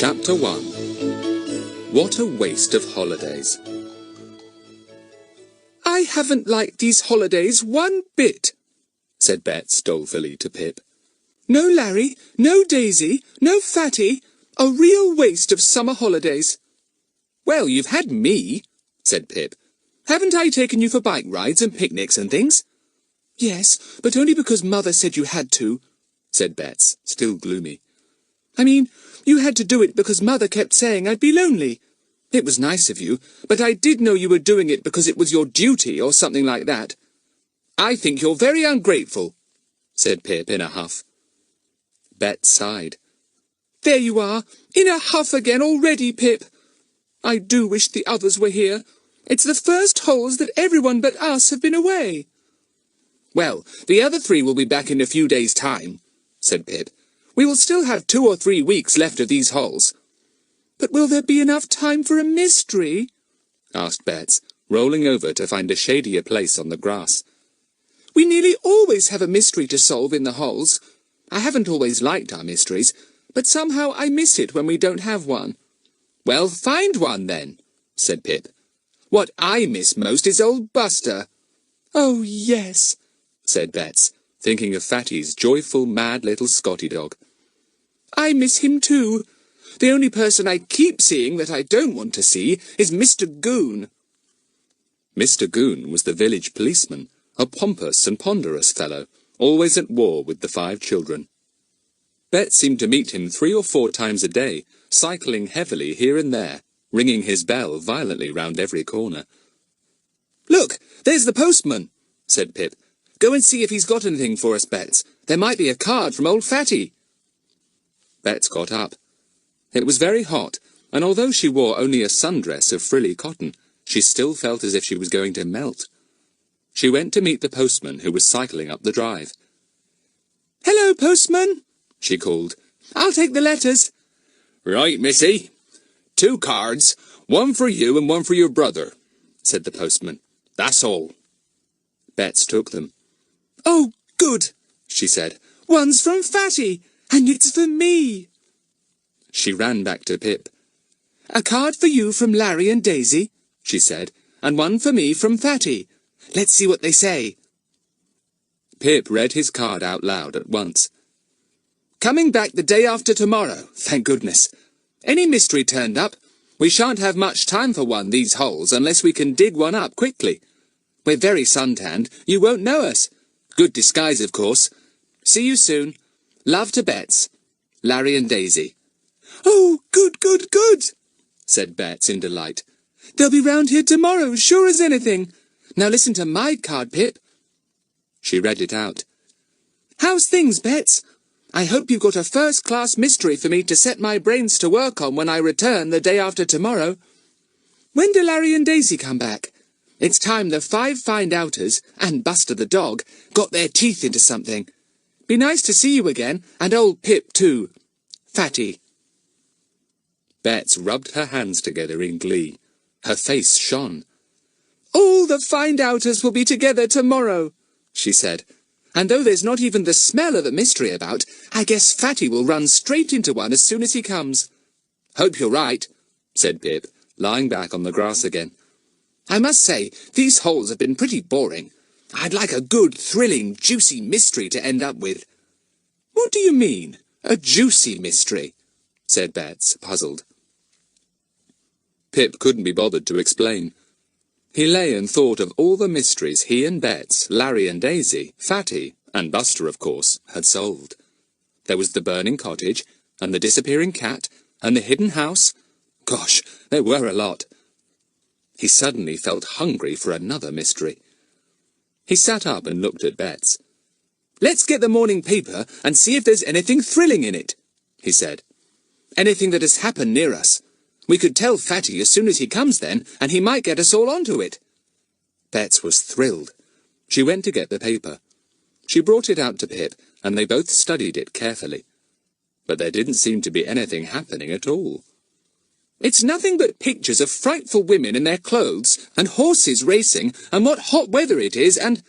Chapter 1. What a waste of holidays. "I haven't liked these holidays one bit," said Bets dolefully to Pip. "No Larry, no Daisy, no Fatty, a real waste of summer holidays." "Well, you've had me," said Pip. "Haven't I taken you for bike rides and picnics and things?" "Yes, but only because Mother said you had to," said Bets, still gloomy. "I mean, you had to do it because Mother kept saying I'd be lonely. It was nice of you, but I did know you were doing it because it was your duty or something like that." "I think you're very ungrateful," said Pip in a huff. Bet sighed. "There you are, in a huff again already, Pip. I do wish the others were here. It's the first holes that everyone but us have been away." "Well, the other 3 will be back in a few days' time," said Pip. "We will still have 2 or 3 weeks left of these holes." "But will there be enough time for a mystery?" asked Bets, rolling over to find a shadier place on the grass. "We nearly always have a mystery to solve in the holes. I haven't always liked our mysteries, but somehow I miss it when we don't have one." "Well, find one then," said Pip. "What I miss most is old Buster." "Oh, yes," said Bets, thinking of Fatty's joyful, mad little Scotty dog. "I miss him too. The only person I keep seeing that I don't want to see is Mr Goon." Mr Goon was the village policeman, a pompous and ponderous fellow, always at war with the 5 children. Bet seemed to meet him 3 or 4 times a day, cycling heavily here and there, ringing his bell violently round every corner. "Look, there's the postman," said Pip. "Go and see if he's got anything for us, Bets. There might be a card from old Fatty." Bets got up. It was very hot, and although she wore only a sundress of frilly cotton, she still felt as if she was going to melt. She went to meet the postman, who was cycling up the drive. "Hello, postman," she called. "I'll take the letters." "Right, missy. 2 cards, 1 for you and 1 for your brother," said the postman. "That's all." Bets took them. "Oh, good," she said. "One's from Fatty, and it's for me." She ran back to Pip. "A card for you from Larry and Daisy," she said, "and 1 for me from Fatty. Let's see what they say." Pip read his card out loud at once. "Coming back the day after tomorrow, thank goodness. Any mystery turned up? We shan't have much time for one, these holes, unless we can dig one up quickly. We're very suntanned, you won't know us. Good disguise, of course. See you soon. Love to Bets. Larry and Daisy." "Oh, good, good, good," said Bets in delight. "They'll be round here tomorrow, sure as anything. Now listen to my card, Pip." She read it out. "How's things, Bets? I hope you've got a first-class mystery for me to set my brains to work on when I return the day after tomorrow. When do Larry and Daisy come back? It's time the 5 find-outers, and Buster the dog, got their teeth into something. Be nice to see you again, and old Pip too. Fatty." Bets rubbed her hands together in glee. Her face shone. "All the find-outers will be together tomorrow," she said. "And though there's not even the smell of a mystery about, I guess Fatty will run straight into one as soon as he comes." "Hope you're right," said Pip, lying back on the grass again. "I must say, these holes have been pretty boring. I'd like a good, thrilling, juicy mystery to end up with." "What do you mean, a juicy mystery?" said Bets, puzzled. Pip couldn't be bothered to explain. He lay and thought of all the mysteries he and Bets, Larry and Daisy, Fatty, and Buster, of course, had solved. There was the burning cottage, and the disappearing cat, and the hidden house. Gosh, there were a lot. He suddenly felt hungry for another mystery. He sat up and looked at Bets. "Let's get the morning paper and see if there's anything thrilling in it," he said. "Anything that has happened near us. We could tell Fatty as soon as he comes then, and he might get us all onto it." Bets was thrilled. She went to get the paper. She brought it out to Pip, and they both studied it carefully. But there didn't seem to be anything happening at all. "It's nothing but pictures of frightful women in their clothes, and horses racing, and what hot weather it is, and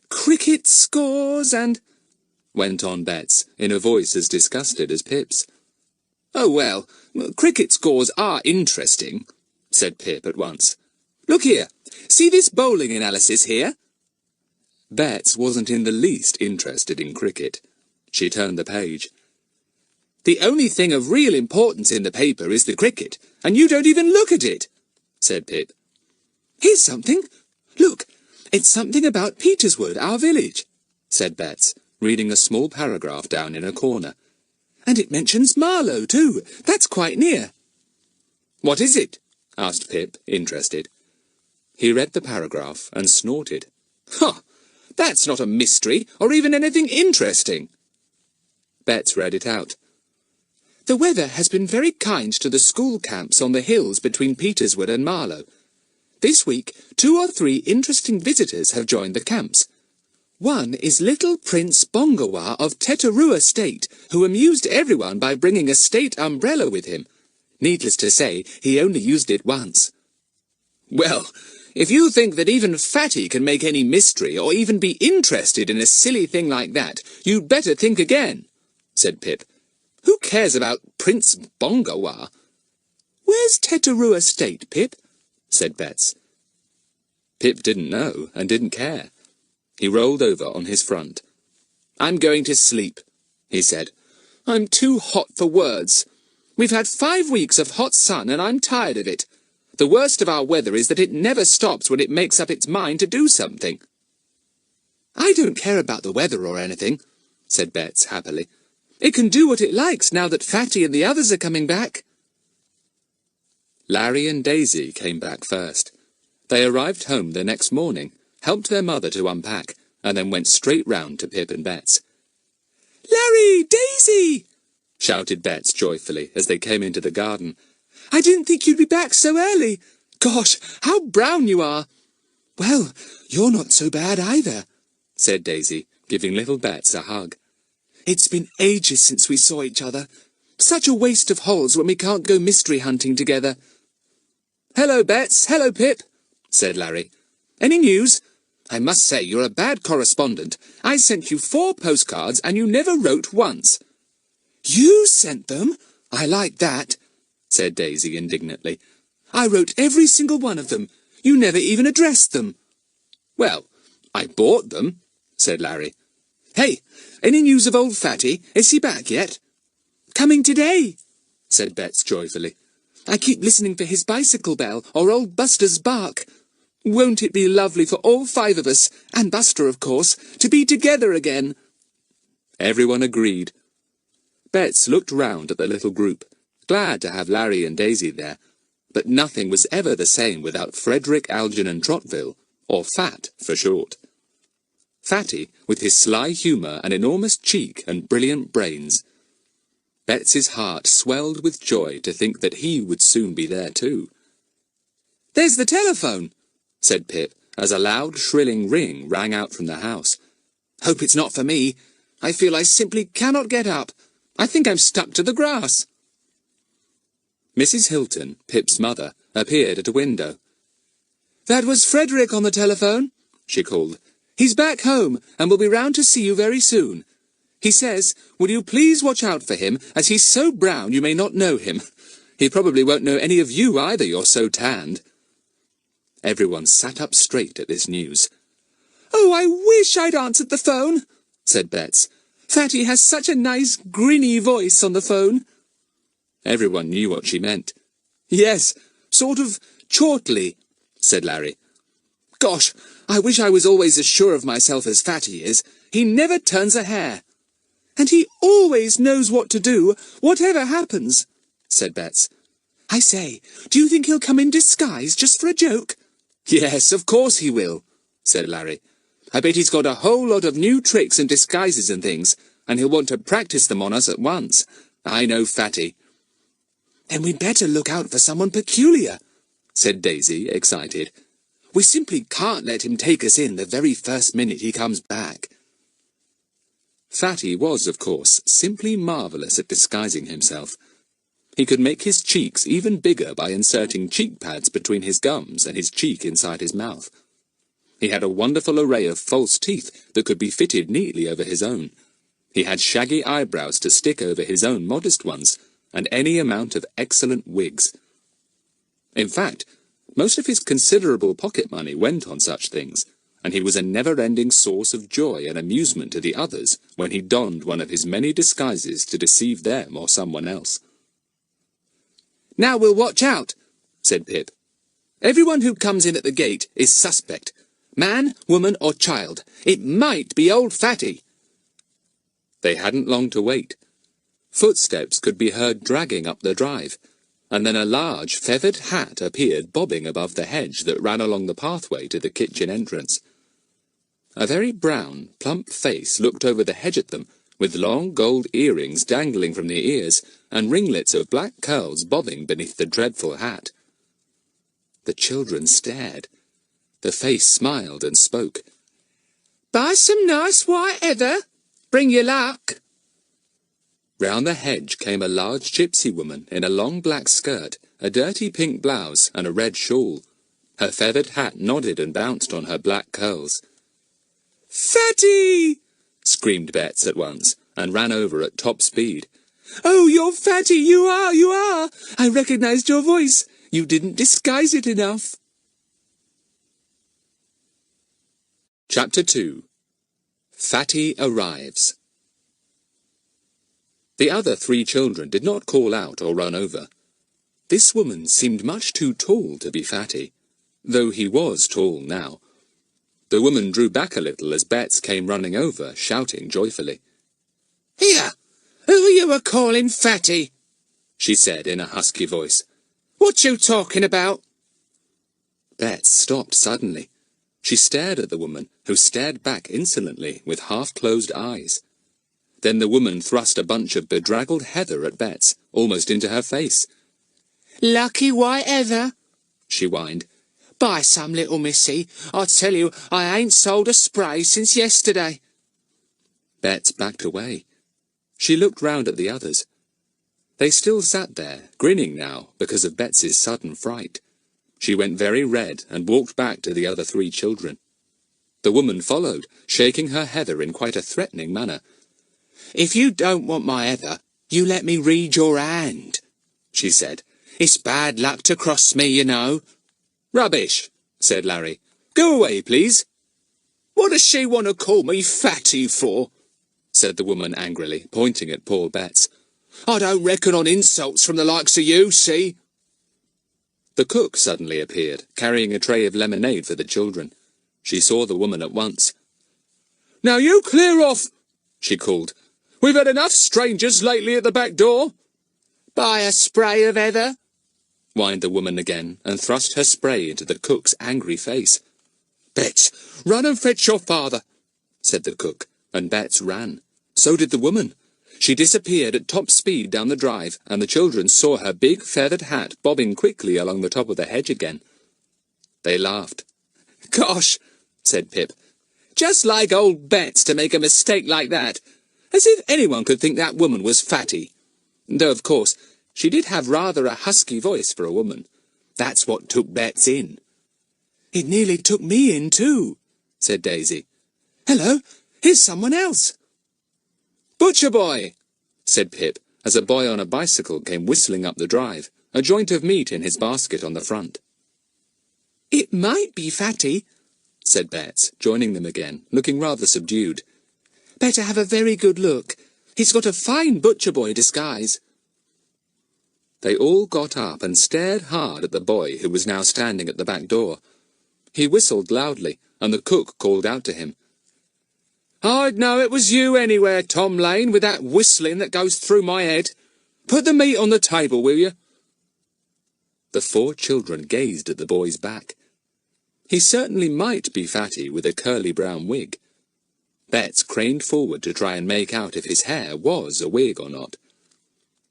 cricket scores, and—" went on Bets, in a voice as disgusted as Pip's. "Oh, well, Cricket scores are interesting," said Pip at once. "Look here. See this bowling analysis here?" Bets wasn't in the least interested in cricket. She turned the page. "The only thing of real importance in the paper is the cricket, and you don't even look at it," said Pip. "Here's something. Look, it's something about Peterswood, our village," said Bets, reading a small paragraph down in a corner. "And it mentions Marlow, too. That's quite near." "What is it?" asked Pip, interested. He read the paragraph and snorted. "Ha! That's not a mystery, or even anything interesting." Bets read it out. "The weather has been very kind to the school camps on the hills between Peterswood and Marlow. This week, 2 or 3 interesting visitors have joined the camps. One is little Prince Bongawah of Tetarua State, who amused everyone by bringing a state umbrella with him. Needless to say, he only used it once." "Well, if you think that even Fatty can make any mystery or even be interested in a silly thing like that, you'd better think again," said Pip. "Who cares about Prince Bongawah?" "Where's Tetarua State, Pip?" said Bets. Pip didn't know and didn't care. He rolled over on his front. "I'm going to sleep," he said. "I'm too hot for words. We've had 5 weeks of hot sun and I'm tired of it. The worst of our weather is that it never stops when it makes up its mind to do something." "I don't care about the weather or anything," said Bets happily. "It can do what it likes now that Fatty and the others are coming back." Larry and Daisy came back first. They arrived home the next morning, helped their mother to unpack, and then went straight round to Pip and Bets. "Larry! Daisy!" shouted Bets joyfully as they came into the garden. "I didn't think you'd be back so early. Gosh, how brown you are!" "Well, you're not so bad either," said Daisy, giving little Bets a hug. "It's been ages since we saw each other. Such a waste of holes when we can't go mystery hunting together." "Hello, Bets. Hello, Pip," said Larry. "Any news? I must say you're a bad correspondent. I sent you 4 postcards and you never wrote once." "You sent them? I like that," said Daisy indignantly. "I wrote every single one of them. You never even addressed them." "Well, I bought them," said Larry. "Hey, any news of old Fatty? Is he back yet?" "Coming today," said Bets joyfully. "I keep listening for his bicycle bell or old Buster's bark. Won't it be lovely for all 5 of us, and Buster, of course, to be together again?" Everyone agreed. Bets looked round at the little group, glad to have Larry and Daisy there, but nothing was ever the same without Frederick Algernon Trottville, or Fat for short. Fatty, with his sly humour and enormous cheek and brilliant brains. Bets's heart swelled with joy to think that he would soon be there too. "There's the telephone," said Pip, as a loud, shrilling ring rang out from the house. "Hope it's not for me. I feel I simply cannot get up. I think I'm stuck to the grass." Mrs. Hilton, Pip's mother, appeared at a window. "That was Frederick on the telephone," she called. "He's back home, and will be round to see you very soon. He says, will you please watch out for him, as he's so brown you may not know him. He probably won't know any of you either, you're so tanned." Everyone sat up straight at this news. "Oh, I wish I'd answered the phone," said Bets. "Fatty has such a nice, grinny voice on the phone." Everyone knew what she meant. "Yes, sort of chortly," said Larry. "Gosh, I wish I was always as sure of myself as Fatty is. He never turns a hair." "And he always knows what to do, whatever happens," said Bets. "I say, do you think he'll come in disguise just for a joke?" "Yes, of course he will," said Larry. "I bet he's got a whole lot of new tricks and disguises and things, and he'll want to practice them on us at once. I know Fatty." "Then we'd better look out for someone peculiar," said Daisy, excited. "We simply can't let him take us in the very first minute he comes back." Fatty was, of course, simply marvellous at disguising himself. He could make his cheeks even bigger by inserting cheek pads between his gums and his cheek inside his mouth. He had a wonderful array of false teeth that could be fitted neatly over his own. He had shaggy eyebrows to stick over his own modest ones, and any amount of excellent wigs. In fact, most of his considerable pocket money went on such things, and he was a never-ending source of joy and amusement to the others when he donned one of his many disguises to deceive them or someone else. "Now we'll watch out," said Pip. "Everyone who comes in at the gate is suspect. Man, woman, or child. It might be old Fatty." They hadn't long to wait. Footsteps could be heard dragging up the drive, and then a large feathered hat appeared bobbing above the hedge that ran along the pathway to the kitchen entrance. A very brown, plump face looked over the hedge at them, with long gold earrings dangling from the ears, and ringlets of black curls bobbing beneath the dreadful hat. The children stared. The face smiled and spoke. "Buy some nice white heather. Bring your luck." Round the hedge came a large gypsy woman in a long black skirt, a dirty pink blouse, and a red shawl. Her feathered hat nodded and bounced on her black curls. "Fatty!" screamed Bets at once, and ran over at top speed. "Oh, you're Fatty, you are! I recognized your voice. You didn't disguise it enough." Chapter 2. Fatty Arrives. The other 3 children did not call out or run over. This woman seemed much too tall to be Fatty, though he was tall now. The woman drew back a little as Bets came running over, shouting joyfully. "Here! Who are you a-calling Fatty?" she said in a husky voice. "What you talking about?" Bets stopped suddenly. She stared at the woman, who stared back insolently with half-closed eyes. Then the woman thrust a bunch of bedraggled heather at Bets, almost into her face. "Lucky white heather," she whined. "Buy some, little missy. I tell you, I ain't sold a spray since yesterday." Bets backed away. She looked round at the others. They still sat there, grinning now because of Bets's sudden fright. She went very red and walked back to the other 3 children. The woman followed, shaking her heather in quite a threatening manner. "If you don't want my heather, you let me read your hand," she said. "It's bad luck to cross me, you know." "Rubbish," said Larry. "Go away, please." "What does she want to call me Fatty for?" said the woman angrily, pointing at poor Bets. "I don't reckon on insults from the likes of you, see?" The cook suddenly appeared, carrying a tray of lemonade for the children. She saw the woman at once. "Now you clear off," she called. "We've had enough strangers lately at the back door." "Buy a spray of heather," whined the woman again, and thrust her spray into the cook's angry face. "Bets, run and fetch your father," said the cook, and Bets ran. So did the woman. She disappeared at top speed down the drive, and the children saw her big feathered hat bobbing quickly along the top of the hedge again. They laughed. "Gosh," said Pip, "just like old Bets to make a mistake like that. As if anyone could think that woman was Fatty. Though, of course, she did have rather a husky voice for a woman. That's what took Bets in." "It nearly took me in, too," said Daisy. "Hello, here's someone else." "Butcher boy," said Pip, as a boy on a bicycle came whistling up the drive, a joint of meat in his basket on the front. "It might be Fatty," said Bets, joining them again, looking rather subdued. "Better have a very good look. He's got a fine butcher boy disguise." They all got up and stared hard at the boy who was now standing at the back door. He whistled loudly, and the cook called out to him. "I'd know it was you anywhere, Tom Lane, with that whistling that goes through my head. Put the meat on the table, will you?" The 4 children gazed at the boy's back. He certainly might be Fatty with a curly brown wig. Bets craned forward to try and make out if his hair was a wig or not.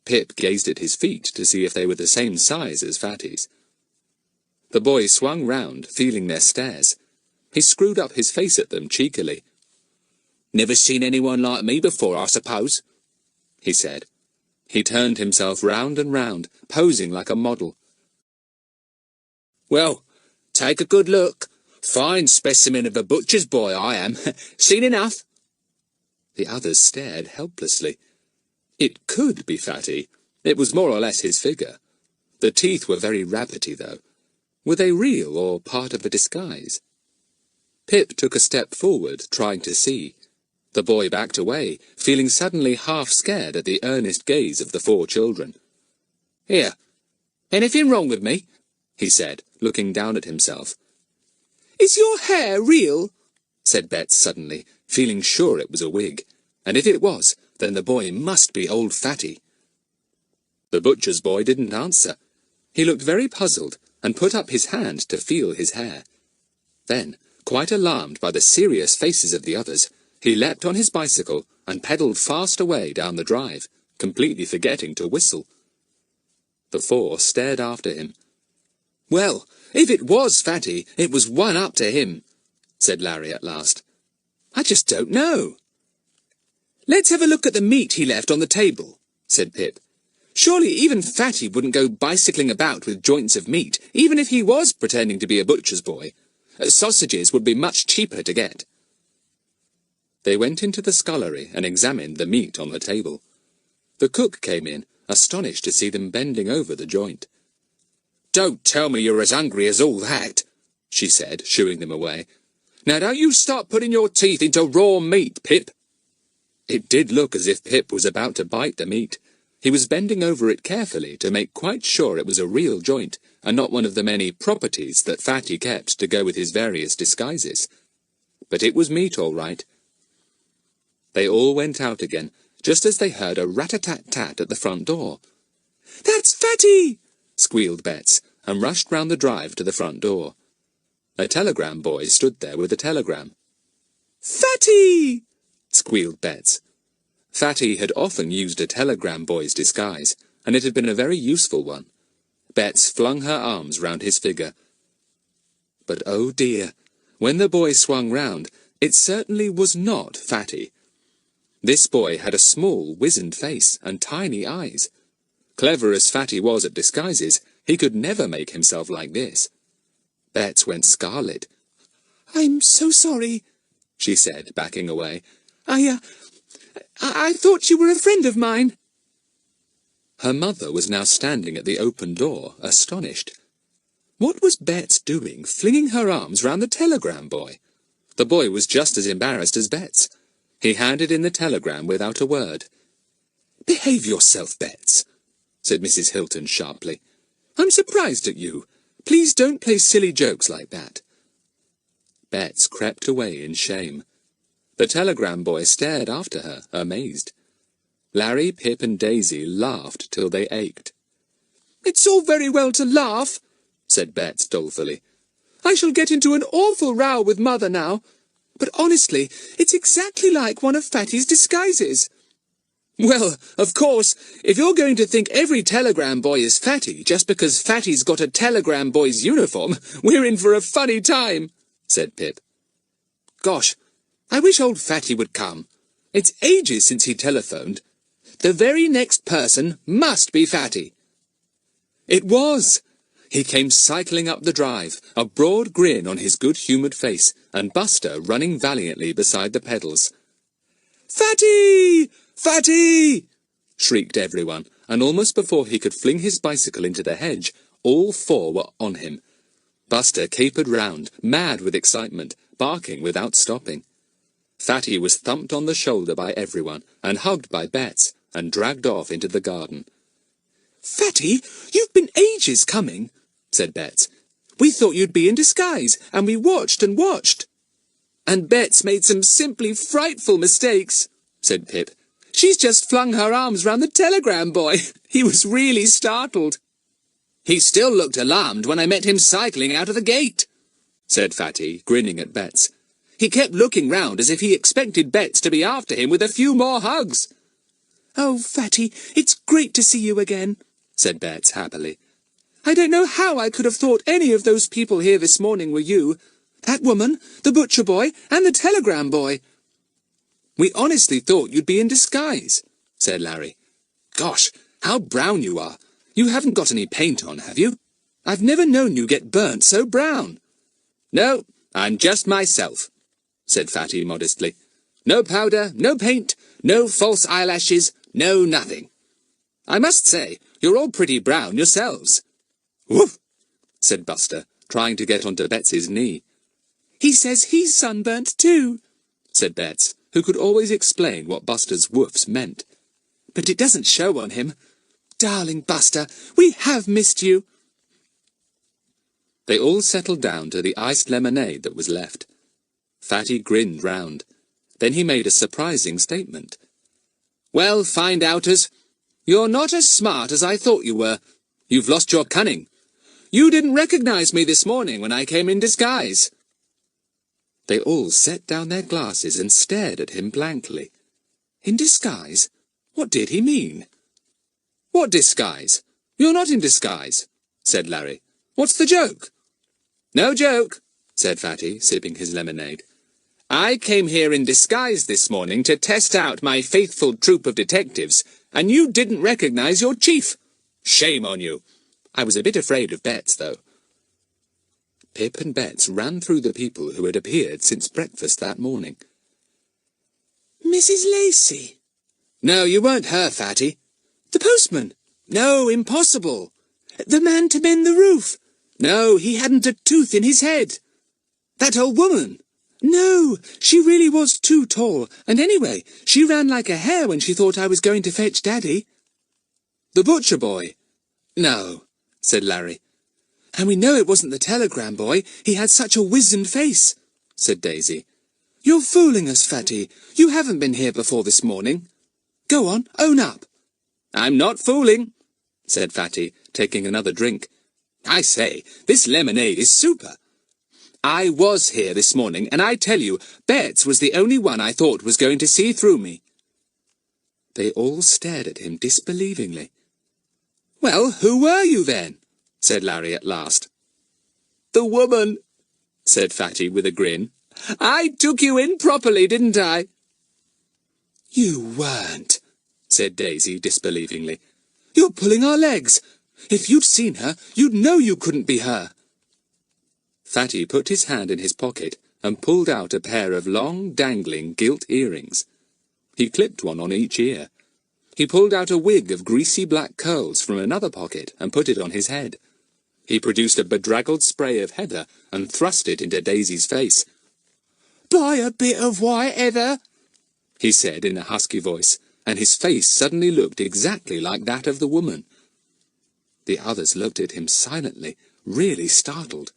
Pip gazed at his feet to see if they were the same size as Fatty's. The boy swung round, feeling their stares. He screwed up his face at them cheekily. "Never seen anyone like me before, I suppose," he said. He turned himself round and round, posing like a model. "Well, take a good look. Fine specimen of a butcher's boy, I am. Seen enough?" The others stared helplessly. It could be Fatty, It was more or less his figure. The teeth were very rabbity, though. Were they real or part of a disguise? Pip took a step forward, trying to see. The boy backed away, feeling suddenly half scared at the earnest gaze of the 4 children. "Here, anything wrong with me?" he said, looking down at himself. "Is your hair real?" said Bets suddenly, feeling sure it was a wig. And if it was, then the boy must be old Fatty. The butcher's boy didn't answer. He looked very puzzled, and put up his hand to feel his hair. Then, quite alarmed by the serious faces of the others, he leapt on his bicycle and pedalled fast away down the drive, completely forgetting to whistle. The 4 stared after him. "Well, if it was Fatty, it was 1 up to him," said Larry at last. "I just don't know." "Let's have a look at the meat he left on the table," said Pip. "Surely even Fatty wouldn't go bicycling about with joints of meat, even if he was pretending to be a butcher's boy. Sausages would be much cheaper to get." They went into the scullery and examined the meat on the table. The cook came in, astonished to see them bending over the joint. "Don't tell me you're as hungry as all that," she said, shooing them away. "Now don't you start putting your teeth into raw meat, Pip." It did look as if Pip was about to bite the meat. He was bending over it carefully to make quite sure it was a real joint, and not one of the many properties that Fatty kept to go with his various disguises. But it was meat all right. They all went out again, just as they heard a rat-a-tat-tat at the front door. "That's Fatty!" squealed Bets, and rushed round the drive to the front door. A telegram boy stood there with a telegram. "Fatty!" squealed Bets. Fatty had often used a telegram boy's disguise, and it had been a very useful one. Bets flung her arms round his figure. But oh dear, when the boy swung round, it certainly was not Fatty. This boy had a small, wizened face and tiny eyes. Clever as Fatty was at disguises, he could never make himself like this. Bets went scarlet. "I'm so sorry," she said, backing away. I thought you were a friend of mine." Her mother was now standing at the open door, astonished. What was Bets doing, flinging her arms round the telegram boy? The boy was just as embarrassed as Bets. He handed in the telegram without a word. "Behave yourself, Bets," said Mrs. Hilton sharply. "I'm surprised at you. Please don't play silly jokes like that." Bets crept away in shame. The telegram boy stared after her, amazed. Larry, Pip and Daisy laughed till they ached. "It's all very well to laugh," said Bets dolefully. "I shall get into an awful row with Mother now. But honestly, it's exactly like one of Fatty's disguises." "Well, of course, if you're going to think every telegram boy is Fatty just because Fatty's got a telegram boy's uniform, we're in for a funny time," said Pip. "Gosh, I wish old Fatty would come. It's ages since he telephoned. The very next person must be Fatty." It was. He came cycling up the drive, a broad grin on his good-humoured face, and Buster running valiantly beside the pedals. "Fatty! Fatty!" shrieked everyone, and almost before he could fling his bicycle into the hedge, all 4 were on him. Buster capered round, mad with excitement, barking without stopping. Fatty was thumped on the shoulder by everyone, and hugged by Bets, and dragged off into the garden. "Fatty, you've been ages coming," said Bets. "We thought you'd be in disguise, and we watched and watched." "And Bets made some simply frightful mistakes," said Pip. "She's just flung her arms round the telegram boy. He was really startled." "He still looked alarmed when I met him cycling out of the gate," said Fatty, grinning at Bets. "He kept looking round as if he expected Bets to be after him with a few more hugs." "Oh, Fatty, it's great to see you again," said Bets happily. "I don't know how I could have thought any of those people here this morning were you. That woman, the butcher boy, and the telegram boy." "We honestly thought you'd be in disguise," said Larry. "Gosh, how brown you are. You haven't got any paint on, have you? I've never known you get burnt so brown." "No, I'm just myself," said Fatty modestly. "No powder, no paint, no false eyelashes, no nothing." I must say, you're all pretty brown yourselves. Woof, said Buster, trying to get onto Betsy's knee. He says he's sunburnt too, said Bets, who could always explain what Buster's woofs meant. But it doesn't show on him. Darling Buster, we have missed you. They all settled down to the iced lemonade that was left. Fatty grinned round. Then he made a surprising statement. Well, find-outers, you're not as smart as I thought you were. You've lost your cunning. You didn't recognize me this morning when I came in disguise. They all set down their glasses and stared at him blankly. In disguise? What did he mean? What disguise? You're not in disguise, said Larry. What's the joke? No joke, said Fatty, sipping his lemonade. I came here in disguise this morning to test out my faithful troop of detectives, and you didn't recognize your chief. Shame on you. I was a bit afraid of Bets, though. Pip and Bets ran through the people who had appeared since breakfast that morning. Mrs. Lacey? No, you weren't her, Fatty. The postman? No, impossible. The man to mend the roof? No, he hadn't a tooth in his head. That old woman? No, she really was too tall, and anyway, she ran like a hare when she thought I was going to fetch Daddy. The butcher boy? No, said Larry. And we know it wasn't the telegram boy, he had such a wizened face, said Daisy. You're fooling us, Fatty. You haven't been here before this morning. Go on, own up. I'm not fooling, said Fatty, taking another drink. I say, this lemonade is super. I was here this morning, and I tell you, Bets was the only one I thought was going to see through me. They all stared at him disbelievingly. Well, who were you then? Said Larry at last. The woman, said Fatty with a grin. I took you in properly, didn't I? You weren't, said Daisy disbelievingly. You're pulling our legs. If you'd seen her, you'd know you couldn't be her. Fatty put his hand in his pocket and pulled out a pair of long, dangling gilt earrings. He clipped one on each ear. He pulled out a wig of greasy black curls from another pocket and put it on his head. He produced a bedraggled spray of heather and thrust it into Daisy's face. Buy a bit of white heather, he said in a husky voice, and his face suddenly looked exactly like that of the woman. The others looked at him silently, really startled.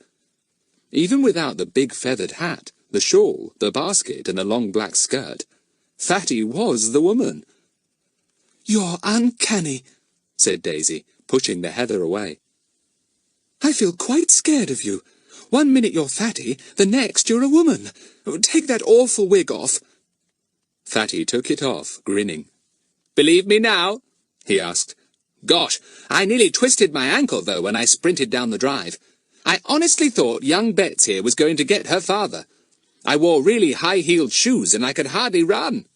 Even without the big feathered hat, the shawl, the basket, and the long black skirt, Fatty was the woman. You're uncanny, said Daisy, pushing the heather away. I feel quite scared of you. 1 minute you're Fatty, the next you're a woman. Take that awful wig off. Fatty took it off, grinning. Believe me now? He asked. Gosh, I nearly twisted my ankle, though, when I sprinted down the drive. I honestly thought young Bets here was going to get her father. I wore really high-heeled shoes, and I could hardly run.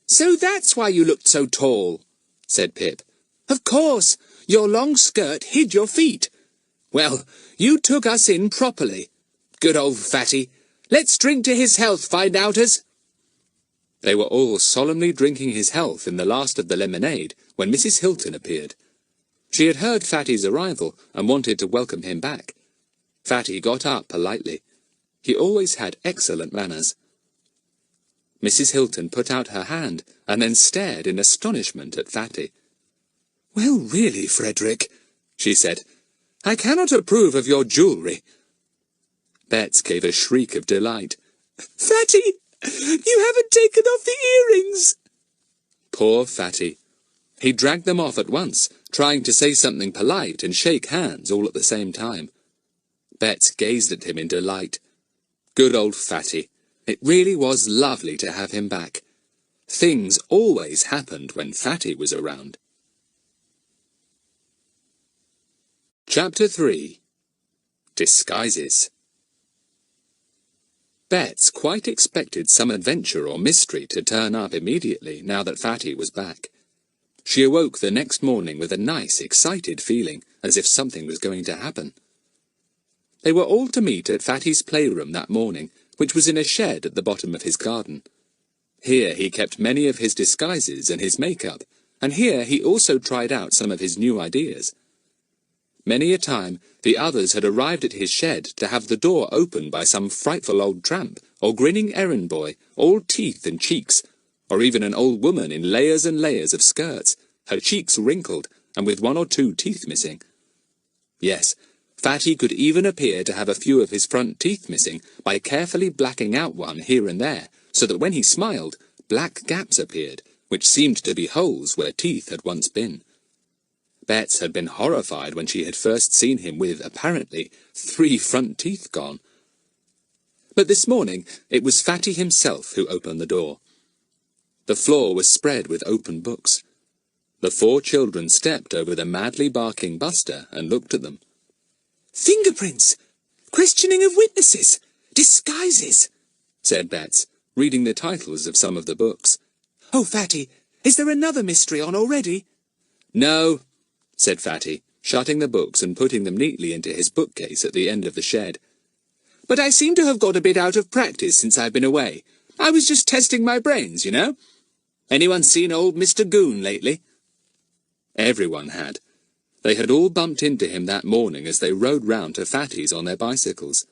So that's why you looked so tall, said Pip. Of course, your long skirt hid your feet. Well, you took us in properly. Good old Fatty. Let's drink to his health, find-outers. They were all solemnly drinking his health in the last of the lemonade when Mrs. Hilton appeared. She had heard Fatty's arrival and wanted to welcome him back. Fatty got up politely. He always had excellent manners. Mrs. Hilton put out her hand and then stared in astonishment at Fatty. Well, really, Frederick, she said, I cannot approve of your jewellery. Bets gave a shriek of delight. Fatty, you haven't taken off the earrings. Poor Fatty. He dragged them off at once, trying to say something polite and shake hands all at the same time. Bets gazed at him in delight. Good old Fatty. It really was lovely to have him back. Things always happened when Fatty was around. Chapter 3. Disguises. Bets quite expected some adventure or mystery to turn up immediately now that Fatty was back. She awoke the next morning with a nice, excited feeling, as if something was going to happen. They were all to meet at Fatty's playroom that morning, which was in a shed at the bottom of his garden. Here he kept many of his disguises and his make-up, and here he also tried out some of his new ideas. Many a time the others had arrived at his shed to have the door opened by some frightful old tramp, or grinning errand boy, all teeth and cheeks, or even an old woman in layers and layers of skirts, her cheeks wrinkled, and with 1 or 2 teeth missing. Yes, Fatty could even appear to have a few of his front teeth missing by carefully blacking out one here and there, so that when he smiled, black gaps appeared, which seemed to be holes where teeth had once been. Bets had been horrified when she had first seen him with, apparently, 3 front teeth gone. But this morning it was Fatty himself who opened the door. The floor was spread with open books. The 4 children stepped over the madly barking Buster and looked at them. "Fingerprints! Questioning of witnesses! Disguises!" said Bets, reading the titles of some of the books. "Oh, Fatty, is there another mystery on already?" "No," said Fatty, shutting the books and putting them neatly into his bookcase at the end of the shed. "But I seem to have got a bit out of practice since I've been away. I was just testing my brains, you know. Anyone seen old Mr Goon lately?" Everyone had. They had all bumped into him that morning as they rode round to Fatty's on their bicycles.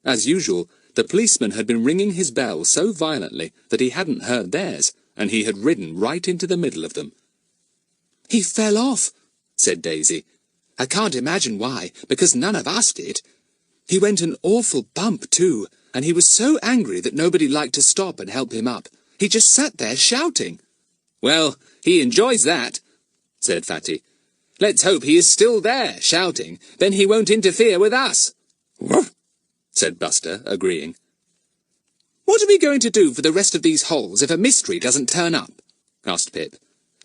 As usual, the policeman had been ringing his bell so violently that he hadn't heard theirs, and he had ridden right into the middle of them. "He fell off," said Daisy. "I can't imagine why, because none of us did. He went an awful bump, too, and he was so angry that nobody liked to stop and help him up. He just sat there shouting." "Well, he enjoys that," said Fatty. "Let's hope he is still there, shouting. Then he won't interfere with us." "Woof," said Buster, agreeing. "What are we going to do for the rest of these holes if a mystery doesn't turn up?" asked Pip.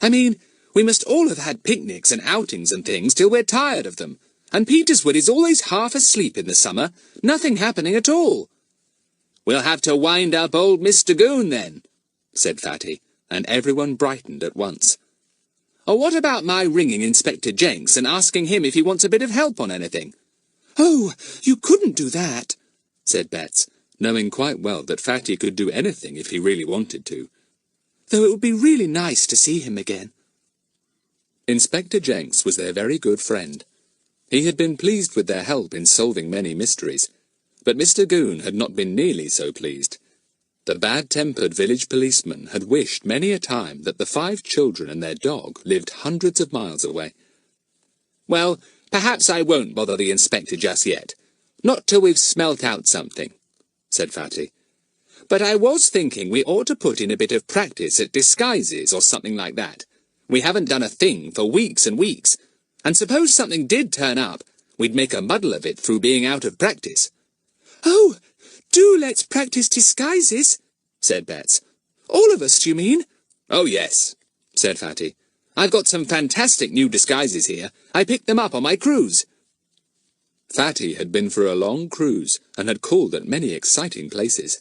"I mean, we must all have had picnics and outings and things till we're tired of them. And Peterswood is always half asleep in the summer, nothing happening at all." "We'll have to wind up old Mr Goon, then," said Fatty, and everyone brightened at once. "Or what about my ringing Inspector Jenks and asking him if he wants a bit of help on anything?" "Oh, you couldn't do that," said Bets, knowing quite well that Fatty could do anything if he really wanted to. "Though it would be really nice to see him again." Inspector Jenks was their very good friend. He had been pleased with their help in solving many mysteries, but Mr Goon had not been nearly so pleased. The bad-tempered village policeman had wished many a time that the 5 children and their dog lived hundreds of miles away. "Well, perhaps I won't bother the inspector just yet. Not till we've smelt out something," said Fatty. "But I was thinking we ought to put in a bit of practice at disguises or something like that. We haven't done a thing for weeks and weeks, and suppose something did turn up, we'd make a muddle of it through being out of practice." "Oh, do let's practice disguises," said Bets. "All of us, do you mean?" "Oh, yes," said Fatty. "I've got some fantastic new disguises here. I picked them up on my cruise." Fatty had been for a long cruise and had called at many exciting places.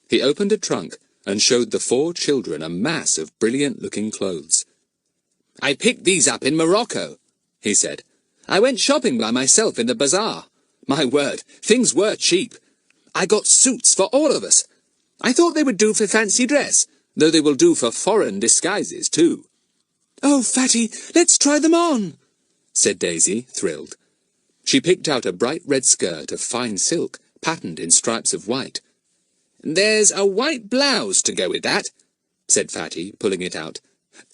He opened a trunk and showed the 4 children a mass of brilliant-looking clothes. "I picked these up in Morocco," he said. "I went shopping by myself in the bazaar. My word, things were cheap. I got suits for all of us. I thought they would do for fancy dress, though they will do for foreign disguises, too." "Oh, Fatty, let's try them on," said Daisy, thrilled. She picked out a bright red skirt of fine silk, patterned in stripes of white. "There's a white blouse to go with that," said Fatty, pulling it out.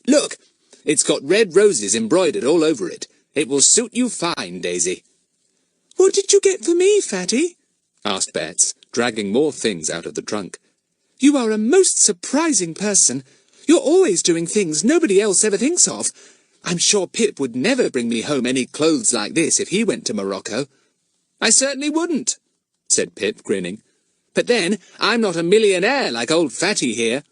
"Look, it's got red roses embroidered all over it. It will suit you fine, Daisy." "What did you get for me, Fatty?" asked Bets, dragging more things out of the trunk. "You are a most surprising person. You're always doing things nobody else ever thinks of. I'm sure Pip would never bring me home any clothes like this if he went to Morocco." "I certainly wouldn't," said Pip, grinning. "But then, I'm not a millionaire like old Fatty here."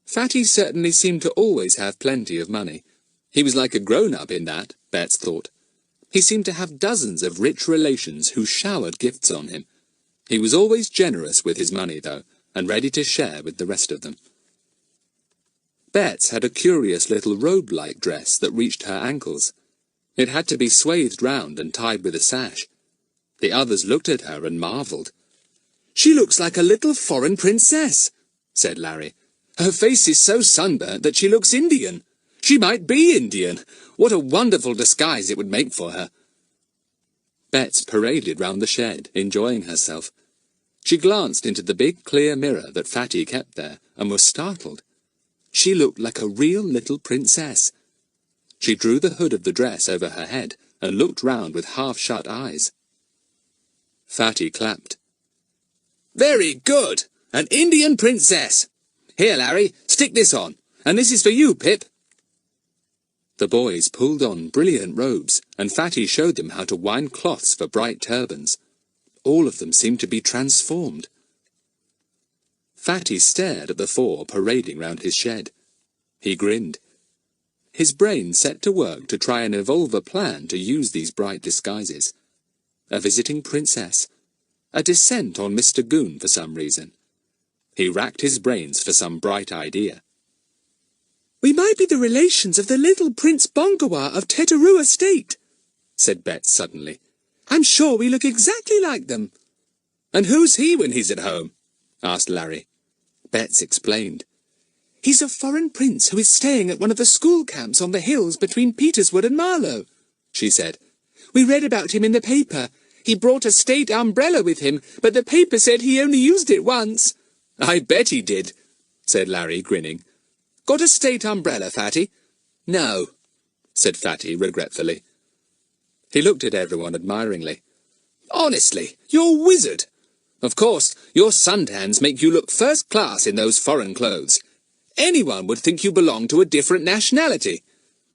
Fatty certainly seemed to always have plenty of money. He was like a grown-up in that, Bets thought. He seemed to have dozens of rich relations who showered gifts on him. He was always generous with his money, though, and ready to share with the rest of them. Bets had a curious little robe-like dress that reached her ankles. It had to be swathed round and tied with a sash. The others looked at her and marvelled. "She looks like a little foreign princess," said Larry. "Her face is so sunburnt that she looks Indian, She might be Indian. What a wonderful disguise it would make for her. Bets paraded round the shed, enjoying herself. She glanced into the big clear mirror that Fatty kept there, and was startled. She looked like a real little princess. She drew the hood of the dress over her head, and looked round with half-shut eyes. Fatty clapped. "Very good! An Indian princess! Here, Larry, stick this on, and this is for you, Pip." The boys pulled on brilliant robes, and Fatty showed them how to wind cloths for bright turbans. All of them seemed to be transformed. Fatty stared at the four parading round his shed. He grinned. His brain set to work to try and evolve a plan to use these bright disguises. A visiting princess. A descent on Mr Goon for some reason. He racked his brains for some bright idea. "We might be the relations of the little Prince Bongawah of Tetaroo Estate," said Bet suddenly. "I'm sure we look exactly like them." "And who's he when he's at home?" asked Larry. Betts explained. "He's a foreign prince who is staying at one of the school camps on the hills between Peterswood and Marlow," she said. "We read about him in the paper. He brought a state umbrella with him, but the paper said he only used it once." "I bet he did," said Larry, grinning. "Got a state umbrella, Fatty?" "No," said Fatty regretfully. He looked at everyone admiringly. "Honestly, you're a wizard. Of course, your suntans make you look first class in those foreign clothes. Anyone would think you belonged to a different nationality.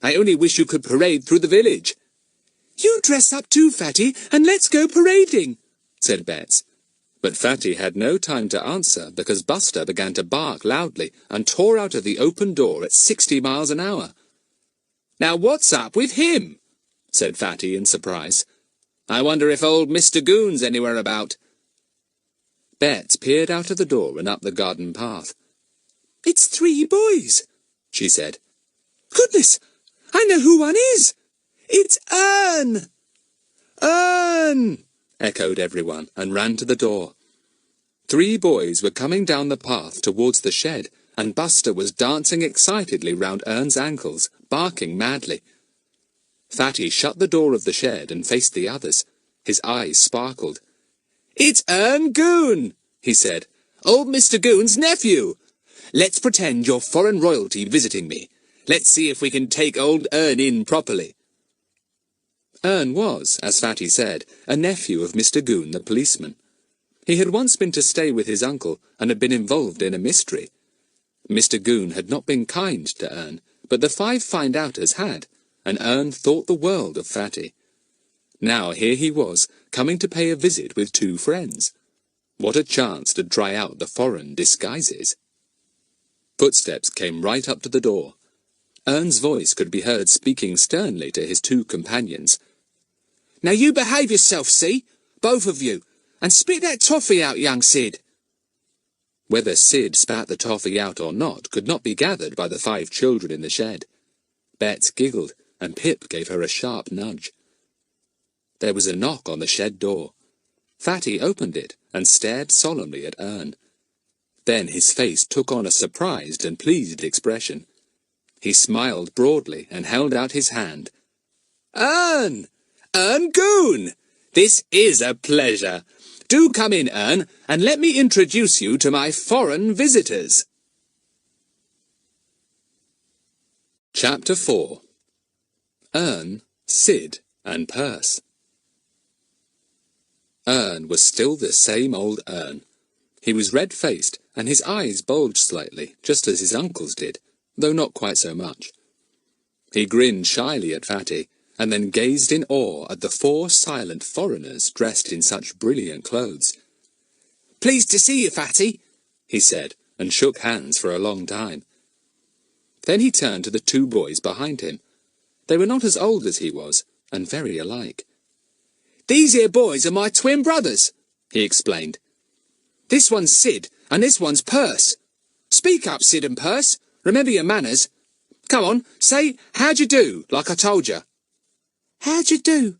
I only wish you could parade through the village." "You dress up too, Fatty, and let's go parading," said Bets. But Fatty had no time to answer because Buster began to bark loudly and tore out of the open door at 60 miles an hour. "Now what's up with him?" said Fatty in surprise. "I wonder if old Mr Goon's anywhere about." Bets peered out of the door and up the garden path. "It's 3 boys," she said. "Goodness, I know who one is. It's Ern!" "Ern!" echoed everyone, and ran to the door. 3 boys were coming down the path towards the shed, and Buster was dancing excitedly round Ern's ankles, barking madly. Fatty shut the door of the shed and faced the others. His eyes sparkled. "It's Ern Goon," he said. "Old Mr Goon's nephew. Let's pretend you're foreign royalty visiting me. Let's see if we can take old Ern in properly." Ern was, as Fatty said, a nephew of Mr Goon the policeman. He had once been to stay with his uncle and had been involved in a mystery. Mr Goon had not been kind to Ern, but the 5 find-outers had, and Ern thought the world of Fatty. Now here he was, coming to pay a visit with 2 friends. What a chance to try out the foreign disguises. Footsteps came right up to the door. Ern's voice could be heard speaking sternly to his 2 companions. "Now you behave yourself, see? Both of you. And spit that toffee out, young Sid." Whether Sid spat the toffee out or not could not be gathered by the 5 children in the shed. Bets giggled, and Pip gave her a sharp nudge. There was a knock on the shed door. Fatty opened it and stared solemnly at Ern. Then his face took on a surprised and pleased expression. He smiled broadly and held out his hand. "Ern! Ern Goon! This is a pleasure. Do come in, Ern, and let me introduce you to my foreign visitors." Chapter 4. Ern, Sid and Perce. Ern was still the same old Ern. He was red-faced, and his eyes bulged slightly, just as his uncle's did, though not quite so much. He grinned shyly at Fatty, and then gazed in awe at the 4 silent foreigners dressed in such brilliant clothes. "Pleased to see you, Fatty," he said, and shook hands for a long time. Then he turned to the 2 boys behind him. They were not as old as he was, and very alike. "These here boys are my twin brothers," he explained. "This one's Sid, and this one's Perce. Speak up, Sid and Perce. Remember your manners. Come on, say, how'd you do, like I told you." "How'd you do?"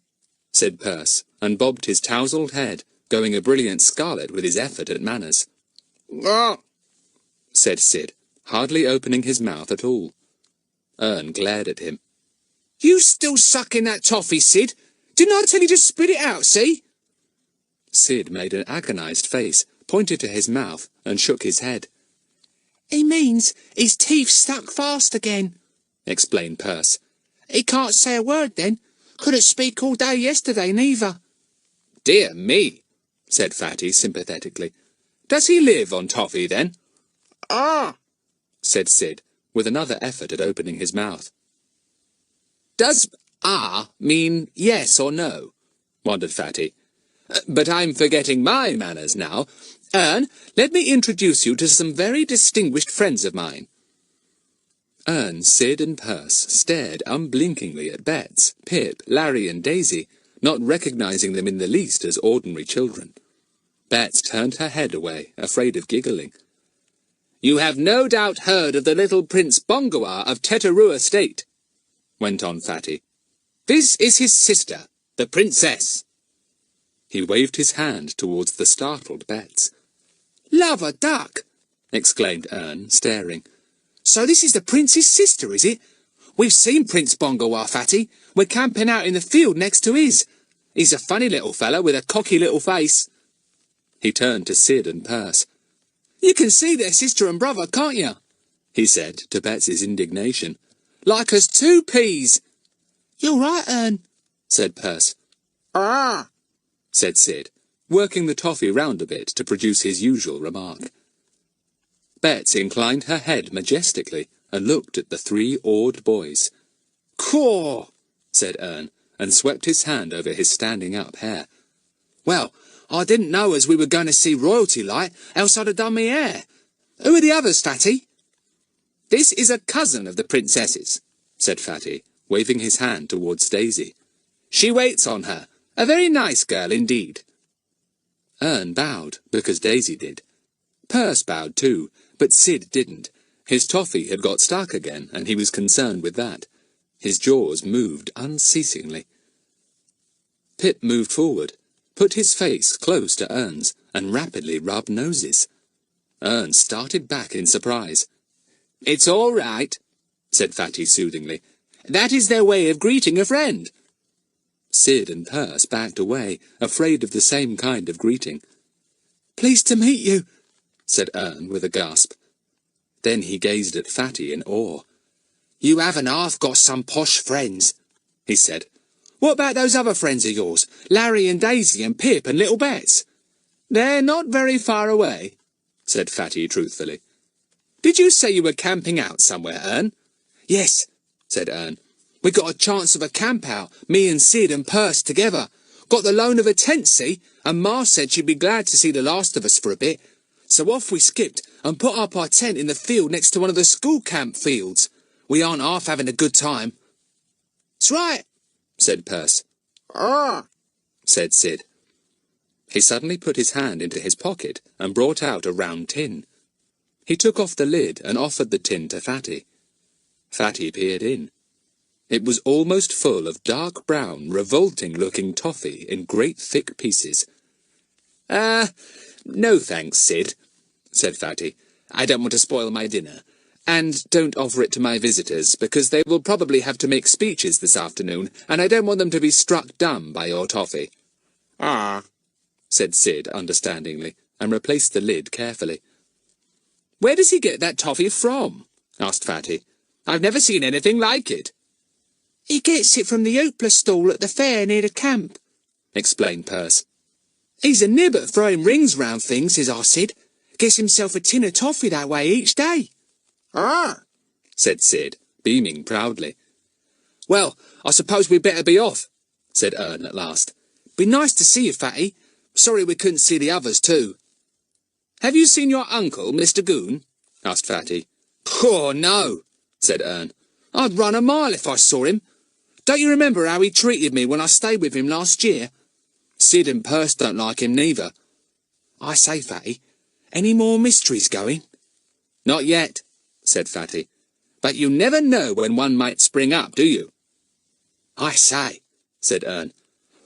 said Perce, and bobbed his tousled head, going a brilliant scarlet with his effort at manners. "Ah," said Sid, hardly opening his mouth at all. Ern glared at him. "You still sucking that toffee, Sid? Didn't I tell you to spit it out, see?" Sid made an agonised face, pointed to his mouth, and shook his head. "He means his teeth stuck fast again," explained Perce. "He can't say a word then. Couldn't speak all day yesterday, neither." "Dear me," said Fatty sympathetically. "Does he live on toffee, then?" "Ah," said Sid, with another effort at opening his mouth. "Does ah mean yes or no?" wondered Fatty. "But I'm forgetting my manners now. Ern, let me introduce you to some very distinguished friends of mine." Ern, Sid and Perce stared unblinkingly at Bets, Pip, Larry and Daisy, not recognising them in the least as ordinary children. Bets turned her head away, afraid of giggling. "You have no doubt heard of the little Prince Bongawah of Tetaroo Estate," went on Fatty. "This is his sister, the Princess." He waved his hand towards the startled Bets. "Love a duck!" exclaimed Ern, staring. "So this is the Prince's sister, is it? We've seen Prince Bongawah, Fatty. We're camping out in the field next to his. He's a funny little fellow with a cocky little face." He turned to Sid and Perce. "You can see their sister and brother, can't you?" he said, to Bets's indignation. "Like as two peas." "You're right, Ern," said Perce. "Ah," said Sid, working the toffee round a bit to produce his usual remark. Bets inclined her head majestically and looked at the three awed boys. "Caw!" said Ern, and swept his hand over his standing-up hair. "Well, I didn't know as we were going to see royalty like, else I'd have done me hair. Who are the others, Fatty?" "This is a cousin of the Princess's," said Fatty, waving his hand towards Daisy. "She waits on her. A very nice girl indeed." Ern bowed, because Daisy did. Perce bowed too, but Sid didn't. His toffee had got stuck again, and he was concerned with that. His jaws moved unceasingly. Pip moved forward, put his face close to Ern's, and rapidly rubbed noses. Ern started back in surprise. "It's all right," said Fatty soothingly. "That is their way of greeting a friend." Sid and Perce backed away, afraid of the same kind of greeting. "Pleased to meet you," said Ern with a gasp. Then he gazed at Fatty in awe. "You haven't half got some posh friends," he said. "What about those other friends of yours, Larry and Daisy and Pip and little Bets?" "They're not very far away," said Fatty truthfully. "Did you say you were camping out somewhere, Ern?" "Yes," said Ern. "We got a chance of a camp out, me and Sid and Perce together. Got the loan of a tent, see, and Ma said she'd be glad to see the last of us for a bit. So off we skipped and put up our tent in the field next to one of the school camp fields. We aren't half having a good time." "That's right," said Perce. "Ah," said Sid. He suddenly put his hand into his pocket and brought out a round tin. He took off the lid and offered the tin to Fatty. Fatty peered in. It was almost full of dark brown, revolting-looking toffee in great thick pieces. No thanks, Sid," said Fatty. "I don't want to spoil my dinner. And don't offer it to my visitors, because they will probably have to make speeches this afternoon, and I don't want them to be struck dumb by your toffee." "Ah," said Sid understandingly, and replaced the lid carefully. "Where does he get that toffee from?" asked Fatty. "I've never seen anything like it." "He gets it from the hoopla stall at the fair near the camp," explained Perce. "He's a nib at throwing rings round things, is our Sid. Gets himself a tin of toffee that way each day." "Ah," said Sid, beaming proudly. "Well, I suppose we'd better be off," said Ern at last. "Be nice to see you, Fatty. Sorry we couldn't see the others too." "Have you seen your uncle, Mr Goon?" asked Fatty. "Oh, no," said Ern. "I'd run a mile if I saw him. Don't you remember how he treated me when I stayed with him last year? Sid and Perce don't like him neither. I say, Fatty, any more mysteries going?" "Not yet," said Fatty. "But you never know when one might spring up, do you?" "I say," said Ern,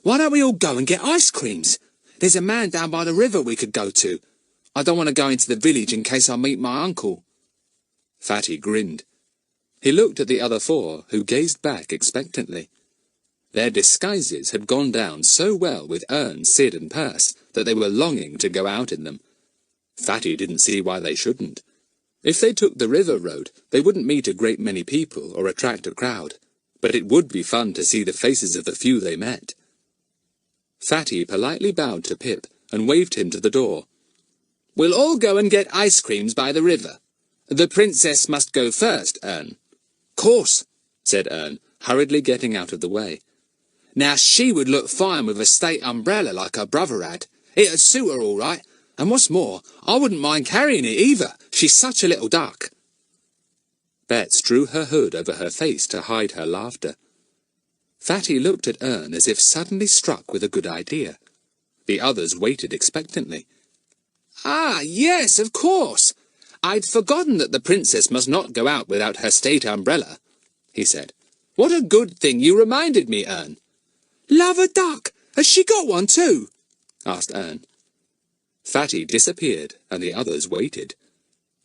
"why don't we all go and get ice creams? There's a man down by the river we could go to. I don't want to go into the village in case I meet my uncle." Fatty grinned. He looked at the other four, who gazed back expectantly. Their disguises had gone down so well with Ern, Sid and Percy that they were longing to go out in them. Fatty didn't see why they shouldn't. If they took the river road, they wouldn't meet a great many people or attract a crowd, but it would be fun to see the faces of the few they met. Fatty politely bowed to Pip and waved him to the door. "We'll all go and get ice creams by the river. The princess must go first, Ern." "Course," said Ern, hurriedly getting out of the way. "Now she would look fine with a state umbrella like her brother had. It'd suit her all right, and what's more, I wouldn't mind carrying it either. She's such a little duck." Bets drew her hood over her face to hide her laughter. Fatty looked at Ern as if suddenly struck with a good idea. The others waited expectantly. "Ah, yes, of course. I'd forgotten that the princess must not go out without her state umbrella," he said. "What a good thing you reminded me, Ern." "Love a duck! Has she got one too?" asked Ern. Fatty disappeared, and the others waited.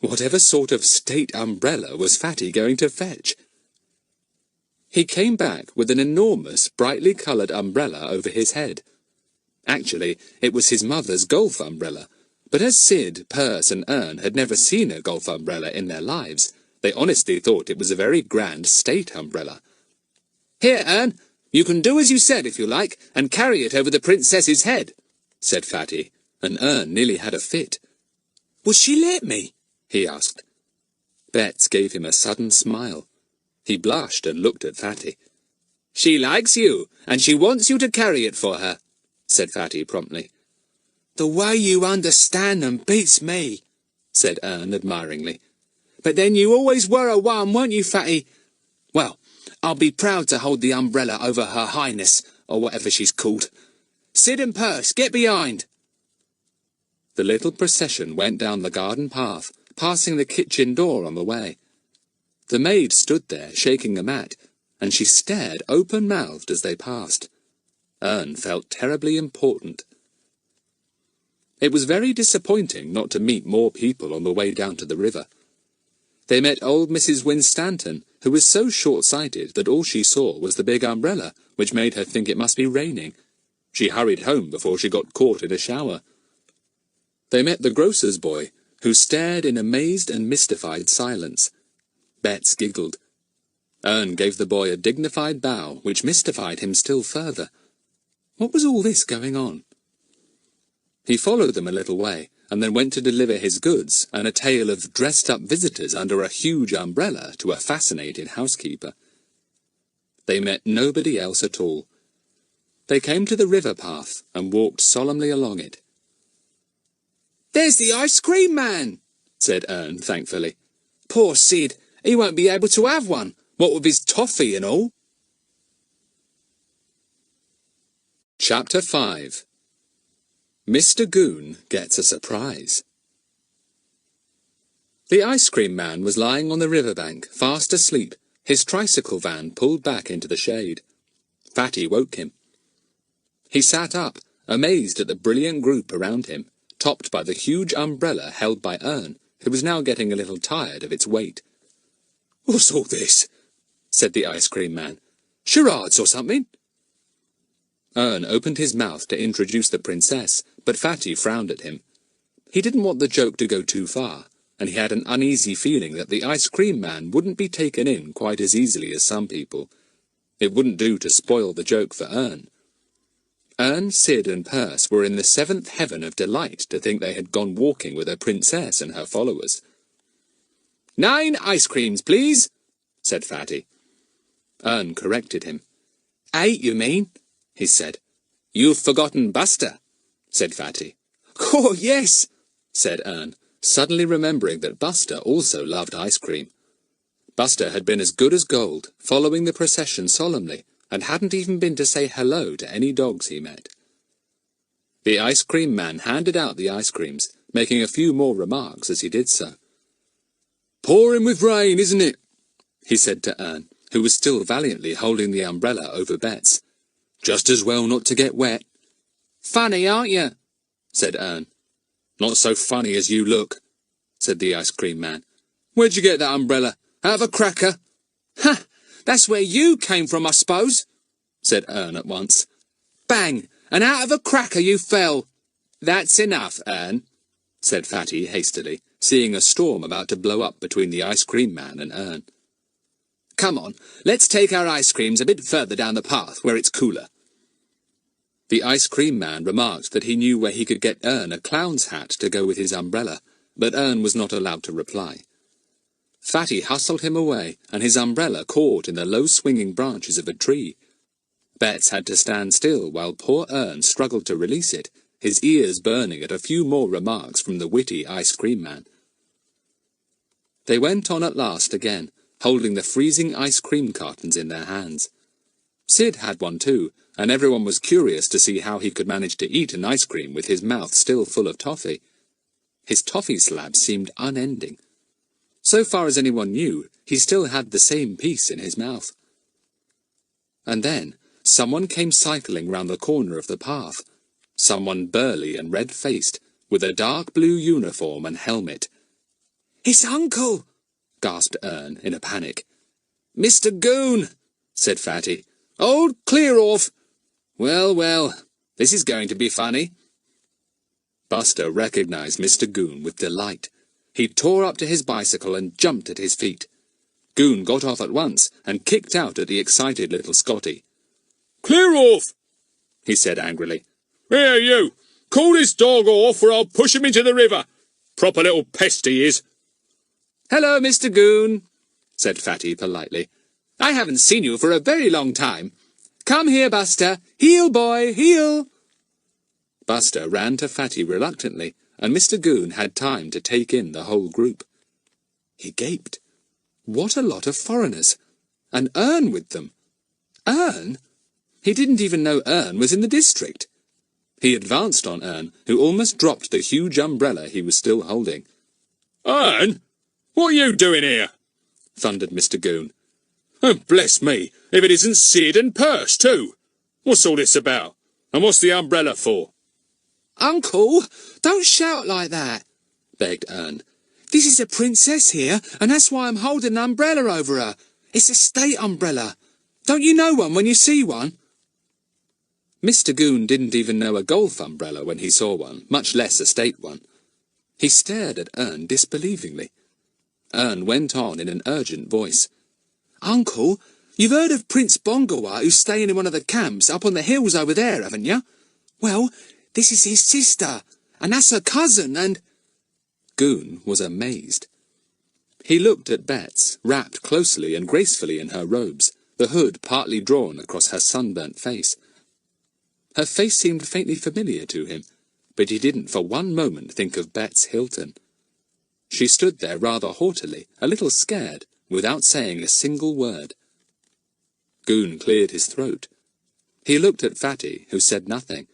Whatever sort of state umbrella was Fatty going to fetch? He came back with an enormous, brightly coloured umbrella over his head. Actually, it was his mother's golf umbrella, but as Sid, Percy and Ern had never seen a golf umbrella in their lives, they honestly thought it was a very grand state umbrella. "Here, Ern, you can do as you said if you like, and carry it over the princess's head," said Fatty, and Ern nearly had a fit. "Will she let me?" he asked. Bets gave him a sudden smile. He blushed and looked at Fatty. "She likes you, and she wants you to carry it for her," said Fatty promptly. "The way you understand them beats me," said Ern admiringly. "But then you always were a one, weren't you, Fatty? Well, I'll be proud to hold the umbrella over Her Highness, or whatever she's called. Sid and Percy, get behind." The little procession went down the garden path, passing the kitchen door on the way. The maid stood there, shaking a mat, and she stared open-mouthed as they passed. Ern felt terribly important. It was very disappointing not to meet more people on the way down to the river. They met old Mrs. Winstanton, who was so short-sighted that all she saw was the big umbrella, which made her think it must be raining. She hurried home before she got caught in a shower. They met the grocer's boy, who stared in amazed and mystified silence. Bets giggled. Ern gave the boy a dignified bow, which mystified him still further. What was all this going on? He followed them a little way, and then went to deliver his goods and a tale of dressed-up visitors under a huge umbrella to a fascinated housekeeper. They met nobody else at all. They came to the river path and walked solemnly along it. "There's the ice cream man," said Ern thankfully. "Poor Sid, he won't be able to have one, what with his toffee and all." Chapter 5. Mr. Goon Gets a Surprise. The ice cream man was lying on the riverbank, fast asleep, his tricycle van pulled back into the shade. Fatty woke him. He sat up, amazed at the brilliant group around him, topped by the huge umbrella held by Ern, who was now getting a little tired of its weight. "What's all this?" said the ice cream man. "Charades or something?" Ern opened his mouth to introduce the princess, but Fatty frowned at him. He didn't want the joke to go too far, and he had an uneasy feeling that the ice cream man wouldn't be taken in quite as easily as some people. It wouldn't do to spoil the joke for Ern. Ern, Sid and Percy were in the seventh heaven of delight to think they had gone walking with a princess and her followers. "9 ice creams, please," said Fatty. Ern corrected him. "8, you mean," he said. "You've forgotten Buster," said Fatty. "Oh, yes," said Ern, suddenly remembering that Buster also loved ice cream. Buster had been as good as gold, following the procession solemnly, and hadn't even been to say hello to any dogs he met. The ice cream man handed out the ice creams, making a few more remarks as he did so. "Pouring with rain, isn't it?" he said to Ern, who was still valiantly holding the umbrella over Bets. "Just as well not to get wet." "Funny, aren't you?" said Ern. "Not so funny as you look," said the ice cream man. "Where'd you get that umbrella? Out of a cracker?" "Ha! That's where you came from, I suppose," said Ern at once. "Bang! And out of a cracker you fell." "That's enough, Ern," said Fatty hastily, seeing a storm about to blow up between the ice cream man and Ern. "Come on, let's take our ice creams a bit further down the path, where it's cooler." The ice cream man remarked that he knew where he could get Ern a clown's hat to go with his umbrella, but Ern was not allowed to reply. Fatty hustled him away, and his umbrella caught in the low-swinging branches of a tree. Betts had to stand still while poor Ern struggled to release it, his ears burning at a few more remarks from the witty ice cream man. They went on at last again, holding the freezing ice cream cartons in their hands. Sid had one too, and everyone was curious to see how he could manage to eat an ice cream with his mouth still full of toffee. His toffee slab seemed unending. So far as anyone knew, he still had the same piece in his mouth. And then someone came cycling round the corner of the path. Someone burly and red-faced, with a dark blue uniform and helmet. "It's Uncle!" gasped Ern in a panic. "Mr Goon!" said Fatty. "Old Clear-Off! Well, well, this is going to be funny." Buster recognised Mr Goon with delight. He tore up to his bicycle and jumped at his feet. Goon got off at once and kicked out at the excited little Scotty. "Clear off!" he said angrily. "Here, you! Call this dog off or I'll push him into the river. Proper little pest he is." "Hello, Mr Goon," said Fatty politely. "I haven't seen you for a very long time. Come here, Buster. Heel, boy, heel." Buster ran to Fatty reluctantly, and Mr Goon had time to take in the whole group. He gaped. What a lot of foreigners! And Ern with them! Ern? He didn't even know Ern was in the district. He advanced on Ern, who almost dropped the huge umbrella he was still holding. "Ern? What are you doing here?" thundered Mr Goon. "Oh, bless me, if it isn't Sid and Percey too! What's all this about? And what's the umbrella for?" "Uncle, don't shout like that," begged Ern. "This is a princess here, and that's why I'm holding an umbrella over her. It's a state umbrella. Don't you know one when you see one?" Mr Goon didn't even know a golf umbrella when he saw one, much less a state one. He stared at Ern disbelievingly. Ern went on in an urgent voice. "Uncle, you've heard of Prince Bongawah who's staying in one of the camps up on the hills over there, haven't you? Well, this is his sister, and that's her cousin, and—" Goon was amazed. He looked at Betts, wrapped closely and gracefully in her robes, the hood partly drawn across her sunburnt face. Her face seemed faintly familiar to him, but he didn't for one moment think of Betts Hilton. She stood there rather haughtily, a little scared, without saying a single word. Goon cleared his throat. He looked at Fatty, who said nothing.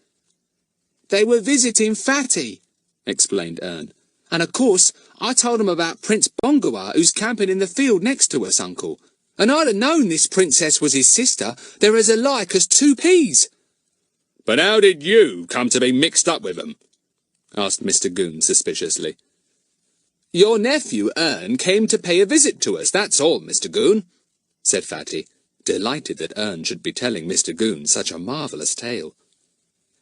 "They were visiting Fatty," explained Ern. "And of course, I told 'em about Prince Bongawah, who's camping in the field next to us, Uncle. And I'd have known this princess was his sister. They're as alike as two peas." "But how did you come to be mixed up with them?" asked Mr Goon suspiciously. "Your nephew, Ern, came to pay a visit to us, that's all, Mr Goon," said Fatty, delighted that Ern should be telling Mr Goon such a marvellous tale.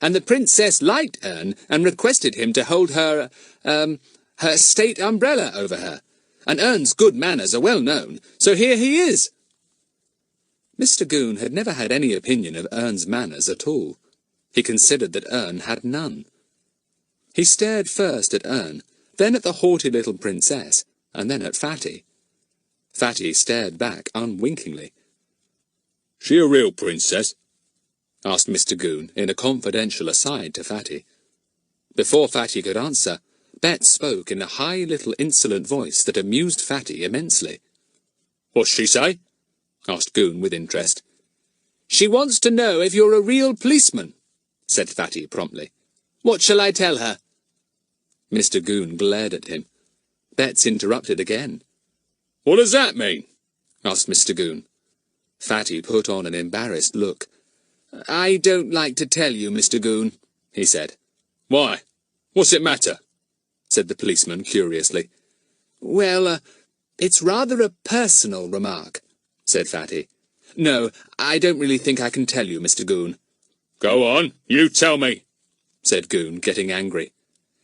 "And the princess liked Ern and requested him to hold her state umbrella over her. And Ern's good manners are well known, so here he is." Mr Goon had never had any opinion of Ern's manners at all. He considered that Ern had none. He stared first at Ern, then at the haughty little princess, and then at Fatty. Fatty stared back unwinkingly. "She a real princess?" asked Mr Goon in a confidential aside to Fatty. Before Fatty could answer, Bet spoke in a high little insolent voice that amused Fatty immensely. "What's she say?" asked Goon with interest. "She wants to know if you're a real policeman," said Fatty promptly. "What shall I tell her?" Mr Goon glared at him. Betts interrupted again. "What does that mean?" asked Mr Goon. Fatty put on an embarrassed look. "I don't like to tell you, Mr Goon," he said. "Why? What's it matter?" said the policeman curiously. "Well, it's rather a personal remark," said Fatty. "No, I don't really think I can tell you, Mr Goon." "Go on, you tell me," said Goon, getting angry.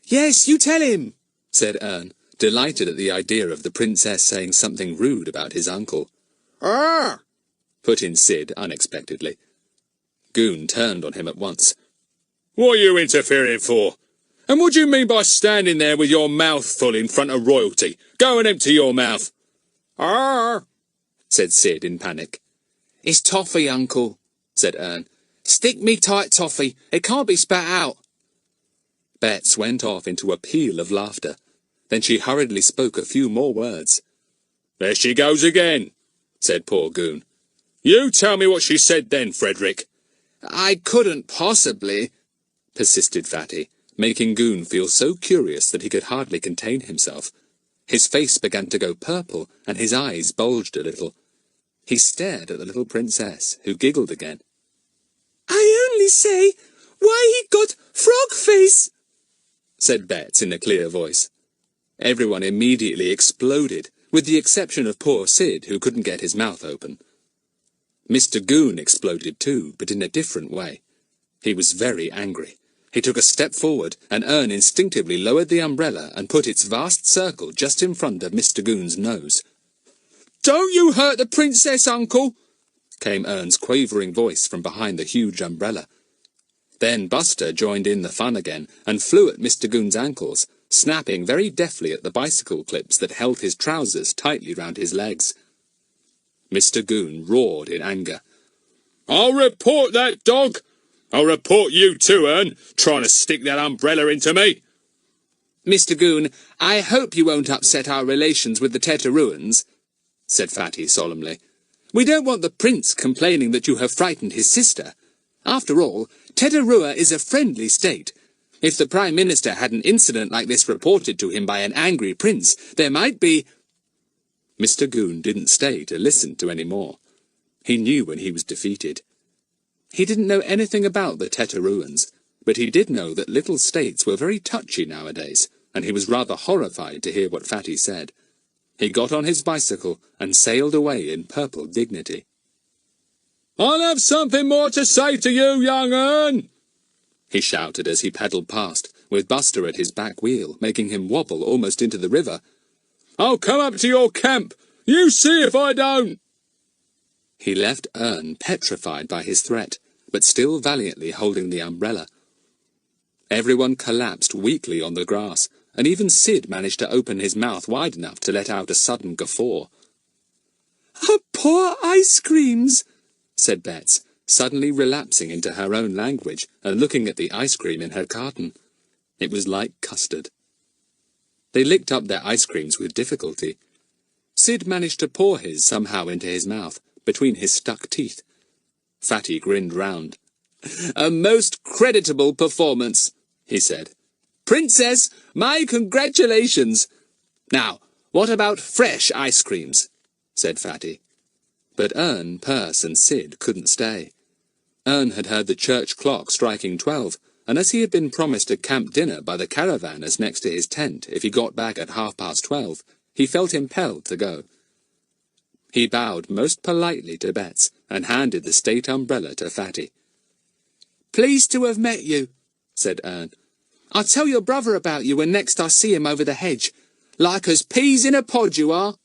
"Yes, you tell him," said Ern, delighted at the idea of the princess saying something rude about his uncle. "Ah!" put in Sid unexpectedly. Goon turned on him at once. "What are you interfering for? And what do you mean by standing there with your mouth full in front of royalty? Go and empty your mouth." "Ah!" said Sid in panic. "It's toffee, Uncle," said Ern. "Stick me tight toffee. It can't be spat out." Bets went off into a peal of laughter. Then she hurriedly spoke a few more words. "There she goes again," said poor Goon. "You tell me what she said then, Frederick." "I couldn't possibly," persisted Fatty, making Goon feel so curious that he could hardly contain himself. His face began to go purple, and his eyes bulged a little. He stared at the little princess, who giggled again. "I only say, why he got frog face," said Bets in a clear voice. Everyone immediately exploded, with the exception of poor Sid, who couldn't get his mouth open. Mr Goon exploded too, but in a different way. He was very angry. He took a step forward, and Ern instinctively lowered the umbrella and put its vast circle just in front of Mr Goon's nose. "Don't you hurt the princess, Uncle," came Ern's quavering voice from behind the huge umbrella. Then Buster joined in the fun again, and flew at Mr Goon's ankles, snapping very deftly at the bicycle clips that held his trousers tightly round his legs. Mr Goon roared in anger. "I'll report that dog! I'll report you too, Ern, trying to stick that umbrella into me!" "Mr Goon, I hope you won't upset our relations with the Teteruans," said Fatty solemnly. "We don't want the prince complaining that you have frightened his sister. After all, Teterua is a friendly state. If the Prime Minister had an incident like this reported to him by an angry prince, there might be—" Mr Goon didn't stay to listen to any more. He knew when he was defeated. He didn't know anything about the Teteruans, but he did know that little states were very touchy nowadays, and he was rather horrified to hear what Fatty said. He got on his bicycle and sailed away in purple dignity. "I'll have something more to say to you, young Ern," he shouted as he paddled past, with Buster at his back wheel, making him wobble almost into the river. "I'll come up to your camp. You see if I don't." He left Ern petrified by his threat, but still valiantly holding the umbrella. Everyone collapsed weakly on the grass, and even Sid managed to open his mouth wide enough to let out a sudden guffaw. "Poor ice creams," said Bets, suddenly relapsing into her own language and looking at the ice cream in her carton. It was like custard. They licked up their ice creams with difficulty. Sid managed to pour his somehow into his mouth, between his stuck teeth. Fatty grinned round. "A most creditable performance," he said. "Princess, my congratulations! Now, what about fresh ice creams?" said Fatty. But Ern, Perce, and Sid couldn't stay. Ern had heard the church clock striking 12, and as he had been promised a camp dinner by the caravanners next to his tent if he got back at 12:30, he felt impelled to go. He bowed most politely to Bets and handed the state umbrella to Fatty. "Pleased to have met you," said Ern. "I'll tell your brother about you when next I see him over the hedge. Like as peas in a pod you are."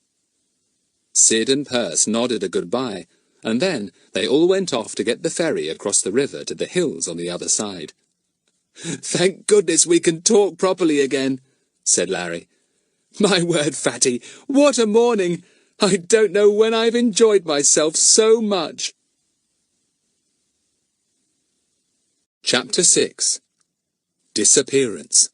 Sid and Perce nodded a goodbye, and then they all went off to get the ferry across the river to the hills on the other side. "Thank goodness we can talk properly again," said Larry. "My word, Fatty, what a morning! I don't know when I've enjoyed myself so much." Chapter 6. Disappearance.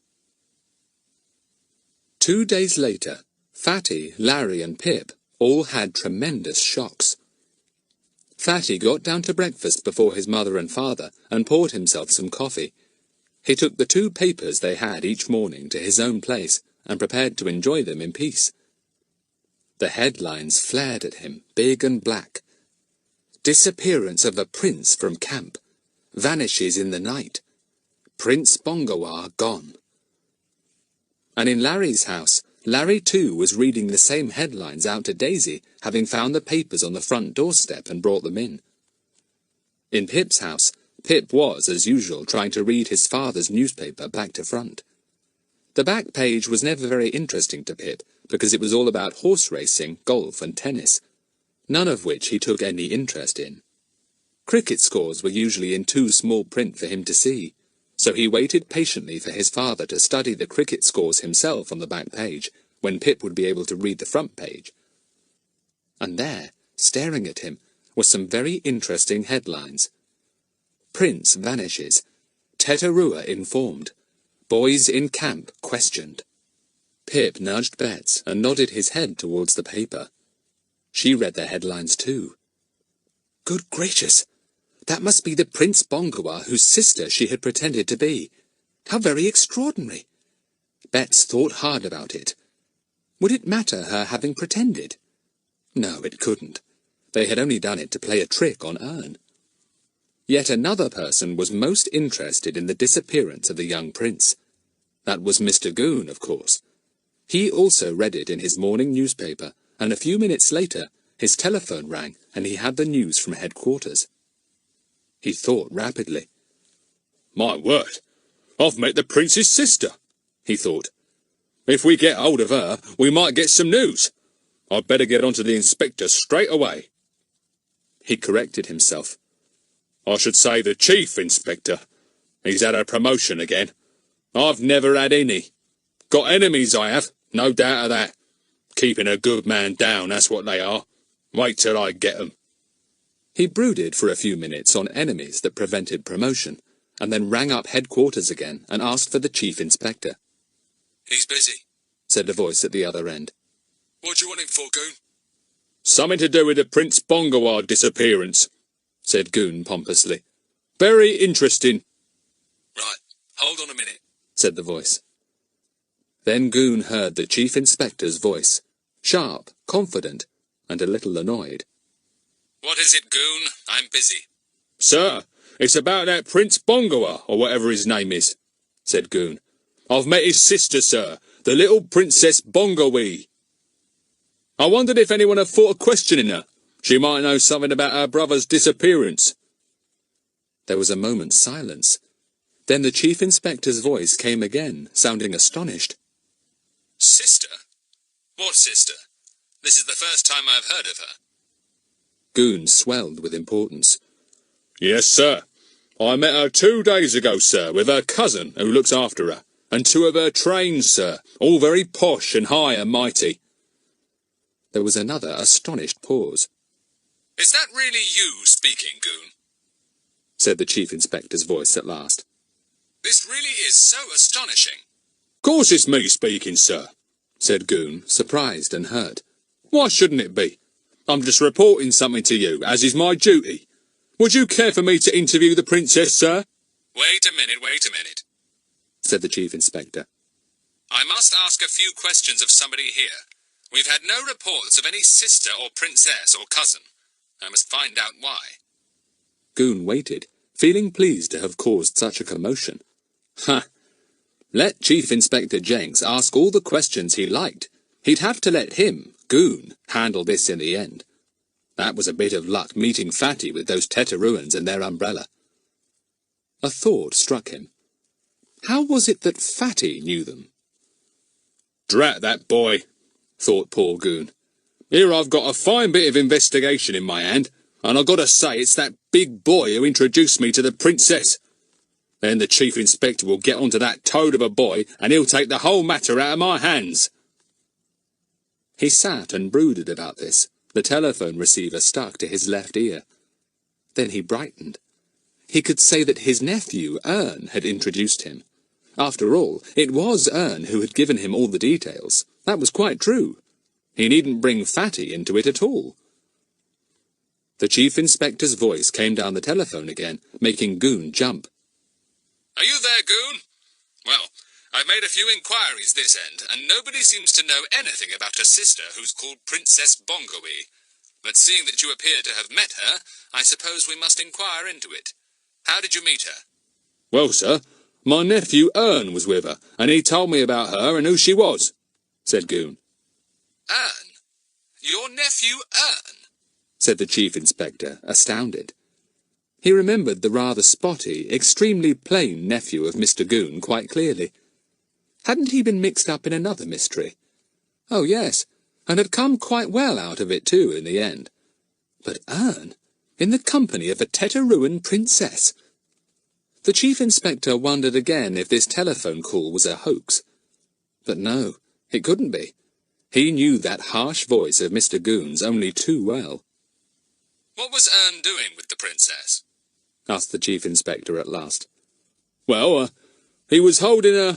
2 days later, Fatty, Larry, and Pip all had tremendous shocks. Fatty got down to breakfast before his mother and father and poured himself some coffee. He took the 2 papers they had each morning to his own place and prepared to enjoy them in peace. The headlines flared at him, big and black. "Disappearance of a prince from camp. Vanishes in the night. Prince Bongawah gone." And in Larry's house, Larry, too, was reading the same headlines out to Daisy, having found the papers on the front doorstep and brought them in. In Pip's house, Pip was, as usual, trying to read his father's newspaper back to front. The back page was never very interesting to Pip, because it was all about horse racing, golf and tennis, none of which he took any interest in. Cricket scores were usually in too small print for him to see, so he waited patiently for his father to study the cricket scores himself on the back page, when Pip would be able to read the front page. And there, staring at him, were some very interesting headlines. Prince vanishes. Tetarua informed. Boys in camp questioned. Pip nudged Bets and nodded his head towards the paper. She read the headlines too. Good gracious! That must be the Prince Bongawah whose sister she had pretended to be. How very extraordinary! Bets thought hard about it. Would it matter her having pretended? No, it couldn't. They had only done it to play a trick on Ern. Yet another person was most interested in the disappearance of the young prince. That was Mr Goon, of course. He also read it in his morning newspaper, and a few minutes later his telephone rang and he had the news from headquarters. He thought rapidly. My word, I've met the prince's sister, he thought. If we get hold of her, we might get some news. I'd better get on to the inspector straight away. He corrected himself. I should say the chief inspector. He's had a promotion again. I've never had any. Got enemies, I have, no doubt of that. Keeping a good man down, that's what they are. Wait till I get 'em. He brooded for a few minutes on enemies that prevented promotion, and then rang up headquarters again and asked for the chief inspector. He's busy, said a voice at the other end. What do you want him for, Goon? Something to do with the Prince Bongawah disappearance, said Goon pompously. Very interesting. Right, hold on a minute, said the voice. Then Goon heard the chief inspector's voice, sharp, confident, and a little annoyed. What is it, Goon? I'm busy. Sir, it's about that Prince Bongawah, or whatever his name is, said Goon. I've met his sister, sir, the little Princess Bongawah. I wondered if anyone had thought of questioning her. She might know something about her brother's disappearance. There was a moment's silence. Then the chief inspector's voice came again, sounding astonished. Sister? What sister? This is the first time I've heard of her. Goon swelled with importance. Yes, sir. I met her 2 days ago, sir, with her cousin who looks after her, and 2 of her trains, sir, all very posh and high and mighty. There was another astonished pause. Is that really you speaking, Goon? Said the chief inspector's voice at last. This really is so astonishing. Course it's me speaking, sir, said Goon, surprised and hurt. Why shouldn't it be? I'm just reporting something to you, as is my duty. Would you care for me to interview the princess, sir? Wait a minute, said the chief inspector. I must ask a few questions of somebody here. We've had no reports of any sister or princess or cousin. I must find out why. Goon waited, feeling pleased to have caused such a commotion. Ha! Let Chief Inspector Jenks ask all the questions he liked. He'd have to let him, Goon, handle this in the end. That was a bit of luck meeting Fatty with those Tetaruans and their umbrella. A thought struck him. How was it that Fatty knew them? Drat that boy, thought poor Goon. Here I've got a fine bit of investigation in my hand, and I've got to say it's that big boy who introduced me to the princess. Then the chief inspector will get onto that toad of a boy, and he'll take the whole matter out of my hands. He sat and brooded about this, the telephone receiver stuck to his left ear. Then he brightened. He could say that his nephew, Ern, had introduced him. After all, it was Ern who had given him all the details. That was quite true. He needn't bring Fatty into it at all. The chief inspector's voice came down the telephone again, making Goon jump. Are you there, Goon? Well, I've made a few inquiries this end, and nobody seems to know anything about a sister who's called Princess Bongawah. But seeing that you appear to have met her, I suppose we must inquire into it. How did you meet her? Well, sir, my nephew Ern was with her, and he told me about her and who she was. said Goon. Ern? Your nephew Ern? Said the Chief Inspector, astounded. He remembered the rather spotty, extremely plain nephew of Mr Goon quite clearly. Hadn't he been mixed up in another mystery? Oh, yes, and had come quite well out of it too in the end. But Ern, in the company of a Teteruan princess! The Chief Inspector wondered again if this telephone call was a hoax. But no, it couldn't be. He knew that harsh voice of Mr Goon's only too well. What was Ern doing with the princess? Asked the Chief Inspector at last. Well, he was holding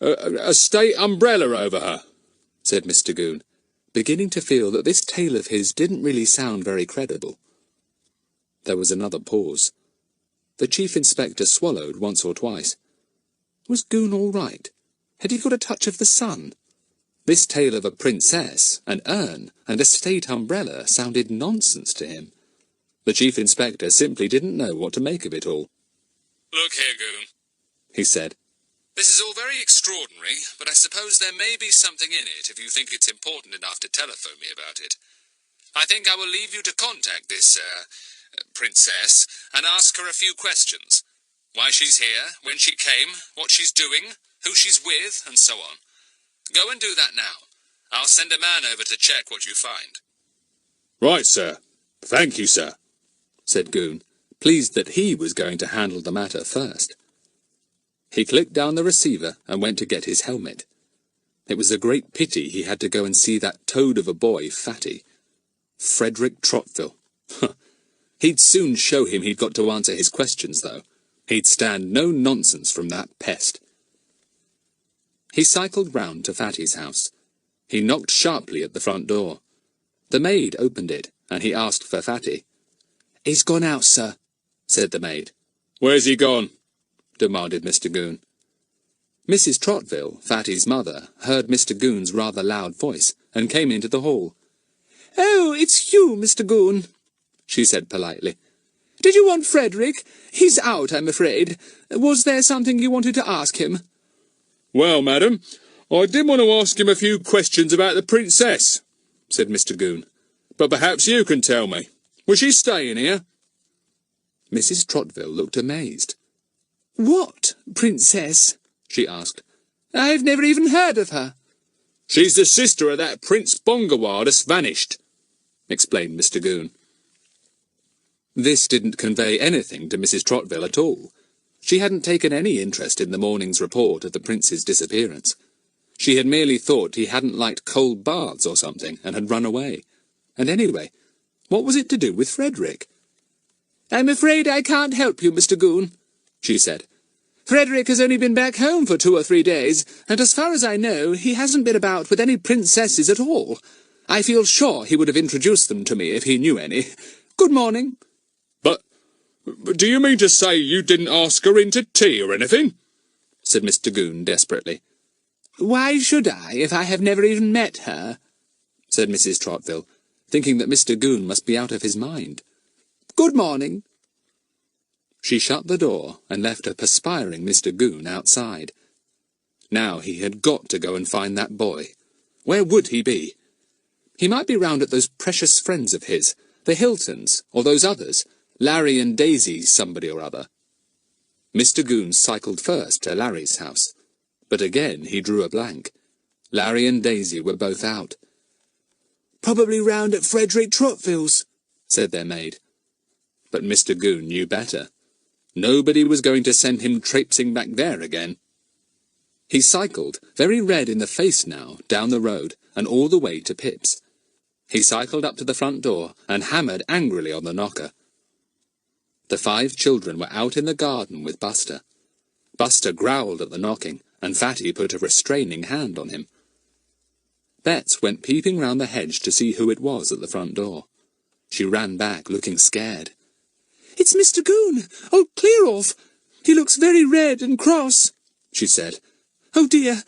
a state umbrella over her, said Mr Goon, beginning to feel that this tale of his didn't really sound very credible. There was another pause. The Chief Inspector swallowed once or twice. Was Goon all right? Had he got a touch of the sun? This tale of a princess, an urn, and a state umbrella sounded nonsense to him. The Chief Inspector simply didn't know what to make of it all. Look here, Goon, he said. This is all very extraordinary, but I suppose there may be something in it if you think it's important enough to telephone me about it. I think I will leave you to contact this, princess, and ask her a few questions. Why she's here, when she came, what she's doing, who she's with, and so on. Go and do that now. I'll send a man over to check what you find. Right, sir. Thank you, sir, said Goon, pleased that he was going to handle the matter first. He clicked down the receiver and went to get his helmet. It was a great pity he had to go and see that toad of a boy, Fatty. Frederick Trottville. He'd soon show him he'd got to answer his questions, though. He'd stand no nonsense from that pest. He cycled round to Fatty's house. He knocked sharply at the front door. The maid opened it, and he asked for Fatty. "He's gone out, sir," said the maid. "Where's he gone?" demanded Mr Goon. Mrs Trottville, Fatty's mother, heard Mr Goon's rather loud voice, and came into the hall. "Oh, it's you, Mr Goon," she said politely. "Did you want Frederick? He's out, I'm afraid. Was there something you wanted to ask him?" "Well, madam, I did want to ask him a few questions about the princess," said Mr Goon. "But perhaps you can tell me. Was she staying here?" Mrs Trottville looked amazed. "What princess?" she asked. "I've never even heard of her." "She's the sister of that Prince Bongawah that's vanished," explained Mr Goon. This didn't convey anything to Mrs Trottville at all. She hadn't taken any interest in the morning's report of the prince's disappearance. She had merely thought he hadn't liked cold baths or something, and had run away. And anyway, what was it to do with Frederick? "I'm afraid I can't help you, Mr Goon," she said. "Frederick has only been back home for 2 or 3 days, and as far as I know, he hasn't been about with any princesses at all. I feel sure he would have introduced them to me if he knew any. Good morning." But do you mean to say you didn't ask her in to tea or anything?" said Mr Goon desperately. "Why should I, if I have never even met her?" said Mrs Trottville, thinking that Mr Goon must be out of his mind. "Good morning." She shut the door and left a perspiring Mr Goon outside. Now he had got to go and find that boy. Where would he be? He might be round at those precious friends of his, the Hiltons, or those others, Larry and Daisy somebody or other. Mr Goon cycled first to Larry's house, but again he drew a blank. Larry and Daisy were both out. "Probably round at Frederick Trotville's," said their maid. But Mr Goon knew better. Nobody was going to send him traipsing back there again. He cycled, very red in the face now, down the road, and all the way to Pip's. He cycled up to the front door, and hammered angrily on the knocker. The 5 children were out in the garden with Buster. Buster growled at the knocking, and Fatty put a restraining hand on him. Bets went peeping round the hedge to see who it was at the front door. She ran back, looking scared. "It's Mr Goon! Oh, clear off! He looks very red and cross," she said. "Oh dear!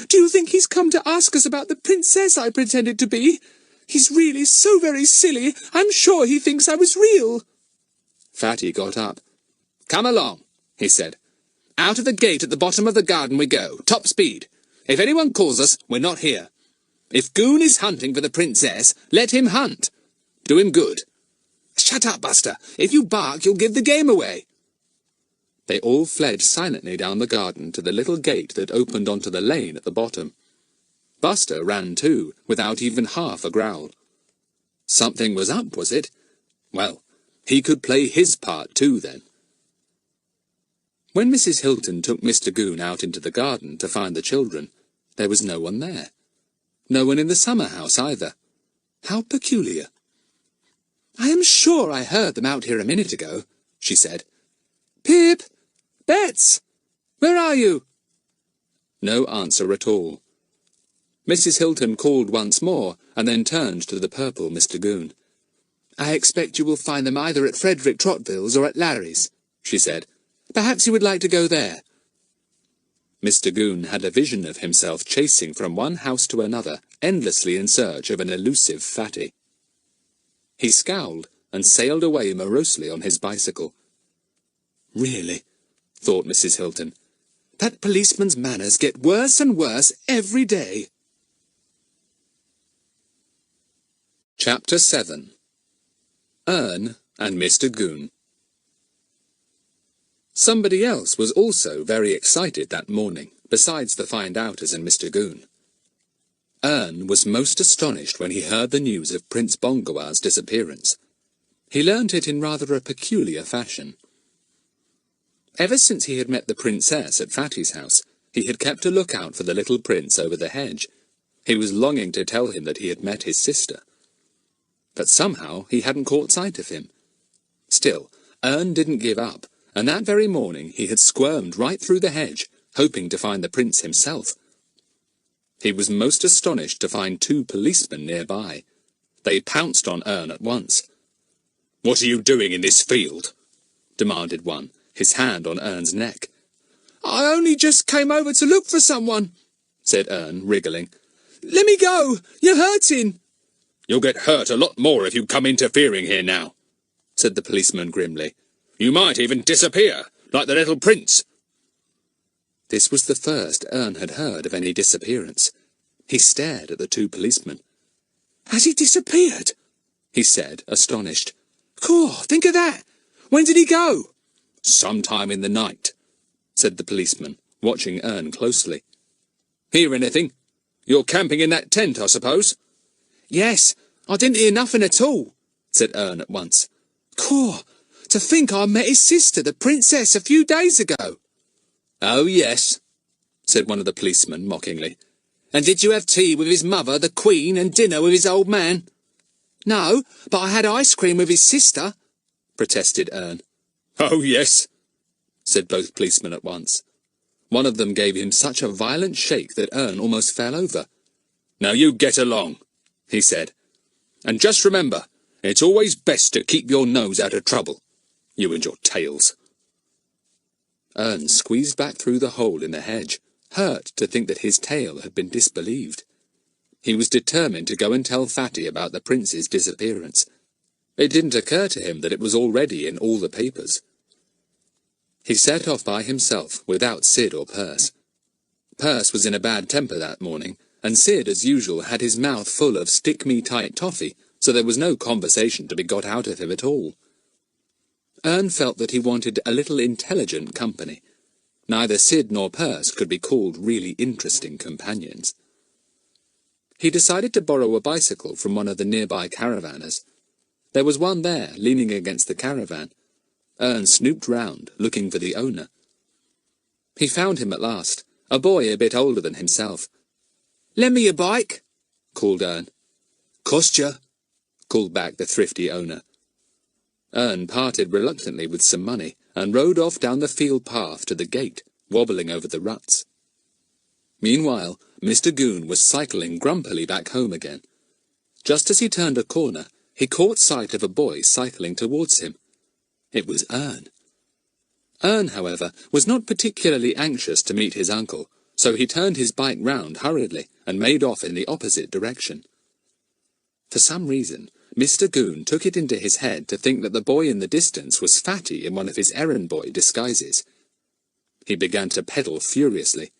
Do you think he's come to ask us about the princess I pretended to be? He's really so very silly, I'm sure he thinks I was real." Fatty got up. "Come along," he said. "Out of the gate at the bottom of the garden we go, top speed. If anyone calls us, we're not here. If Goon is hunting for the princess, let him hunt. Do him good. Shut up, Buster. If you bark, you'll give the game away. They all fled silently down the garden to the little gate that opened onto the lane at the bottom. Buster ran too, without even half a growl. Something was up, was it? Well, he could play his part too, then. When Mrs. Hilton took Mr. Goon out into the garden to find the children, there was no one there. No one in the summer house either. How peculiar. "I am sure I heard them out here a minute ago," she said. "Pip! Bets! Where are you?" No answer at all. Mrs. Hilton called once more, and then turned to the purple Mr. Goon. "I expect you will find them either at Frederick Trotville's or at Larry's," she said. "Perhaps you would like to go there." Mr. Goon had a vision of himself chasing from one house to another, endlessly in search of an elusive fatty. He scowled and sailed away morosely on his bicycle. "Really," thought Mrs. Hilton, "that policeman's manners get worse and worse every day." Chapter 7. Ern and Mr. Goon. Somebody else was also very excited that morning, besides the find-outers and Mr. Goon. Ern was most astonished when he heard the news of Prince Bongawah's disappearance. He learnt it in rather a peculiar fashion. Ever since he had met the princess at Fatty's house, he had kept a lookout for the little prince over the hedge. He was longing to tell him that he had met his sister. But somehow he hadn't caught sight of him. Still, Ern didn't give up, and that very morning he had squirmed right through the hedge, hoping to find the prince himself. He was most astonished to find 2 policemen nearby. They pounced on Ern at once. "What are you doing in this field?" demanded one, his hand on Ern's neck. "I only just came over to look for someone," said Ern, wriggling. "Let me go! You're hurting!" "You'll get hurt a lot more if you come interfering here now," said the policeman grimly. "You might even disappear, like the little prince." This was the first Ern had heard of any disappearance. He stared at the 2 policemen. "Has he disappeared?" he said, astonished. "Cool, think of that! When did he go?" "Sometime in the night," said the policeman, watching Ern closely. "Hear anything? You're camping in that tent, I suppose?" "Yes, I didn't hear nothing at all," said Ern at once. "Cool, to think I met his sister, the princess, a few days ago." "Oh, yes," said one of the policemen mockingly. "And did you have tea with his mother, the Queen, and dinner with his old man?" "No, but I had ice cream with his sister," protested Ern. "Oh, yes," said both policemen at once. One of them gave him such a violent shake that Ern almost fell over. "Now you get along," he said. "And just remember, it's always best to keep your nose out of trouble. You and your tales." Ern squeezed back through the hole in the hedge, hurt to think that his tale had been disbelieved. He was determined to go and tell Fatty about the prince's disappearance. It didn't occur to him that it was already in all the papers. He set off by himself, without Sid or Perce. Perce was in a bad temper that morning, and Sid, as usual, had his mouth full of stick-me-tight toffee, so there was no conversation to be got out of him at all. Ern felt that he wanted a little intelligent company. Neither Sid nor Perce could be called really interesting companions. He decided to borrow a bicycle from one of the nearby caravanners. There was one there, leaning against the caravan. Ern snooped round, looking for the owner. He found him at last, a boy a bit older than himself. "Lend me your bike," called Ern. "Cost ya," called back the thrifty owner. Ern parted reluctantly with some money, and rode off down the field path to the gate, wobbling over the ruts. Meanwhile, Mr. Goon was cycling grumpily back home again. Just as he turned a corner, he caught sight of a boy cycling towards him. It was Ern. Ern, however, was not particularly anxious to meet his uncle, so he turned his bike round hurriedly and made off in the opposite direction. For some reason, Mr. Goon took it into his head to think that the boy in the distance was Fatty in one of his errand boy disguises. He began to pedal furiously.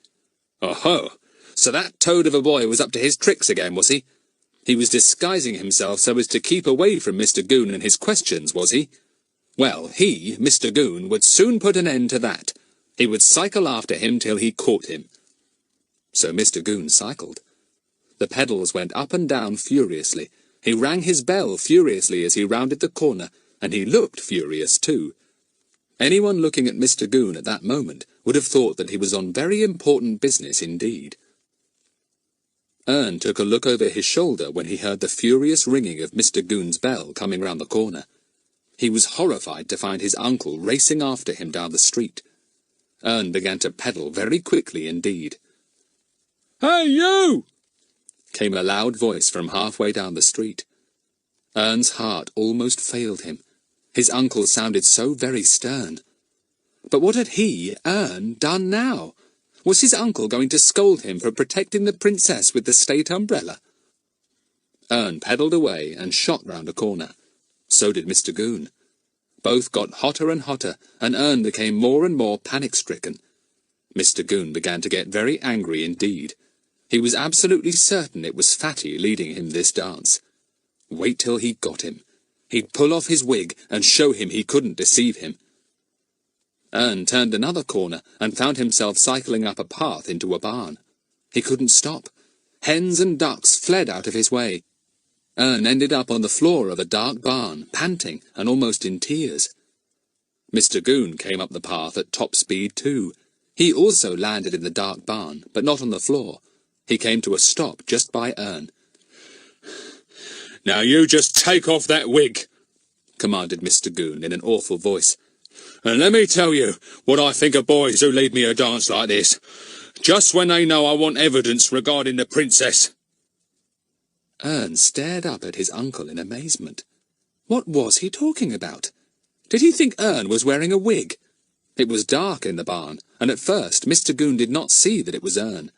"Oho! So that toad of a boy was up to his tricks again, was he? He was disguising himself so as to keep away from Mr. Goon and his questions, was he? Well, he, Mr. Goon, would soon put an end to that. He would cycle after him till he caught him. So Mr. Goon cycled. The pedals went up and down furiously. He rang his bell furiously as he rounded the corner, and he looked furious too. Anyone looking at Mr. Goon at that moment would have thought that he was on very important business indeed. Ern took a look over his shoulder when he heard the furious ringing of Mr. Goon's bell coming round the corner. He was horrified to find his uncle racing after him down the street. Ern began to pedal very quickly indeed. "Hey, you!" came a loud voice from halfway down the street. Ern's heart almost failed him. His uncle sounded so very stern. But what had he, Ern, done now? Was his uncle going to scold him for protecting the princess with the state umbrella? Ern pedalled away and shot round a corner. So did Mr. Goon. Both got hotter and hotter, and Ern became more and more panic-stricken. Mr. Goon began to get very angry indeed. He was absolutely certain it was Fatty leading him this dance. Wait till he got him. He'd pull off his wig and show him he couldn't deceive him. Ern turned another corner and found himself cycling up a path into a barn. He couldn't stop. Hens and ducks fled out of his way. Ern ended up on the floor of a dark barn, panting and almost in tears. Mr. Goon came up the path at top speed too. He also landed in the dark barn, but not on the floor. He came to a stop just by Ern. "Now you just take off that wig," commanded Mr. Goon in an awful voice. "And let me tell you what I think of boys who lead me a dance like this, just when they know I want evidence regarding the princess." Ern stared up at his uncle in amazement. What was he talking about? Did he think Ern was wearing a wig? It was dark in the barn, and at first Mr. Goon did not see that it was Ern.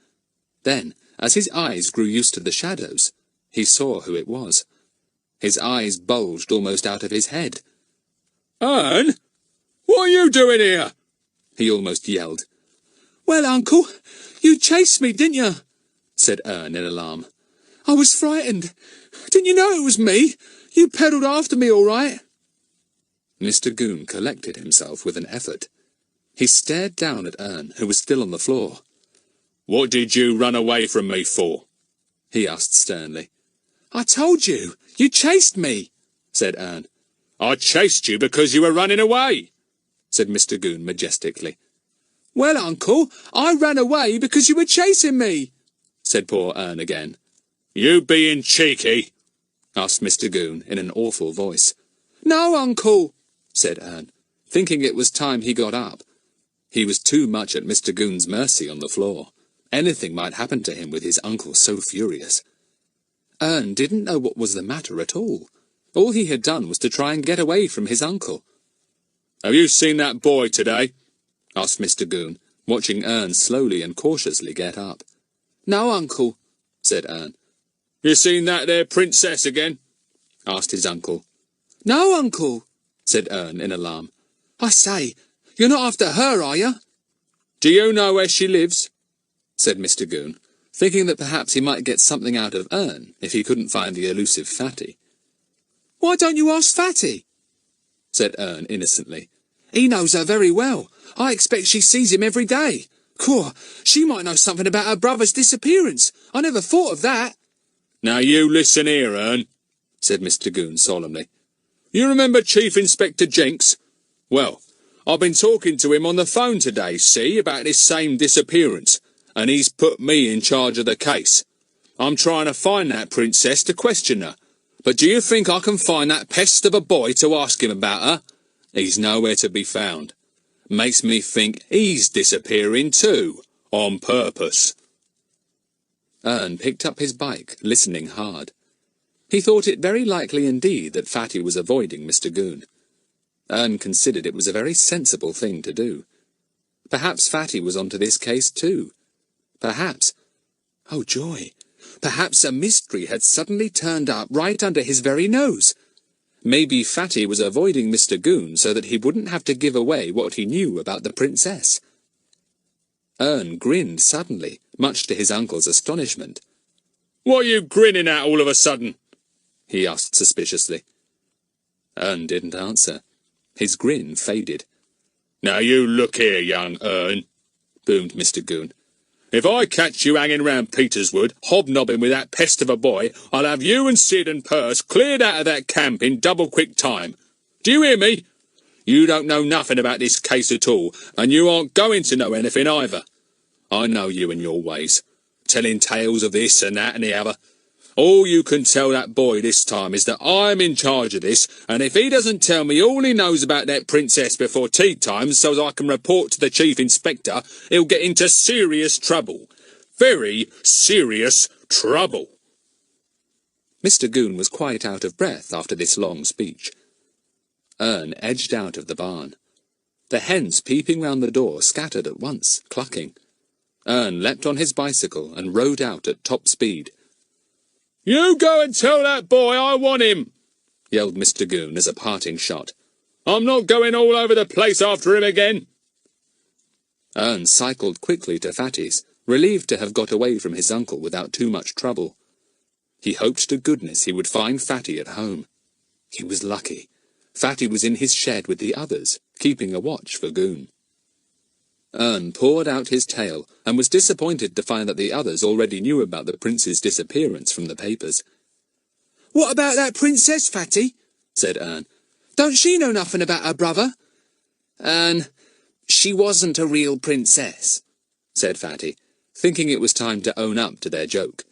Then, as his eyes grew used to the shadows, he saw who it was. His eyes bulged almost out of his head. "Ern, what are you doing here?" he almost yelled. "Well, Uncle, you chased me, didn't you?" said Ern in alarm. "I was frightened. Didn't you know it was me? You pedalled after me all right." Mr. Goon collected himself with an effort. He stared down at Ern, who was still on the floor. "What did you run away from me for?" he asked sternly. "I told you. You chased me," said Ern. "I chased you because you were running away," said Mr. Goon majestically. "Well, Uncle, I ran away because you were chasing me," said poor Ern again. "You being cheeky?" asked Mr. Goon in an awful voice. "No, Uncle," said Ern, thinking it was time he got up. He was too much at Mr. Goon's mercy on the floor. Anything might happen to him with his uncle so furious. Ern didn't know what was the matter at all. All he had done was to try and get away from his uncle. "Have you seen that boy today?" asked Mr. Goon, watching Ern slowly and cautiously get up. "No, Uncle," said Ern. "You seen that there princess again?" asked his uncle. "No, Uncle," said Ern in alarm. "I say, you're not after her, are you?" "Do you know where she lives?" said Mr. Goon, thinking that perhaps he might get something out of Ern if he couldn't find the elusive Fatty. "Why don't you ask Fatty?" said Ern innocently. "He knows her very well. I expect she sees him every day. Cool, she might know something about her brother's disappearance. I never thought of that." "Now you listen here, Ern," said Mr. Goon solemnly. "You remember Chief Inspector Jenks? Well, I've been talking to him on the phone today, see, about this same disappearance, and he's put me in charge of the case. I'm trying to find that princess to question her. But do you think I can find that pest of a boy to ask him about her? He's nowhere to be found. Makes me think he's disappearing too, on purpose." Ern picked up his bike, listening hard. He thought it very likely indeed that Fatty was avoiding Mr. Goon. Ern considered it was a very sensible thing to do. Perhaps Fatty was onto this case too. Perhaps, oh joy, perhaps a mystery had suddenly turned up right under his very nose. Maybe Fatty was avoiding Mr. Goon so that he wouldn't have to give away what he knew about the princess. Ern grinned suddenly, much to his uncle's astonishment. "What are you grinning at all of a sudden?" he asked suspiciously. Ern didn't answer. His grin faded. "Now you look here, young Ern," boomed Mr Goon. "If I catch you hanging round Peterswood, hobnobbing with that pest of a boy, I'll have you and Sid and Perce cleared out of that camp in double-quick time. Do you hear me? You don't know nothing about this case at all, and you aren't going to know anything either. I know you and your ways, telling tales of this and that and the other. All you can tell that boy this time is that I'm in charge of this, and if he doesn't tell me all he knows about that princess before tea time so I can report to the Chief Inspector, he'll get into serious trouble. Very serious trouble." Mr Goon was quite out of breath after this long speech. Ern edged out of the barn. The hens peeping round the door scattered at once, clucking. Ern leapt on his bicycle and rode out at top speed. "You go and tell that boy I want him," yelled Mr Goon as a parting shot. "I'm not going all over the place after him again." Ern cycled quickly to Fatty's, relieved to have got away from his uncle without too much trouble. He hoped to goodness he would find Fatty at home. He was lucky. Fatty was in his shed with the others, keeping a watch for Goon. Ern poured out his tale, and was disappointed to find that the others already knew about the prince's disappearance from the papers. "What about that princess, Fatty?" said Ern. "Don't she know nothing about her brother?" Ern, she wasn't a real princess, said Fatty, thinking it was time to own up to their joke.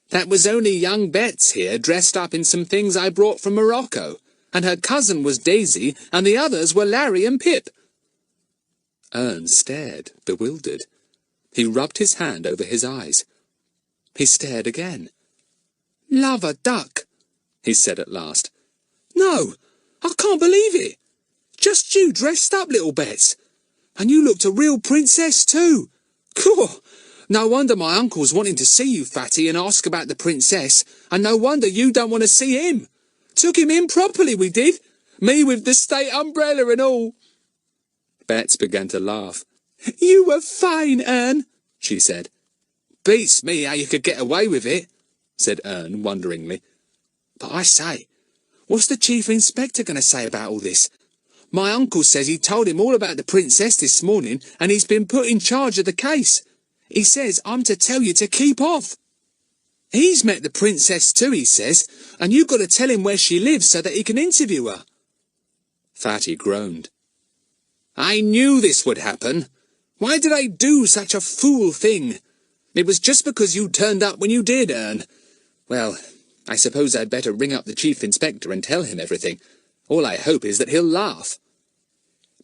That was only young Bets here dressed up in some things I brought from Morocco, and her cousin was Daisy, and the others were Larry and Pip. Ern stared, bewildered. He rubbed his hand over his eyes. He stared again. "Love a duck," he said at last. "No, I can't believe it. Just you dressed up, little Bets. And you looked a real princess too. Cool. No wonder my uncle's wanting to see you, Fatty, and ask about the princess, and no wonder you don't want to see him. Took him in properly, we did. Me with the state umbrella and all." Bets began to laugh. "You were fine, Ern," she said. "Beats me how you could get away with it," said Ern wonderingly. "But I say, what's the Chief Inspector going to say about all this? My uncle says he told him all about the princess this morning, and he's been put in charge of the case. He says I'm to tell you to keep off. He's met the princess too, he says, and you've got to tell him where she lives so that he can interview her." Fatty groaned. "I knew this would happen. Why did I do such a fool thing? It was just because you turned up when you did, Ern. Well, I suppose I'd better ring up the Chief Inspector and tell him everything. All I hope is that he'll laugh."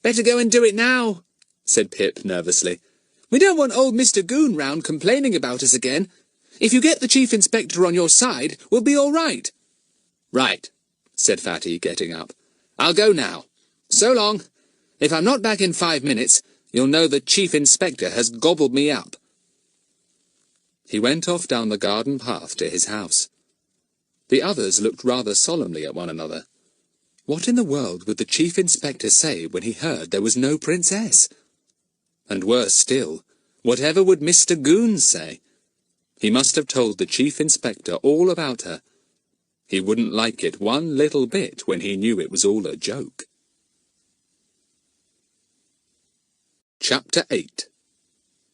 "Better go and do it now," said Pip nervously. "We don't want old Mr Goon round complaining about us again. If you get the Chief Inspector on your side, we'll be all right." "Right," said Fatty, getting up. "I'll go now. So long. If I'm not back in 5 minutes, you'll know the Chief Inspector has gobbled me up." He went off down the garden path to his house. The others looked rather solemnly at one another. What in the world would the Chief Inspector say when he heard there was no princess? And worse still, whatever would Mr Goon say? He must have told the Chief Inspector all about her. He wouldn't like it one little bit when he knew it was all a joke. Chapter 8.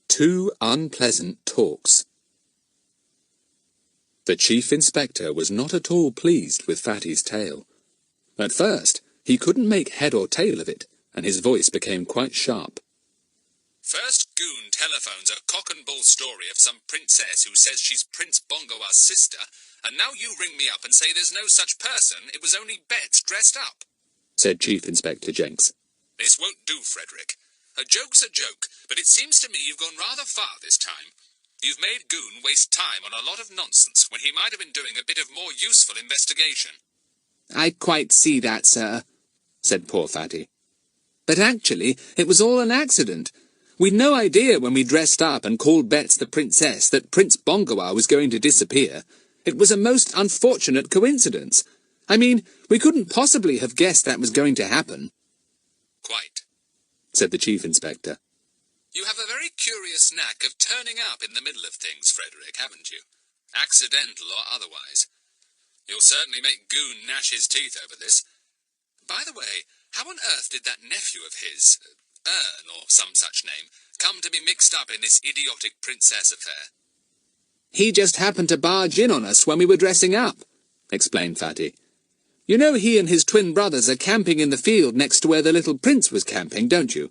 2 Unpleasant Talks. The Chief Inspector was not at all pleased with Fatty's tale. At first, he couldn't make head or tail of it, and his voice became quite sharp. "First Goon telephones a cock-and-bull story of some princess who says she's Prince Bongawah's sister, and now you ring me up and say there's no such person, it was only Bets dressed up," said Chief Inspector Jenks. "This won't do, Frederick. A joke's a joke, but it seems to me you've gone rather far this time. You've made Goon waste time on a lot of nonsense when he might have been doing a bit of more useful investigation." "I quite see that, sir," said poor Fatty. "But actually, it was all an accident. We'd no idea when we dressed up and called Bets the princess that Prince Bongawah was going to disappear. It was a most unfortunate coincidence. I mean, we couldn't possibly have guessed that was going to happen." "Quite," said the Chief Inspector. "You have a very curious knack of turning up in the middle of things, Frederick, haven't you? Accidental or otherwise. You'll certainly make Goon gnash his teeth over this. By the way, how on earth did that nephew of his, Ern, or some such name, come to be mixed up in this idiotic princess affair? He just happened to barge in on us when we were dressing up, explained Fatty. You know he and his twin brothers are camping in the field next to where the little prince was camping, don't you?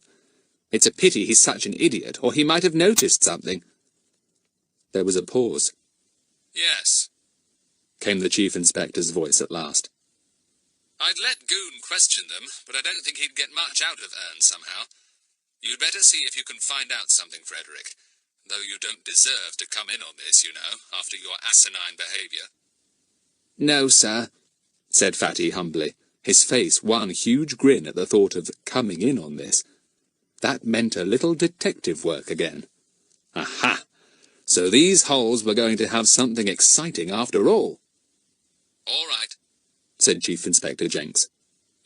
It's a pity he's such an idiot, or he might have noticed something. There was a pause. Yes, came the Chief Inspector's voice at last. I'd let Goon question them, but I don't think he'd get much out of Ern somehow. You'd better see if you can find out something, Frederick, though you don't deserve to come in on this, you know, after your asinine behaviour. No, sir, said Fatty humbly, his face one huge grin at the thought of coming in on this. That meant a little detective work again. Aha! So these holes were going to have something exciting after all. All right, said Chief Inspector Jenks.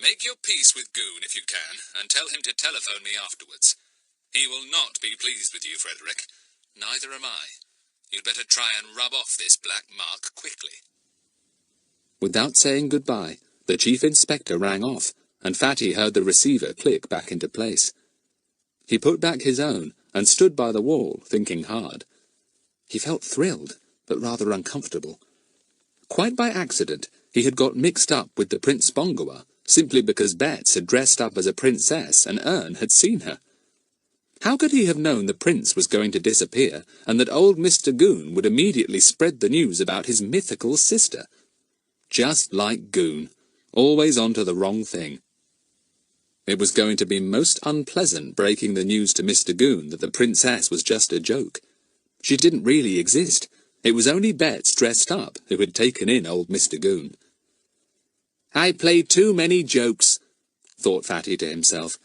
Make your peace with Goon if you can, and tell him to telephone me afterwards. He will not be pleased with you, Frederick. Neither am I. You'd better try and rub off this black mark quickly. Without saying goodbye, the Chief Inspector rang off, and Fatty heard the receiver click back into place. He put back his own and stood by the wall, thinking hard. He felt thrilled, but rather uncomfortable. Quite by accident, he had got mixed up with the Prince Bongawah, simply because Betts had dressed up as a princess and Ern had seen her. How could he have known the prince was going to disappear, and that old Mr Goon would immediately spread the news about his mythical sister? Just like Goon, always on to the wrong thing. It was going to be most unpleasant breaking the news to Mr Goon that the princess was just a joke. She didn't really exist. It was only Betts dressed up who had taken in old Mr Goon. I played too many jokes, thought Fatty to himself.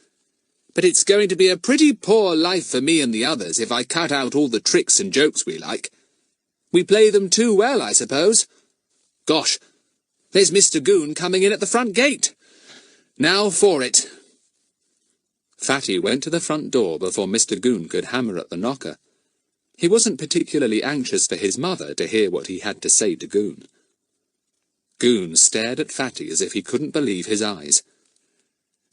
But it's going to be a pretty poor life for me and the others if I cut out all the tricks and jokes we like. We play them too well, I suppose. Gosh, there's Mr Goon coming in at the front gate. Now for it. Fatty went to the front door before Mr Goon could hammer at the knocker. He wasn't particularly anxious for his mother to hear what he had to say to Goon. Goon stared at Fatty as if he couldn't believe his eyes.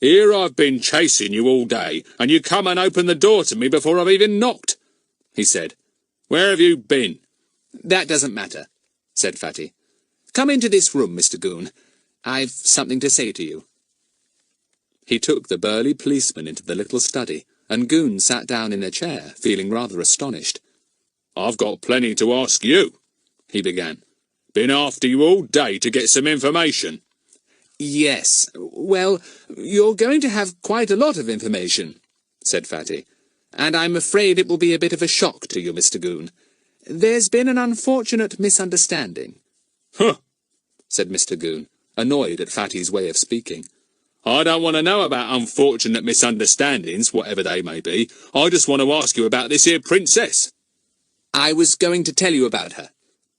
Here I've been chasing you all day, and you come and open the door to me before I've even knocked, he said. Where have you been? That doesn't matter, said Fatty. Come into this room, Mr Goon. I've something to say to you. He took the burly policeman into the little study, and Goon sat down in a chair, feeling rather astonished. I've got plenty to ask you, he began. Been after you all day to get some information. Yes, well, you're going to have quite a lot of information, said Fatty, and I'm afraid it will be a bit of a shock to you, Mr Goon. There's been an unfortunate misunderstanding. Huh, said Mr Goon, annoyed at Fatty's way of speaking. I don't want to know about unfortunate misunderstandings, whatever they may be. I just want to ask you about this here princess. I was going to tell you about her,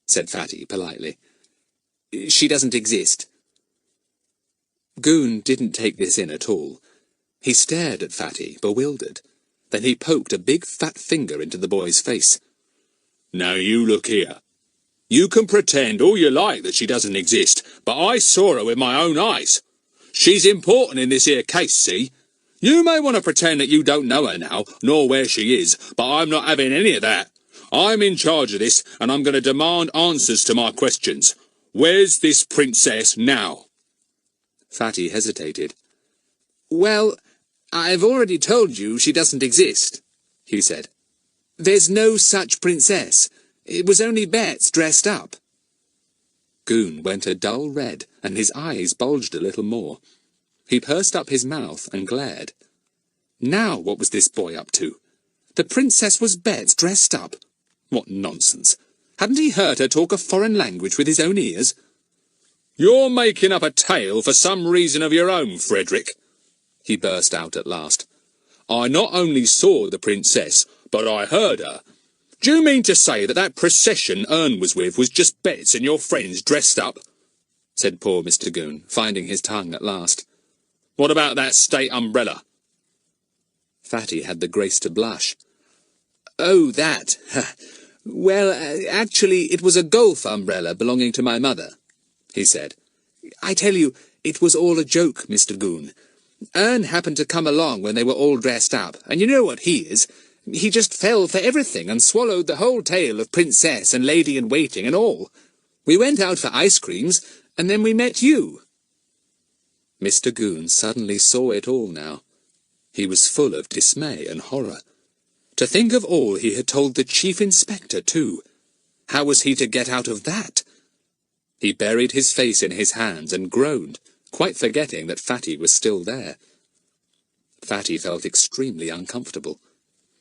said Fatty politely. She doesn't exist. Goon didn't take this in at all. He stared at Fatty, bewildered. Then he poked a big fat finger into the boy's face. Now you look here. You can pretend all you like that she doesn't exist, but I saw her with my own eyes. She's important in this here case, see? You may want to pretend that you don't know her now, nor where she is, but I'm not having any of that. I'm in charge of this, and I'm going to demand answers to my questions. Where's this princess now? Fatty hesitated. Well, I've already told you she doesn't exist, he said. There's no such princess. It was only Betts dressed up. Goon went a dull red, and his eyes bulged a little more. He pursed up his mouth and glared. Now what was this boy up to? The princess was Betts dressed up. What nonsense! Hadn't he heard her talk a foreign language with his own ears? You're making up a tale for some reason of your own, Frederick, he burst out at last. I not only saw the princess, but I heard her. Do you mean to say that that procession Ern was with was just Betts and your friends dressed up? Said poor Mr Goon, finding his tongue at last. What about that state umbrella? Fatty had the grace to blush. Oh, that. Well, actually, it was a golf umbrella belonging to my mother, he said. I tell you, it was all a joke, Mr. Goon. Ern happened to come along when they were all dressed up, and you know what he is. He just fell for everything and swallowed the whole tale of Princess and Lady-in-Waiting and all. We went out for ice creams, and then we met you. Mr. Goon suddenly saw it all now. He was full of dismay and horror. To think of all he had told the Chief Inspector, too. How was he to get out of that? He buried his face in his hands and groaned, quite forgetting that Fatty was still there. Fatty felt extremely uncomfortable.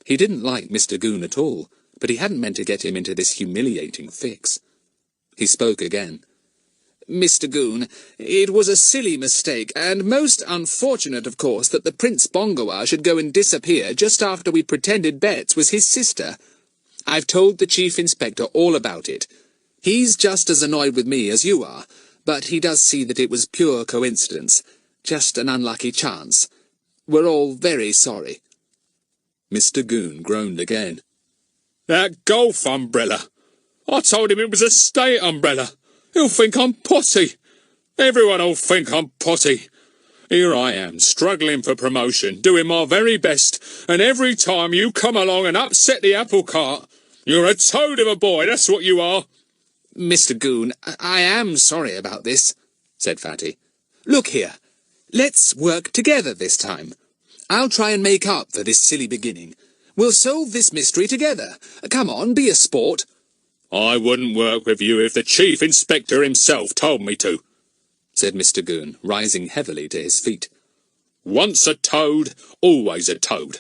He didn't like Mr. Goon at all, but he hadn't meant to get him into this humiliating fix. He spoke again. Mr. Goon, it was a silly mistake, and most unfortunate, of course, that the Prince Bongawah should go and disappear just after we'd pretended Bets was his sister. I've told the Chief Inspector all about it. He's just as annoyed with me as you are, but he does see that it was pure coincidence, just an unlucky chance. We're all very sorry. Mr. Goon groaned again. That golf umbrella! I told him it was a state umbrella. He'll think I'm potty. Everyone'll think I'm potty. Here I am, struggling for promotion, doing my very best, and every time you come along and upset the apple cart, you're a toad of a boy, that's what you are. Mr. Goon, I am sorry about this, said Fatty. Look here, let's work together this time. I'll try and make up for this silly beginning. We'll solve this mystery together. Come on, be a sport. I wouldn't work with you if the Chief Inspector himself told me to, said Mr. Goon, rising heavily to his feet. Once a toad, always a toad.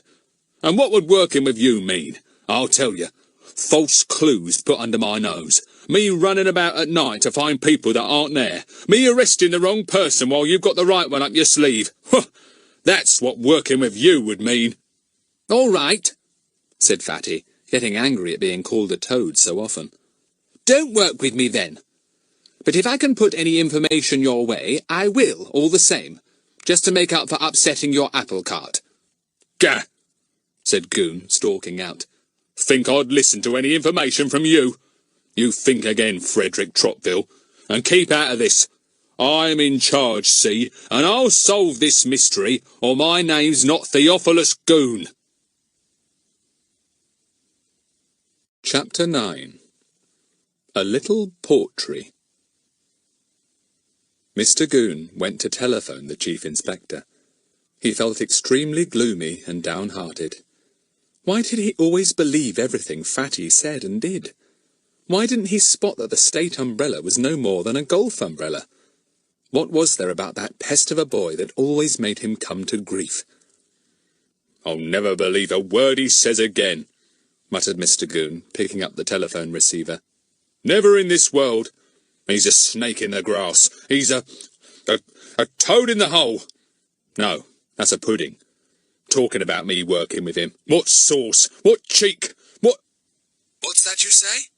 And what would working with you mean? I'll tell you. False clues put under my nose. Me running about at night to find people that aren't there. Me arresting the wrong person while you've got the right one up your sleeve. That's what working with you would mean. All right, said Fatty, getting angry at being called a toad so often. Don't work with me then. But if I can put any information your way, I will, all the same, just to make up for upsetting your apple cart. Gah, said Goon, stalking out. Think I'd listen to any information from you? You think again, Frederick Trottville, and keep out of this. I'm in charge, see, and I'll solve this mystery, or my name's not Theophilus Goon. Chapter 9. A Little Portree. Mr. Goon went to telephone the Chief Inspector. He felt extremely gloomy and downhearted. Why did he always believe everything Fatty said and did? Why didn't he spot that the state umbrella was no more than a golf umbrella? What was there about that pest of a boy that always made him come to grief? I'll never believe a word he says again, muttered Mr. Goon, picking up the telephone receiver. Never in this world. He's a snake in the grass. He's a toad in the hole. No, that's a pudding. Talking about me working with him. What sauce? What cheek? What's that you say?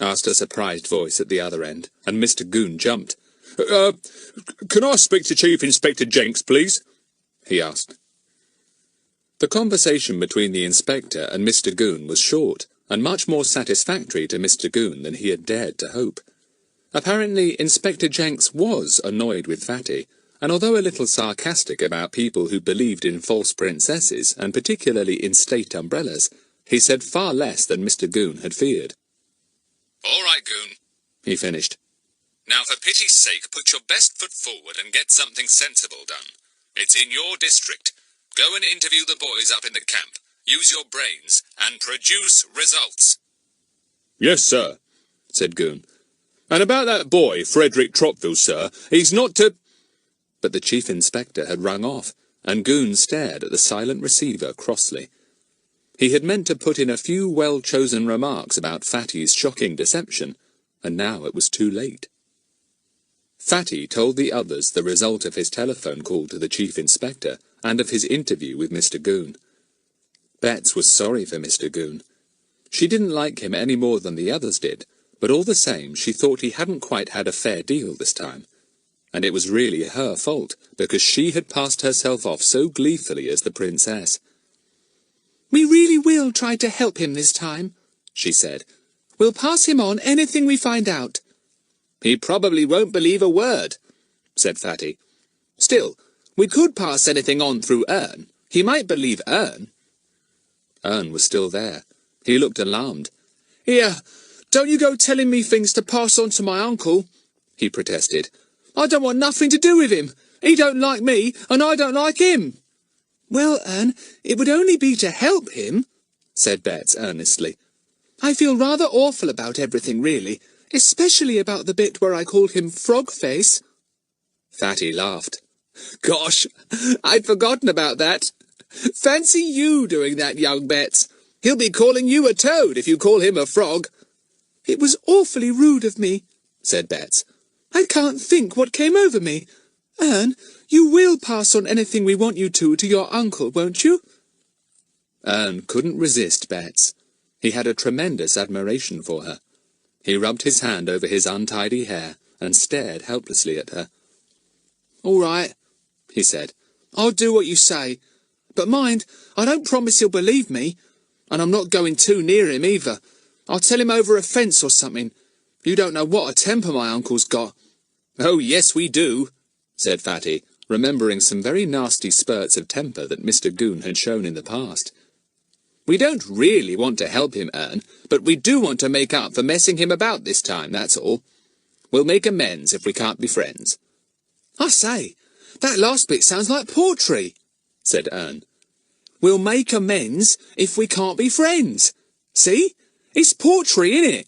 Asked a surprised voice at the other end, and Mr. Goon jumped. Can I speak to Chief Inspector Jenks, please? He asked. The conversation between the inspector and Mr. Goon was short, and much more satisfactory to Mr. Goon than he had dared to hope. Apparently, Inspector Jenks was annoyed with Fatty, and although a little sarcastic about people who believed in false princesses, and particularly in state umbrellas, he said far less than Mr. Goon had feared. All right, Goon, he finished. Now, for pity's sake, put your best foot forward and get something sensible done. It's in your district. Go and interview the boys up in the camp. Use your brains, and produce results. Yes, sir, said Goon. And about that boy, Frederick Trottville, sir, he's not to... But the Chief Inspector had rung off, and Goon stared at the silent receiver crossly. He had meant to put in a few well-chosen remarks about Fatty's shocking deception, and now it was too late. Fatty told the others the result of his telephone call to the Chief Inspector, and of his interview with Mr. Goon. Bets was sorry for Mr. Goon. She didn't like him any more than the others did, but all the same she thought he hadn't quite had a fair deal this time. And it was really her fault, because she had passed herself off so gleefully as the princess. We really will try to help him this time, she said. We'll pass him on anything we find out. He probably won't believe a word, said Fatty. Still, we could pass anything on through Ern. He might believe Ern. Ern was still there. He looked alarmed. Here, don't you go telling me things to pass on to my uncle, he protested. I don't want nothing to do with him. He don't like me, and I don't like him. Well, Ern, it would only be to help him, said Betts earnestly. I feel rather awful about everything, really, especially about the bit where I called him Frog-Face. Fatty laughed. Gosh, I'd forgotten about that. Fancy you doing that, young Betts. He'll be calling you a toad if you call him a frog. It was awfully rude of me, said Betts. I can't think what came over me. Ern, you will pass on anything we want you to your uncle, won't you? Ern couldn't resist Betts. He had a tremendous admiration for her. He rubbed his hand over his untidy hair and stared helplessly at her. All right, he said. I'll do what you say. But mind, I don't promise he'll believe me. And I'm not going too near him either. I'll tell him over a fence or something. You don't know what a temper my uncle's got. Oh, yes, we do, said Fatty, remembering some very nasty spurts of temper that Mr Goon had shown in the past. We don't really want to help him, Ern, but we do want to make up for messing him about this time, that's all. We'll make amends if we can't be friends. I say, that last bit sounds like poetry, said Ern. We'll make amends if we can't be friends. See? It's poetry, innit?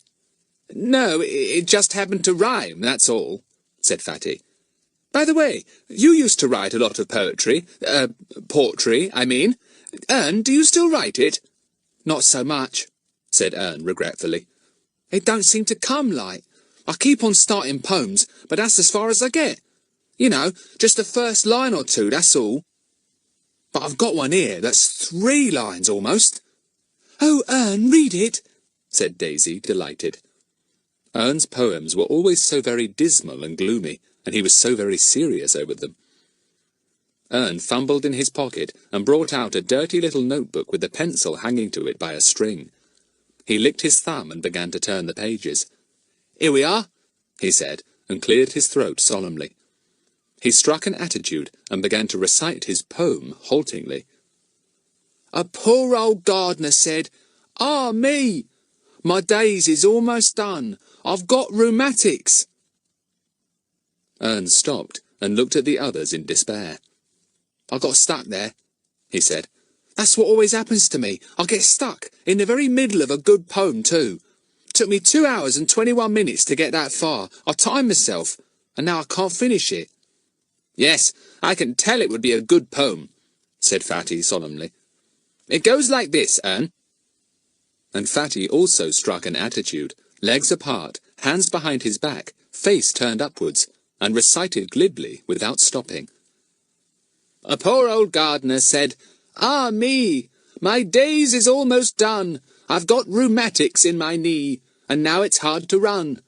No, it just happened to rhyme, that's all, said Fatty. By the way, you used to write a lot of poetry. Portry, I mean. Ern, do you still write it? Not so much, said Ern regretfully. It don't seem to come like. I keep on starting poems, but that's as far as I get. You know, just the first line or two, that's all. But I've got one here that's 3 lines almost. Oh, Ern, read it, said Daisy, delighted. Ern's poems were always so very dismal and gloomy, and he was so very serious over them. Ern fumbled in his pocket and brought out a dirty little notebook with a pencil hanging to it by a string. He licked his thumb and began to turn the pages. Here we are, he said, and cleared his throat solemnly. He struck an attitude and began to recite his poem haltingly. A poor old gardener said, Ah, me! My days is almost done. I've got rheumatics. Ern stopped and looked at the others in despair. I got stuck there, he said. That's what always happens to me. I get stuck in the very middle of a good poem, too. Took me 2 hours and 21 minutes to get that far. I timed myself, and now I can't finish it. Yes, I can tell it would be a good poem, said Fatty solemnly. It goes like this, Ern. And Fatty also struck an attitude, legs apart, hands behind his back, face turned upwards, and recited glibly without stopping. A poor old gardener said, Ah, me! My days is almost done. I've got rheumatics in my knee, and now it's hard to run.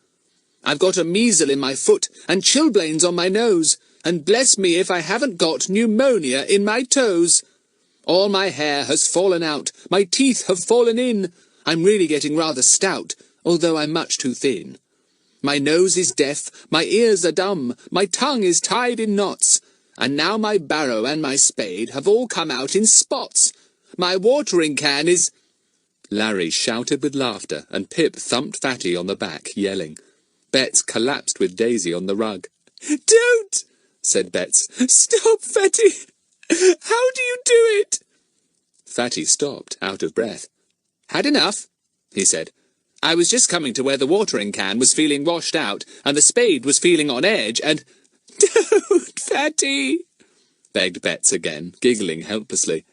I've got a measle in my foot, and chilblains on my nose, and bless me if I haven't got pneumonia in my toes. All my hair has fallen out, my teeth have fallen in. I'm really getting rather stout, although I'm much too thin. My nose is deaf, my ears are dumb, my tongue is tied in knots, and now my barrow and my spade have all come out in spots. My watering can is— Larry shouted with laughter, and Pip thumped Fatty on the back, yelling. Betts collapsed with Daisy on the rug. Don't, said Betts. Stop, Fatty. How do you do it? Fatty stopped, out of breath. Had enough, he said. I was just coming to where the watering can was feeling washed out, and the spade was feeling on edge, and— Don't, Fatty, begged Betts again, giggling helplessly.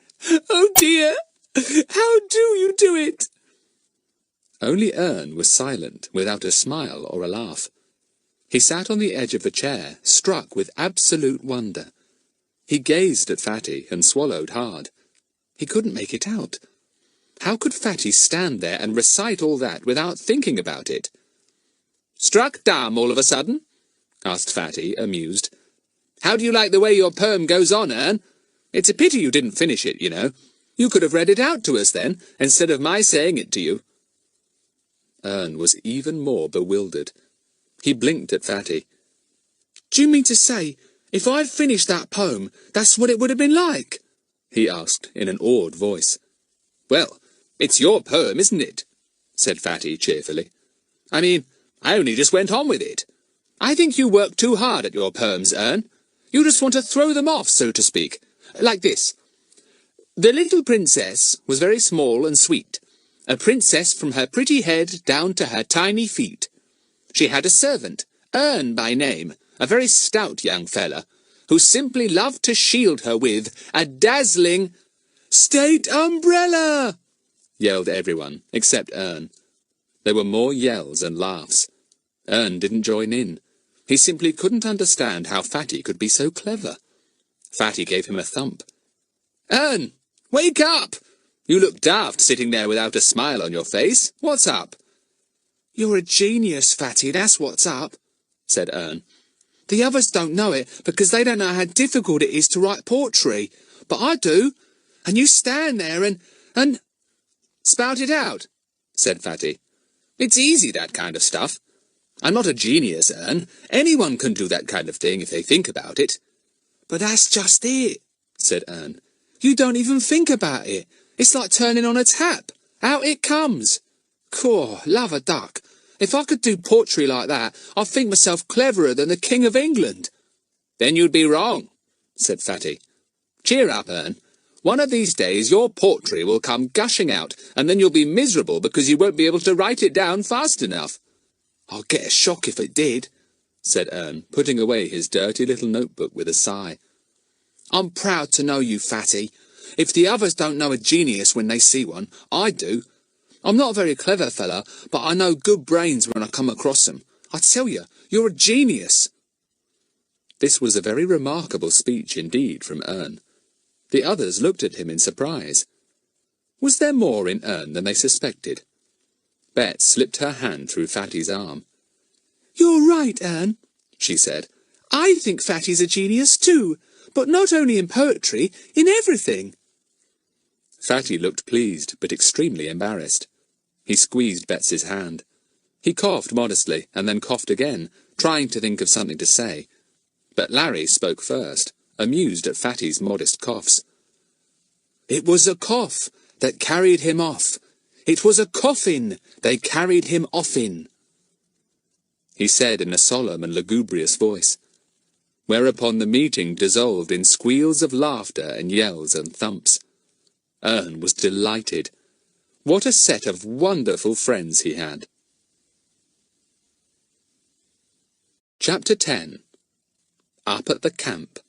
Oh, dear. How do you do it? Only Ern was silent, without a smile or a laugh. He sat on the edge of the chair, struck with absolute wonder. He gazed at Fatty and swallowed hard. He couldn't make it out. How could Fatty stand there and recite all that without thinking about it? Struck dumb all of a sudden? Asked Fatty, amused. How do you like the way your poem goes on, Ern? It's a pity you didn't finish it, you know. You could have read it out to us then, instead of my saying it to you. Ern was even more bewildered. He blinked at Fatty. Do you mean to say, if I'd finished that poem, that's what it would have been like? He asked in an awed voice. Well, it's your poem, isn't it? Said Fatty cheerfully. I mean, I only just went on with it. I think you work too hard at your poems, Ern. You just want to throw them off, so to speak. Like this. The little princess was very small and sweet, a princess from her pretty head down to her tiny feet. She had a servant, Ern by name, a very stout young fella, who simply loved to shield her with a dazzling state umbrella, yelled everyone, except Ern. There were more yells and laughs. Ern didn't join in. He simply couldn't understand how Fatty could be so clever. Fatty gave him a thump. Ern, wake up! You look daft sitting there without a smile on your face. What's up? You're a genius, Fatty, that's what's up, said Ern. The others don't know it because they don't know how difficult it is to write poetry. But I do. And you stand there and... Spout it out, said Fatty. It's easy, that kind of stuff. I'm not a genius, Ern. Anyone can do that kind of thing if they think about it. But that's just it, said Ern. You don't even think about it. It's like turning on a tap. Out it comes. Caw, love a duck. If I could do poetry like that, I'd think myself cleverer than the King of England. Then you'd be wrong, said Fatty. Cheer up, Ern. One of these days your poetry will come gushing out, and then you'll be miserable because you won't be able to write it down fast enough. I'd get a shock if it did, said Ern, putting away his dirty little notebook with a sigh. I'm proud to know you, Fatty. If the others don't know a genius when they see one, I do. I'm not a very clever fella, but I know good brains when I come across them. I tell you, you're a genius. This was a very remarkable speech indeed from Ern. The others looked at him in surprise. Was there more in Ern than they suspected? Bet slipped her hand through Fatty's arm. You're right, Ern, she said. I think Fatty's a genius too, but not only in poetry, in everything. Fatty looked pleased, but extremely embarrassed. He squeezed Betsy's hand. He coughed modestly, and then coughed again, trying to think of something to say. But Larry spoke first, amused at Fatty's modest coughs. It was a cough that carried him off. It was a coffin they carried him off in, he said in a solemn and lugubrious voice, whereupon the meeting dissolved in squeals of laughter and yells and thumps. Ern was delighted. What a set of wonderful friends he had. Chapter 10. Up at the Camp.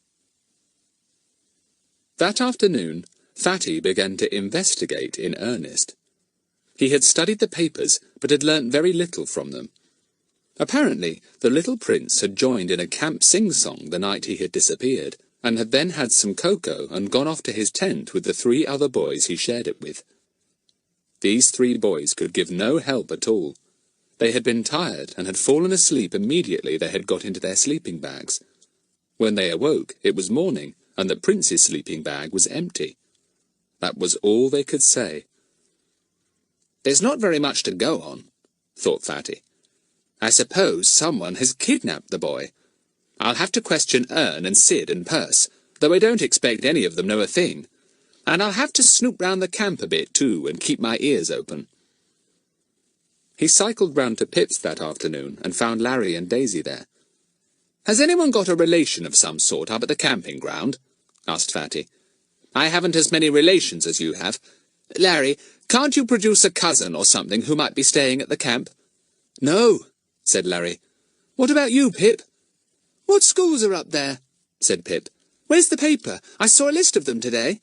That afternoon, Fatty began to investigate in earnest. He had studied the papers, but had learnt very little from them. Apparently, the little prince had joined in a camp sing-song the night he had disappeared, and had then had some cocoa and gone off to his tent with the 3 other boys he shared it with. These 3 boys could give no help at all. They had been tired and had fallen asleep immediately they had got into their sleeping bags. When they awoke, it was morning, and the prince's sleeping bag was empty. That was all they could say. There's not very much to go on, thought Fatty. I suppose someone has kidnapped the boy. I'll have to question Ern and Sid and Perce, though I don't expect any of them know a thing. And I'll have to snoop round the camp a bit, too, and keep my ears open. He cycled round to Pip's that afternoon and found Larry and Daisy there. Has anyone got a relation of some sort up at the camping ground? Asked Fatty. I haven't as many relations as you have. Larry, can't you produce a cousin or something who might be staying at the camp? No, said Larry. What about you, Pip? What schools are up there? Said Pip. Where's the paper? I saw a list of them today.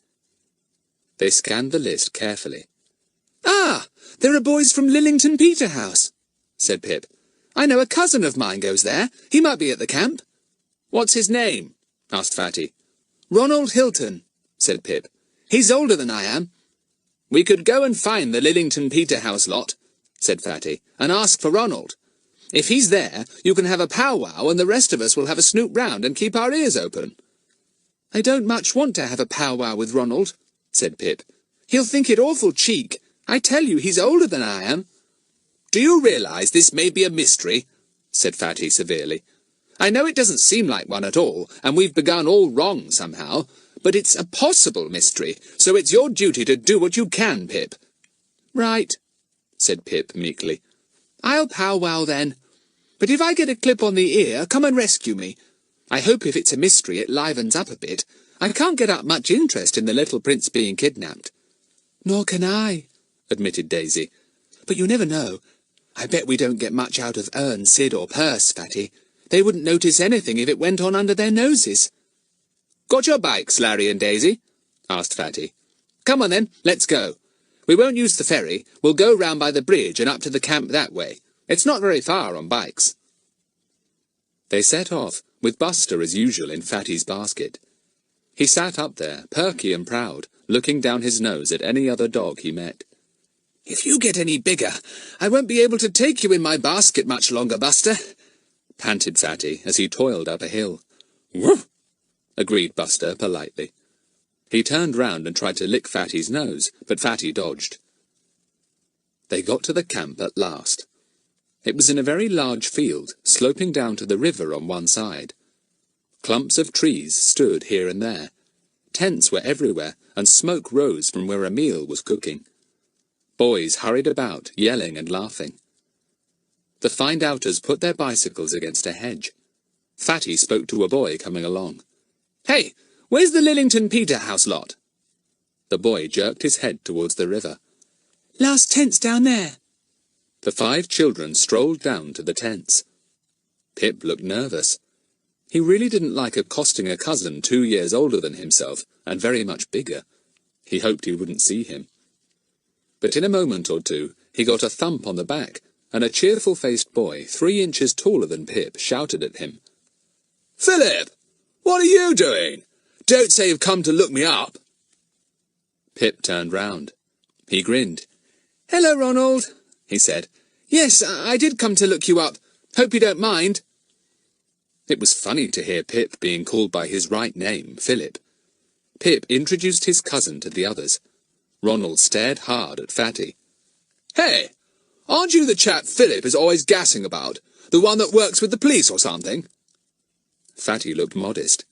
They scanned the list carefully. Ah, there are boys from Lillington Peterhouse, said Pip. I know a cousin of mine goes there. He might be at the camp. What's his name? Asked Fatty. Ronald Hilton, said Pip. He's older than I am. We could go and find the Lillington Peterhouse lot, said Fatty, and ask for Ronald. If he's there, you can have a powwow and the rest of us will have a snoop round and keep our ears open. I don't much want to have a powwow with Ronald, said Pip. He'll think it awful cheek. I tell you, he's older than I am. Do you realise this may be a mystery? Said Fatty severely. I know it doesn't seem like one at all, and we've begun all wrong somehow, but it's a possible mystery, so it's your duty to do what you can, Pip. Right, said Pip meekly. I'll powwow then. But if I get a clip on the ear, come and rescue me. I hope if it's a mystery it livens up a bit. I can't get up much interest in the little prince being kidnapped. Nor can I, admitted Daisy. But you never know. I bet we don't get much out of Ern, Sid or Perce, Fatty. They wouldn't notice anything if it went on under their noses. Got your bikes, Larry and Daisy? Asked Fatty. Come on then, let's go. We won't use the ferry. We'll go round by the bridge and up to the camp that way. It's not very far on bikes. They set off, with Buster as usual in Fatty's basket. He sat up there, perky and proud, looking down his nose at any other dog he met. If you get any bigger, I won't be able to take you in my basket much longer, Buster, panted Fatty as he toiled up a hill. Woof! Agreed Buster politely. He turned round and tried to lick Fatty's nose, but Fatty dodged. They got to the camp at last. It was in a very large field, sloping down to the river on one side. Clumps of trees stood here and there. Tents were everywhere, and smoke rose from where a meal was cooking. Boys hurried about, yelling and laughing. The find-outers put their bicycles against a hedge. Fatty spoke to a boy coming along. "Hey, where's the Lillington Peterhouse lot?" The boy jerked his head towards the river. "Last tent's down there." The 5 children strolled down to the tents. Pip looked nervous. He really didn't like accosting a cousin 2 years older than himself, and very much bigger. He hoped he wouldn't see him. But in a moment or two, he got a thump on the back, and a cheerful-faced boy, 3 inches taller than Pip, shouted at him. "Philip! What are you doing? Don't say you've come to look me up." Pip turned round. He grinned. "Hello, Ronald," he said. "Yes, I did come to look you up. Hope you don't mind." It was funny to hear Pip being called by his right name, Philip. Pip introduced his cousin to the others. Ronald stared hard at Fatty. "Hey, aren't you the chap Philip is always gassing about? The one that works with the police or something?" Fatty looked modest.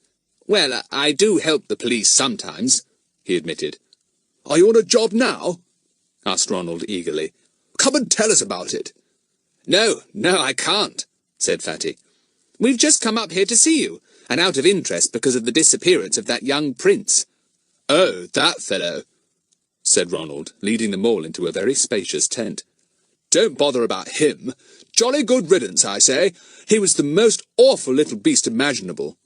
"Well, I do help the police sometimes," he admitted. "Are you on a job now?" asked Ronald eagerly. "Come and tell us about it." No, I can't," said Fatty. "We've just come up here to see you, and out of interest because of the disappearance of that young prince." "Oh, that fellow," said Ronald, leading them all into a very spacious tent. "Don't bother about him. Jolly good riddance, I say. He was the most awful little beast imaginable."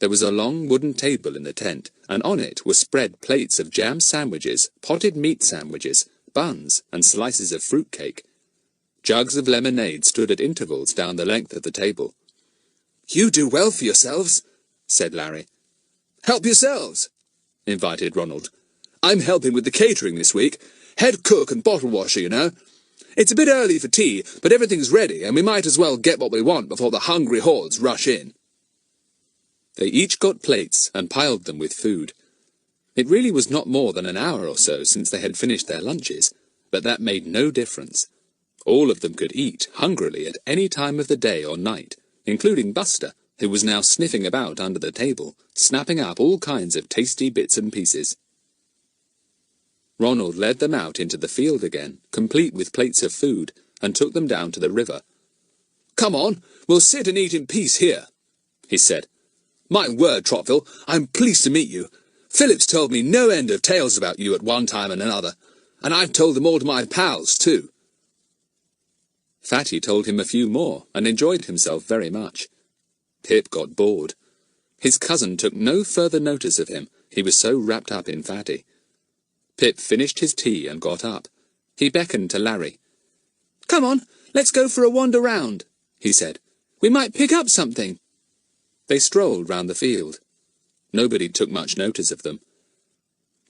There was a long wooden table in the tent, and on it were spread plates of jam sandwiches, potted meat sandwiches, buns, and slices of fruit cake. Jugs of lemonade stood at intervals down the length of the table. "You do well for yourselves," said Larry. "Help yourselves," invited Ronald. "I'm helping with the catering this week. Head cook and bottle washer, you know. It's a bit early for tea, but everything's ready, and we might as well get what we want before the hungry hordes rush in." They each got plates and piled them with food. It really was not more than an hour or so since they had finished their lunches, but that made no difference. All of them could eat hungrily at any time of the day or night, including Buster, who was now sniffing about under the table, snapping up all kinds of tasty bits and pieces. Ronald led them out into the field again, complete with plates of food, and took them down to the river. "Come on, we'll sit and eat in peace here," he said. "My word, Trotville, I'm pleased to meet you. Philip's told me no end of tales about you at one time and another, and I've told them all to my pals, too." Fatty told him a few more, and enjoyed himself very much. Pip got bored. His cousin took no further notice of him, he was so wrapped up in Fatty. Pip finished his tea and got up. He beckoned to Larry. "Come on, let's go for a wander round," he said. "We might pick up something." They strolled round the field. Nobody took much notice of them.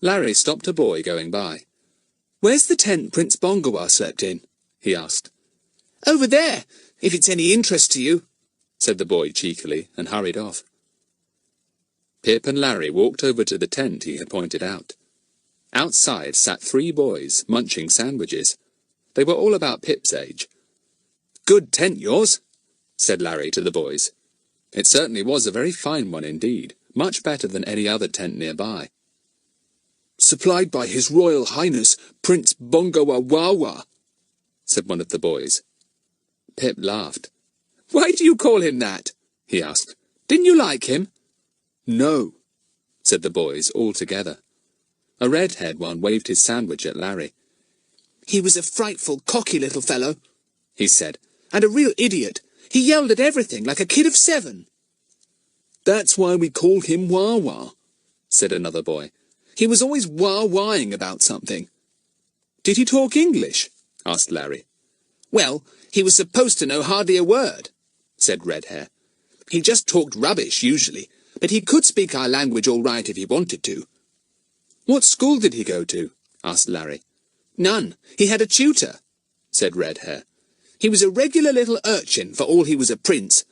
Larry stopped a boy going by. "Where's the tent Prince Bongawah slept in?" he asked. "Over there, if it's any interest to you," said the boy cheekily, and hurried off. Pip and Larry walked over to the tent he had pointed out. Outside sat 3 boys, munching sandwiches. They were all about Pip's age. "Good tent, yours," said Larry to the boys. It certainly was a very fine one indeed, much better than any other tent nearby. "Supplied by His Royal Highness, Prince Bongawah," said one of the boys. Pip laughed. "Why do you call him that?" he asked. "Didn't you like him?" "No," said the boys all together. A red-haired one waved his sandwich at Larry. "He was a frightful, cocky little fellow," he said, "and a real idiot. He yelled at everything like a kid of 7. "That's why we call him Wah-Wah," said another boy. "He was always wah-wahing about something." "Did he talk English?" asked Larry. "Well, he was supposed to know hardly a word," said Red-Hair. "He just talked rubbish, usually, but he could speak our language all right if he wanted to." "What school did he go to?" asked Larry. "None. He had a tutor," said Red-Hair. "He was a regular little urchin for all he was a prince.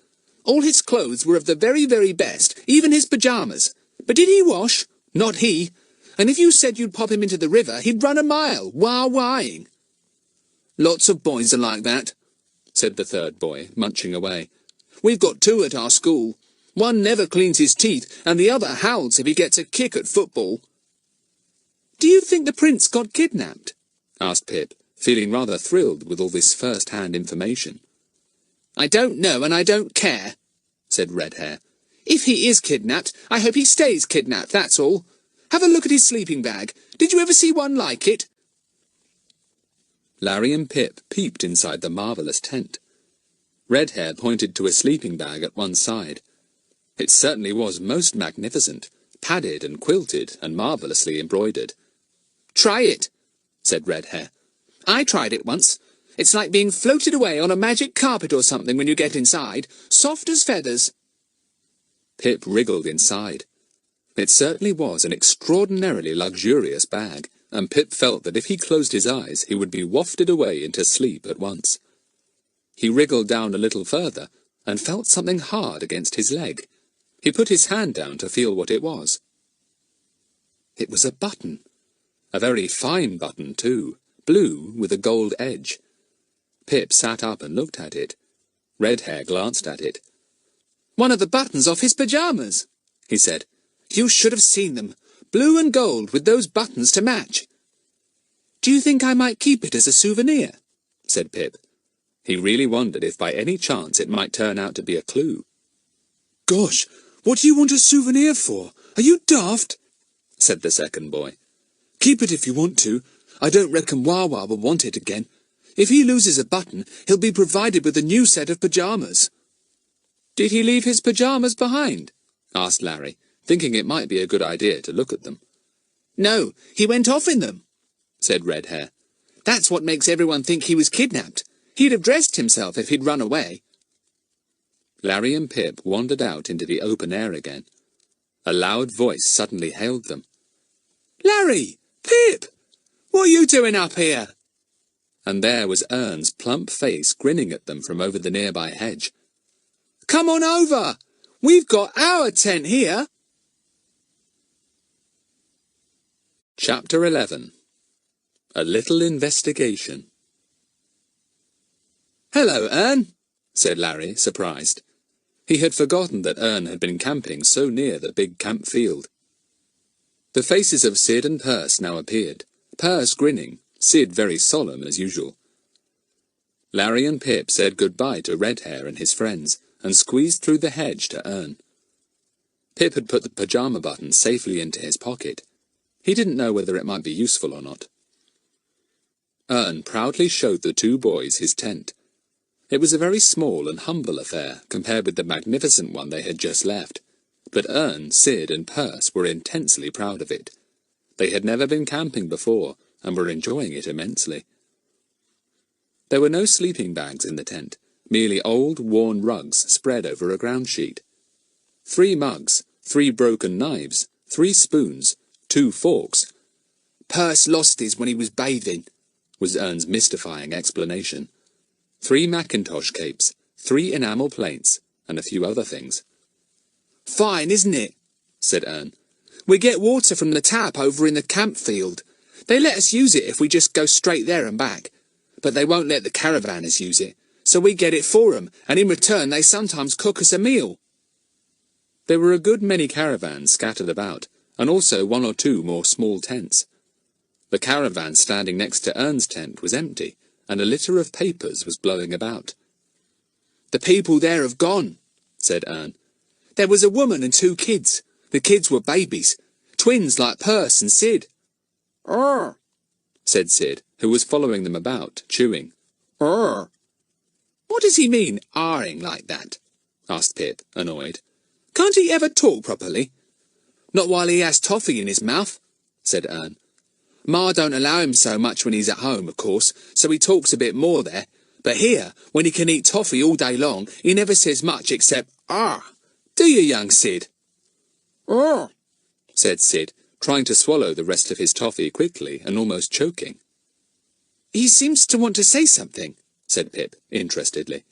All his clothes were of the very, very best, even his pyjamas. But did he wash? Not he. And if you said you'd pop him into the river, he'd run a mile, wah-wahing." "Lots of boys are like that," said the 3rd boy, munching away. "We've got 2 at our school. One never cleans his teeth, and the other howls if he gets a kick at football." "Do you think the prince got kidnapped?" asked Pip, feeling rather thrilled with all this first-hand information. "I don't know, and I don't care," said Red-Hair. "If he is kidnapped, I hope he stays kidnapped, that's all. Have a look at his sleeping bag. Did you ever see one like it?" Larry and Pip peeped inside the marvellous tent. Red-Hair pointed to a sleeping bag at one side. It certainly was most magnificent, padded and quilted and marvellously embroidered. "Try it," said Red-Hair. "I tried it once. It's like being floated away on a magic carpet or something when you get inside, soft as feathers." Pip wriggled inside. It certainly was an extraordinarily luxurious bag, and Pip felt that if he closed his eyes he would be wafted away into sleep at once. He wriggled down a little further, and felt something hard against his leg. He put his hand down to feel what it was. It was a button. A very fine button, too, blue with a gold edge. Pip sat up and looked at it. Red-Hair glanced at it. "One of the buttons off his pyjamas," he said. "You should have seen them, blue and gold with those buttons to match." "Do you think I might keep it as a souvenir?" said Pip. He really wondered if by any chance it might turn out to be a clue. "Gosh, what do you want a souvenir for? Are you daft?" said the 2nd boy. "Keep it if you want to. I don't reckon Wah-Wah will want it again. If he loses a button, he'll be provided with a new set of pyjamas." "Did he leave his pyjamas behind?" asked Larry, thinking it might be a good idea to look at them. "No, he went off in them," said Red-Hair. "That's what makes everyone think he was kidnapped. He'd have dressed himself if he'd run away." Larry and Pip wandered out into the open air again. A loud voice suddenly hailed them. "Larry! Pip! What are you doing up here?" And there was Ern's plump face grinning at them from over the nearby hedge. "Come on over! We've got our tent here!" Chapter 11. A Little Investigation. "Hello, Ern," said Larry, surprised. He had forgotten that Ern had been camping so near the big camp field. The faces of Sid and Perce now appeared, Perce grinning, Sid very solemn as usual. Larry and Pip said goodbye to Red-Hair and his friends, and squeezed through the hedge to Ern. Pip had put the pyjama button safely into his pocket. He didn't know whether it might be useful or not. Ern proudly showed the 2 boys his tent. It was a very small and humble affair compared with the magnificent one they had just left, but Ern, Sid, and Perce were intensely proud of it. They had never been camping before, and were enjoying it immensely. There were no sleeping bags in the tent, merely old, worn rugs spread over a ground sheet. 3 mugs, 3 broken knives, 3 spoons, 2 forks. "Perce lost his when he was bathing," was Ern's mystifying explanation. 3 Macintosh capes, 3 enamel plates, and a few other things. "Fine, isn't it?" said Ern. "We get water from the tap over in the camp field. They let us use it if we just go straight there and back. But they won't let the caravanners use it, so we get it for 'em, and in return they sometimes cook us a meal." There were a good many caravans scattered about, and also one or two more small tents. The caravan standing next to Ern's tent was empty, and a litter of papers was blowing about. "The people there have gone," said Ern. "There was a woman and 2 kids. The kids were babies, twins like Perce and Sid." "Arr," said Sid, who was following them about, chewing. "Arr." "What does he mean, arring like that?" asked Pip, annoyed. "Can't he ever talk properly?" "Not while he has toffee in his mouth," said Ern. "Ma don't allow him so much when he's at home, of course, so he talks a bit more there. But here, when he can eat toffee all day long, he never says much except ah. Do you, young Sid?" "Arr," said Sid, trying to swallow the rest of his toffee quickly and almost choking. "He seems to want to say something," said Pip, interestedly.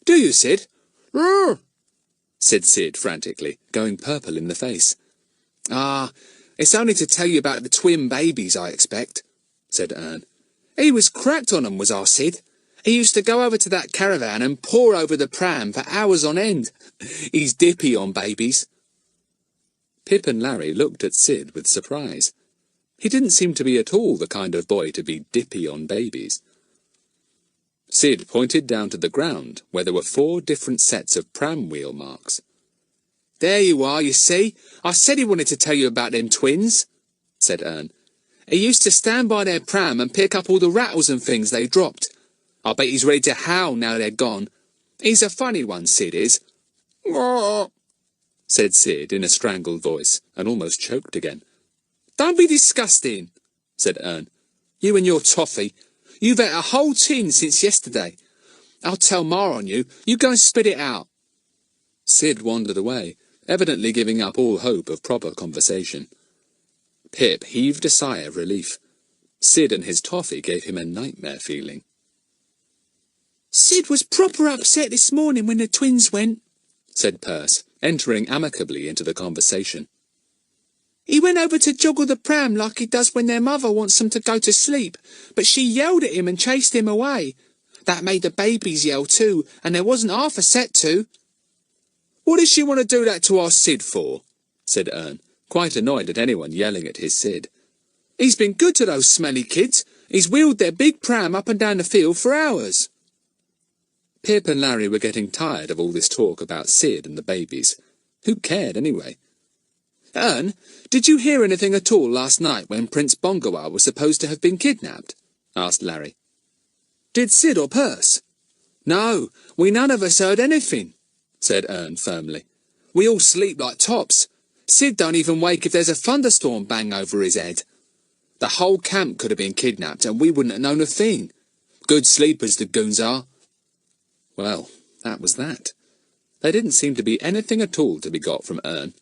"Do you, Sid?" "Arr," said Sid frantically, going purple in the face. "Ah, it's only to tell you about the twin babies, I expect," said Ern. "He was cracked on 'em, was our Sid. He used to go over to that caravan and pore over the pram for hours on end. He's dippy on babies." Pip and Larry looked at Sid with surprise. He didn't seem to be at all the kind of boy to be dippy on babies. Sid pointed down to the ground, where there were 4 different sets of pram wheel marks. "There you are, you see. I said he wanted to tell you about them twins," said Ern. "He used to stand by their pram and pick up all the rattles and things they dropped. I bet he's ready to howl now they're gone. He's a funny one, Sid is." "Arr," said Sid in a strangled voice, and almost choked again. "Don't be disgusting," said Ern. "You and your toffee. You've ate a whole tin since yesterday. I'll tell Ma on you. You go and spit it out." Sid wandered away, evidently giving up all hope of proper conversation. Pip heaved a sigh of relief. Sid and his toffee gave him a nightmare feeling. "Sid was proper upset this morning when the twins went," said Perce, entering amicably into the conversation. "He went over to joggle the pram like he does when their mother wants them to go to sleep, but she yelled at him and chased him away. That made the babies yell too, and there wasn't half a set to." "What does she want to do that to our Sid for?" said Ern, quite annoyed at anyone yelling at his Sid. "He's been good to those smelly kids. He's wheeled their big pram up and down the field for hours." Pip and Larry were getting tired of all this talk about Sid and the babies. Who cared, anyway? "Ern, did you hear anything at all last night when Prince Bongawah was supposed to have been kidnapped?" asked Larry. "Did Sid or Perce?" "No, we none of us heard anything," said Ern firmly. "We all sleep like tops. Sid don't even wake if there's a thunderstorm bang over his head. The whole camp could have been kidnapped and we wouldn't have known a thing. Good sleepers the goons are." Well, that was that. There didn't seem to be anything at all to be got from Ern.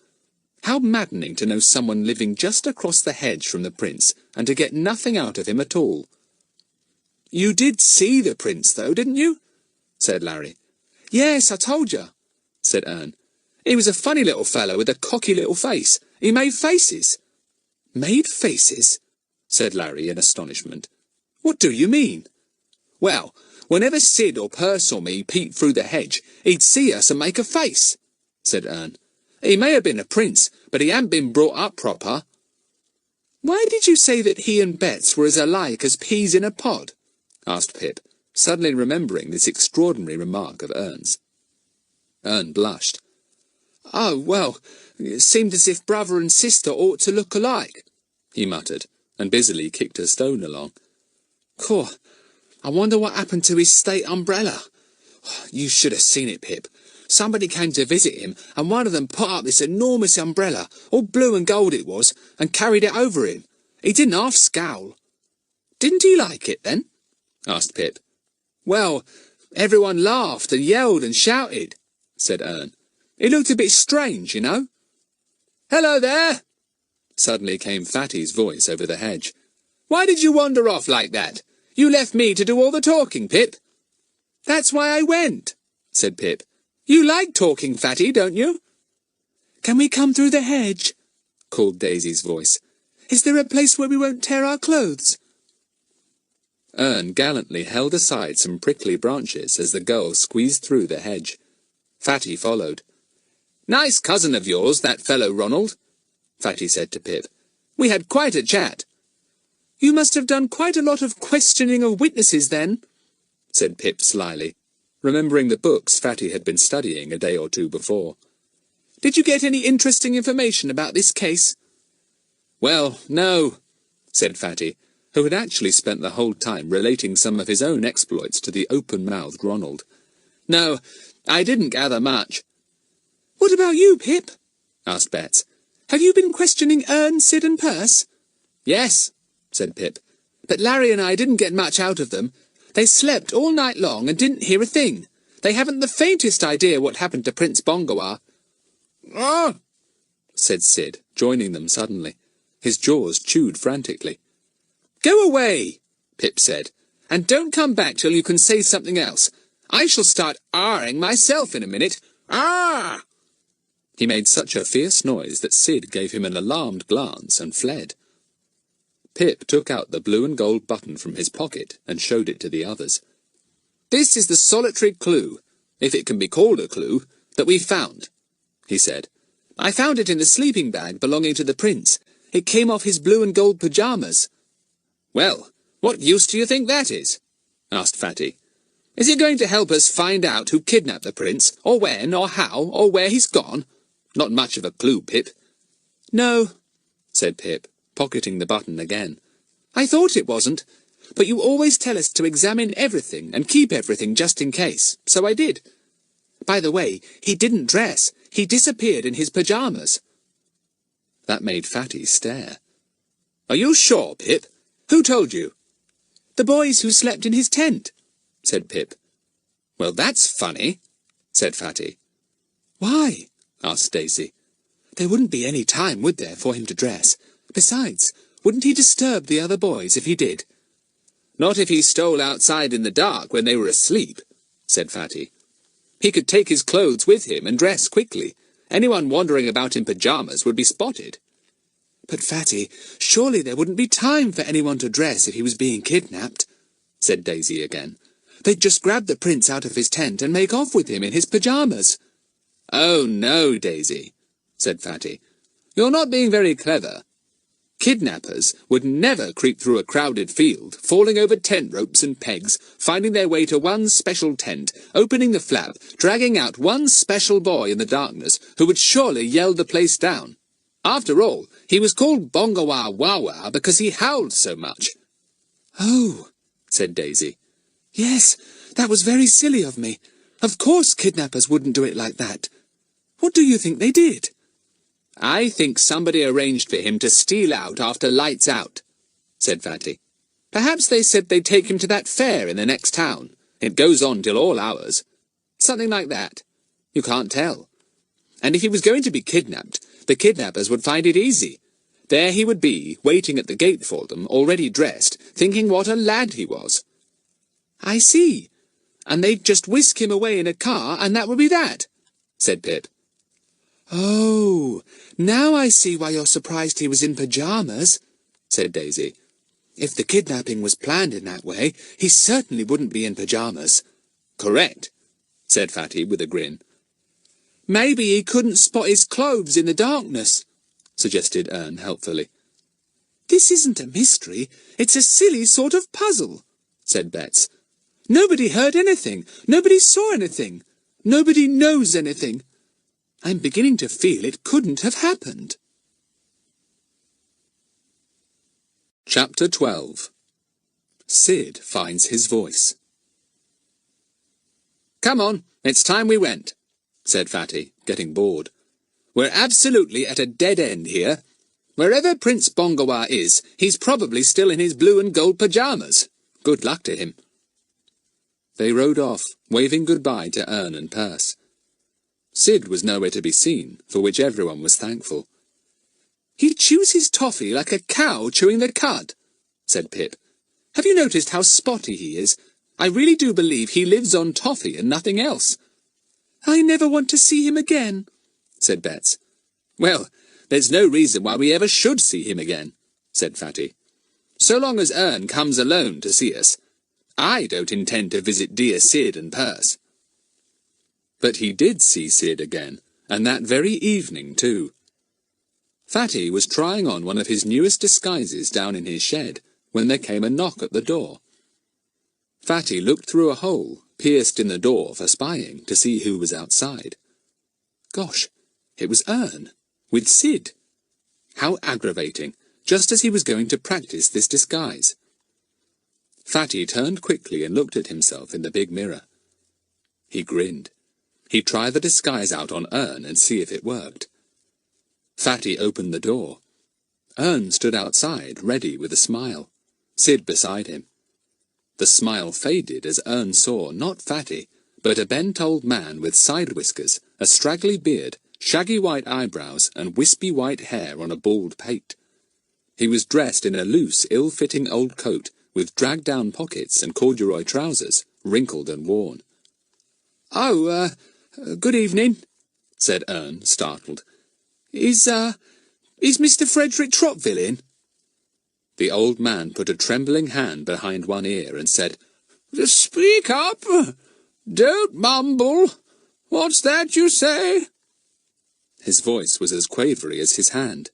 How maddening to know someone living just across the hedge from the prince, and to get nothing out of him at all. "You did see the prince, though, didn't you?" said Larry. "Yes, I told you," said Ern. "He was a funny little fellow with a cocky little face. He made faces." "Made faces?" said Larry in astonishment. "What do you mean?" "Well, whenever Sid or Perce or me peeped through the hedge, he'd see us and make a face," said Ern. "He may have been a prince, but he hadn't been brought up proper." "Why did you say that he and Betts were as alike as peas in a pod?" asked Pip, suddenly remembering this extraordinary remark of Ern's. Ern blushed. "Oh, well, it seemed as if brother and sister ought to look alike," he muttered, and busily kicked a stone along. "Cool. I wonder what happened to his state umbrella. You should have seen it, Pip. Somebody came to visit him, and one of them put up this enormous umbrella, all blue and gold it was, and carried it over him. He didn't half scowl." "Didn't he like it, then?" asked Pip. "Well, everyone laughed and yelled and shouted," said Ern. "He looked a bit strange, you know." "Hello there!" suddenly came Fatty's voice over the hedge. "Why did you wander off like that? You left me to do all the talking, Pip." "That's why I went," said Pip. "You like talking, Fatty, don't you?" "Can we come through the hedge?" called Daisy's voice. Is there a place where we won't tear our clothes? Ern gallantly held aside some prickly branches as the girl squeezed through the hedge. Fatty followed. "Nice cousin of yours, that fellow Ronald," Fatty said to Pip. "We had quite a chat." You must have done quite a lot of questioning of witnesses then, said Pip slyly, remembering the books Fatty had been studying a day or two before. Did you get any interesting information about this case? "Well, no," said Fatty, who had actually spent the whole time relating some of his own exploits to the open-mouthed Ronald. "No, I didn't gather much." "What about you, Pip?" asked Betts. "Have you been questioning Ern, Sid and Perce?" "Yes," said Pip. "But Larry and I didn't get much out of them. They slept all night long and didn't hear a thing. They haven't the faintest idea what happened to Prince Bongawah." "Ah!" said Sid, joining them suddenly. His jaws chewed frantically. "Go away," Pip said, "and don't come back till you can say something else. I shall start ahhing myself in a minute. Ah!" He made such a fierce noise that Sid gave him an alarmed glance and fled. Pip took out the blue and gold button from his pocket and showed it to the others. "This is the solitary clue, if it can be called a clue, that we found," he said. "I found it in the sleeping bag belonging to the prince. It came off his blue and gold pyjamas." "Well, what use do you think that is?" asked Fatty. "Is it going to help us find out who kidnapped the prince, or when, or how, or where he's gone? Not much of a clue, Pip." "No," said Pip, pocketing the button again. "I thought it wasn't, but you always tell us to examine everything and keep everything just in case, so I did. By the way, he didn't dress. He disappeared in his pyjamas." That made Fatty stare. "Are you sure, Pip? Who told you?" "The boys who slept in his tent," said Pip. "Well, that's funny," said Fatty. "Why?" asked Daisy. "There wouldn't be any time, would there, for him to dress? Besides, wouldn't he disturb the other boys if he did?" "Not if he stole outside in the dark when they were asleep," said Fatty. "He could take his clothes with him and dress quickly. Anyone wandering about in pyjamas would be spotted." "But, Fatty, surely there wouldn't be time for anyone to dress if he was being kidnapped," said Daisy again. "They'd just grab the prince out of his tent and make off with him in his pyjamas." "Oh, no, Daisy," said Fatty. "You're not being very clever. Kidnappers would never creep through a crowded field, falling over tent ropes and pegs, finding their way to one special tent, opening the flap, dragging out one special boy in the darkness, who would surely yell the place down. After all, he was called Bongawah Wah because he howled so much." "Oh," said Daisy. "Yes, that was very silly of me. Of course kidnappers wouldn't do it like that. What do you think they did?" "I think somebody arranged for him to steal out after lights out," said Fatty. "Perhaps they said they'd take him to that fair in the next town. It goes on till all hours. Something like that. You can't tell. And if he was going to be kidnapped, the kidnappers would find it easy. There he would be, waiting at the gate for them, already dressed, thinking what a lad he was." "I see. And they'd just whisk him away in a car, and that would be that," said Pip. "Oh, now I see why you're surprised he was in pyjamas," said Daisy. "If the kidnapping was planned in that way, he certainly wouldn't be in pyjamas." "Correct," said Fatty with a grin. "Maybe he couldn't spot his clothes in the darkness," suggested Ern helpfully. "This isn't a mystery, it's a silly sort of puzzle," said Betts. "Nobody heard anything, nobody saw anything, nobody knows anything. I'm beginning to feel it couldn't have happened." Chapter 12. Sid finds his voice. "Come on, it's time we went," said Fatty, getting bored. "We're absolutely at a dead end here. Wherever Prince Bongawah is, he's probably still in his blue and gold pyjamas. Good luck to him." They rode off, waving goodbye to Ern and Perce. Sid was nowhere to be seen, for which everyone was thankful. "He chews his toffee like a cow chewing the cud," said Pip. "Have you noticed how spotty he is? I really do believe he lives on toffee and nothing else." "I never want to see him again," said Betts. "Well, there's no reason why we ever should see him again," said Fatty. "So long as Ern comes alone to see us, I don't intend to visit dear Sid and Perce." But he did see Sid again, and that very evening too. Fatty was trying on one of his newest disguises down in his shed, when there came a knock at the door. Fatty looked through a hole, pierced in the door for spying, to see who was outside. Gosh, it was Ern, with Sid. How aggravating, just as he was going to practice this disguise. Fatty turned quickly and looked at himself in the big mirror. He grinned. He'd try the disguise out on Ern and see if it worked. Fatty opened the door. Ern stood outside, ready with a smile, Sid beside him. The smile faded as Ern saw not Fatty, but a bent old man with side whiskers, a straggly beard, shaggy white eyebrows, and wispy white hair on a bald pate. He was dressed in a loose, ill-fitting old coat, with dragged-down pockets and corduroy trousers, wrinkled and worn. "Oh, good evening," said Ern, startled. Is Mr. Frederick Trottville in?" The old man put a trembling hand behind one ear and said, "Speak up! Don't mumble! What's that you say?" His voice was as quavery as his hand.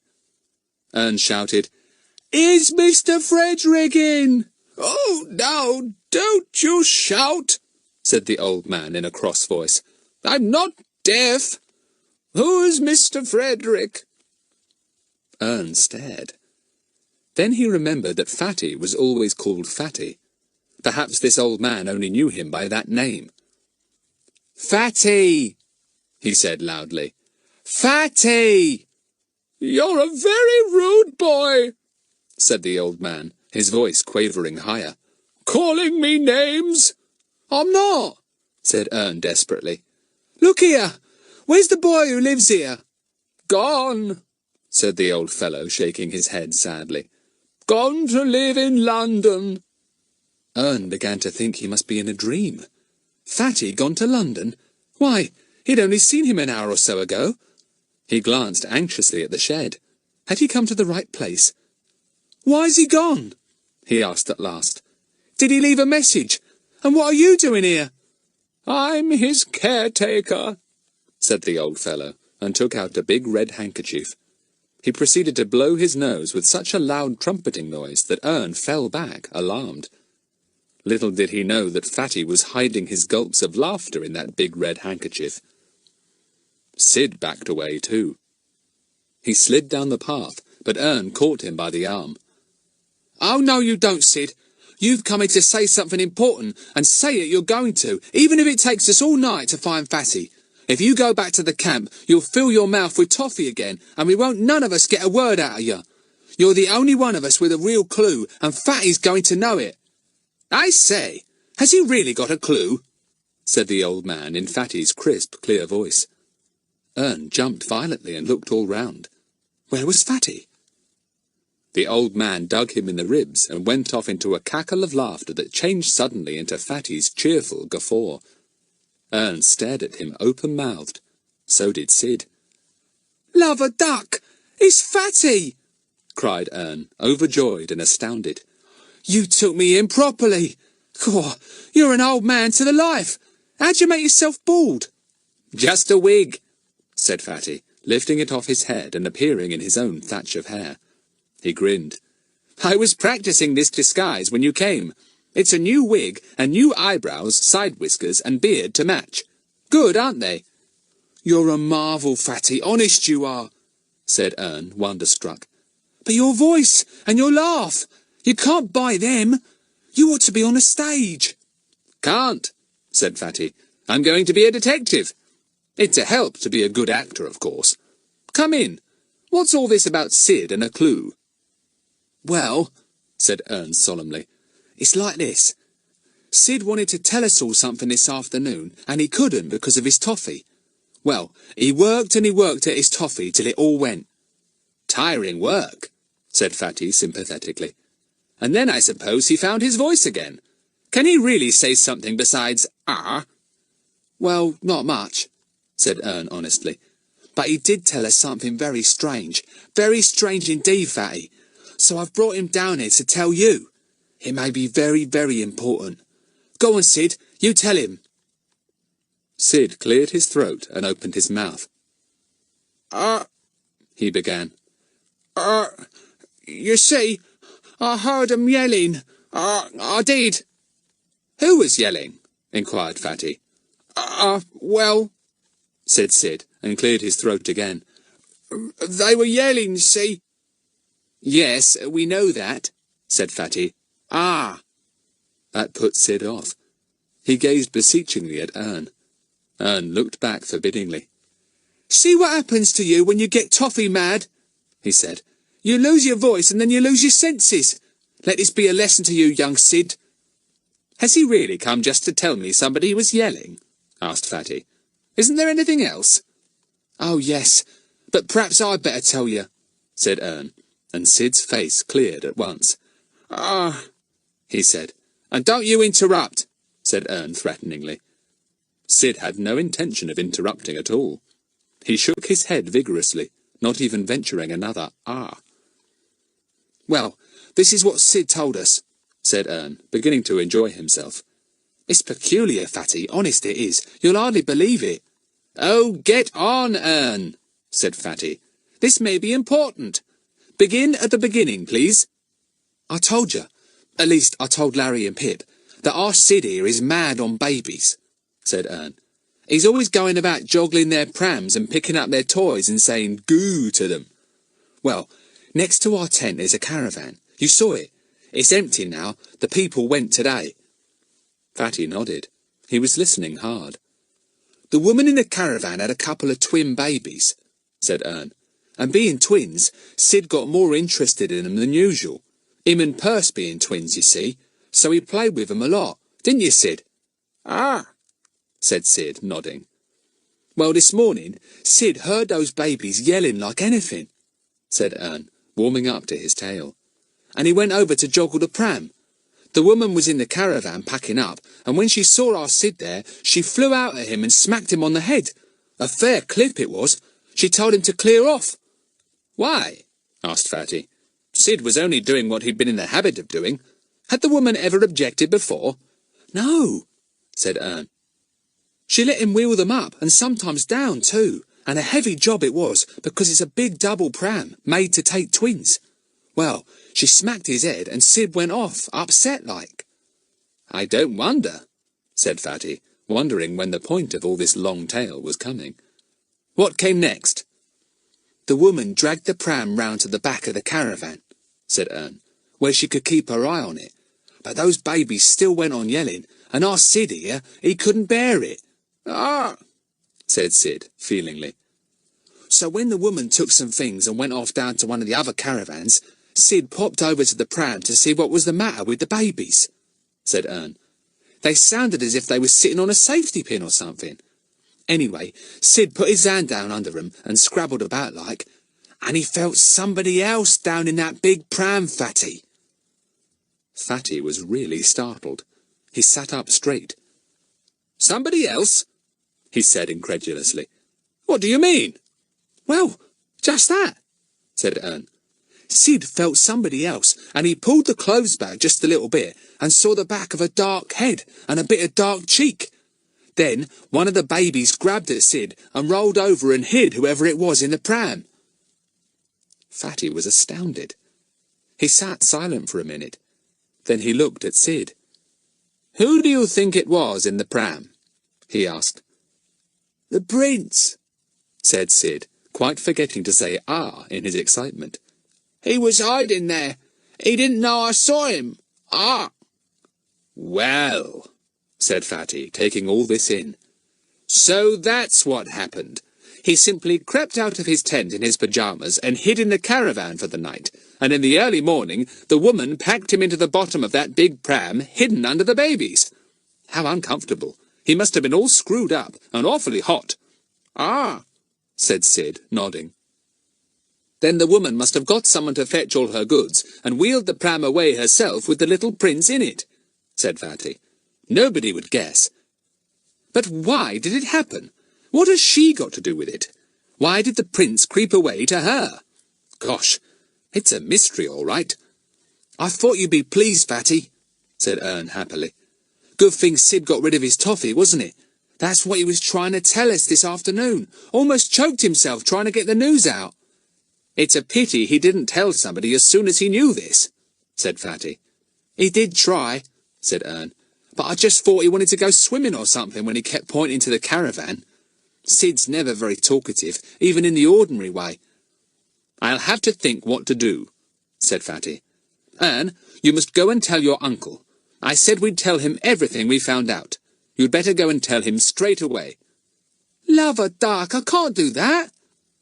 Ern shouted, "Is Mr. Frederick in?" "Oh, now, don't you shout," said the old man in a cross voice. "I'm not deaf. Who's Mr. Frederick?" Ern stared. Then he remembered that Fatty was always called Fatty. Perhaps this old man only knew him by that name. "Fatty!" he said loudly. "Fatty!" "You're a very rude boy," said the old man, his voice quavering higher. "Calling me names." "I'm not," said Ern desperately. "Look here! Where's the boy who lives here?" "Gone," said the old fellow, shaking his head sadly. "Gone to live in London." Ern began to think he must be in a dream. Fatty gone to London? Why, he'd only seen him an hour or so ago. He glanced anxiously at the shed. Had he come to the right place? "Why's he gone?" he asked at last. "Did he leave a message? And what are you doing here?" "I'm his caretaker," said the old fellow, and took out a big red handkerchief. He proceeded to blow his nose with such a loud trumpeting noise that Ern fell back, alarmed. Little did he know that Fatty was hiding his gulps of laughter in that big red handkerchief. Sid backed away too. He slid down the path, but Ern caught him by the arm. "Oh, no, you don't, Sid. You've come here to say something important, and say it you're going to, even if it takes us all night to find Fatty. If you go back to the camp, you'll fill your mouth with toffee again, and we won't none of us get a word out of you. You're the only one of us with a real clue, and Fatty's going to know it." "I say, has he really got a clue?" said the old man in Fatty's crisp, clear voice. Ern jumped violently and looked all round. Where was Fatty? The old man dug him in the ribs and went off into a cackle of laughter that changed suddenly into Fatty's cheerful guffaw. Ern stared at him open-mouthed. So did Sid. "Love a duck! It's Fatty!" cried Ern, overjoyed and astounded. "You took me in properly. God, you're an old man to the life. How'd you make yourself bald?" "Just a wig," said Fatty, lifting it off his head and appearing in his own thatch of hair. He grinned. "I was practicing this disguise when you came. It's a new wig and new eyebrows, side whiskers, and beard to match. Good, aren't they?" "You're a marvel, Fatty, honest you are," said Ern, wonderstruck. "But your voice and your laugh, you can't buy them. You ought to be on a stage." "Can't," said Fatty. "I'm going to be a detective. It's a help to be a good actor, of course. Come in. What's all this about Sid and a clue?" "Well," said Ern solemnly, "it's like this. Sid wanted to tell us all something this afternoon, and he couldn't because of his toffee. Well, he worked and he worked at his toffee till it all went." "Tiring work," said Fatty sympathetically. "And then I suppose he found his voice again. Can he really say something besides ah?" "Well, not much," said Ern honestly. "But he did tell us something very strange indeed, Fatty. so I've brought him down here to tell you. It may be very, very important. Go on, Sid, you tell him. Sid cleared his throat and opened his mouth. He began. You see, I heard 'em yelling. I did. Who was yelling? Inquired Fatty. Well, said Sid, and cleared his throat again. They were yelling, see? Yes, we know that, said Fatty. That put Sid off. He gazed beseechingly at Ern. Ern looked back forbiddingly. See what happens to you when you get toffee mad, he said. You lose your voice and then you lose your senses. Let this be a lesson to you, young Sid. Has he really come just to tell me somebody was yelling? Asked Fatty. Isn't there anything else? Oh, yes, but perhaps I'd better tell you, said Ern, and Sid's face cleared at once. He said. And don't you interrupt, said Ern threateningly. Sid had no intention of interrupting at all. He shook his head vigorously, not even venturing another Well, this is what Sid told us, said Ern, beginning to enjoy himself. It's peculiar, Fatty, honest it is. You'll hardly believe it. Oh, get on, Ern, said Fatty. This may be important. Begin at the beginning, please. I told you, at least I told Larry and Pip, that our Sid here is mad on babies, said Ern. He's always going about joggling their prams and picking up their toys and saying goo to them. Well, next to our tent is a caravan. You saw it. It's empty now. The people went today. Fatty nodded. He was listening hard. The woman in the caravan had a couple of twin babies, said Ern. And being twins, Sid got more interested in them than usual. Him and Perce being twins, you see. So he played with them a lot. Didn't you, Sid? Said Sid, nodding. Well, this morning, Sid heard those babies yelling like anything, said Ern, warming up to his tale. And he went over to joggle the pram. The woman was in the caravan packing up, and when she saw our Sid there, she flew out at him and smacked him on the head. A fair clip it was. She told him to clear off. Why? Asked Fatty. Sid was only doing what he'd been in the habit of doing. Had the woman ever objected before? No, said Ern. She let him wheel them up, and sometimes down too, and a heavy job it was, because it's a big double pram, made to take twins. Well, she smacked his head, and Sid went off, upset like. I don't wonder, said Fatty, wondering when the point of all this long tale was coming. What came next? The woman dragged the pram round to the back of the caravan, said Ern, where she could keep her eye on it. But those babies still went on yelling, and our Sid here, he couldn't bear it. Said Sid, feelingly. So when the woman took some things and went off down to one of the other caravans, Sid popped over to the pram to see what was the matter with the babies, said Ern. They sounded as if they were sitting on a safety pin or something. Anyway, Sid put his hand down under them and scrabbled about like, and he felt somebody else down in that big pram, Fatty. Fatty was really startled. He sat up straight. Somebody else? He said incredulously. What do you mean? Well, just that, said Ern. Sid felt somebody else, and he pulled the clothes back just a little bit and saw the back of a dark head and a bit of dark cheek. Then one of the babies grabbed at Sid and rolled over and hid whoever it was in the pram. Fatty was astounded. He sat silent for a minute. Then he looked at Sid. Who do you think it was in the pram? He asked. The prince, said Sid, quite forgetting to say in his excitement. He was hiding there. He didn't know I saw him. Well, said Fatty, taking all this in. So that's what happened. He simply crept out of his tent in his pyjamas and hid in the caravan for the night, and in the early morning the woman packed him into the bottom of that big pram hidden under the babies. How uncomfortable. He must have been all screwed up and awfully hot. Said Sid, nodding. Then the woman must have got someone to fetch all her goods and wheeled the pram away herself with the little prince in it, said Fatty. Nobody would guess. But why did it happen? What has she got to do with it? Why did the prince creep away to her? Gosh, It's a mystery, all right. I thought you'd be pleased, Fatty, said Ern happily. Good thing Sid got rid of his toffee, wasn't it? That's what he was trying to tell us this afternoon. Almost choked himself trying to get the news out. It's a pity he didn't tell somebody as soon as he knew this, said Fatty. He did try, said Ern, but I just thought he wanted to go swimming or something when he kept pointing to the caravan. Sid's never very talkative, even in the ordinary way. I'll have to think what to do, said Fatty. Ern, you must go and tell your uncle. I said we'd tell him everything we found out. You'd better go and tell him straight away. Love a duck, I can't do that,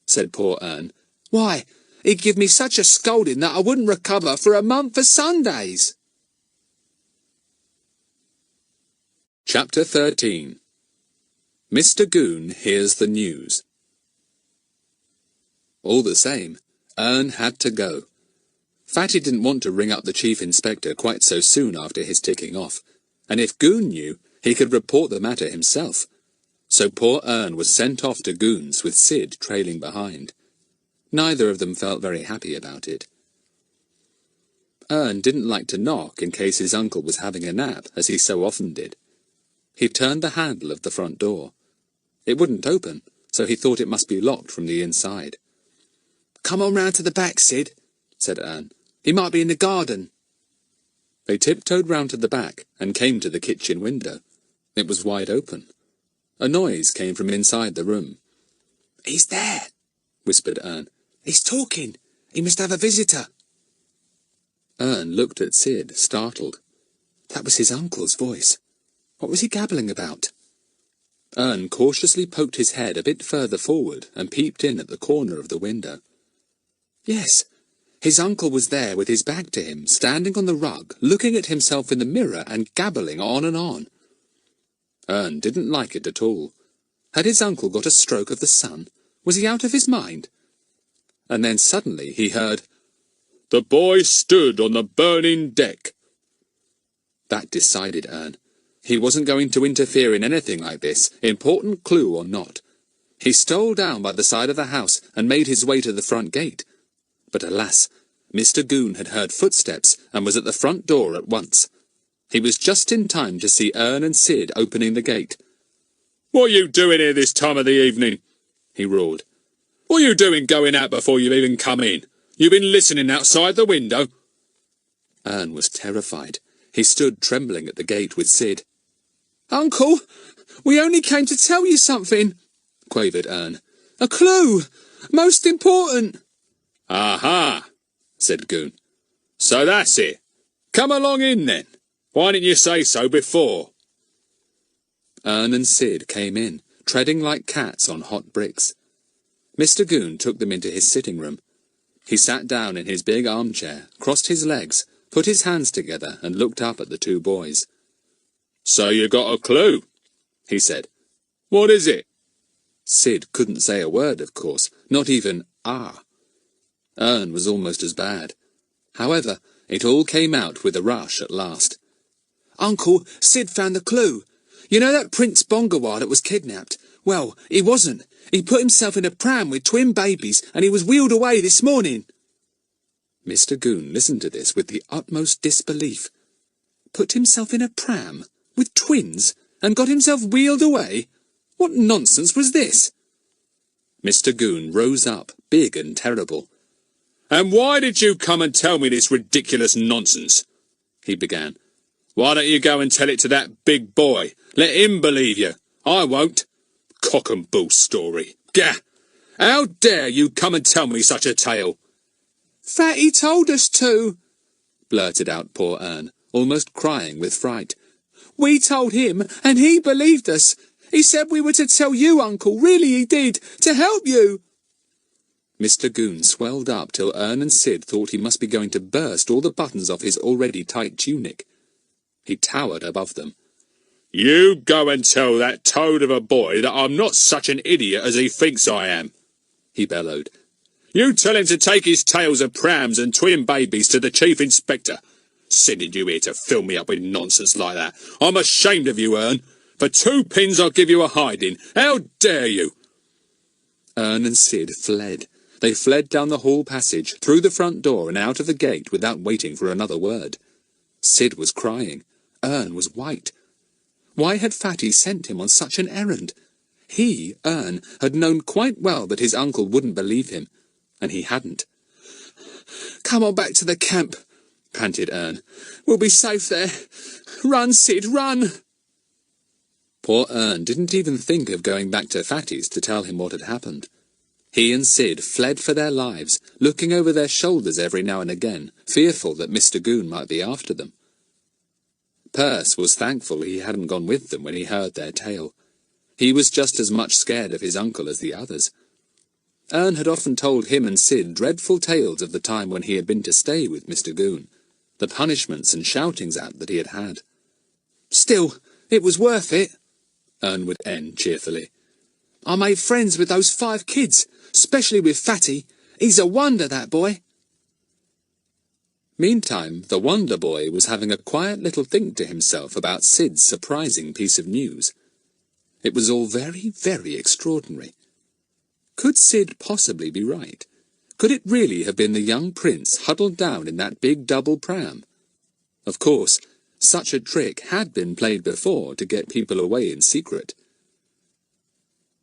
said poor Ern. Why, he'd give me such a scolding that I wouldn't recover for a month of Sundays. Chapter 13. Mr Goon hears the news. All the same, Ern had to go. Fatty didn't want to ring up the Chief Inspector quite so soon after his ticking off, and if Goon knew, he could report the matter himself. So poor Ern was sent off to Goon's with Sid trailing behind. Neither of them felt very happy about it. Ern didn't like to knock in case his uncle was having a nap, as he so often did. He turned the handle of the front door. It wouldn't open, so he thought it must be locked from the inside. Come on round to the back, Sid, said Ern. He might be in the garden. They tiptoed round to the back and came to the kitchen window. It was wide open. A noise came from inside the room. He's there, whispered Ern. He's talking. He must have a visitor. Ern looked at Sid, startled. That was his uncle's voice. What was he gabbling about? Ern cautiously poked his head a bit further forward and peeped in at the corner of the window. Yes, his uncle was there with his back to him, standing on the rug, looking at himself in the mirror and gabbling on and on. Ern didn't like it at all. Had his uncle got a stroke of the sun? Was he out of his mind? And then suddenly he heard, "The boy stood on the burning deck." That decided Ern. He wasn't going to interfere in anything like this, important clue or not. He stole down by the side of the house and made his way to the front gate. But alas, Mr Goon had heard footsteps and was at the front door at once. He was just in time to see Ern and Sid opening the gate. "What are you doing here this time of the evening?" he roared. "What are you doing going out before you've even come in? You've been listening outside the window?" Ern was terrified. He stood trembling at the gate with Sid. "Uncle, we only came to tell you something," quavered Ern. "A clue! Most important!" "Aha!" said Goon. "So that's it. Come along in, then. Why didn't you say so before?" Ern and Sid came in, treading like cats on hot bricks. Mr Goon took them into his sitting room. He sat down in his big armchair, crossed his legs, put his hands together and looked up at the two boys. "So you got a clue?" he said. "What is it?" Sid couldn't say a word, of course, not even "ah." Ern was almost as bad. However, it all came out with a rush at last. "Uncle, Sid found the clue. You know that Prince Bongawah that was kidnapped? Well, he wasn't. He put himself in a pram with twin babies, and he was wheeled away this morning." Mr Goon listened to this with the utmost disbelief. Put himself in a pram with twins and got himself wheeled away? What nonsense was this? Mr Goon rose up, big and terrible. "And why did you come and tell me this ridiculous nonsense?" he began. "Why don't you go and tell it to that big boy? Let him believe you. I won't. Cock and bull story. Gah! How dare you come and tell me such a tale?" "Fatty told us to," blurted out poor Ern, almost crying with fright. "We told him, and he believed us. He said we were to tell you, Uncle, really he did, to help you." Mr Goon swelled up till Ern and Sid thought he must be going to burst all the buttons off his already tight tunic. He towered above them. "You go and tell that toad of a boy that I'm not such an idiot as he thinks I am," he bellowed. "You tell him to take his tales of prams and twin babies to the Chief Inspector. Sending you here to fill me up with nonsense like that. I'm ashamed of you, Ern. For 2 pins I'll give you a hiding. How dare you?" Ern and Sid fled. They fled down the hall passage, through the front door and out of the gate without waiting for another word. Sid was crying. Ern was white. Why had Fatty sent him on such an errand? He, Ern, had known quite well that his uncle wouldn't believe him, and he hadn't. "Come on back to the camp," panted Ern. "We'll be safe there. Run, Sid, run!" Poor Ern didn't even think of going back to Fatty's to tell him what had happened. He and Sid fled for their lives, looking over their shoulders every now and again, fearful that Mr Goon might be after them. Perce was thankful he hadn't gone with them when he heard their tale. He was just as much scared of his uncle as the others. Ern had often told him and Sid dreadful tales of the time when he had been to stay with Mr Goon, the punishments and shoutings at that he had had. "Still, it was worth it," Ern would end cheerfully. "I made friends with those 5 kids, especially with Fatty. He's a wonder, that boy." Meantime, the Wonder Boy was having a quiet little think to himself about Sid's surprising piece of news. It was all very, very extraordinary. Could Sid possibly be right? Could it really have been the young prince huddled down in that big double pram? Of course, such a trick had been played before to get people away in secret.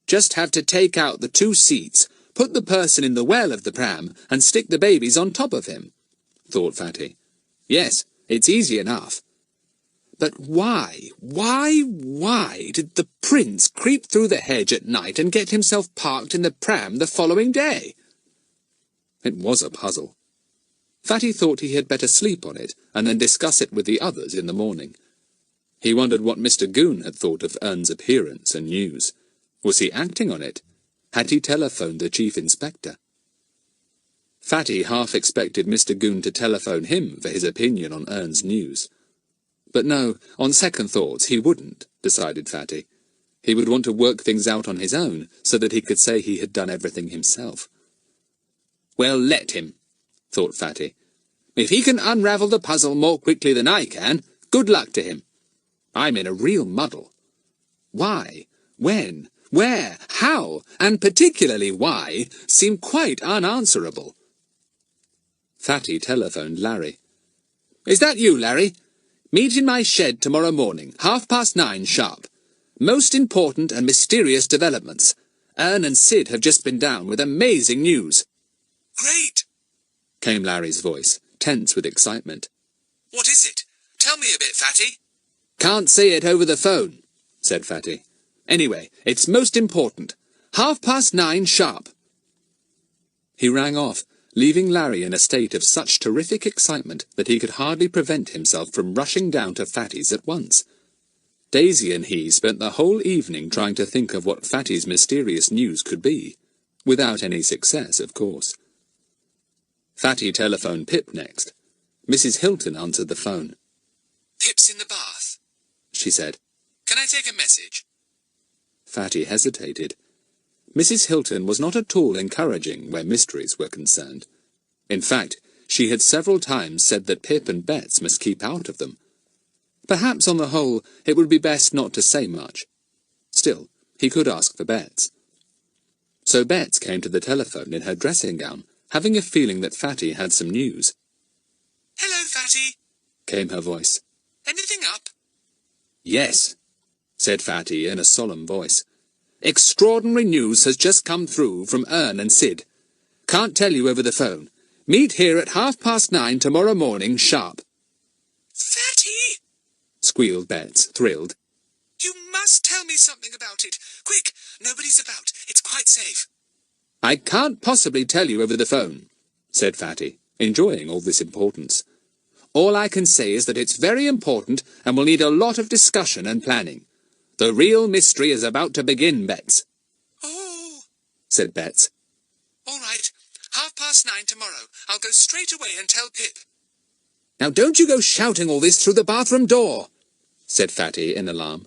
"Just have to take out the 2 seats, put the person in the well of the pram, and stick the babies on top of him," thought Fatty. "Yes, it's easy enough. But why did the prince creep through the hedge at night and get himself parked in the pram the following day?" It was a puzzle. Fatty thought he had better sleep on it, and then discuss it with the others in the morning. He wondered what Mr Goon had thought of Ern's appearance and news. Was he acting on it? Had he telephoned the chief inspector? Fatty half expected Mr Goon to telephone him for his opinion on Ern's news. But no, on second thoughts, he wouldn't, decided Fatty. He would want to work things out on his own, so that he could say he had done everything himself. "Well, let him," thought Fatty. "If he can unravel the puzzle more quickly than I can, good luck to him. I'm in a real muddle. Why, when, where, how, and particularly why, seem quite unanswerable." Fatty telephoned Larry. "Is that you, Larry? Meet in my shed tomorrow morning, 9:30 sharp. Most important and mysterious developments. Ern and Sid have just been down with amazing news." "Great!" came Larry's voice, tense with excitement. "What is it? Tell me a bit, Fatty." "Can't say it over the phone," said Fatty. "Anyway, it's most important. 9:30 sharp." He rang off, leaving Larry in a state of such terrific excitement that he could hardly prevent himself from rushing down to Fatty's at once. Daisy and he spent the whole evening trying to think of what Fatty's mysterious news could be, without any success, of course. Fatty telephoned Pip next. Mrs Hilton answered the phone. "Pip's in the bath," she said. "Can I take a message?" Fatty hesitated. Mrs Hilton was not at all encouraging where mysteries were concerned. In fact, she had several times said that Pip and Betts must keep out of them. Perhaps, on the whole, it would be best not to say much. Still, he could ask for Betts. So Betts came to the telephone in her dressing gown, having a feeling that Fatty had some news. "Hello, Fatty," came her voice. "Anything up?" "Yes," said Fatty in a solemn voice. "Extraordinary news has just come through from Ern and Sid. Can't tell you over the phone. Meet here at 9:30 tomorrow morning, sharp." "Fatty!" squealed Betts, thrilled. "You must tell me something about it. Quick, nobody's about. It's quite safe." "I can't possibly tell you over the phone," said Fatty, enjoying all this importance. "All I can say is that it's very important and will need a lot of discussion and planning. The real mystery is about to begin, Betts." "Oh," said Betts. "All right. 9:30 tomorrow. I'll go straight away and tell Pip." "Now don't you go shouting all this through the bathroom door," said Fatty in alarm.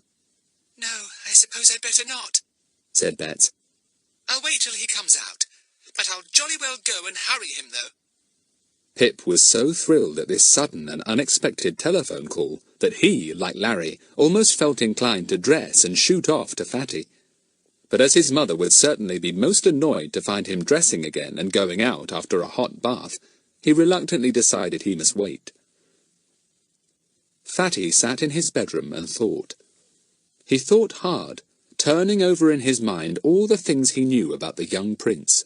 "No, I suppose I'd better not," said Betts. "I'll wait till he comes out. But I'll jolly well go and hurry him, though." Pip was so thrilled at this sudden and unexpected telephone call that he, like Larry, almost felt inclined to dress and shoot off to Fatty. but as his mother would certainly be most annoyed to find him dressing again and going out after a hot bath, he reluctantly decided he must wait. Fatty sat in his bedroom and thought. He thought hard, turning over in his mind all the things he knew about the young prince.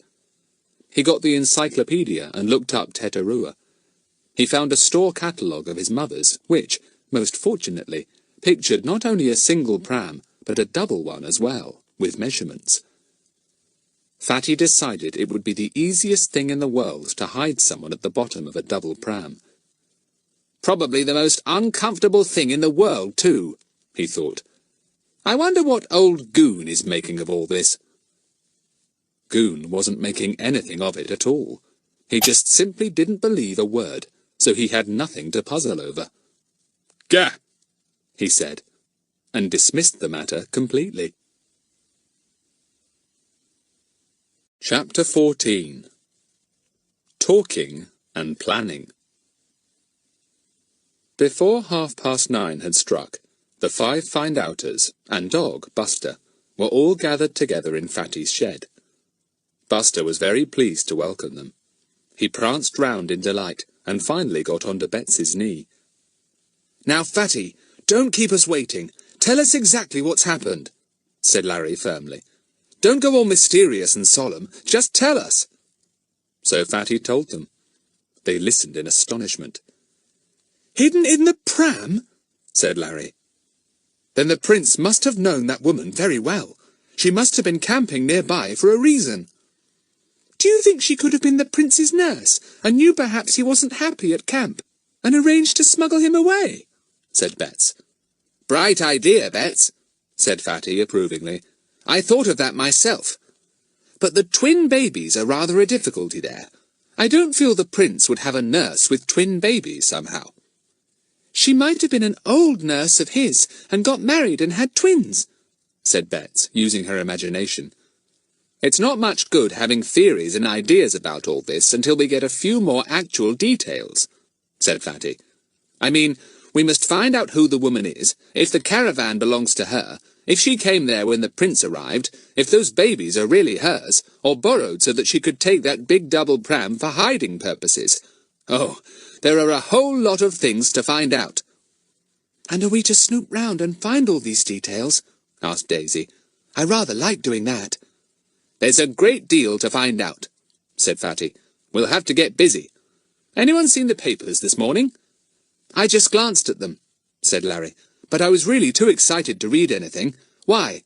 He got the encyclopedia and looked up Teterua. He found a store catalogue of his mother's, which, most fortunately, pictured not only a single pram, but a double one as well, with measurements. Fatty decided it would be the easiest thing in the world to hide someone at the bottom of a double pram. Probably the most uncomfortable thing in the world, too, he thought. I wonder what old Goon is making of all this. Goon wasn't making anything of it at all. He just simply didn't believe a word, so he had nothing to puzzle over. Gah! He said, and dismissed the matter completely. Chapter 14. Talking and Planning. Before 9:30 had struck, the 5 find-outers and dog, Buster, were all gathered together in Fatty's shed. Buster was very pleased to welcome them. He pranced round in delight, and finally got onto Betsy's knee. Now, Fatty, don't keep us waiting. Tell us exactly what's happened, said Larry firmly. Don't go all mysterious and solemn. Just tell us. So Fatty told them. They listened in astonishment. Hidden in the pram? Said Larry. Then the prince must have known that woman very well. She must have been camping nearby for a reason. Do you think she could have been the prince's nurse, and knew perhaps he wasn't happy at camp, and arranged to smuggle him away? Said Bets. Bright idea, Bets, said Fatty approvingly. I thought of that myself. But the twin babies are rather a difficulty there. I don't feel the prince would have a nurse with twin babies somehow. She might have been an old nurse of his, and got married and had twins, said Bets, using her imagination. It's not much good having theories and ideas about all this until we get a few more actual details, said Fatty. I mean, we must find out who the woman is, if the caravan belongs to her, if she came there when the prince arrived, if those babies are really hers, or borrowed so that she could take that big double pram for hiding purposes. Oh, there are a whole lot of things to find out. And are we to snoop round and find all these details? Asked Daisy. I rather like doing that. There's a great deal to find out, said Fatty. We'll have to get busy. Anyone seen the papers this morning? I just glanced at them, said Larry, but I was really too excited to read anything. Why?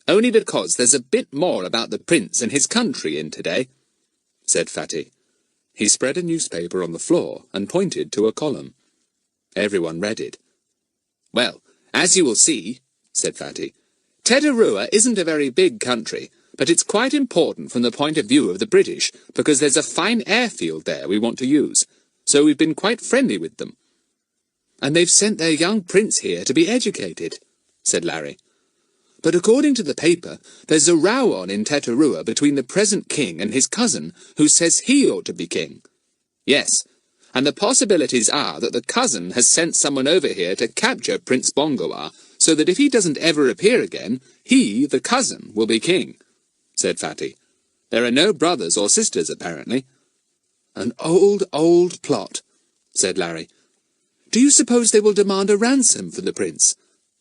Only because there's a bit more about the prince and his country in today, said Fatty. He spread a newspaper on the floor and pointed to a column. Everyone read it. Well, as you will see, said Fatty, Teterua isn't a very big country, but it's quite important from the point of view of the British, because there's a fine airfield there we want to use, so we've been quite friendly with them. And they've sent their young prince here to be educated, said Larry. But according to the paper, there's a row on in Teterua between the present king and his cousin, who says he ought to be king. Yes, and the possibilities are that the cousin has sent someone over here to capture Prince Bongawah, so that if he doesn't ever appear again, he, the cousin, will be king, said Fatty. There are no brothers or sisters, apparently. An old plot, said Larry. Do you suppose they will demand a ransom for the prince?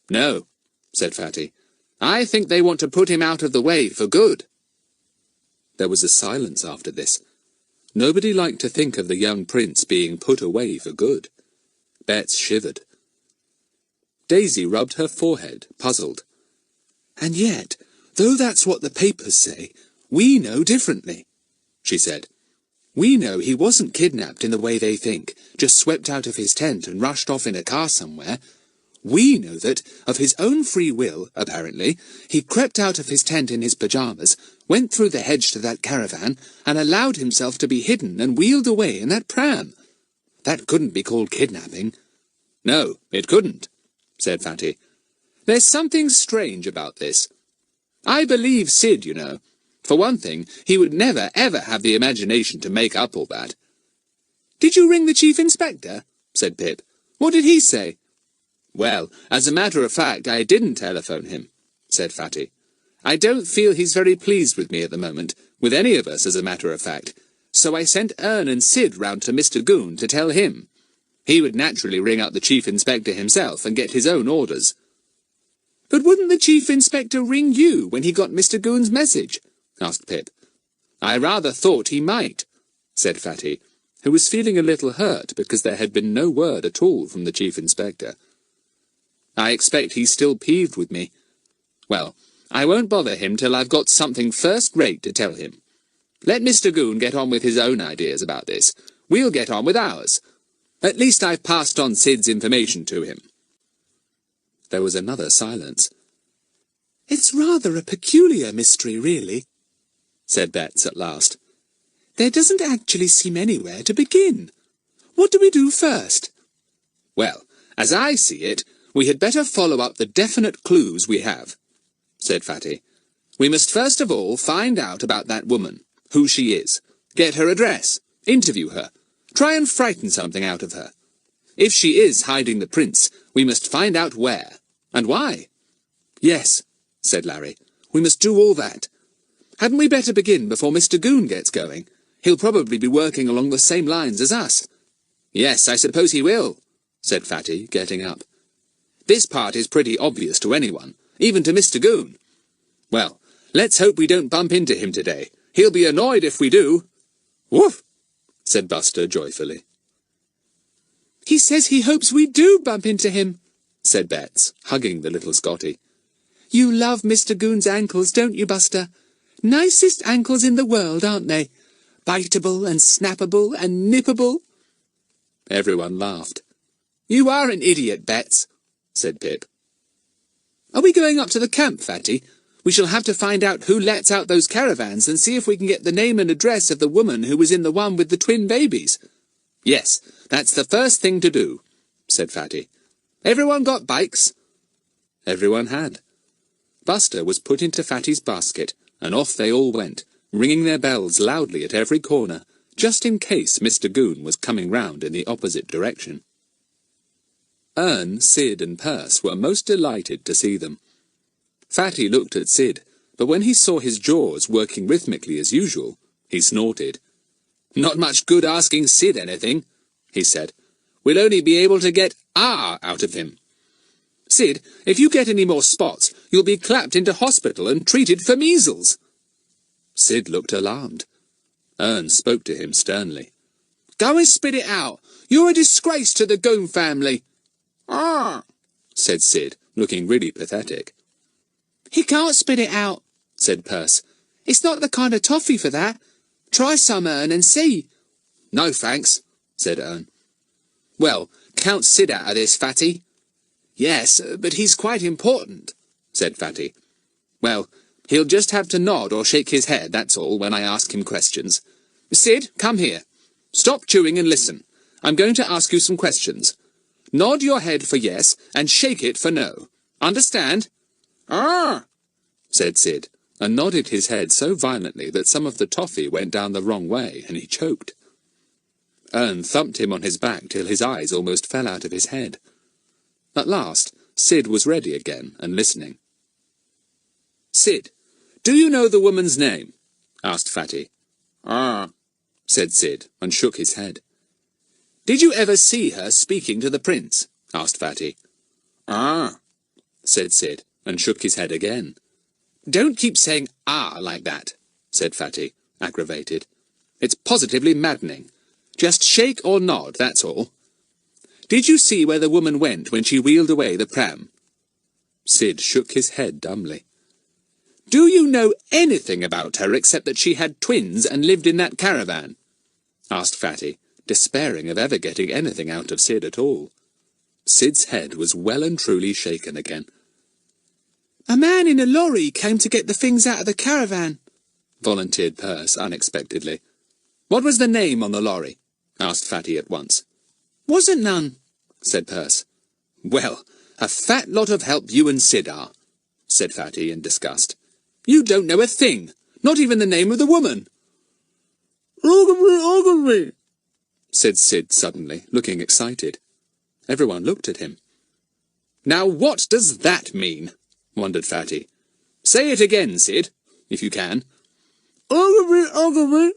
No, said Fatty. I think they want to put him out of the way for good. There was a silence after this. Nobody liked to think of the young prince being put away for good. Bets shivered. Daisy rubbed her forehead, puzzled. And yet, though that's what the papers say, we know differently, she said. We know he wasn't kidnapped in the way they think, just swept out of his tent and rushed off in a car somewhere. We know that, of his own free will, apparently, he crept out of his tent in his pyjamas, went through the hedge to that caravan, and allowed himself to be hidden and wheeled away in that pram. That couldn't be called kidnapping. No, it couldn't, said Fatty. There's something strange about this. I believe Sid, you know. For one thing, he would never, ever have the imagination to make up all that. Did you ring the chief inspector? Said Pip. What did he say? Well, as a matter of fact, I didn't telephone him, said Fatty. I don't feel he's very pleased with me at the moment, with any of us, as a matter of fact. So I sent Ern and Sid round to Mr Goon to tell him. He would naturally ring up the Chief Inspector himself and get his own orders. But wouldn't the Chief Inspector ring you when he got Mr Goon's message? Asked Pip. I rather thought he might, said Fatty, who was feeling a little hurt because there had been no word at all from the Chief Inspector. I expect he's still peeved with me. Well, I won't bother him till I've got something first-rate to tell him. Let Mr Goon get on with his own ideas about this. We'll get on with ours. At least I've passed on Sid's information to him. There was another silence. It's rather a peculiar mystery, really, said Betts at last. There doesn't actually seem anywhere to begin. What do we do first? Well, as I see it, we had better follow up the definite clues we have, said Fatty. We must first of all find out about that woman, who she is, get her address, interview her, try and frighten something out of her. If she is hiding the prince, we must find out where, and why. Yes, said Larry, we must do all that. Hadn't we better begin before Mr Goon gets going? He'll probably be working along the same lines as us. Yes, I suppose he will, said Fatty, getting up. This part is pretty obvious to anyone, even to Mr Goon. Well, let's hope we don't bump into him today. He'll be annoyed if we do. Woof, said Buster joyfully. He says he hopes we do bump into him, said Betts, hugging the little Scotty. You love Mr Goon's ankles, don't you, Buster? Nicest ankles in the world, aren't they? Biteable and snappable and nippable. Everyone laughed. You are an idiot, Betts, said Pip. Are we going up to the camp, Fatty? We shall have to find out who lets out those caravans and see if we can get the name and address of the woman who was in the one with the twin babies. Yes, that's the first thing to do, said Fatty. Everyone got bikes? Everyone had. Buster was put into Fatty's basket, and off they all went, ringing their bells loudly at every corner, just in case Mr Goon was coming round in the opposite direction. Ern, Sid and Percy were most delighted to see them. Fatty looked at Sid, but when he saw his jaws working rhythmically as usual, he snorted. Not much good asking Sid anything, he said. We'll only be able to get "ah" out of him. Sid, if you get any more spots, you'll be clapped into hospital and treated for measles. Sid looked alarmed. Ern spoke to him sternly. Go and spit it out. You're a disgrace to the Goon family. Ah, said Sid, looking really pathetic. He can't spit it out, said Percy. It's not the kind of toffee for that. Try some, Ern, and see. No, thanks, said Ern. Well, count Sid out of this, Fatty. Yes, but he's quite important, said Fatty. Well, he'll just have to nod or shake his head, that's all, when I ask him questions. Sid, come here. Stop chewing and listen. I'm going to ask you some questions. Nod your head for yes, and shake it for no. Understand? Ah, said Sid, and nodded his head so violently that some of the toffee went down the wrong way, and he choked. Ern thumped him on his back till his eyes almost fell out of his head. At last, Sid was ready again and listening. Sid, do you know the woman's name? Asked Fatty. Ah, said Sid, and shook his head. Did you ever see her speaking to the prince? Asked Fatty. Ah, said Sid, and shook his head again. Don't keep saying ah like that, said Fatty, aggravated. It's positively maddening. Just shake or nod, that's all. Did you see where the woman went when she wheeled away the pram? Sid shook his head dumbly. Do you know anything about her except that she had twins and lived in that caravan? Asked Fatty, despairing of ever getting anything out of Sid at all. Sid's head was well and truly shaken again. A man in a lorry came to get the things out of the caravan, volunteered Percy unexpectedly. What was the name on the lorry? Asked Fatty at once. Wasn't none, said Percy. Well, a fat lot of help you and Sid are, said Fatty in disgust. You don't know a thing, not even the name of the woman. Ogilvy, said Sid suddenly, looking excited. Everyone looked at him. Now what does that mean? Wondered Fatty. Say it again, Sid, if you can. Ogilvy,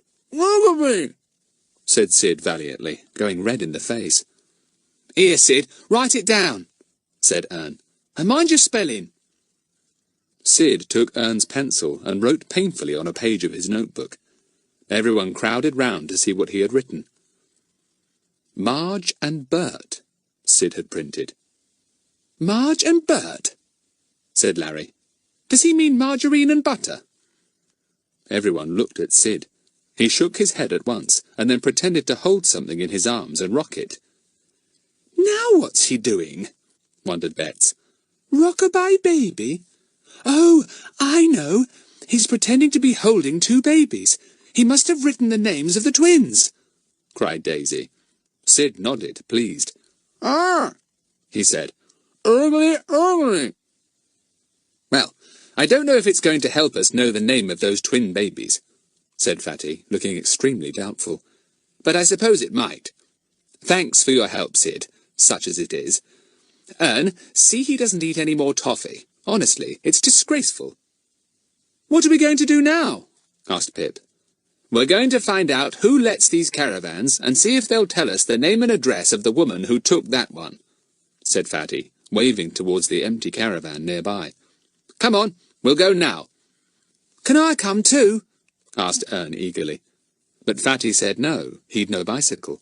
said Sid valiantly, going red in the face. Here, Sid, write it down, said Ern, and mind your spelling. Sid took Ern's pencil and wrote painfully on a page of his notebook. Everyone crowded round to see what he had written. Marge and Bert, Sid had printed. Marge and Bert, said Larry. Does he mean margarine and butter? Everyone looked at Sid. He shook his head at once, and then pretended to hold something in his arms and rock it. Now what's he doing? wondered Bets. Rock-a-bye baby? Oh, I know. He's pretending to be holding two babies. He must have written the names of the twins, cried Daisy. Sid nodded, pleased. Ah, he said. Ugly. Well, I don't know if it's going to help us know the name of those twin babies, said Fatty, looking extremely doubtful. But I suppose it might. Thanks for your help, Sid, such as it is. Ern, see he doesn't eat any more toffee. Honestly, it's disgraceful. What are we going to do now? asked Pip. We're going to find out who lets these caravans and see if they'll tell us the name and address of the woman who took that one, said Fatty, waving towards the empty caravan nearby. Come on, we'll go now. Can I come too? asked Ern eagerly. But Fatty said no, he'd no bicycle.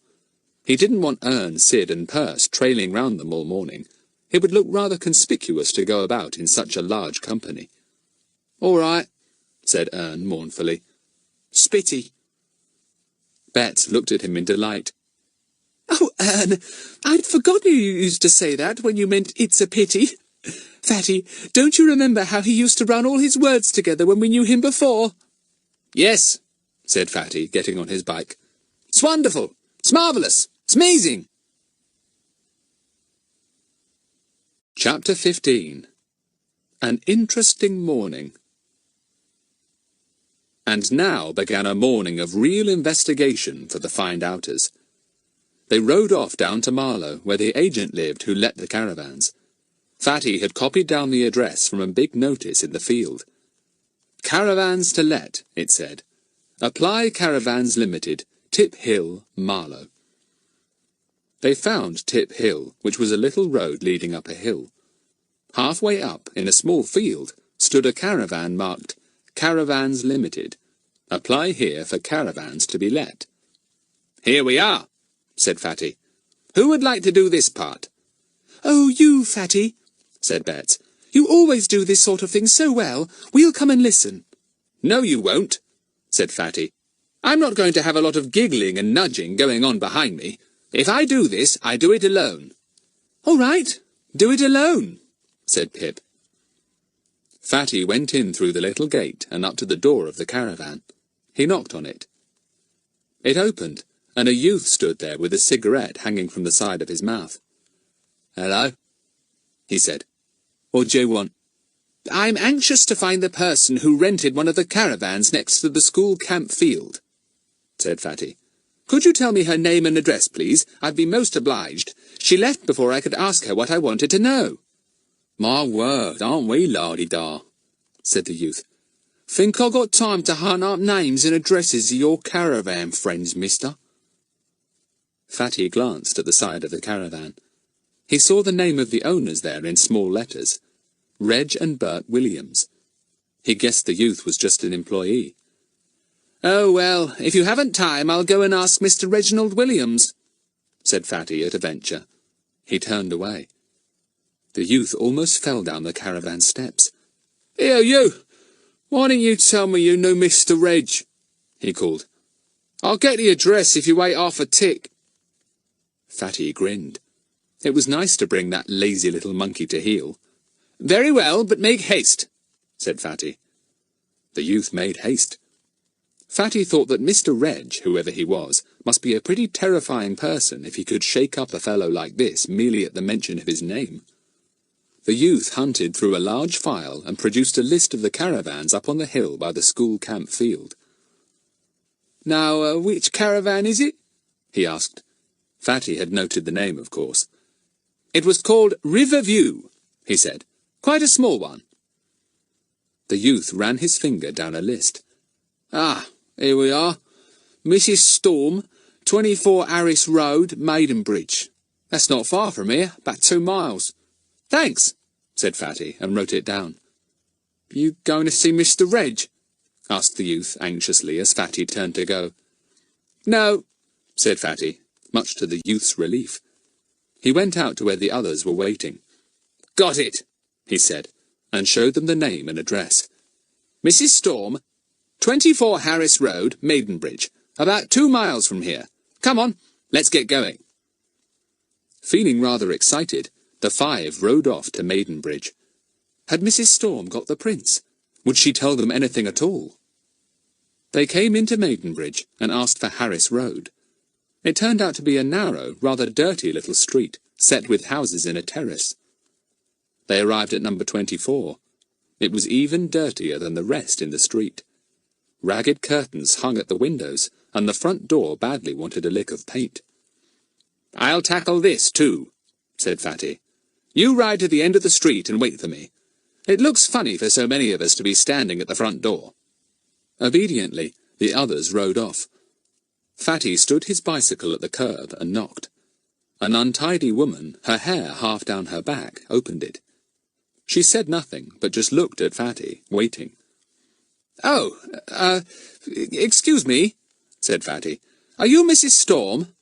He didn't want Ern, Sid and Perce trailing round them all morning. It would look rather conspicuous to go about in such a large company. All right, said Ern mournfully. Spitty. Bets looked at him in delight. Oh, Ern, I'd forgotten you used to say that when you meant it's a pity. Fatty, don't you remember how he used to run all his words together when we knew him before? Yes, said Fatty, getting on his bike. It's wonderful. It's marvellous. It's amazing. Chapter 15. An Interesting Morning. And now began a morning of real investigation for the find-outers. They rode off down to Marlow, where the agent lived who let the caravans. Fatty had copied down the address from a big notice in the field. Caravans to let, it said. Apply Caravans Limited, Tip Hill, Marlow. They found Tip Hill, which was a little road leading up a hill. Halfway up, in a small field, stood a caravan marked Caravans Limited. Apply here for caravans to be let. Here we are, said Fatty. Who would like to do this part? Oh, you, Fatty, said Bets. You always do this sort of thing so well. We'll come and listen. No, you won't, said Fatty. I'm not going to have a lot of giggling and nudging going on behind me. If I do this, I do it alone. All right, do it alone, said Pip. Fatty went in through the little gate and up to the door of the caravan. He knocked on it. It opened, and a youth stood there with a cigarette hanging from the side of his mouth. Hello, he said. What do you want? I'm anxious to find the person who rented one of the caravans next to the school camp field, said Fatty. Could you tell me her name and address, please? I'd be most obliged. She left before I could ask her what I wanted to know. My word, aren't we la-di-da, said the youth. Think I got time to hunt up names and addresses of your caravan friends, mister? Fatty glanced at the side of the caravan. He saw the name of the owners there in small letters. Reg and Bert Williams. He guessed the youth was just an employee. Oh, well, if you haven't time, I'll go and ask Mr. Reginald Williams, said Fatty at a venture. He turned away. The youth almost fell down the caravan steps. Here, you! Why don't you tell me you know Mr. Reg? He called. I'll get the address if you wait half a tick. Fatty grinned. It was nice to bring that lazy little monkey to heel. Very well, but make haste, said Fatty. The youth made haste. Fatty thought that Mr. Reg, whoever he was, must be a pretty terrifying person if he could shake up a fellow like this merely at the mention of his name. The youth hunted through a large file and produced a list of the caravans up on the hill by the school camp field. Now, which caravan is it? He asked. Fatty had noted the name, of course. It was called Riverview, he said. Quite a small one. The youth ran his finger down a list. "Ah, here we are. Mrs Storm, 24 Harris Road, Maidenbridge. That's not far from here, about 2 miles. Thanks," said Fatty, and wrote it down. "You going to see Mr Reg?" asked the youth anxiously as Fatty turned to go. "No," said Fatty, much to the youth's relief. He went out to where the others were waiting. "Got it," he said, and showed them the name and address. "Mrs Storm, 24 Harris Road, Maidenbridge, about 2 miles from here. Come on, let's get going." Feeling rather excited, the 5 rode off to Maidenbridge. Had Mrs Storm got the prince? Would she tell them anything at all? They came into Maidenbridge and asked for Harris Road. It turned out to be a narrow, rather dirty little street, set with houses in a terrace. They arrived at number 24. It was even dirtier than the rest in the street. Ragged curtains hung at the windows, and the front door badly wanted a lick of paint. "I'll tackle this, too," said Fatty. "You ride to the end of the street and wait for me. It looks funny for so many of us to be standing at the front door." Obediently, the others rode off. Fatty stood his bicycle at the curb and knocked. An untidy woman, her hair half down her back, opened it. She said nothing, but just looked at Fatty, waiting. "Oh, excuse me," said Fatty. "Are you Mrs Storm?"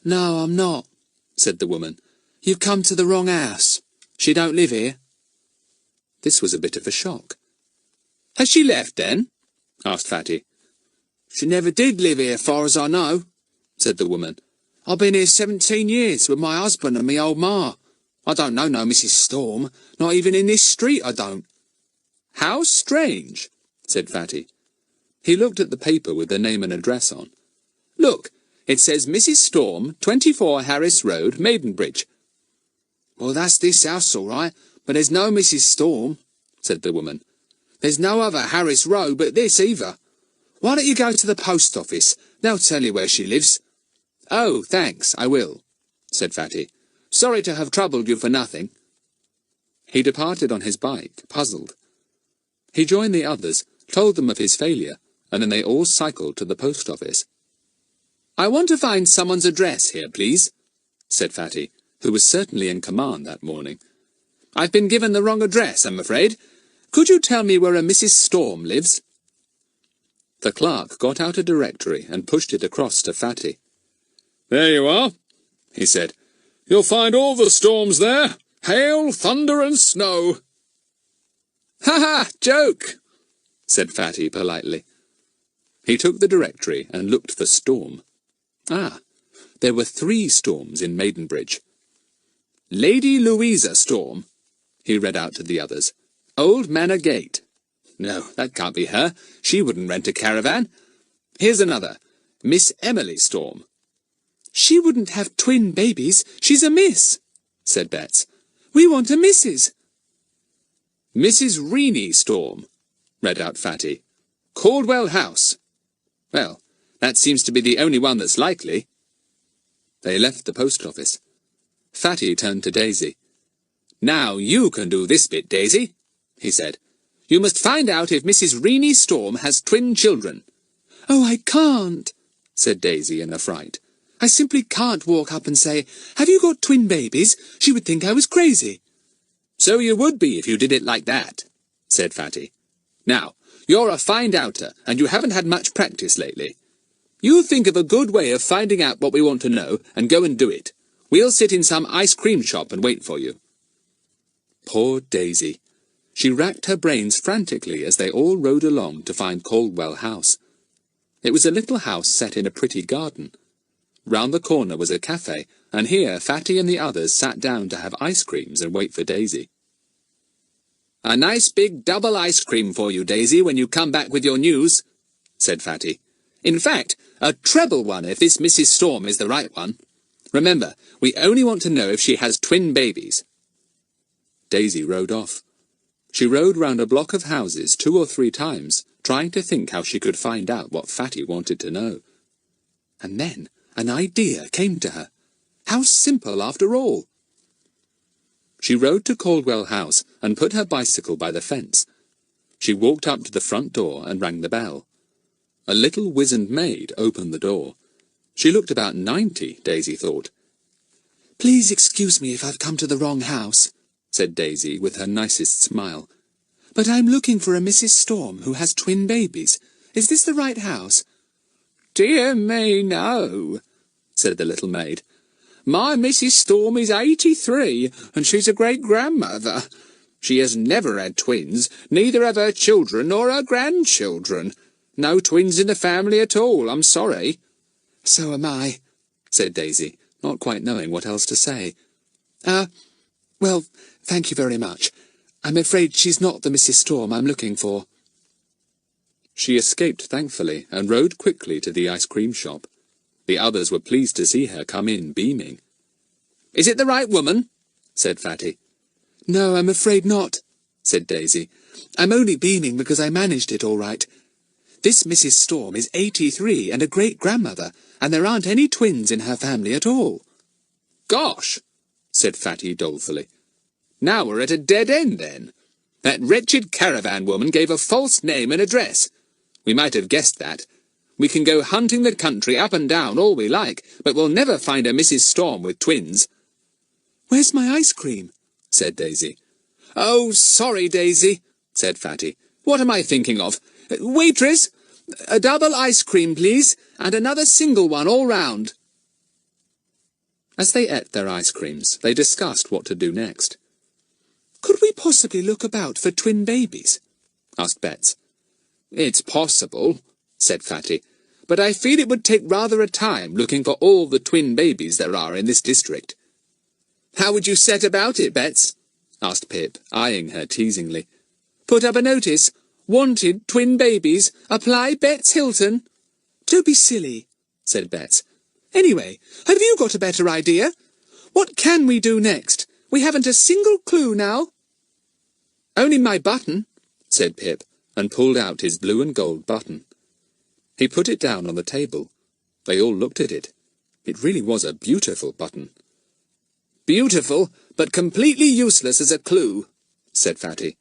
"No, I'm not," said the woman. "You've come to the wrong house. She don't live here." This was a bit of a shock. "Has she left, then?" asked Fatty. "She never did live here, far as I know," said the woman. "I've been here 17 years with my husband and me old ma. I don't know no Mrs Storm, not even in this street I don't." "How strange," said Fatty. He looked at the paper with the name and address on. "Look, it says Mrs Storm, 24 Harris Road, Maidenbridge." "Well, that's this house, all right, but there's no Mrs Storm," said the woman. "There's no other Harris Road but this either. Why don't you go to the post office? They'll tell you where she lives." "Oh, thanks, I will," said Fatty. "Sorry to have troubled you for nothing." He departed on his bike, puzzled. He joined the others, told them of his failure, and then they all cycled to the post office. "I want to find someone's address here, please," said Fatty, who was certainly in command that morning. "I've been given the wrong address, I'm afraid. Could you tell me where a Mrs Storm lives?" The clerk got out a directory and pushed it across to Fatty. "There you are," he said. "You'll find all the Storms there. Hail, thunder and snow." "Ha-ha, joke," said Fatty politely. He took the directory and looked for Storm. Ah, there were 3 Storms in Maidenbridge. "Lady Louisa Storm," he read out to the others. "Old Manor Gate. No, that can't be her. She wouldn't rent a caravan. Here's another. Miss Emily Storm." "She wouldn't have twin babies. She's a miss," said Bets. "We want a Mrs." "Mrs Reaney Storm," read out Fatty. "Caldwell House. Well, that seems to be the only one that's likely." They left the post office. Fatty turned to Daisy. "Now you can do this bit, Daisy," he said. "You must find out if Mrs Reaney Storm has twin children." "Oh, I can't," said Daisy in a fright. "I simply can't walk up and say, 'Have you got twin babies?' She would think I was crazy." "So you would be if you did it like that," said Fatty. "Now, you're a fine doubter, and you haven't had much practice lately. You think of a good way of finding out what we want to know, and go and do it. We'll sit in some ice-cream shop and wait for you." Poor Daisy. She racked her brains frantically as they all rode along to find Caldwell House. It was a little house set in a pretty garden. Round the corner was a cafe, and here Fatty and the others sat down to have ice creams and wait for Daisy. "A nice big double ice cream for you, Daisy, when you come back with your news," said Fatty. "In fact, a treble one if this Mrs Storm is the right one. Remember, we only want to know if she has twin babies." Daisy rode off. She rode round a block of houses 2 or 3 times, trying to think how she could find out what Fatty wanted to know. And then an idea came to her. How simple, after all! She rode to Caldwell House and put her bicycle by the fence. She walked up to the front door and rang the bell. A little wizened maid opened the door. She looked about 90, Daisy thought. "Please excuse me if I've come to the wrong house," said Daisy with her nicest smile. "But I'm looking for a Mrs. Storm who has twin babies. Is this the right house?" "Dear me, no," said the little maid. "My Mrs. Storm is 83, and she's a great-grandmother. She has never had twins, neither have her children nor her grandchildren. No twins in the family at all, I'm sorry." "So am I," said Daisy, not quite knowing what else to say. Well, thank you very much. I'm afraid she's not the Mrs. Storm I'm looking for." She escaped thankfully and rode quickly to the ice-cream shop. The others were pleased to see her come in beaming. "Is it the right woman?" said Fatty. "No, I'm afraid not," said Daisy. "I'm only beaming because I managed it all right. This Mrs. Storm is 83 and a great-grandmother, and there aren't any twins in her family at all." "Gosh!" said Fatty dolefully. "Now we're at a dead end, then. That wretched caravan woman gave a false name and address. We might have guessed that. We can go hunting the country up and down all we like, but we'll never find a Mrs. Storm with twins." "Where's my ice cream?" said Daisy. "Oh, sorry, Daisy," said Fatty. "What am I thinking of? Waitress, a double ice cream, please, and another single one all round." As they ate their ice creams, they discussed what to do next. "Could we possibly look about for twin babies?" asked Bets. "It's possible," said Fatty, "but I feel it would take rather a time looking for all the twin babies there are in this district." "How would you set about it, Bets?" asked Pip, eyeing her teasingly. "Put up a notice, 'Wanted twin babies, apply Bets Hilton.'" "Don't be silly," said Bets. "Anyway, have you got a better idea? What can we do next? We haven't a single clue now." "Only my button," said Pip, and pulled out his blue and gold button. He put it down on the table. They all looked at it. It really was a beautiful button. "Beautiful, but completely useless as a clue," said Fatty.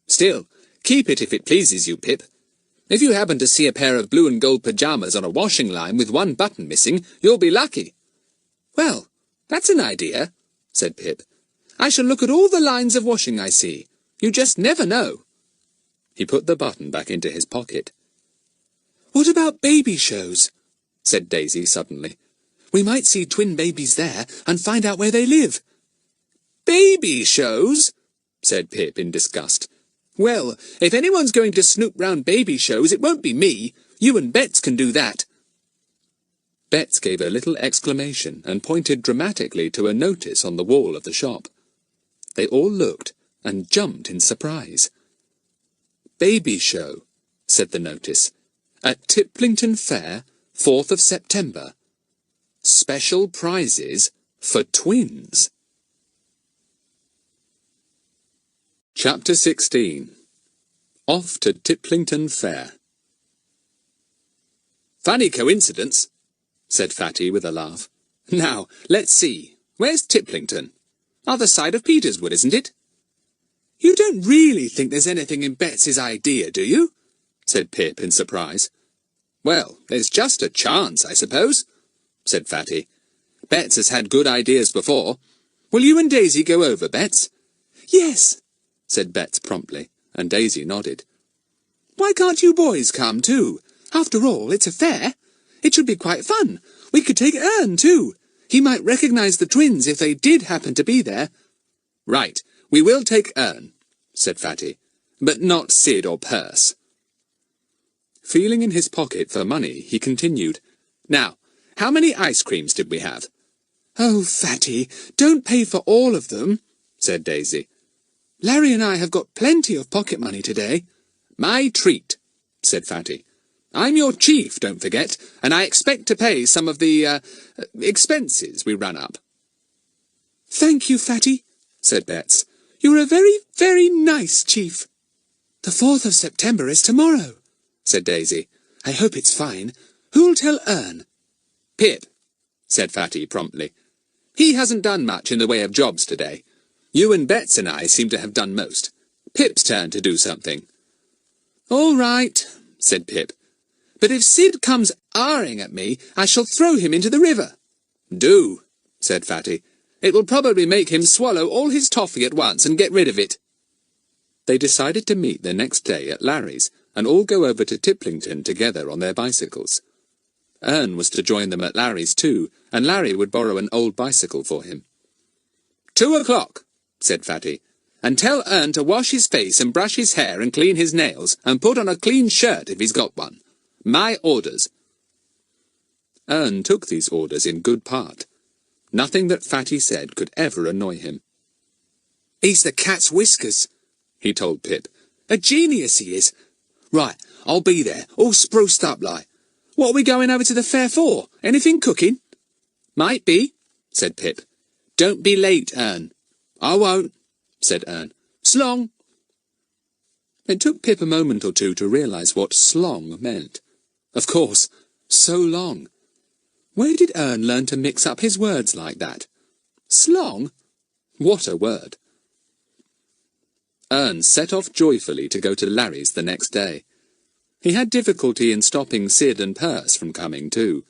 "Still, keep it if it pleases you, Pip. If you happen to see a pair of blue and gold pyjamas on a washing line with one button missing, you'll be lucky." "Well, that's an idea," said Pip. "I shall look at all the lines of washing I see. You just never know." He put the button back into his pocket. "What about baby shows?" said Daisy suddenly. "We might see twin babies there and find out where they live." "Baby shows?" said Pip in disgust. "Well, if anyone's going to snoop round baby shows, it won't be me. You and Bets can do that." Bets gave a little exclamation and pointed dramatically to a notice on the wall of the shop. They all looked and jumped in surprise. "Baby show," said the notice, "at Tiplington Fair, 4th of September. Special prizes for twins." Chapter 16. Off to Tiplington Fair. "Funny coincidence," said Fatty with a laugh. "Now, let's see. Where's Tiplington? Other side of Peterswood, isn't it?" "You don't really think there's anything in Bets's idea, do you?" said Pip in surprise. "Well, there's just a chance, I suppose," said Fatty. "Bets has had good ideas before. Will you and Daisy go over, Bets?" "Yes," said Bets promptly, and Daisy nodded. "Why can't you boys come, too? After all, it's a fair. It should be quite fun. We could take Ern, too. He might recognise the twins if they did happen to be there." "Right, we will take Ern," said Fatty, "but not Sid or Perce." Feeling in his pocket for money, he continued, "Now, how many ice creams did we have?" "Oh, Fatty, don't pay for all of them," said Daisy. "Larry and I have got plenty of pocket money today." "My treat," said Fatty. "I'm your chief, don't forget, and I expect to pay some of the, expenses we run up." "Thank you, Fatty," said Bets. "You're a very, very nice chief." "The 4th of September is tomorrow," said Daisy. "I hope it's fine. Who'll tell Ern?" "Pip," said Fatty promptly. "He hasn't done much in the way of jobs today. You and Bets and I seem to have done most. Pip's turn to do something." "All right," said Pip. "But if Sid comes arring at me, I shall throw him into the river." "Do," said Fatty. "It will probably make him swallow all his toffee at once and get rid of it." They decided to meet the next day at Larry's and all go over to Tiplington together on their bicycles. Ern was to join them at Larry's too, and Larry would borrow an old bicycle for him. 2 o'clock, said Fatty, and tell Ern to wash his face and brush his hair and clean his nails and put on a clean shirt if he's got one. My orders. Ern took these orders in good part. Nothing that Fatty said could ever annoy him. "He's the cat's whiskers," he told Pip. "A genius he is. Right, I'll be there, all spruced up like. What are we going over to the fair for? Anything cooking?" "Might be," said Pip. "Don't be late, Ern." "I won't," said Ern. "S'long." It took Pip a moment or two to realise what slong meant. Of course, so long. Where did Ern learn to mix up his words like that? Slong? What a word. Ern set off joyfully to go to Larry's the next day. He had difficulty in stopping Sid and Perce from coming too.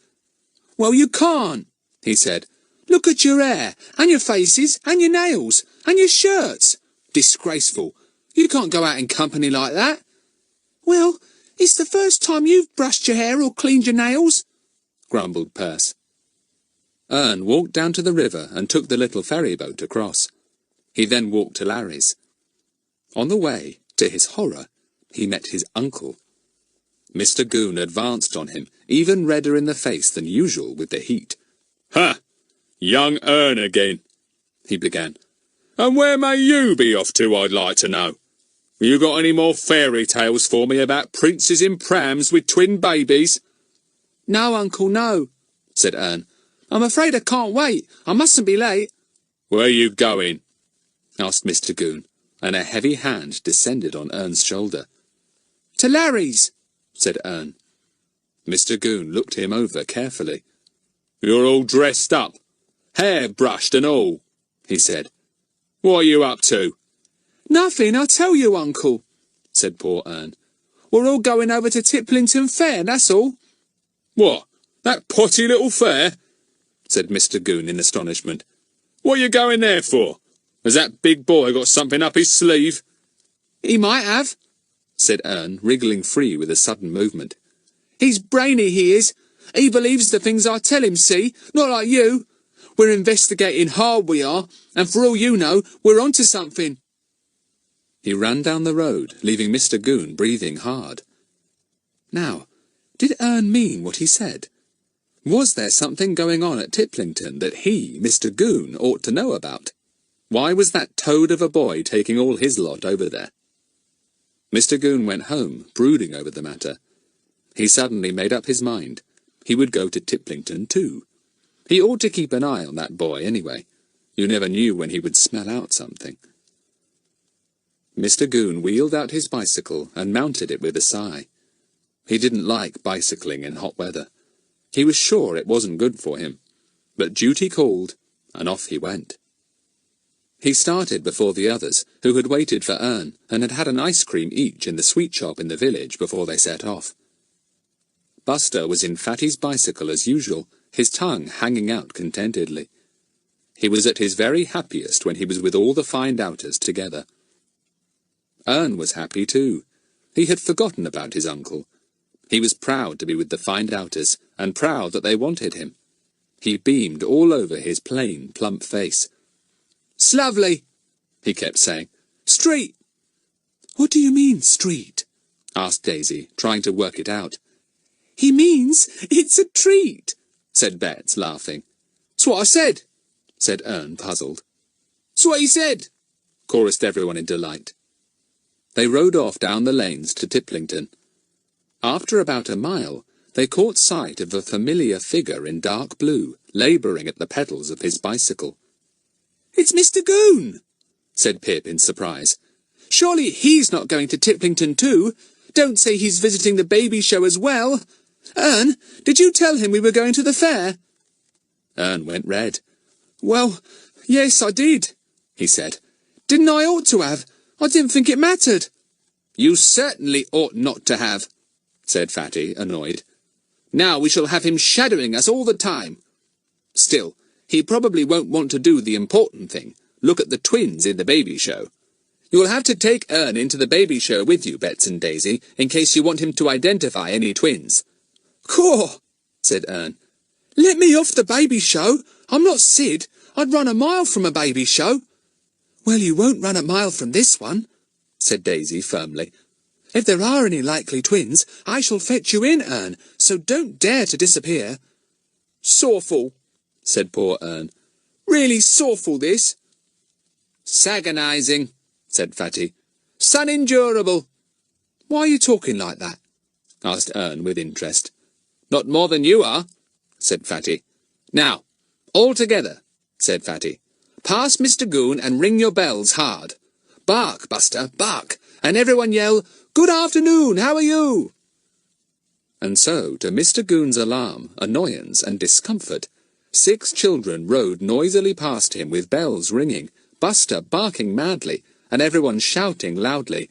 "Well, you can't," he said. "Look at your hair, and your faces, and your nails, and your shirts. Disgraceful. You can't go out in company like that." "Well, it's the first time you've brushed your hair or cleaned your nails," grumbled Perce. Ern walked down to the river and took the little ferry boat across. He then walked to Larry's. On the way, to his horror, he met his uncle. Mr Goon advanced on him, even redder in the face than usual with the heat. "Ha! Young Ern again," he began. "And where may you be off to, I'd like to know? You got any more fairy tales for me about princes in prams with twin babies?" "No, Uncle, no," said Ern. "I'm afraid I can't wait. I mustn't be late." "Where you going?" asked Mr Goon, and a heavy hand descended on Ern's shoulder. "To Larry's," said Ern. Mr Goon looked him over carefully. "You're all dressed up, hair brushed and all," he said. "What are you up to?" "Nothing, I tell you, Uncle," said poor Ern. "We're all going over to Tiplington Fair, that's all." "What, that potty little fair?" said Mr Goon in astonishment. "What are you going there for? Has that big boy got something up his sleeve?" "He might have," said Ern, wriggling free with a sudden movement. "He's brainy, he is. He believes the things I tell him, see? Not like you. We're investigating hard, we are, and for all you know, we're onto something." He ran down the road, leaving Mr Goon breathing hard. Now, did Ern mean what he said? Was there something going on at Tiplington that he, Mr Goon, ought to know about? Why was that toad of a boy taking all his lot over there? Mr Goon went home, brooding over the matter. He suddenly made up his mind. He would go to Tiplington too. He ought to keep an eye on that boy anyway. You never knew when he would smell out something. Mr Goon wheeled out his bicycle and mounted it with a sigh. He didn't like bicycling in hot weather. He was sure it wasn't good for him. But duty called, and off he went. He started before the others, who had waited for Ern, and had had an ice cream each in the sweet shop in the village before they set off. Buster was in Fatty's bicycle as usual, his tongue hanging out contentedly. He was at his very happiest when he was with all the find-outers together. Ern was happy too. He had forgotten about his uncle. He was proud to be with the find-outers, and proud that they wanted him. He beamed all over his plain, plump face. "'Slovely," he kept saying. "Street." "What do you mean, street?" asked Daisy, trying to work it out. "He means it's a treat," said Bets, laughing. "'S what I said," said Ern, puzzled. "'S what he said," chorused everyone in delight. They rode off down the lanes to Tiplington. After about a mile, they caught sight of a familiar figure in dark blue, labouring at the pedals of his bicycle. "It's Mr Goon," said Pip in surprise. "Surely he's not going to Tiplington too? Don't say he's visiting the baby show as well. Ern, did you tell him we were going to the fair?" Ern went red. "Well, yes, I did," he said. "Didn't I ought to have? I didn't think it mattered." You certainly ought not to have, said Fatty, annoyed. Now we shall have him shadowing us all the time. Still, he probably won't want to do the important thing, look at the twins in the baby show. You'll have to take Ern into the baby show with you, Bets and Daisy, in case you want him to identify any twins. Caw, said Ern. Let me off the baby show. I'm not Sid. I'd run a mile from a baby show. Well, you won't run a mile from this one, said Daisy firmly. If there are any likely twins, I shall fetch you in, Ern, so don't dare to disappear. Sawful, said poor Ern. Really sawful, this. Sagonizing, said Fatty. Unendurable. Why are you talking like that? Asked Ern with interest. Not more than you are, said Fatty. Now, all together, said Fatty. Pass Mr Goon and ring your bells hard. Bark, Buster, bark, and everyone yell, Good afternoon, how are you? And so, to Mr Goon's alarm, annoyance, and discomfort, 6 children rode noisily past him with bells ringing, Buster barking madly, and everyone shouting loudly,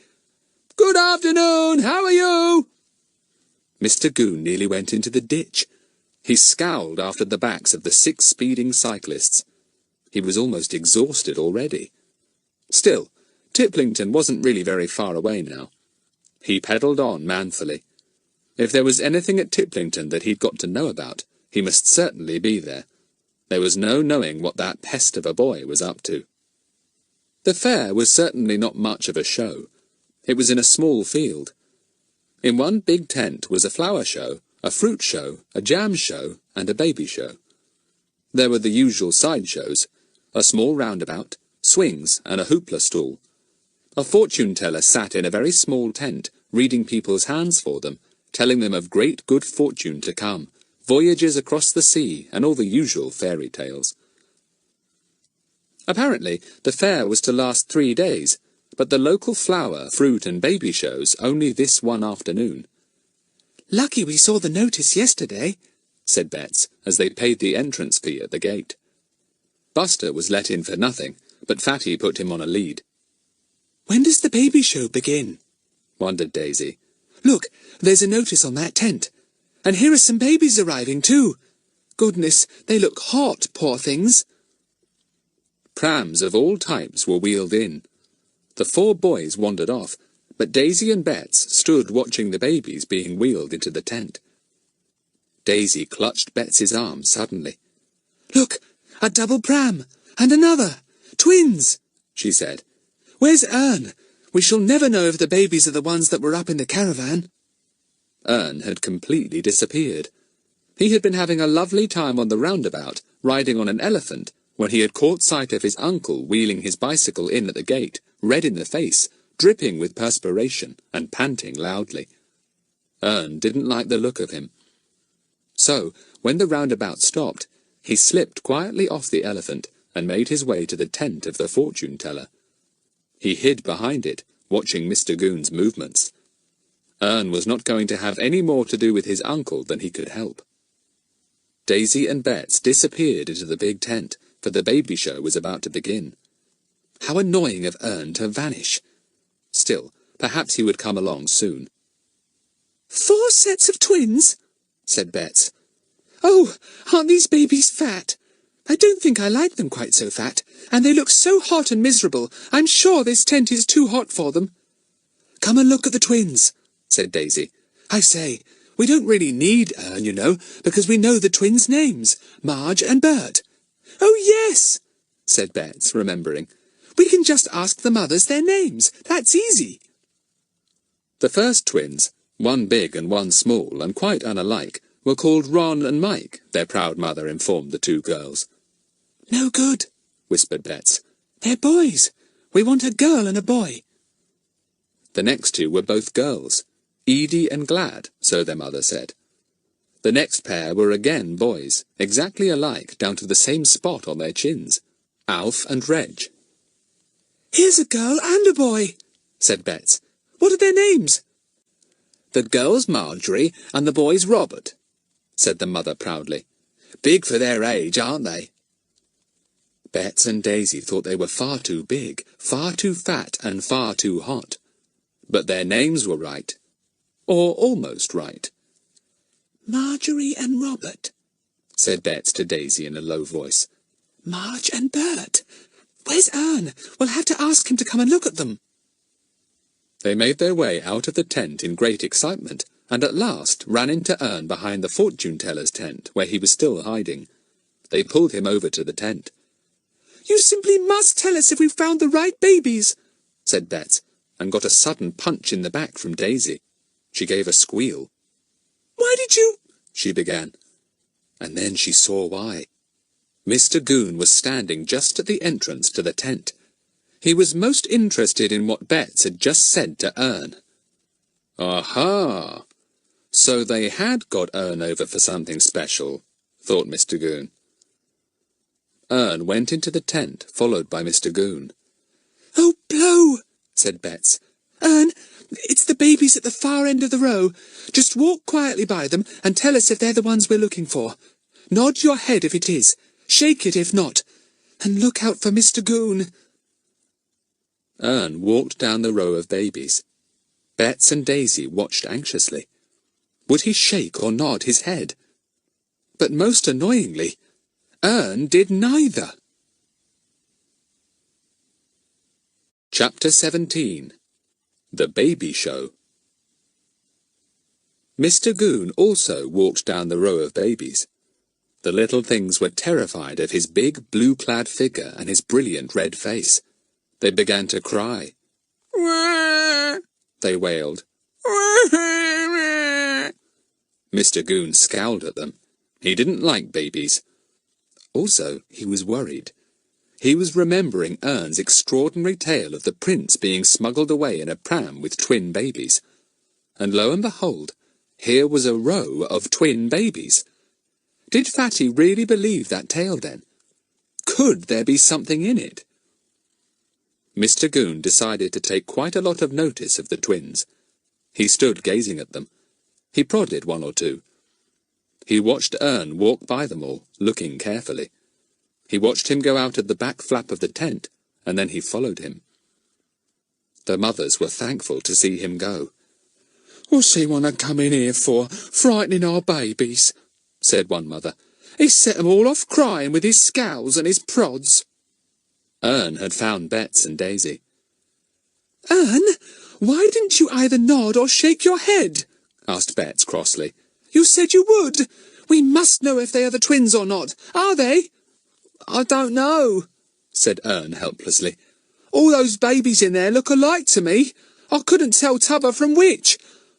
Good afternoon, how are you? Mr Goon nearly went into the ditch. He scowled after the backs of the 6 speeding cyclists. He was almost exhausted already. Still, Tiplington wasn't really very far away now. He pedalled on manfully. If there was anything at Tiplington that he'd got to know about, he must certainly be there. There was no knowing what that pest of a boy was up to. The fair was certainly not much of a show. It was in a small field. In one big tent was a flower show, a fruit show, a jam show, and a baby show. There were the usual side shows, a small roundabout, swings, and a hoopla stool. A fortune-teller sat in a very small tent, reading people's hands for them, telling them of great good fortune to come, voyages across the sea, and all the usual fairy tales. Apparently, the fair was to last 3 days, but the local flower, fruit, and baby shows only this one afternoon. Lucky we saw the notice yesterday, said Bets, as they paid the entrance fee at the gate. Buster was let in for nothing, but Fatty put him on a lead. When does the baby show begin? Wondered Daisy. Look, there's a notice on that tent. And here are some babies arriving, too. Goodness, they look hot, poor things. Prams of all types were wheeled in. The 4 boys wandered off, but Daisy and Bets stood watching the babies being wheeled into the tent. Daisy clutched Bets's arm suddenly. Look, a double pram, and another. Twins, she said. Where's Ern? We shall never know if the babies are the ones that were up in the caravan. Ern had completely disappeared. He had been having a lovely time on the roundabout, riding on an elephant, when he had caught sight of his uncle wheeling his bicycle in at the gate, red in the face, dripping with perspiration, and panting loudly. Ern didn't like the look of him. So, when the roundabout stopped, he slipped quietly off the elephant and made his way to the tent of the fortune-teller. He hid behind it, watching Mr Goon's movements. Ern was not going to have any more to do with his uncle than he could help. Daisy and Bets disappeared into the big tent, for the baby show was about to begin. How annoying of Ern to vanish! Still, perhaps he would come along soon. 4 sets of twins, said Bets. Oh, aren't these babies fat? I don't think I like them quite so fat, and they look so hot and miserable, I'm sure this tent is too hot for them. Come and look at the twins, said Daisy. I say, we don't really need Ern, you know, because we know the twins' names, Marge and Bert. Oh, yes, said Bets, remembering. We can just ask the mothers their names. That's easy. The first twins, one big and one small, and quite unalike, were called Ron and Mike, their proud mother informed the 2 girls. No good, whispered Bets. They're boys. We want a girl and a boy. The next 2 were both girls, Edie and Glad, so their mother said. The next pair were again boys, exactly alike down to the same spot on their chins, Alf and Reg. Here's a girl and a boy, said Bets. What are their names? The girl's Marjorie and the boy's Robert, said the mother proudly. Big for their age, aren't they? Bets and Daisy thought they were far too big, far too fat, and far too hot. but their names were right. Or almost right. Marjorie and Robert, said Betts to Daisy in a low voice. Marge and Bert. Where's Ern? We'll have to ask him to come and look at them. They made their way out of the tent in great excitement, and at last ran into Ern behind the fortune-teller's tent, where he was still hiding. They pulled him over to the tent. You simply must tell us if we've found the right babies, said Betts, and got a sudden punch in the back from Daisy. She gave a squeal. Why did you... she began, and then she saw why. Mr. Goon was standing just at the entrance to the tent. He was most interested in what Betts had just said to Ern. Aha! So they had got Ern over for something special, thought Mr. Goon. Ern went into the tent, followed by Mr. Goon. Oh, blow, said Betts. Ern, it's the babies at the far end of the row. Just walk quietly by them and tell us if they're the ones we're looking for. Nod your head if it is. Shake it if not. And look out for Mr. Goon. Ern walked down the row of babies. Betts and Daisy watched anxiously. Would he shake or nod his head? But most annoyingly, Ern did neither. Chapter 17. The Baby Show. Mr. Goon also walked down the row of babies. The little things were terrified of his big blue-clad figure and his brilliant red face. They began to cry. Wah! They wailed. Mr. Goon scowled at them. He didn't like babies. Also, he was worried. He was remembering Ern's extraordinary tale of the prince being smuggled away in a pram with twin babies. And lo and behold, here was a row of twin babies. Did Fatty really believe that tale then? Could there be something in it? Mr. Goon decided to take quite a lot of notice of the twins. He stood gazing at them. He prodded one or two. He watched Ern walk by them all, looking carefully. He watched him go out of the back flap of the tent, and then he followed him. The mothers were thankful to see him go. What's he want to come in here for, frightening our babies? Said one mother. He's set them all off crying with his scowls and his prods. Ern had found Betts and Daisy. Ern, why didn't you either nod or shake your head? Asked Betts crossly. You said you would. We must know if they are the twins or not. Are they? I don't know, said Ern helplessly. All those babies in there look alike to me. I couldn't tell t'other from which.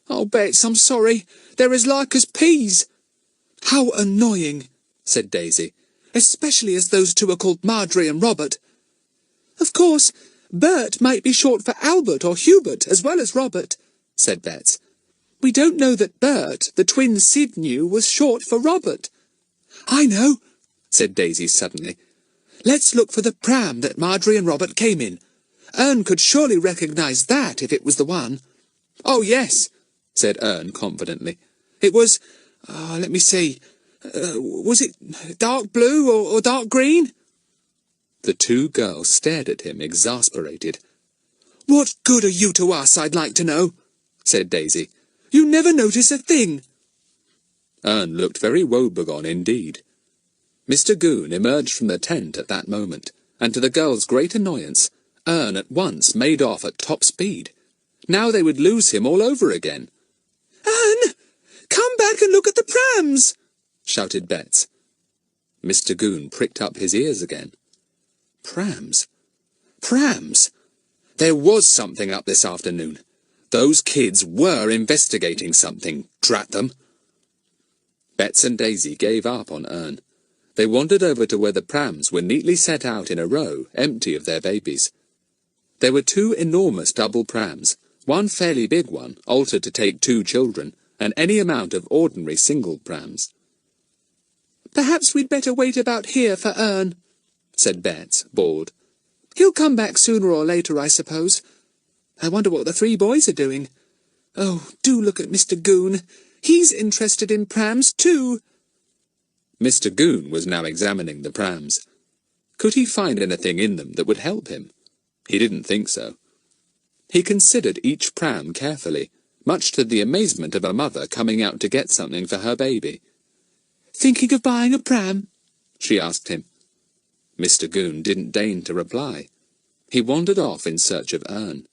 Oh, Betts, I'm sorry. They're as like as peas. How annoying, said Daisy, especially as those two are called Marjorie and Robert. Of course, Bert might be short for Albert or Hubert as well as Robert, said Betts. We don't know that Bert, the twin Sid knew, was short for Robert. I know, said Daisy suddenly. Let's look for the pram that Marjorie and Robert came in. Ern could surely recognise that if it was the one. Oh, yes, said Ern confidently. It was, let me see, was it dark blue or dark green? The two girls stared at him, exasperated. What good are you to us, I'd like to know, said Daisy. You never notice a thing. Ern looked very woebegone indeed. Mr. Goon emerged from the tent at that moment, and to the girls' great annoyance, Ern at once made off at top speed. Now they would lose him all over again. Ern, come back and look at the prams, shouted Betts. Mr. Goon pricked up his ears again. Prams? Prams? There was something up this afternoon. Those kids were investigating something, drat them. Betts and Daisy gave up on Ern. They wandered over to where the prams were neatly set out in a row, empty of their babies. There were two enormous double prams, one fairly big one, altered to take 2 children, and any amount of ordinary single prams. Perhaps we'd better wait about here for Ern, said Betts, bored. He'll come back sooner or later, I suppose. I wonder what the 3 boys are doing. Oh, do look at Mr. Goon. He's interested in prams too. Mr. Goon was now examining the prams. Could he find anything in them that would help him? He didn't think so. He considered each pram carefully, much to the amazement of a mother coming out to get something for her baby. "Thinking of buying a pram?" she asked him. Mr. Goon didn't deign to reply. He wandered off in search of Ern.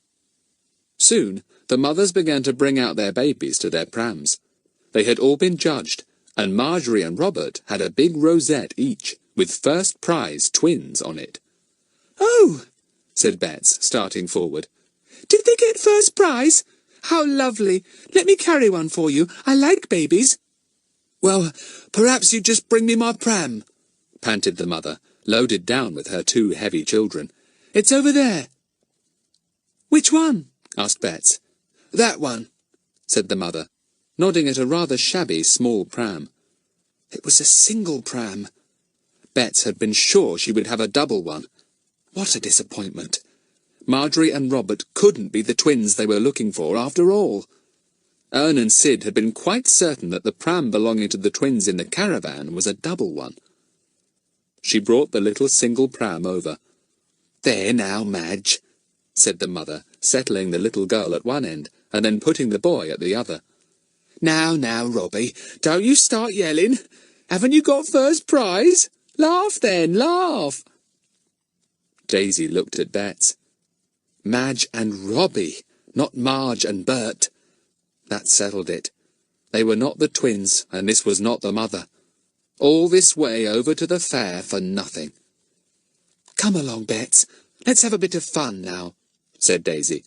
Soon, the mothers began to bring out their babies to their prams. They had all been judged, and Marjorie and Robert had a big rosette each, with first prize twins on it. "Oh," said Bets, starting forward. "Did they get first prize? How lovely! Let me carry one for you. I like babies." "Well, perhaps you'd just bring me my pram," panted the mother, loaded down with her 2 heavy children. "It's over there." "Which one?" asked Bets. "That one," said the mother, nodding at a rather shabby small pram. It was a single pram. Bets had been sure she would have a double one. What a disappointment! Marjorie and Robert couldn't be the twins they were looking for after all. Ern and Sid had been quite certain that the pram belonging to the twins in the caravan was a double one. She brought the little single pram over. "There now, Madge," said the mother, settling the little girl at one end, and then putting the boy at the other. Now, Robbie, don't you start yelling. Haven't you got first prize? Laugh then, laugh." Daisy looked at Bets. Madge and Robbie, not Marge and Bert. That settled it. They were not the twins, and this was not the mother. All this way over to the fair for nothing. "Come along, Bets. Let's have a bit of fun now," said Daisy.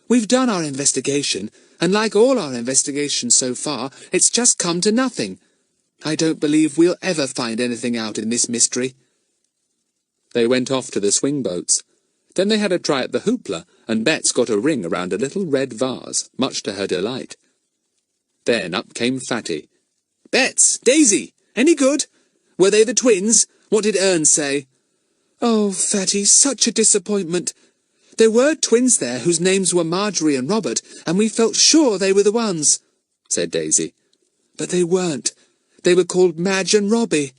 "We've done our investigation, and like all our investigations so far, it's just come to nothing. I don't believe we'll ever find anything out in this mystery." They went off to the swing boats. Then they had a try at the hoopla, and Bets got a ring around a little red vase, much to her delight. Then up came Fatty. "Bets, Daisy, any good? Were they the twins? What did Ern say?" "Oh, Fatty, such a disappointment. There were twins there whose names were Marjorie and Robert, and we felt sure they were the ones," said Daisy. "But they weren't. They were called Madge and Robbie.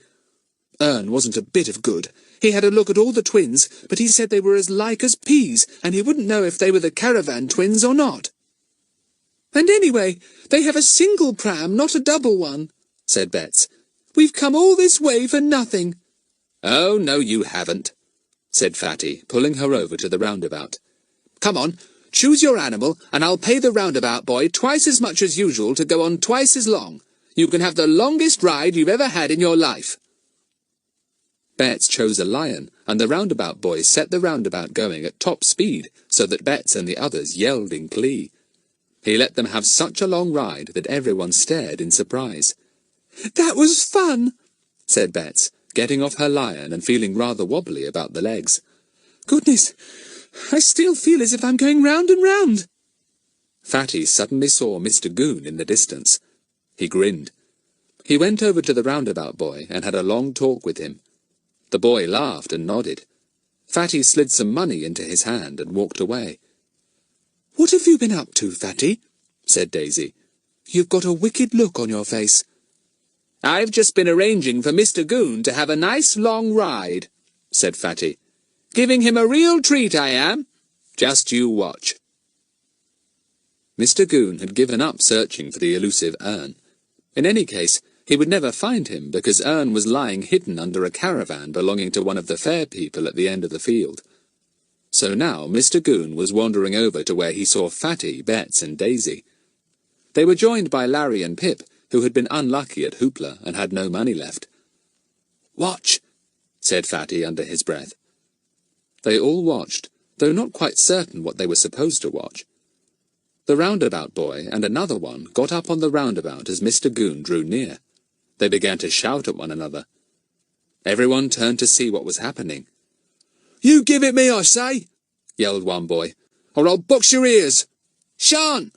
Ern wasn't a bit of good. He had a look at all the twins, but he said they were as like as peas, and he wouldn't know if they were the caravan twins or not." "And anyway, they have a single pram, not a double one," said Bets. "We've come all this way for nothing." "Oh, no, you haven't," said Fatty, pulling her over to the roundabout. "Come on, choose your animal, and I'll pay the roundabout boy twice as much as usual to go on twice as long. You can have the longest ride you've ever had in your life." Bets chose a lion, and the roundabout boy set the roundabout going at top speed, so that Bets and the others yelled in glee. He let them have such a long ride that everyone stared in surprise. "That was fun," said Bets, getting off her lion and feeling rather wobbly about the legs. "Goodness, I still feel as if I'm going round and round." Fatty suddenly saw Mr. Goon in the distance. He grinned. He went over to the roundabout boy and had a long talk with him. The boy laughed and nodded. Fatty slid some money into his hand and walked away. "What have you been up to, Fatty?" said Daisy. "You've got a wicked look on your face." "I've just been arranging for Mr. Goon to have a nice long ride," said Fatty. "Giving him a real treat, I am. Just you watch." Mr. Goon had given up searching for the elusive Ern. In any case, he would never find him, because Ern was lying hidden under a caravan belonging to one of the fair people at the end of the field. So now Mr. Goon was wandering over to where he saw Fatty, Bets, and Daisy. They were joined by Larry and Pip, who had been unlucky at hoopla and had no money left. "Watch," said Fatty under his breath. They all watched, though not quite certain what they were supposed to watch. The roundabout boy and another one got up on the roundabout as Mr. Goon drew near. They began to shout at one another. Everyone turned to see what was happening. "You give it me, I say," yelled one boy, "or I'll box your ears." "Shan't!"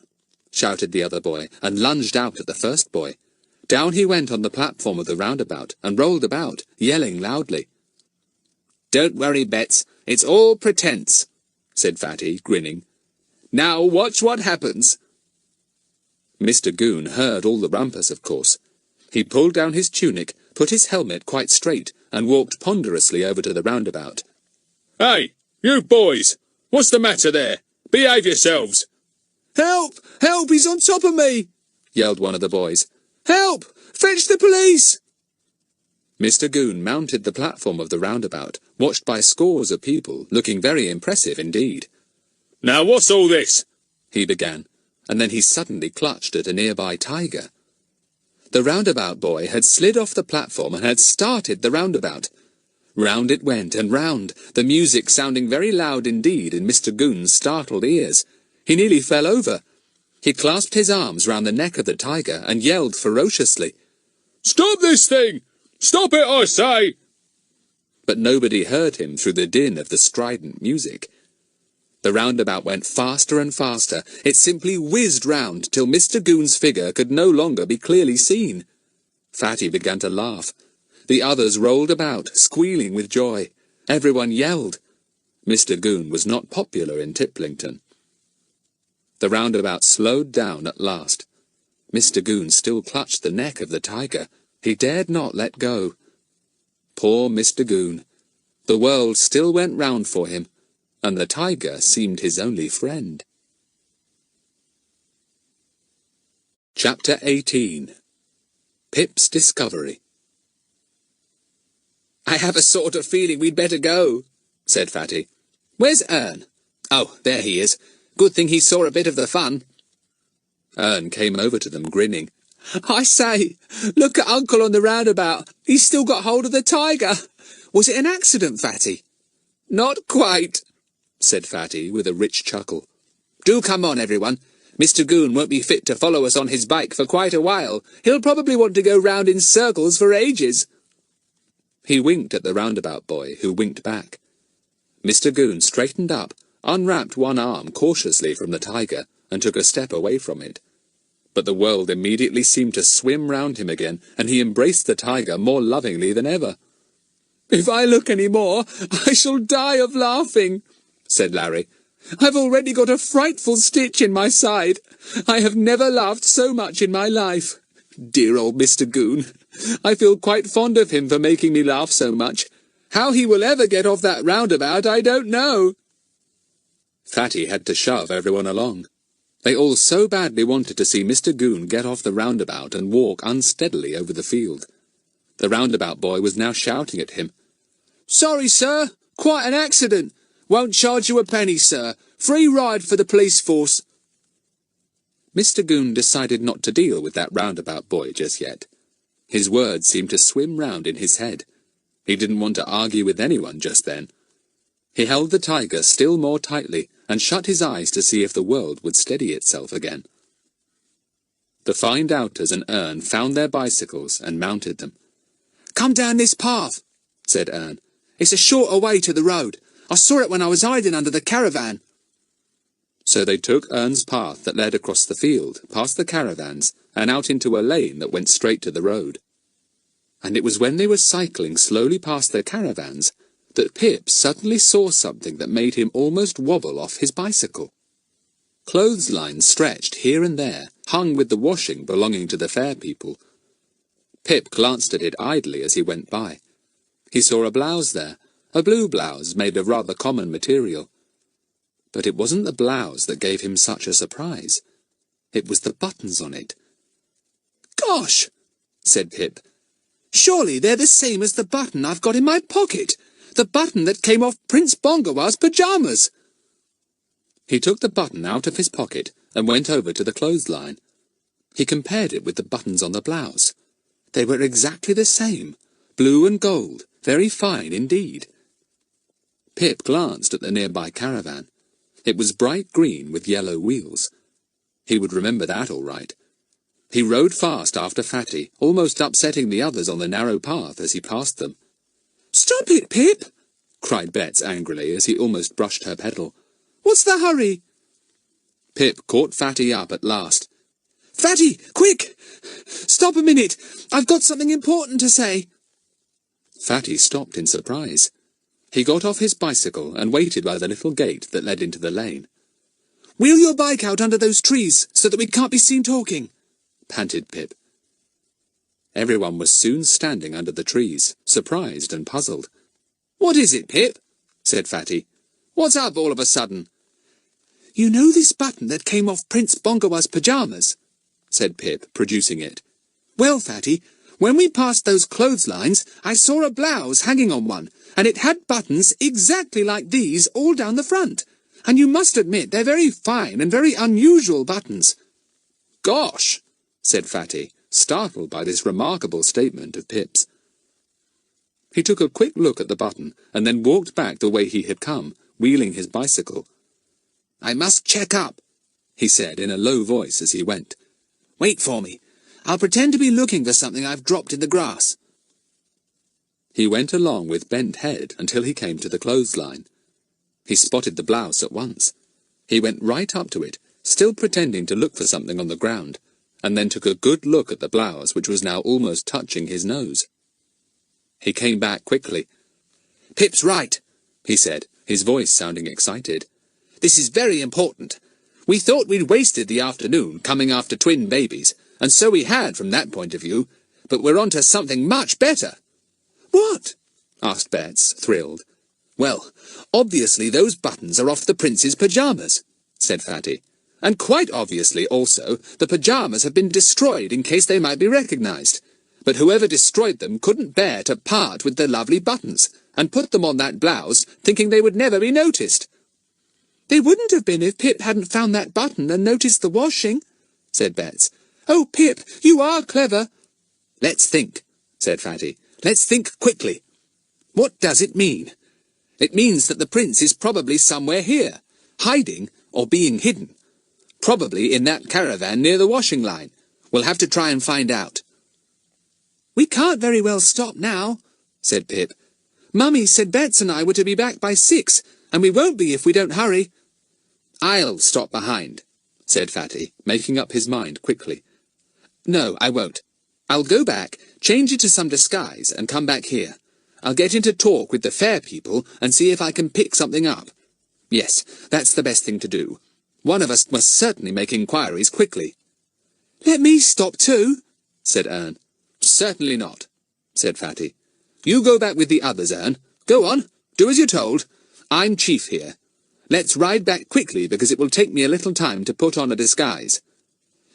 shouted the other boy, and lunged out at the first boy. Down he went on the platform of the roundabout, and rolled about, yelling loudly. "Don't worry, Bets, it's all pretence," said Fatty, grinning. "Now watch what happens." Mr. Goon heard all the rumpus, of course. He pulled down his tunic, put his helmet quite straight, and walked ponderously over to the roundabout. "Hey, you boys! What's the matter there? Behave yourselves. Help! Help! He's on top of me! Yelled one of the boys. Help! Fetch the police! Mr Goon mounted the platform of the roundabout, watched by scores of people, looking very impressive indeed. Now what's all this? He began, and then he suddenly clutched at a nearby tiger. The roundabout boy had slid off the platform and had started the roundabout. Round it went and round, the music sounding very loud indeed in Mr Goon's startled ears. He nearly fell over. He clasped his arms round the neck of the tiger and yelled ferociously, Stop this thing! Stop it, I say! But nobody heard him through the din of the strident music. The roundabout went faster and faster. It simply whizzed round till Mr Goon's figure could no longer be clearly seen. Fatty began to laugh. The others rolled about, squealing with joy. Everyone yelled. Mr Goon was not popular in Tiplington. The roundabout slowed down at last. Mr Goon still clutched the neck of the tiger. He dared not let go. Poor Mr Goon. The world still went round for him, and the tiger seemed his only friend. Chapter 18. Pip's Discovery. I have a sort of feeling we'd better go, said Fatty. Where's Ern? Oh, there he is. Good thing he saw a bit of the fun. Ern came over to them, grinning. I say, look at Uncle on the roundabout. He's still got hold of the tiger. Was it an accident, Fatty? Not quite, said Fatty with a rich chuckle. Do come on, everyone. Mr Goon won't be fit to follow us on his bike for quite a while. He'll probably want to go round in circles for ages. He winked at the roundabout boy, who winked back. Mr Goon straightened up, unwrapped one arm cautiously from the tiger, and took a step away from it. But the world immediately seemed to swim round him again, and he embraced the tiger more lovingly than ever. If I look any more, I shall die of laughing, said Larry. I've already got a frightful stitch in my side. I have never laughed so much in my life. Dear old Mr Goon. I feel quite fond of him for making me laugh so much. How he will ever get off that roundabout, I don't know. Fatty had to shove everyone along. They all so badly wanted to see Mr Goon get off the roundabout and walk unsteadily over the field. The roundabout boy was now shouting at him. Sorry, sir. Quite an accident. Won't charge you a penny, sir. Free ride for the police force. Mr Goon decided not to deal with that roundabout boy just yet. His words seemed to swim round in his head. He didn't want to argue with anyone just then. He held the tiger still more tightly and shut his eyes to see if the world would steady itself again. The find-outers and Ern found their bicycles and mounted them. Come down this path, said Ern. It's a shorter way to the road. I saw it when I was hiding under the caravan. So they took Ern's path that led across the field, past the caravans, and out into a lane that went straight to the road. And it was when they were cycling slowly past their caravans that Pip suddenly saw something that made him almost wobble off his bicycle. Clotheslines stretched here and there, hung with the washing belonging to the fair people. Pip glanced at it idly as he went by. He saw a blouse there, a blue blouse made of rather common material. But it wasn't the blouse that gave him such a surprise. It was the buttons on it. Gosh, said Pip. Surely they're the same as the button I've got in my pocket. The button that came off Prince Bongawah's pyjamas. He took the button out of his pocket and went over to the clothesline. He compared it with the buttons on the blouse. They were exactly the same, blue and gold, very fine indeed. Pip glanced at the nearby caravan. It was bright green with yellow wheels. He would remember that all right. He rode fast after Fatty, almost upsetting the others on the narrow path as he passed them. "Stop it, Pip!" cried Betts angrily as he almost brushed her pedal. "What's the hurry?" Pip caught Fatty up at last. "Fatty, quick! Stop a minute! I've got something important to say." Fatty stopped in surprise. He got off his bicycle and waited by the little gate that led into the lane. "Wheel your bike out under those trees so that we can't be seen talking," panted Pip. Everyone was soon standing under the trees, surprised and puzzled. "What is it, Pip?" said Fatty. "What's up all of a sudden?" You know this button that came off Prince Bongawah's pyjamas? Said Pip, producing it. Well, Fatty, when we passed those clotheslines, I saw a blouse hanging on one, and it had buttons exactly like these all down the front. And you must admit they're very fine and very unusual buttons. Gosh, said Fatty, startled by this remarkable statement of Pip's. He took a quick look at the button, and then walked back the way he had come, wheeling his bicycle. I must check up, he said in a low voice as he went. Wait for me. I'll pretend to be looking for something I've dropped in the grass. He went along with bent head until he came to the clothesline. He spotted the blouse at once. He went right up to it, still pretending to look for something on the ground, and then took a good look at the blouse, which was now almost touching his nose. He came back quickly. Pip's right, he said, his voice sounding excited. This is very important. We thought we'd wasted the afternoon coming after twin babies, and so we had from that point of view, but we're on to something much better. What? Asked Betts, thrilled. Well, obviously those buttons are off the prince's pyjamas, said Fatty. And quite obviously, also, the pyjamas have been destroyed in case they might be recognized. But whoever destroyed them couldn't bear to part with the lovely buttons, and put them on that blouse, thinking they would never be noticed. They wouldn't have been if Pip hadn't found that button and noticed the washing, said Betts. Oh, Pip, you are clever. Let's think, said Fatty. Let's think quickly. What does it mean? It means that the prince is probably somewhere here, hiding or being hidden. Probably in that caravan near the washing line. We'll have to try and find out. We can't very well stop now, said Pip. Mummy said Betts and I were to be back by 6, and we won't be if we don't hurry. I'll stop behind, said Fatty, making up his mind quickly. No, I won't. I'll go back, change into some disguise, and come back here. I'll get into talk with the fair people and see if I can pick something up. Yes, that's the best thing to do. One of us must certainly make inquiries quickly. Let me stop too, said Ern. Certainly not, said Fatty. You go back with the others, Ern. Go on, do as you're told. I'm chief here. Let's ride back quickly, because it will take me a little time to put on a disguise.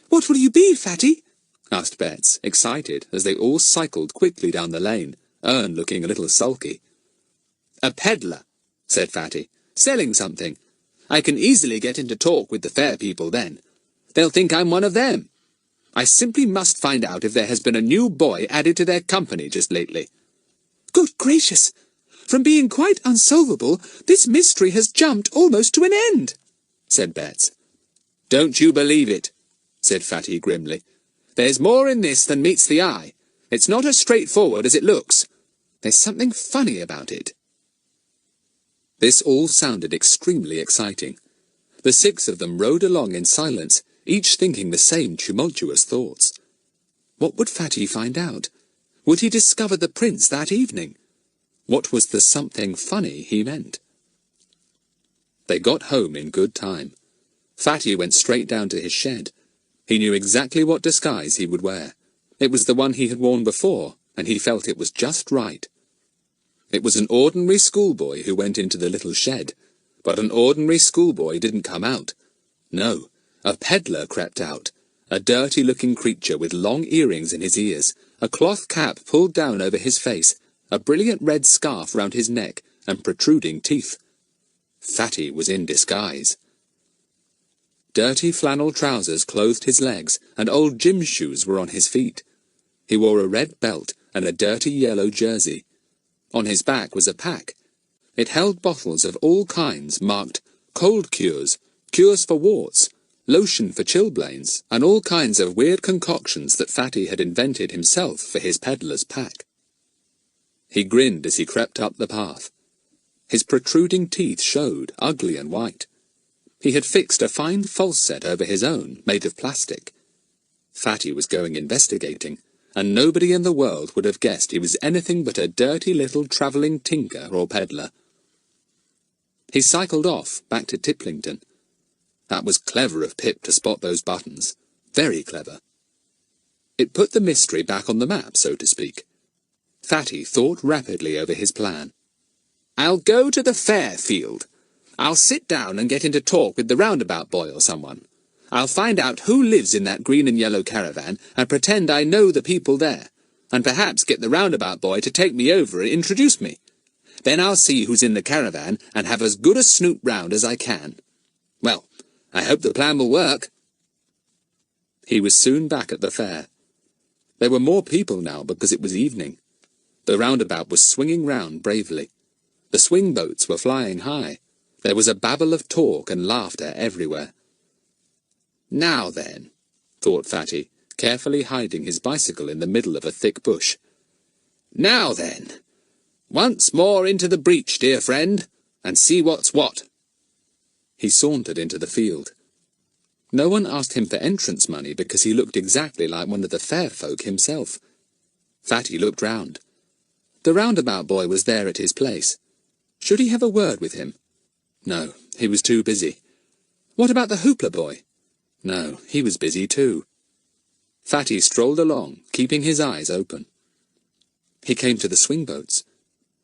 What will you be, Fatty? Asked Betts, excited, as they all cycled quickly down the lane, Ern looking a little sulky. A peddler, said Fatty, selling something. I can easily get into talk with the fair people then. They'll think I'm one of them. I simply must find out if there has been a new boy added to their company just lately. Good gracious! From being quite unsolvable, this mystery has jumped almost to an end, said Betts. Don't you believe it, said Fatty grimly. There's more in this than meets the eye. It's not as straightforward as it looks. There's something funny about it. This all sounded extremely exciting. The 6 of them rode along in silence, each thinking the same tumultuous thoughts. What would Fatty find out? Would he discover the prince that evening? What was the something funny he meant? They got home in good time. Fatty went straight down to his shed. He knew exactly what disguise he would wear. It was the one he had worn before, and he felt it was just right. It was an ordinary schoolboy who went into the little shed, but an ordinary schoolboy didn't come out. No, a peddler crept out, a dirty-looking creature with long earrings in his ears, a cloth cap pulled down over his face, a brilliant red scarf round his neck, and protruding teeth. Fatty was in disguise. Dirty flannel trousers clothed his legs, and old gym shoes were on his feet. He wore a red belt and a dirty yellow jersey. On his back was a pack. It held bottles of all kinds marked cold cures, cures for warts, lotion for chilblains, and all kinds of weird concoctions that Fatty had invented himself for his peddler's pack. He grinned as he crept up the path. His protruding teeth showed, ugly and white. He had fixed a fine false set over his own, made of plastic. Fatty was going investigating, and nobody in the world would have guessed he was anything but a dirty little travelling tinker or peddler. He cycled off, back to Tiplington. That was clever of Pip to spot those buttons. Very clever. It put the mystery back on the map, so to speak. Fatty thought rapidly over his plan. I'll go to the fair field. I'll sit down and get into talk with the roundabout boy or someone. I'll find out who lives in that green and yellow caravan and pretend I know the people there, and perhaps get the roundabout boy to take me over and introduce me. Then I'll see who's in the caravan and have as good a snoop round as I can. Well, I hope the plan will work." He was soon back at the fair. There were more people now because it was evening. The roundabout was swinging round bravely. The swing boats were flying high. There was a babble of talk and laughter everywhere. "Now then," thought Fatty, carefully hiding his bicycle in the middle of a thick bush. "Now then, once more into the breach, dear friend, and see what's what." He sauntered into the field. No one asked him for entrance money because he looked exactly like one of the fair folk himself. Fatty looked round. The roundabout boy was there at his place. Should he have a word with him? No, he was too busy. What about the hoopla boy? No, he was busy too. Fatty strolled along, keeping his eyes open. He came to the swing boats.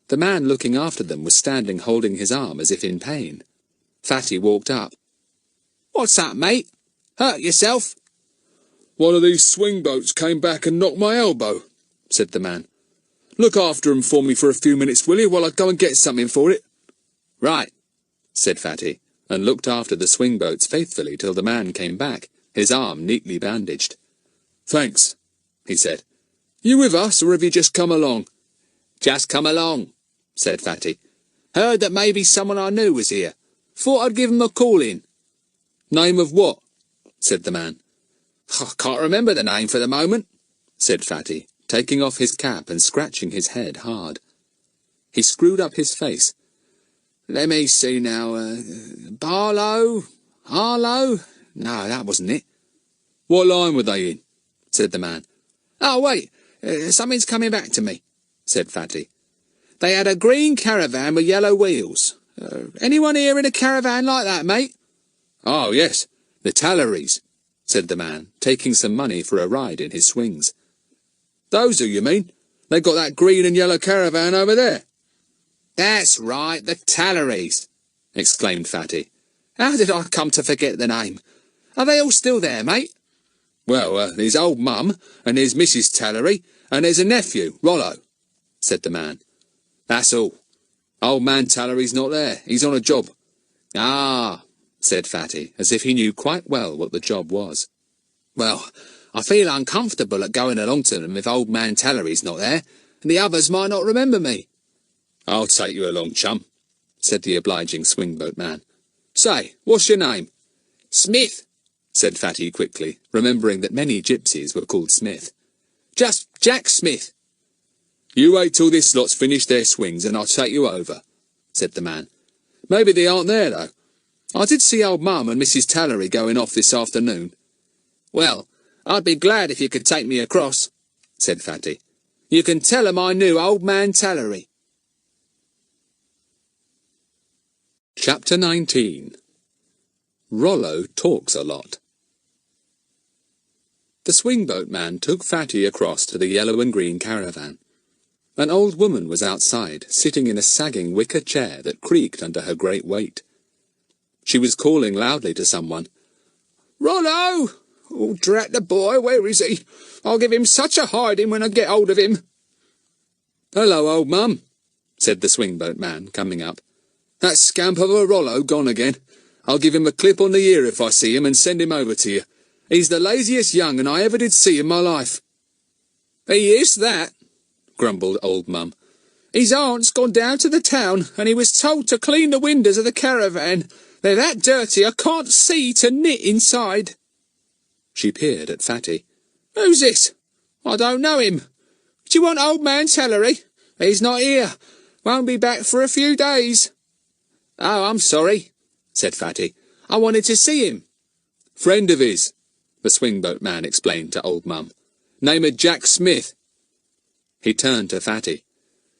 The man looking after them was standing holding his arm as if in pain. Fatty walked up. "What's that, mate? Hurt yourself?" "One of these swing boats came back and knocked my elbow," said the man. "Look after 'em for me for a few minutes, will you, while I go and get something for it?" "Right," said Fatty, and looked after the swing boats faithfully till the man came back, his arm neatly bandaged. "Thanks," he said. "You with us, or have you just come along?" "Just come along," said Fatty. "Heard that maybe someone I knew was here. Thought I'd give 'em a call in." "Name of what?" said the man. "I can't remember the name for the moment," said Fatty, taking off his cap and scratching his head hard. He screwed up his face. "Let me see now, Barlow? Harlow? No, that wasn't it." "What line were they in?" said the man. "Oh, wait, something's coming back to me," said Fatty. "They had a green caravan with yellow wheels. Anyone here in a caravan like that, mate?" "Oh, yes, "The Talleries," said the man, taking some money for a ride in his swings. "Those who you mean? They got that green and yellow caravan over there." "That's right, the Talleries," exclaimed Fatty. "How did I come to forget the name? Are they all still there, mate?" "Well, there's old Mum, and there's Mrs. Tallery, and there's a nephew, Rollo," said the man. "That's all. Old man Tallery's not there. He's on a job." "Ah," said Fatty, as if he knew quite well what the job was. "Well, I feel uncomfortable at going along to them if old man Tallery's not there, and the others might not remember me." "I'll take you along, chum," said the obliging swing-boat man. "Say, what's your name?" "Smith," said Fatty quickly, remembering that many gypsies were called Smith. "Just Jack Smith." "You wait till this lot's finished their swings, and I'll take you over," said the man. "Maybe they aren't there, though. I did see old Mum and Mrs. Tallery going off this afternoon." "Well, I'd be glad if you could take me across," said Fatty. "You can tell 'em I knew old man Tallery." Chapter 19. Rollo Talks a Lot. The swing-boat man took Fatty across to the yellow and green caravan. An old woman was outside, sitting in a sagging wicker chair that creaked under her great weight. She was calling loudly to someone. "Rollo! Oh, drat the boy, where is he? I'll give him such a hiding when I get hold of him." "Hello, old Mum," said the swing-boat man, coming up. "That scamp of a Rollo gone again. I'll give him a clip on the ear if I see him and send him over to you. He's the laziest young un I ever did see in my life." "He is that," grumbled old Mum. "His aunt's gone down to the town, and he was told to clean the windows of the caravan. They're that dirty I can't see to knit inside." She peered at Fatty. "Who's this? I don't know him. Do you want old man Tallery? He's not here. Won't be back for a few days." "Oh, I'm sorry," said Fatty. "I wanted to see him." "Friend of his," the swing-boat man explained to old Mum. "Name of Jack Smith." He turned to Fatty.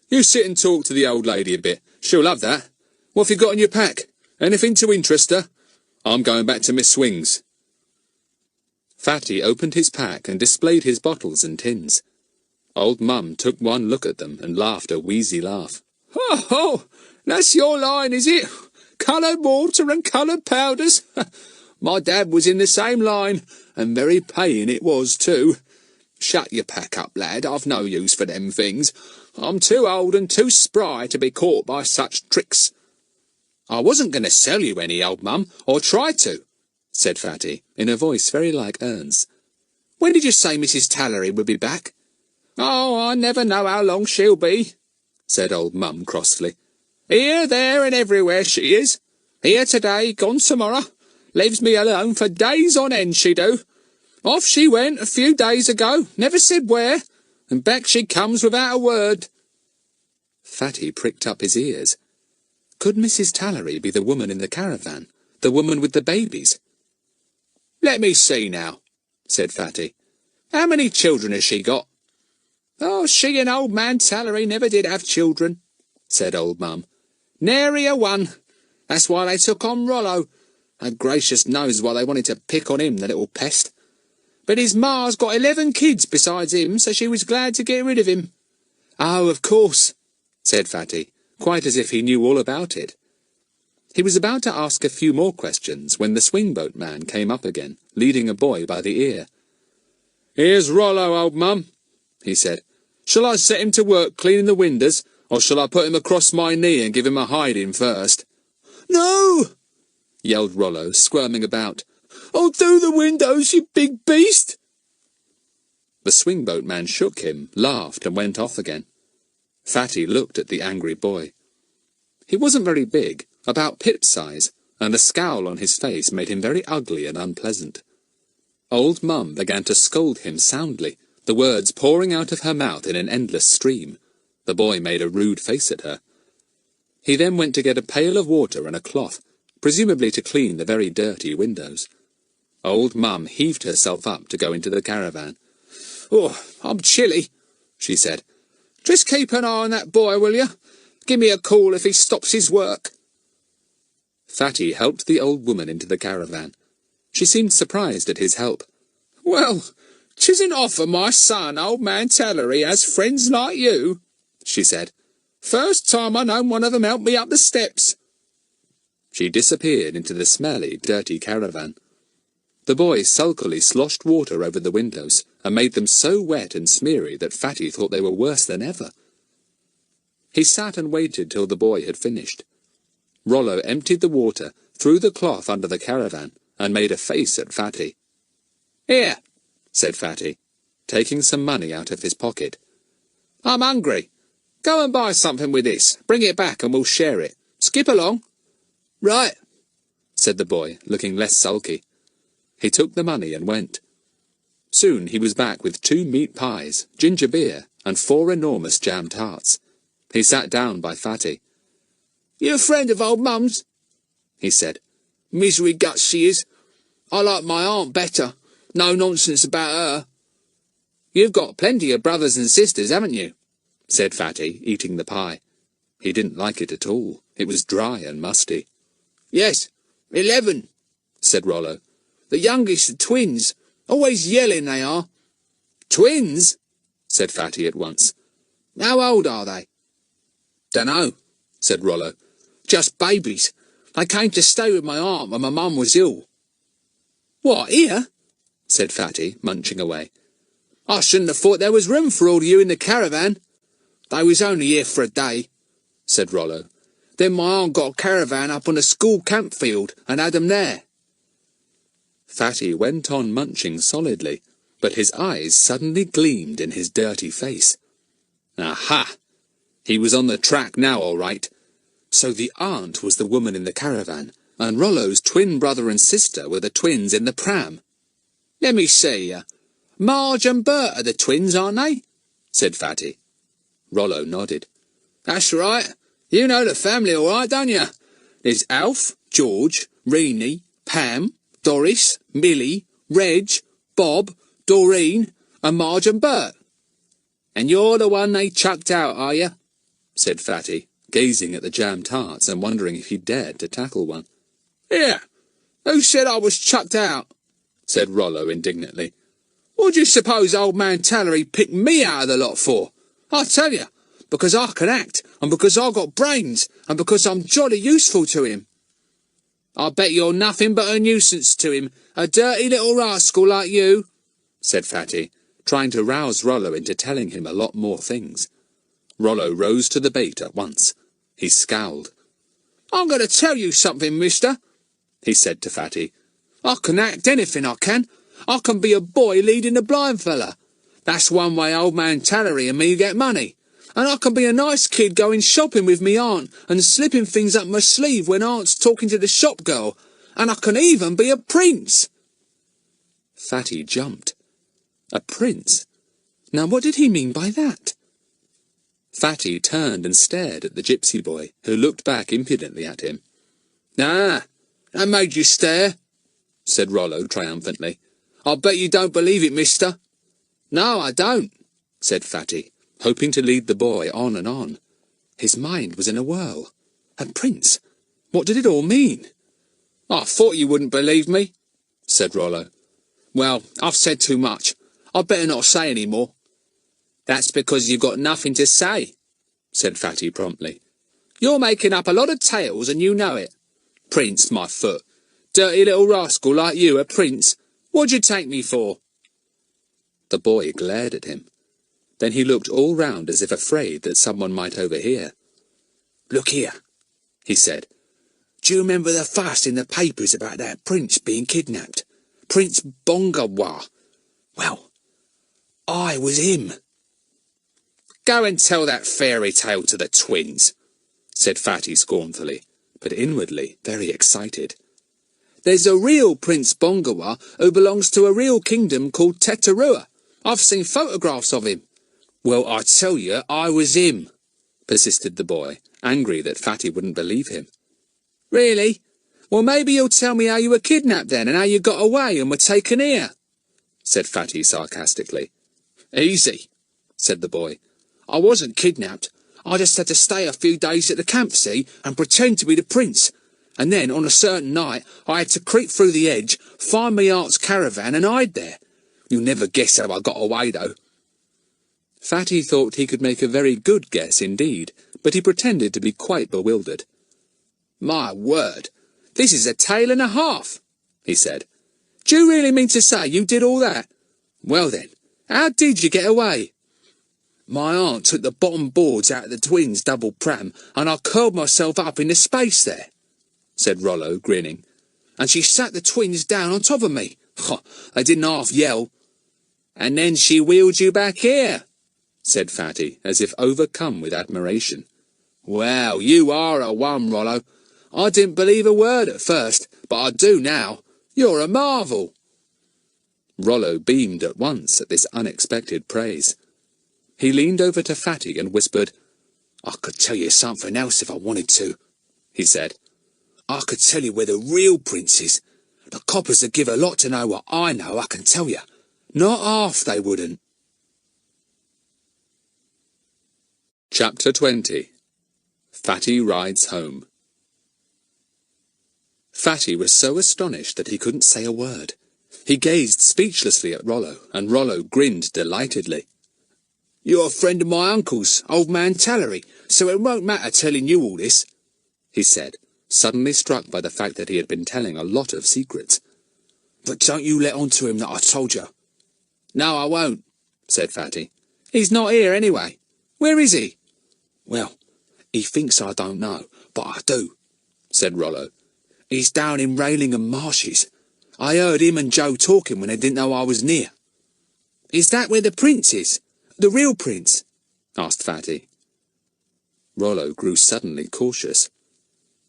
"You sit and talk to the old lady a bit. She'll love that. What have you got in your pack? Anything to interest her? I'm going back to Miss Swings." Fatty opened his pack and displayed his bottles and tins. Old Mum took one look at them and laughed a wheezy laugh. "Oh, that's your line, is it? coloured water and coloured powders. My dad was in the same line, and very paying it was too. Shut your pack up, lad, I've no use for them things. I'm too old and too spry to be caught by such tricks. I wasn't going to sell you any, old mum, or try to, said Fatty, in a voice very like Ern's. When did you say Mrs. Tallery would be back? Oh, I never know how long she'll be, said old mum crossly. Here, there, and everywhere she is. Here today, gone tomorrow. Leaves me alone for days on end, she do. Off she went a few days ago, never said where, and back she comes without a word. Fatty pricked up his ears. Could Mrs. Tallery be the woman in the caravan, the woman with the babies? Let me see now, said Fatty. How many children has she got? Oh, she and old man Tallery never did have children, said old mum. Nary a one. That's why they took on Rollo. And gracious knows why they wanted to pick on him, the little pest. But his ma's got 11 kids besides him, so she was glad to get rid of him. Oh, of course, said Fatty, quite as if he knew all about it. He was about to ask a few more questions when the swingboat man came up again, leading a boy by the ear. Here's Rollo, old mum, he said. Shall I set him to work cleaning the windows, or shall I put him across my knee and give him a hiding first? No, yelled Rollo, squirming about. I'll do the windows, you big beast! The swingboat man shook him, laughed, and went off again. Fatty looked at the angry boy. He wasn't very big, about Pip's size, and a scowl on his face made him very ugly and unpleasant. Old Mum began to scold him soundly, the words pouring out of her mouth in an endless stream. The boy made a rude face at her. He then went to get a pail of water and a cloth, presumably to clean the very dirty windows. Old Mum heaved herself up to go into the caravan. Oh, I'm chilly, she said. Just keep an eye on that boy, will you? Give me a call if he stops his work. Fatty helped the old woman into the caravan. She seemed surprised at his help. Well, 'tisn't often my son, old man Tallery, has friends like you, she said. First time I known one of them help me up the steps. She disappeared into the smelly, dirty caravan. The boy sulkily sloshed water over the windows, and made them so wet and smeary that Fatty thought they were worse than ever. He sat and waited till the boy had finished. Rollo emptied the water, threw the cloth under the caravan, and made a face at Fatty. Here, said Fatty, taking some money out of his pocket. I'm hungry. Go and buy something with this. Bring it back and we'll share it. Skip along. Right, said the boy, looking less sulky. He took the money and went. Soon he was back with 2 meat pies, ginger beer, and 4 enormous jam tarts. He sat down by Fatty. You a friend of old Mum's? He said. Misery guts she is. I like my aunt better. No nonsense about her. You've got plenty of brothers and sisters, haven't you? Said Fatty, eating the pie. He didn't like it at all. It was dry and musty. Yes, 11, said Rollo. The youngest are twins. Always yelling they are. Twins? Said Fatty at once. How old are they? Dunno, said Rollo. Just babies. They came to stay with my aunt when my mum was ill. What, here? Said Fatty, munching away. I shouldn't have thought there was room for all of you in the caravan. They was only here for a day, said Rollo. Then my aunt got a caravan up on a school camp field and had 'em there. Fatty went on munching solidly, but his eyes suddenly gleamed in his dirty face. Aha! He was on the track now, all right. So the aunt was the woman in the caravan, and Rollo's twin brother and sister were the twins in the pram. Let me see, Marge and Bert are the twins, aren't they? Said Fatty. Rollo nodded. That's right. You know the family all right, don't you? There's Alf, George, Reenie, Pam, Doris, Millie, Reg, Bob, Doreen, and Marge and Bert. And you're the one they chucked out, are you? Said Fatty, gazing at the jam tarts and wondering if he dared to tackle one. Here, who said I was chucked out? Said Rollo indignantly. What do you suppose old man Tallery picked me out of the lot for? I tell you, because I can act, and because I've got brains, and because I'm jolly useful to him. I bet you're nothing but a nuisance to him, a dirty little rascal like you, said Fatty, trying to rouse Rollo into telling him a lot more things. Rollo rose to the bait at once. He scowled. I'm going to tell you something, mister, he said to Fatty. I can act anything, I can. I can be a boy leading a blind fella. That's one way old man Tallery and me get money. And I can be a nice kid going shopping with me aunt and slipping things up my sleeve when aunt's talking to the shop girl. And I can even be a prince. Fatty jumped. A prince? Now what did he mean by that? Fatty turned and stared at the gypsy boy, who looked back impudently at him. Ah, that made you stare, said Rollo triumphantly. I bet you don't believe it, mister. No, I don't, said Fatty, hoping to lead the boy on and on. His mind was in a whirl. A prince? What did it all mean? I thought you wouldn't believe me, said Rollo. Well, I've said too much. I'd better not say any more. That's because you've got nothing to say, said Fatty promptly. You're making up a lot of tales and you know it. Prince, my foot. Dirty little rascal like you, a prince. What'd you take me for? The boy glared at him. Then he looked all round as if afraid that someone might overhear. Look here, he said. Do you remember the fuss in the papers about that prince being kidnapped? Prince Bongawah. Well, I was him. Go and tell that fairy tale to the twins, said Fatty scornfully, but inwardly very excited. There's a real Prince Bongawah who belongs to a real kingdom called Tetarua. I've seen photographs of him. Well, I tell you, I was him, persisted the boy, angry that Fatty wouldn't believe him. Really? Well, maybe you'll tell me how you were kidnapped then, and how you got away and were taken here, said Fatty sarcastically. Easy, said the boy. I wasn't kidnapped. I just had to stay a few days at the camp, see, and pretend to be the prince. And then, on a certain night, I had to creep through the hedge, find my aunt's caravan and hide there. You'll never guess how I got away, though. Fatty thought he could make a very good guess indeed, but he pretended to be quite bewildered. My word, this is a tale and a half, he said. Do you really mean to say you did all that? Well then, how did you get away? My aunt took the bottom boards out of the twins' double pram, and I curled myself up in the space there, said Rollo, grinning. And she sat the twins down on top of me. They didn't half yell. And then she wheeled you back here, said Fatty, as if overcome with admiration. Well, you are a one, Rollo. I didn't believe a word at first, but I do now. You're a marvel. Rollo beamed at once at this unexpected praise. He leaned over to Fatty and whispered, I could tell you something else if I wanted to, he said. I could tell you where the real prince is. The coppers would give a lot to know what I know, I can tell you. Not half they wouldn't. Chapter 20. Fatty Rides Home. Fatty was so astonished that he couldn't say a word. He gazed speechlessly at Rollo, and Rollo grinned delightedly. You're a friend of my uncle's, old man Tallery, so it won't matter telling you all this, he said, suddenly struck by the fact that he had been telling a lot of secrets. But don't you let on to him that I told you. No, I won't, said Fatty. He's not here anyway. Where is he? Well, he thinks I don't know, but I do, said Rollo. He's down in Ralingham Marshes. I heard him and Joe talking when they didn't know I was near. Is that where the prince is? The real prince? Asked Fatty. Rollo grew suddenly cautious.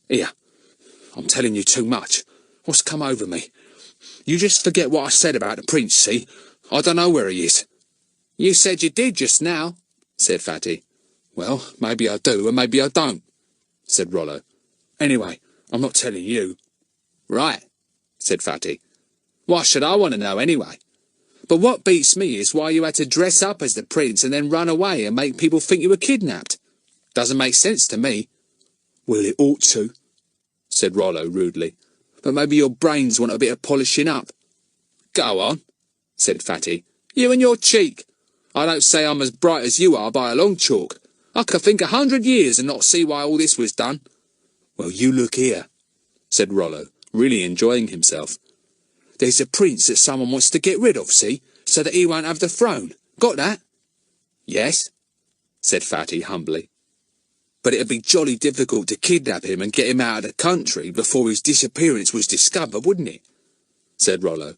Here, I'm telling you too much. What's come over me? You just forget what I said about the prince, see? I don't know where he is. You said you did just now, said Fatty. Well, maybe I do and maybe I don't, said Rollo. Anyway, I'm not telling you. Right, said Fatty. Why should I want to know anyway? But what beats me is why you had to dress up as the prince and then run away and make people think you were kidnapped. Doesn't make sense to me. Well, it ought to, said Rollo rudely. But maybe your brains want a bit of polishing up. Go on, said Fatty. You and your cheek. I don't say I'm as bright as you are by a long chalk. I could think 100 years and not see why all this was done. Well, you look here, said Rollo, really enjoying himself. "There's a prince that someone wants to get rid of, see, so that he won't have the throne. Got that?" "Yes," said Fatty humbly. "But it'd be jolly difficult to kidnap him and get him out of the country before his disappearance was discovered, wouldn't it?" said Rollo.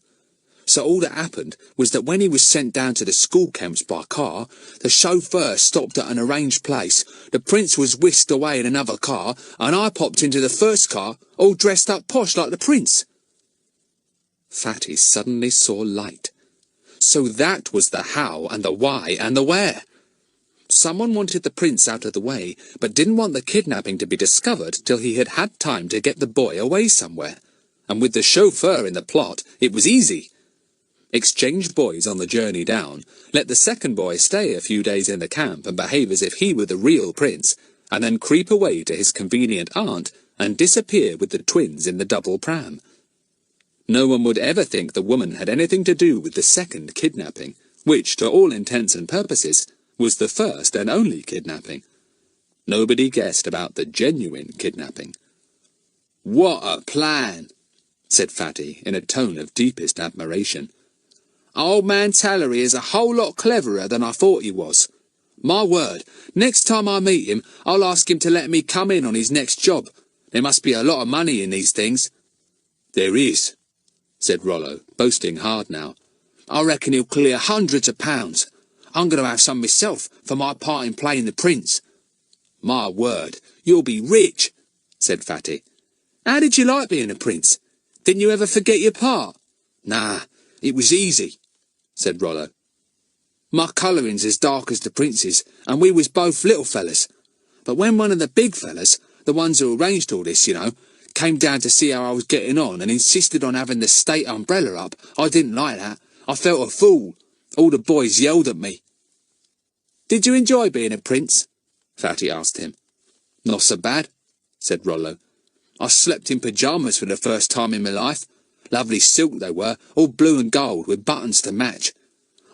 "So all that happened was that when he was sent down to the school camps by car, the chauffeur stopped at an arranged place, the prince was whisked away in another car, and I popped into the first car, all dressed up posh like the prince." Fatty suddenly saw light. So that was the how and the why and the where. Someone wanted the prince out of the way, but didn't want the kidnapping to be discovered till he had had time to get the boy away somewhere. And with the chauffeur in the plot, it was easy. Exchange boys on the journey down, let the second boy stay a few days in the camp and behave as if he were the real prince, and then creep away to his convenient aunt and disappear with the twins in the double pram. No one would ever think the woman had anything to do with the second kidnapping, which, to all intents and purposes, was the first and only kidnapping. Nobody guessed about the genuine kidnapping. "What a plan!" said Fatty in a tone of deepest admiration. "Old man Tallery is a whole lot cleverer than I thought he was. My word, next time I meet him, I'll ask him to let me come in on his next job. There must be a lot of money in these things." "There is," said Rollo, boasting hard now. "I reckon he'll clear hundreds of pounds. I'm going to have some myself for my part in playing the prince." "My word, you'll be rich," said Fatty. "How did you like being a prince? Didn't you ever forget your part?" "Nah, it was easy," said Rollo. "My colouring's as dark as the prince's, and we was both little fellas. But when one of the big fellas, the ones who arranged all this, you know, came down to see how I was getting on and insisted on having the state umbrella up, I didn't like that. I felt a fool. All the boys yelled at me." "Did you enjoy being a prince?" Fatty asked him. "Not so bad," said Rollo. "I slept in pyjamas for the first time in my life. Lovely silk they were, all blue and gold, with buttons to match.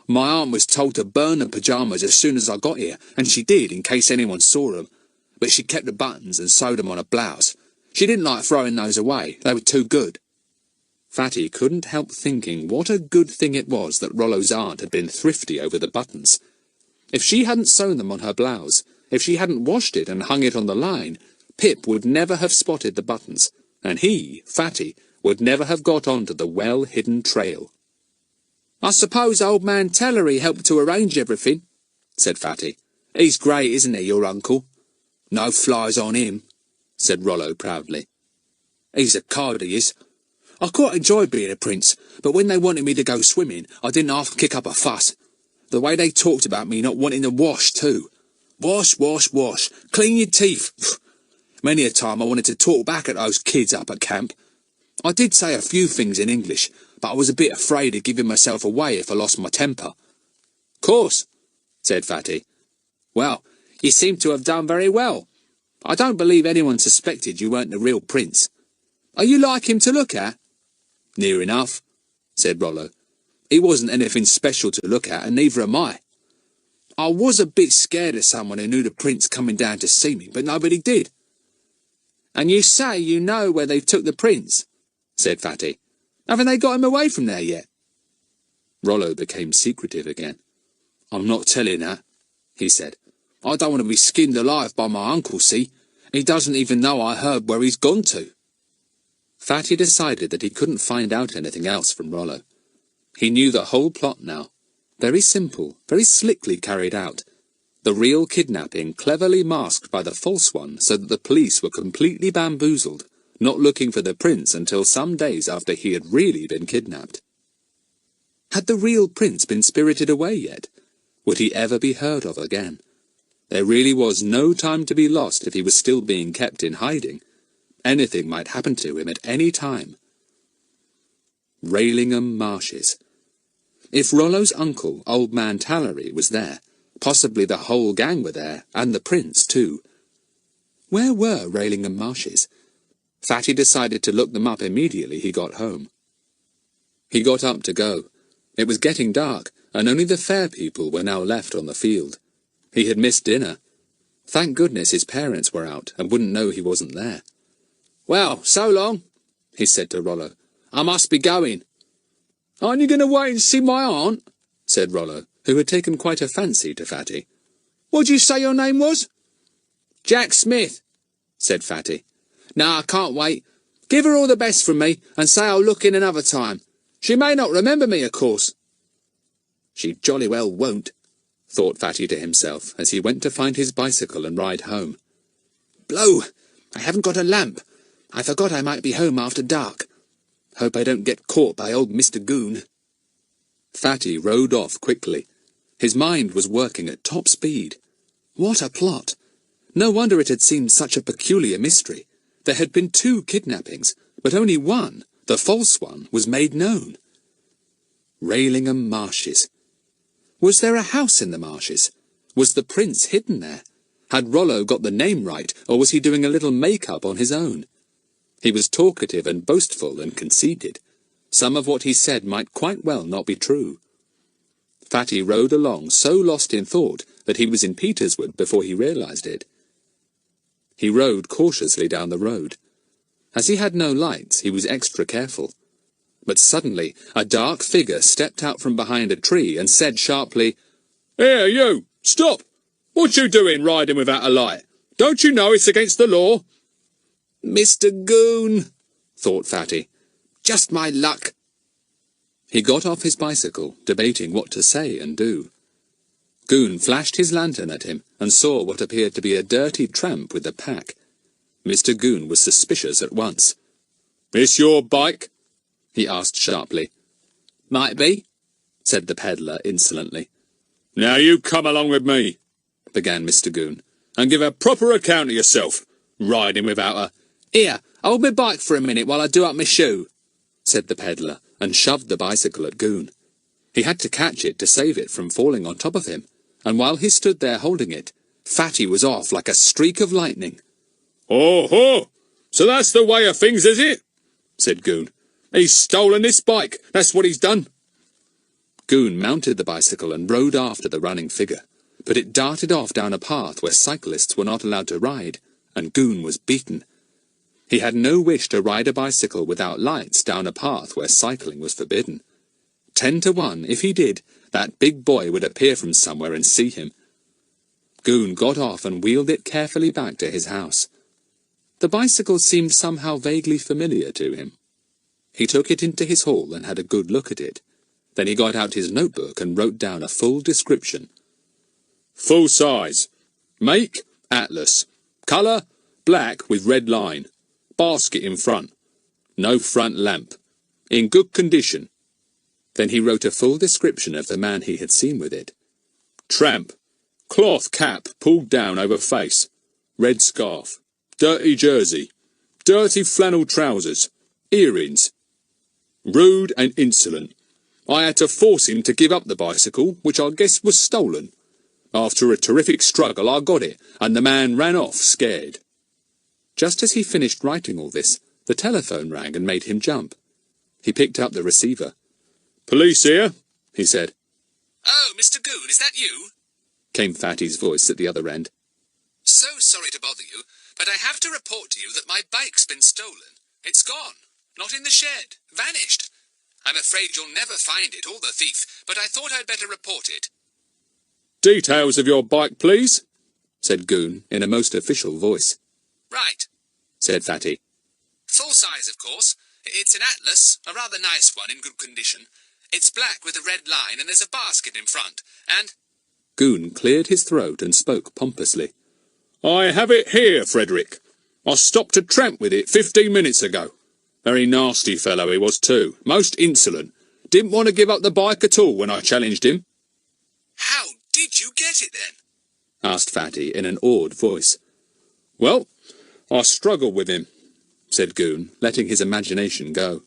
My aunt was told to burn the pyjamas as soon as I got here, and she did, in case anyone saw them. But she kept the buttons and sewed them on a blouse. She didn't like throwing those away. They were too good." Fatty couldn't help thinking what a good thing it was that Rollo's aunt had been thrifty over the buttons. If she hadn't sewn them on her blouse, if she hadn't washed it and hung it on the line, Pip would never have spotted the buttons, and he, Fatty, would never have got on to the well-hidden trail. "I suppose old man Tallery helped to arrange everything," said Fatty. "He's great, isn't he, your uncle?" "No flies on him," said Rollo proudly. "He's a card, he is. I quite enjoyed being a prince, but when they wanted me to go swimming, I didn't half kick up a fuss. The way they talked about me not wanting to wash, too. Wash, wash, wash. Clean your teeth. Many a time I wanted to talk back at those kids up at camp. I did say a few things in English, but I was a bit afraid of giving myself away if I lost my temper." "Course," said Fatty. "Well, you seem to have done very well. I don't believe anyone suspected you weren't the real prince. Are you like him to look at?" "Near enough," said Rollo. "He wasn't anything special to look at, and neither am I. I was a bit scared of someone who knew the prince coming down to see me, but nobody did." "And you say you know where they've took the prince?" said Fatty. "Haven't they got him away from there yet?" Rollo became secretive again. "I'm not telling that," he said. "I don't want to be skinned alive by my uncle, see? He doesn't even know I heard where he's gone to." Fatty decided that he couldn't find out anything else from Rollo. He knew the whole plot now. Very simple, very slickly carried out. The real kidnapping cleverly masked by the false one so that the police were completely bamboozled, not looking for the prince until some days after he had really been kidnapped. Had the real prince been spirited away yet? Would he ever be heard of again? There really was no time to be lost if he was still being kept in hiding. Anything might happen to him at any time. Railingham Marshes. If Rollo's uncle, old man Tallery, was there, possibly the whole gang were there, and the prince too. Where were Railingham Marshes? Fatty decided to look them up immediately he got home. He got up to go. It was getting dark, and only the fair people were now left on the field. He had missed dinner. Thank goodness his parents were out and wouldn't know he wasn't there. "Well, so long," he said to Rollo. "I must be going." "Aren't you going to wait and see my aunt?" said Rollo, who had taken quite a fancy to Fatty. "What'd you say your name was?" "Jack Smith," said Fatty. "No, I can't wait. Give her all the best from me, and say I'll look in another time. She may not remember me, of course." "She jolly well won't," thought Fatty to himself, as he went to find his bicycle and ride home. "Blow! I haven't got a lamp. I forgot I might be home after dark. Hope I don't get caught by old Mr Goon." Fatty rode off quickly. His mind was working at top speed. What a plot! No wonder it had seemed such a peculiar mystery. There had been 2 kidnappings, but only one, the false one, was made known. Raillingham Marshes. Was there a house in the marshes? Was the prince hidden there? Had Rollo got the name right, or was he doing a little make-up on his own? He was talkative and boastful and conceited. Some of what he said might quite well not be true. Fatty rode along so lost in thought that he was in Peterswood before he realized it. He rode cautiously down the road. As he had no lights, he was extra careful. But suddenly a dark figure stepped out from behind a tree and said sharply, "Here, you! Stop! What you doing riding without a light? Don't you know it's against the law?" "Mr Goon," thought Fatty. "Just my luck." He got off his bicycle, debating what to say and do. Goon flashed his lantern at him and saw what appeared to be a dirty tramp with a pack. Mr Goon was suspicious at once. "This your bike?" he asked sharply. "Might be," said the peddler insolently. "Now you come along with me," began Mr Goon, "and give a proper account of yourself, riding without a—" "Here, hold my bike for a minute while I do up my shoe," said the peddler, and shoved the bicycle at Goon. He had to catch it to save it from falling on top of him, and while he stood there holding it, Fatty was off like a streak of lightning. "Oh, ho! So that's the way of things, is it?" said Goon. "He's stolen this bike, that's what he's done." Goon mounted the bicycle and rode after the running figure, but it darted off down a path where cyclists were not allowed to ride, and Goon was beaten. He had no wish to ride a bicycle without lights down a path where cycling was forbidden. 10 to 1, if he did, that big boy would appear from somewhere and see him. Goon got off and wheeled it carefully back to his house. The bicycle seemed somehow vaguely familiar to him. He took it into his hall and had a good look at it. Then he got out his notebook and wrote down a full description. "Full size. Make, Atlas. Colour, black with red line. Basket in front. No front lamp. In good condition." Then he wrote a full description of the man he had seen with it. "Tramp. Cloth cap pulled down over face. Red scarf. Dirty jersey. Dirty flannel trousers. Earrings. Rude and insolent. I had to force him to give up the bicycle, which I guess was stolen. After a terrific struggle, I got it, and the man ran off scared." Just as he finished writing all this, the telephone rang and made him jump. He picked up the receiver. "Police here," he said. "Oh, Mr Goon, is that you?" came Fatty's voice at the other end. "So sorry to bother you, but I have to report to you that my bike's been stolen. It's gone. Not in the shed. Vanished. I'm afraid you'll never find it, or the thief, but I thought I'd better report it." "Details of your bike, please," said Goon in a most official voice. "Right," said Fatty. "Full size, of course. It's an Atlas, a rather nice one in good condition. It's black with a red line, and there's a basket in front, and—" Goon cleared his throat and spoke pompously. "I have it here, Frederick. I stopped a tramp with it 15 minutes ago. Very nasty fellow he was too, most insolent. Didn't want to give up the bike at all when I challenged him." "How did you get it, then?" asked Fatty in an awed voice. "Well, I struggled with him," said Goon, letting his imagination go.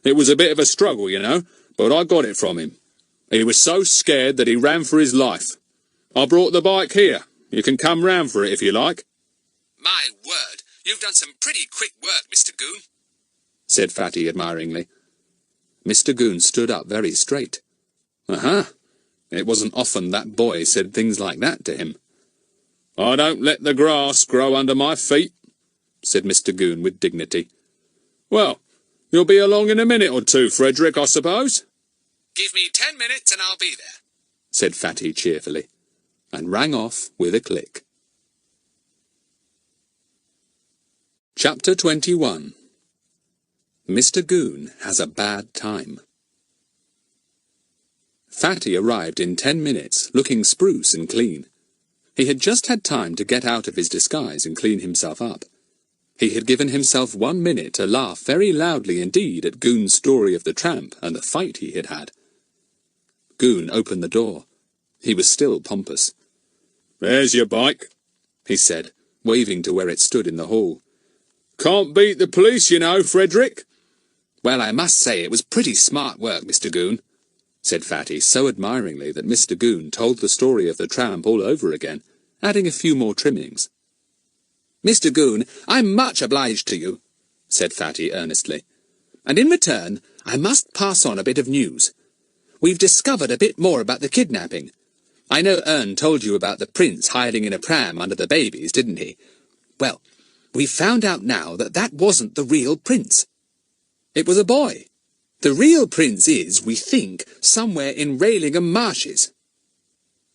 "It was a bit of a struggle, you know, but I got it from him. He was so scared that he ran for his life. I brought the bike here. You can come round for it if you like." "My word, you've done some pretty quick work, Mr Goon," said Fatty admiringly. Mr Goon stood up very straight. It wasn't often that boy said things like that to him. "I don't let the grass grow under my feet," said Mr Goon with dignity. "Well, You'll be along in a minute or two, Frederick, I suppose? Give me 10 minutes and I'll be there, said Fatty cheerfully, and rang off with a click. Chapter 21. Mr Goon has a bad time. Fatty arrived in 10 minutes, looking spruce and clean. He had just had time to get out of his disguise and clean himself up. He had given himself 1 minute to laugh very loudly indeed at Goon's story of the tramp and the fight he had had. Goon opened the door. He was still pompous. "There's your bike," he said, waving to where it stood in the hall. "Can't beat the police, you know, Frederick." "Well, I must say it was pretty smart work, Mr Goon," said Fatty so admiringly that Mr Goon told the story of the tramp all over again, adding a few more trimmings. "Mr Goon, I'm much obliged to you," said Fatty earnestly. "And in return, I must pass on a bit of news. We've discovered a bit more about the kidnapping. I know Ern told you about the prince hiding in a pram under the babies, didn't he? Well, we've found out now that that wasn't the real prince. It was a boy. The real prince is, we think, somewhere in Ralingham Marshes."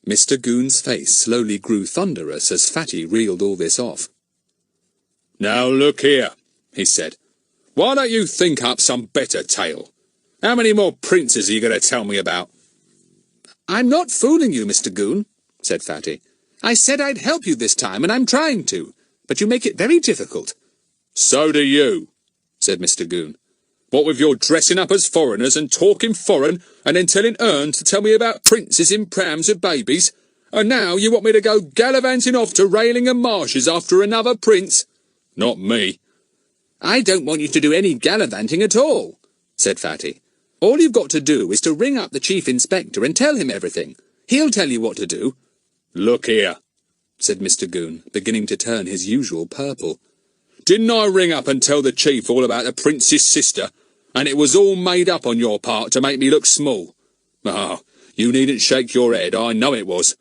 Mr Goon's face slowly grew thunderous as Fatty reeled all this off. "Now look here," he said. "Why don't you think up some better tale? How many more princes are you going to tell me about?" "I'm not fooling you, Mr Goon," said Fatty. "I said I'd help you this time, and I'm trying to, but you make it very difficult." "So do you," said Mr Goon. "What with your dressing up as foreigners and talking foreign, and then telling Ern to tell me about princes in prams with babies, and now you want me to go gallivanting off to Ralingham Marshes after another prince? Not me." "I don't want you to do any gallivanting at all," said Fatty. "All you've got to do is to ring up the Chief Inspector and tell him everything. He'll tell you what to do." "Look here," said Mr Goon, beginning to turn his usual purple. "Didn't I ring up and tell the chief all about the prince's sister, and it was all made up on your part to make me look small? Oh, you needn't shake your head, I know it was.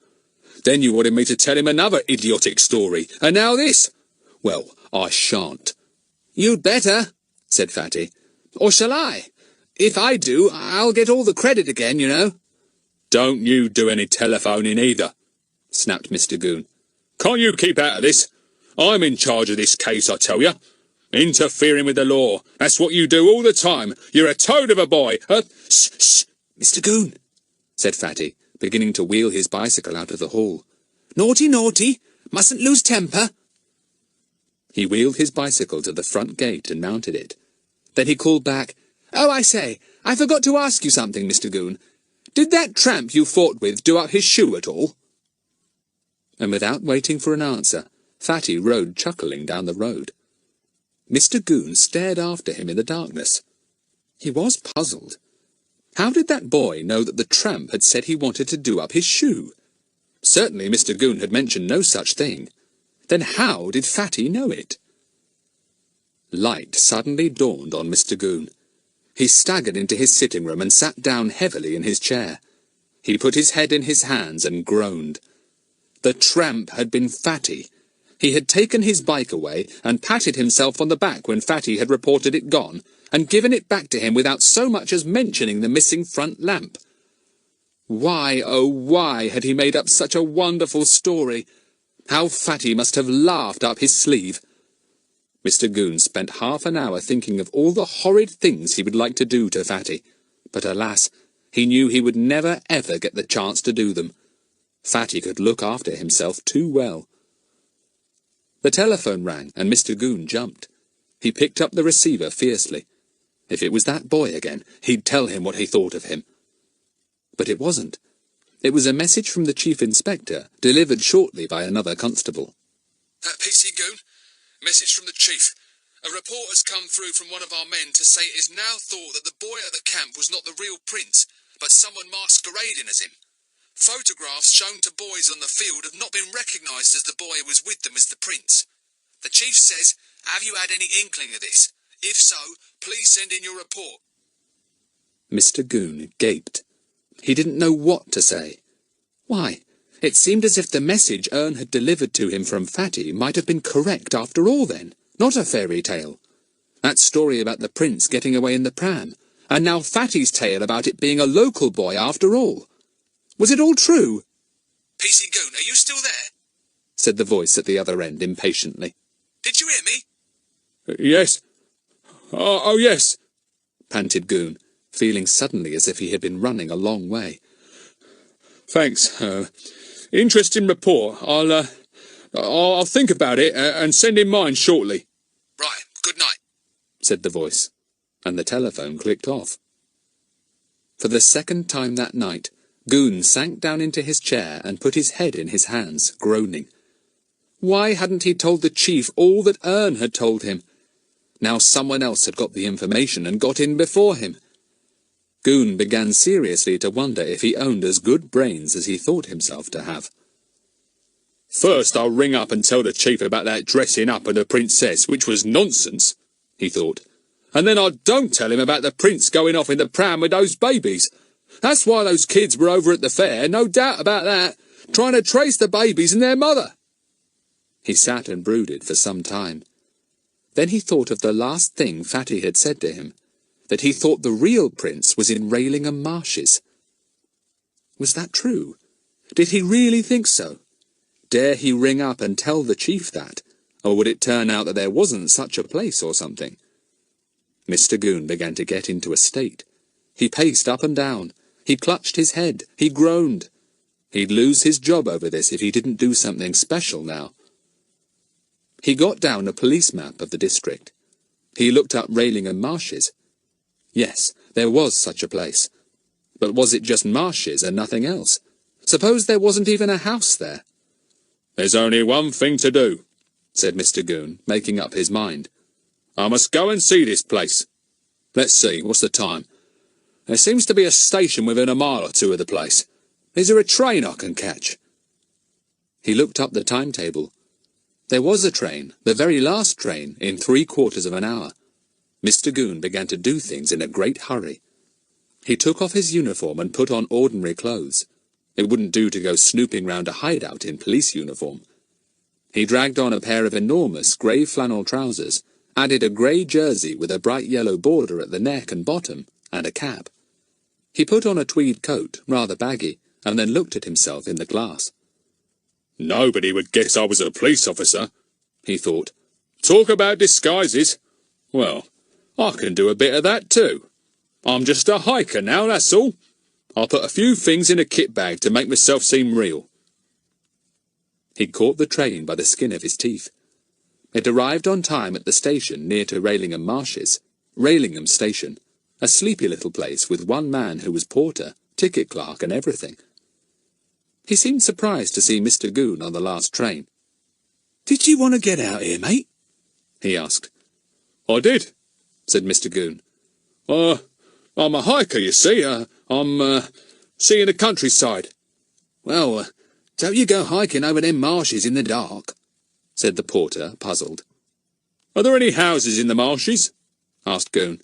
Then you wanted me to tell him another idiotic story, and now this. Well, I shan't." "You'd better," said Fatty. "Or shall I? If I do, I'll get all the credit again, you know." "Don't you do any telephoning either," snapped Mr Goon. "Can't you keep out of this? I'm in charge of this case, I tell you. Interfering with the law. That's what you do all the time. You're a toad of a boy. Shh, Mr Goon, said Fatty, beginning to wheel his bicycle out of the hall. "Naughty, naughty. Mustn't lose temper." He wheeled his bicycle to the front gate and mounted it. Then he called back, "Oh, I say, I forgot to ask you something, Mr Goon. Did that tramp you fought with do up his shoe at all?" And without waiting for an answer, Fatty rode chuckling down the road. Mr Goon stared after him in the darkness. He was puzzled. How did that boy know that the tramp had said he wanted to do up his shoe? Certainly Mr Goon had mentioned no such thing. Then how did Fatty know it? Light suddenly dawned on Mr Goon. He staggered into his sitting room and sat down heavily in his chair. He put his head in his hands and groaned. The tramp had been Fatty. He had taken his bike away and patted himself on the back when Fatty had reported it gone, and given it back to him without so much as mentioning the missing front lamp. Why, oh why, had he made up such a wonderful story? How Fatty must have laughed up his sleeve. Mr Goon spent half an hour thinking of all the horrid things he would like to do to Fatty, but alas, he knew he would never ever get the chance to do them. Fatty could look after himself too well. The telephone rang, and Mr Goon jumped. He picked up the receiver fiercely. If it was that boy again, he'd tell him what he thought of him. But it wasn't. It was a message from the Chief Inspector, delivered shortly by another constable. PC Goon, message from the Chief. A report has come through from one of our men to say it is now thought that the boy at the camp was not the real prince, but someone masquerading as him. Photographs shown to boys on the field have not been recognised as the boy who was with them as the prince. The Chief says, have you had any inkling of this? If so, please send in your report. Mr Goon gaped. He didn't know what to say. Why, it seemed as if the message Ern had delivered to him from Fatty might have been correct after all then, not a fairy tale. That story about the prince getting away in the pram, and now Fatty's tale about it being a local boy after all. Was it all true? Percey Goon, are you still there? Said the voice at the other end impatiently. Did you hear me? Yes. Oh, yes, panted Goon, feeling suddenly as if he had been running a long way. Thanks. Interesting report. I'll think about it and send in mine shortly. Right, good night, said the voice, and the telephone clicked off. For the second time that night, Goon sank down into his chair and put his head in his hands, groaning. Why hadn't he told the chief all that Ern had told him? Now someone else had got the information and got in before him. Goon began seriously to wonder if he owned as good brains as he thought himself to have. First I'll ring up and tell the chief about that dressing up of the princess, which was nonsense, he thought. And then I don't tell him about the prince going off in the pram with those babies. That's why those kids were over at the fair, no doubt about that, trying to trace the babies and their mother. He sat and brooded for some time. Then he thought of the last thing Fatty had said to him, that he thought the real prince was in Raillingham Marshes. Was that true? Did he really think so? Dare he ring up and tell the chief that, or would it turn out that there wasn't such a place or something? Mr. Goon began to get into a state. He paced up and down. He clutched his head. He groaned. He'd lose his job over this if he didn't do something special now. He got down a police map of the district. He looked up Raillingham Marshes. Yes, there was such a place. But was it just marshes and nothing else? Suppose there wasn't even a house there? There's only one thing to do, said Mr. Goon, making up his mind. I must go and see this place. Let's see, what's the time? There seems to be a station within a mile or two of the place. Is there a train I can catch? He looked up the timetable. There was a train, the very last train, in 3/4 of an hour. Mr. Goon began to do things in a great hurry. He took off his uniform and put on ordinary clothes. It wouldn't do to go snooping round a hideout in police uniform. He dragged on a pair of enormous grey flannel trousers, added a grey jersey with a bright yellow border at the neck and bottom, and a cap. He put on a tweed coat, rather baggy, and then looked at himself in the glass. Nobody would guess I was a police officer, he thought. Talk about disguises. Well, I can do a bit of that too. I'm just a hiker now, that's all. I'll put a few things in a kit bag to make myself seem real. He caught the train by the skin of his teeth. It arrived on time at the station near to Raillingham Marshes, Raillingham Station, a sleepy little place with one man who was porter, ticket clerk and everything. He seemed surprised to see Mr. Goon on the last train. "Did you want to get out here, mate?" he asked. I did, said Mr. Goon. I'm a hiker, you see. I'm seeing the countryside. Well, don't you go hiking over them marshes in the dark, said the porter, puzzled. Are there any houses in the marshes? asked Goon.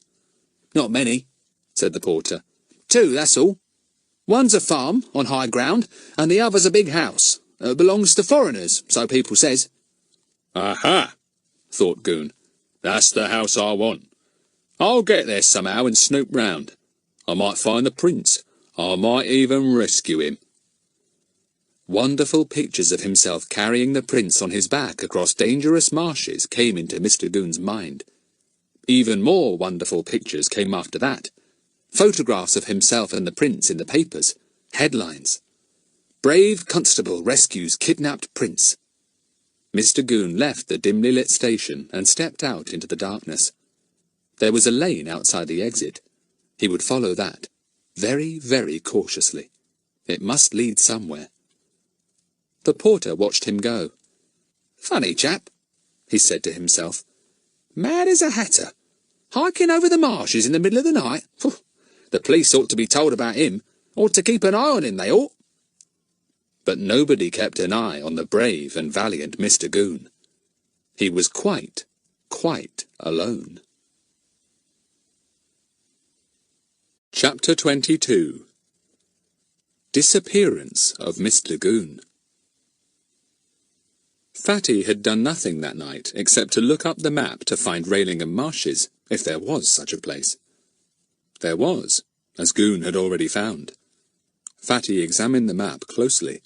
Not many, said the porter. 2, that's all. One's a farm, on high ground, and the other's a big house. Belongs to foreigners, so people says. Aha, thought Goon. That's the house I want. I'll get there somehow and snoop round. I might find the prince. I might even rescue him. Wonderful pictures of himself carrying the prince on his back across dangerous marshes came into Mr. Goon's mind. Even more wonderful pictures came after that. Photographs of himself and the prince in the papers. Headlines. Brave constable rescues kidnapped prince. Mr. Goon left the dimly lit station and stepped out into the darkness. There was a lane outside the exit. He would follow that, very, very cautiously. It must lead somewhere. The porter watched him go. Funny chap, he said to himself. Mad as a hatter. Hiking over the marshes in the middle of the night. The police ought to be told about him. Ought to keep an eye on him, they ought. But nobody kept an eye on the brave and valiant Mr. Goon. He was quite alone. Chapter 22. Disappearance of Mr. Goon. Fatty had done nothing that night except to look up the map to find Ralingham Marshes, if there was such a place. There was, as Goon had already found. Fatty examined the map closely.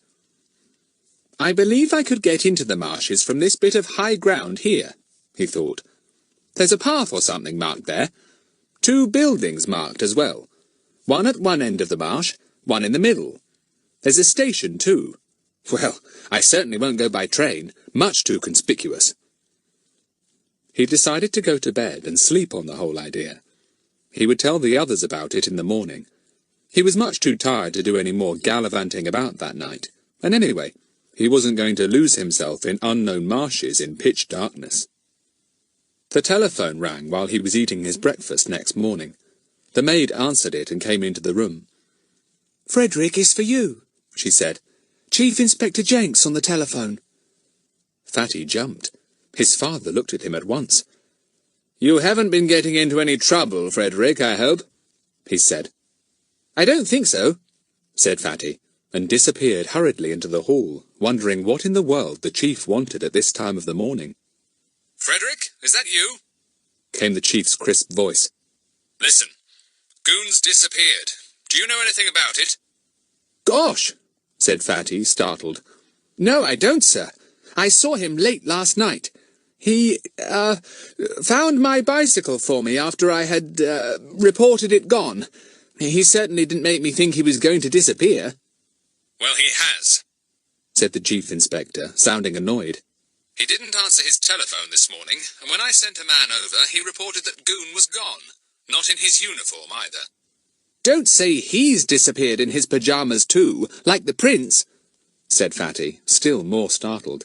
"I believe I could get into the marshes from this bit of high ground here," he thought. "There's a path or something marked there. 2 buildings marked as well. One at one end of the marsh, one in the middle. There's a station too. Well, I certainly won't go by train, much too conspicuous." He decided to go to bed and sleep on the whole idea. He would tell the others about it in the morning. He was much too tired to do any more gallivanting about that night, and anyway, he wasn't going to lose himself in unknown marshes in pitch darkness. The telephone rang while he was eating his breakfast next morning. The maid answered it and came into the room. "Frederick is for you," she said. "Chief Inspector Jenks on the telephone." Fatty jumped. His father looked at him at once. "You haven't been getting into any trouble, Frederick, I hope?" he said. "I don't think so," said Fatty, and disappeared hurriedly into the hall, wondering what in the world the chief wanted at this time of the morning. "Frederick, is that you?" came the chief's crisp voice. "Listen, Goon's disappeared. Do you know anything about it?" "Gosh!" said Fatty, startled. "No, I don't, sir. I saw him late last night. He, found my bicycle for me after I had, reported it gone. He certainly didn't make me think he was going to disappear." "Well, he has," said the chief inspector, sounding annoyed. "He didn't answer his telephone this morning, and when I sent a man over, he reported that Goon was gone. Not in his uniform, either." "Don't say he's disappeared in his pyjamas too, like the prince," said Fatty, still more startled.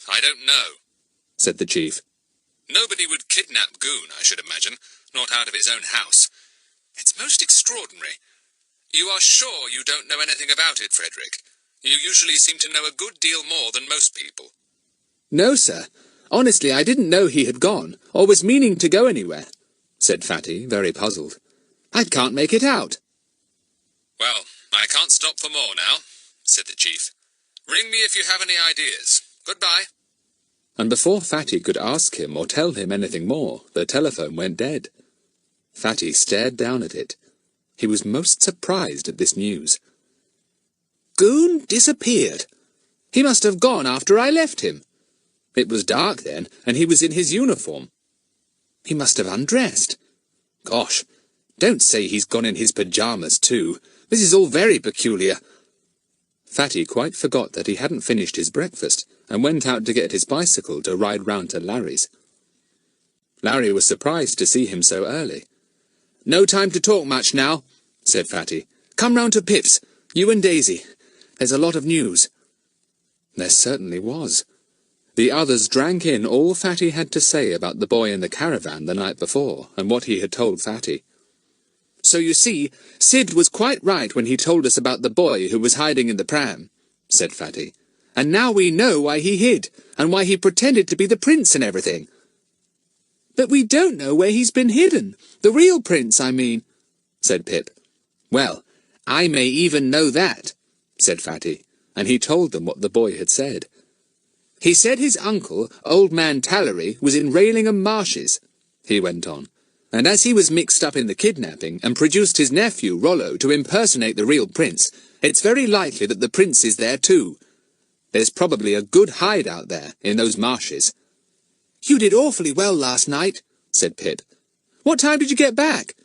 "I don't know," said the chief. "Nobody would kidnap Goon, I should imagine, not out of his own house. It's most extraordinary. You are sure you don't know anything about it, Frederick? You usually seem to know a good deal more than most people." "No, sir. Honestly, I didn't know he had gone, or was meaning to go anywhere," said Fatty, very puzzled. "I can't make it out." "Well, I can't stop for more now," said the chief. "Ring me if you have any ideas. Goodbye." And before Fatty could ask him or tell him anything more, the telephone went dead. Fatty stared down at it. He was most surprised at this news. "Goon disappeared. He must have gone after I left him. It was dark then, and he was in his uniform. He must have undressed. Gosh, don't say he's gone in his pyjamas too. This is all very peculiar." Fatty quite forgot that he hadn't finished his breakfast, and went out to get his bicycle to ride round to Larry's. Larry was surprised to see him so early. "No time to talk much now," said Fatty. "Come round to Pip's, you and Daisy. There's a lot of news." There certainly was. The others drank in all Fatty had to say about the boy in the caravan the night before, and what he had told Fatty. "So you see, Sid was quite right when he told us about the boy who was hiding in the pram," said Fatty. "And now we know why he hid, and why he pretended to be the prince and everything." "But we don't know where he's been hidden. The real prince, I mean," said Pip. "Well, I may even know that," said Fatty, and he told them what the boy had said. "He said his uncle, Old Man Tallery, was in Ralingham Marshes," he went on, "and as he was mixed up in the kidnapping and produced his nephew, Rollo, to impersonate the real prince, it's very likely that the prince is there too. There's probably a good hide out there, in those marshes." "You did awfully well last night," said Pip. "What time did you get back?"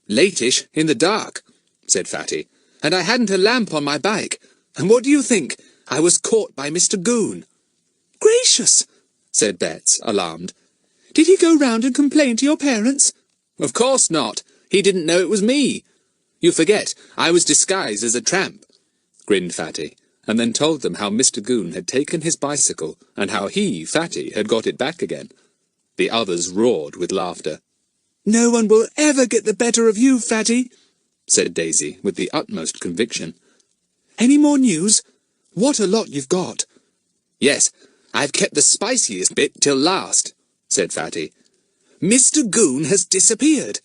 "Latish, in the dark," said Fatty, "and I hadn't a lamp on my bike. And what do you think? I was caught by Mr Goon." "Gracious!" said Bets, alarmed. "Did he go round and complain to your parents?" "Of course not. He didn't know it was me. You forget, I was disguised as a tramp," grinned Fatty, and then told them how Mr Goon had taken his bicycle, and how he, Fatty, had got it back again. The others roared with laughter. "No one will ever get the better of you, Fatty," said Daisy, with the utmost conviction. "Any more news? What a lot you've got." "Yes, I've kept the spiciest bit till last," said Fatty. "Mr Goon has disappeared.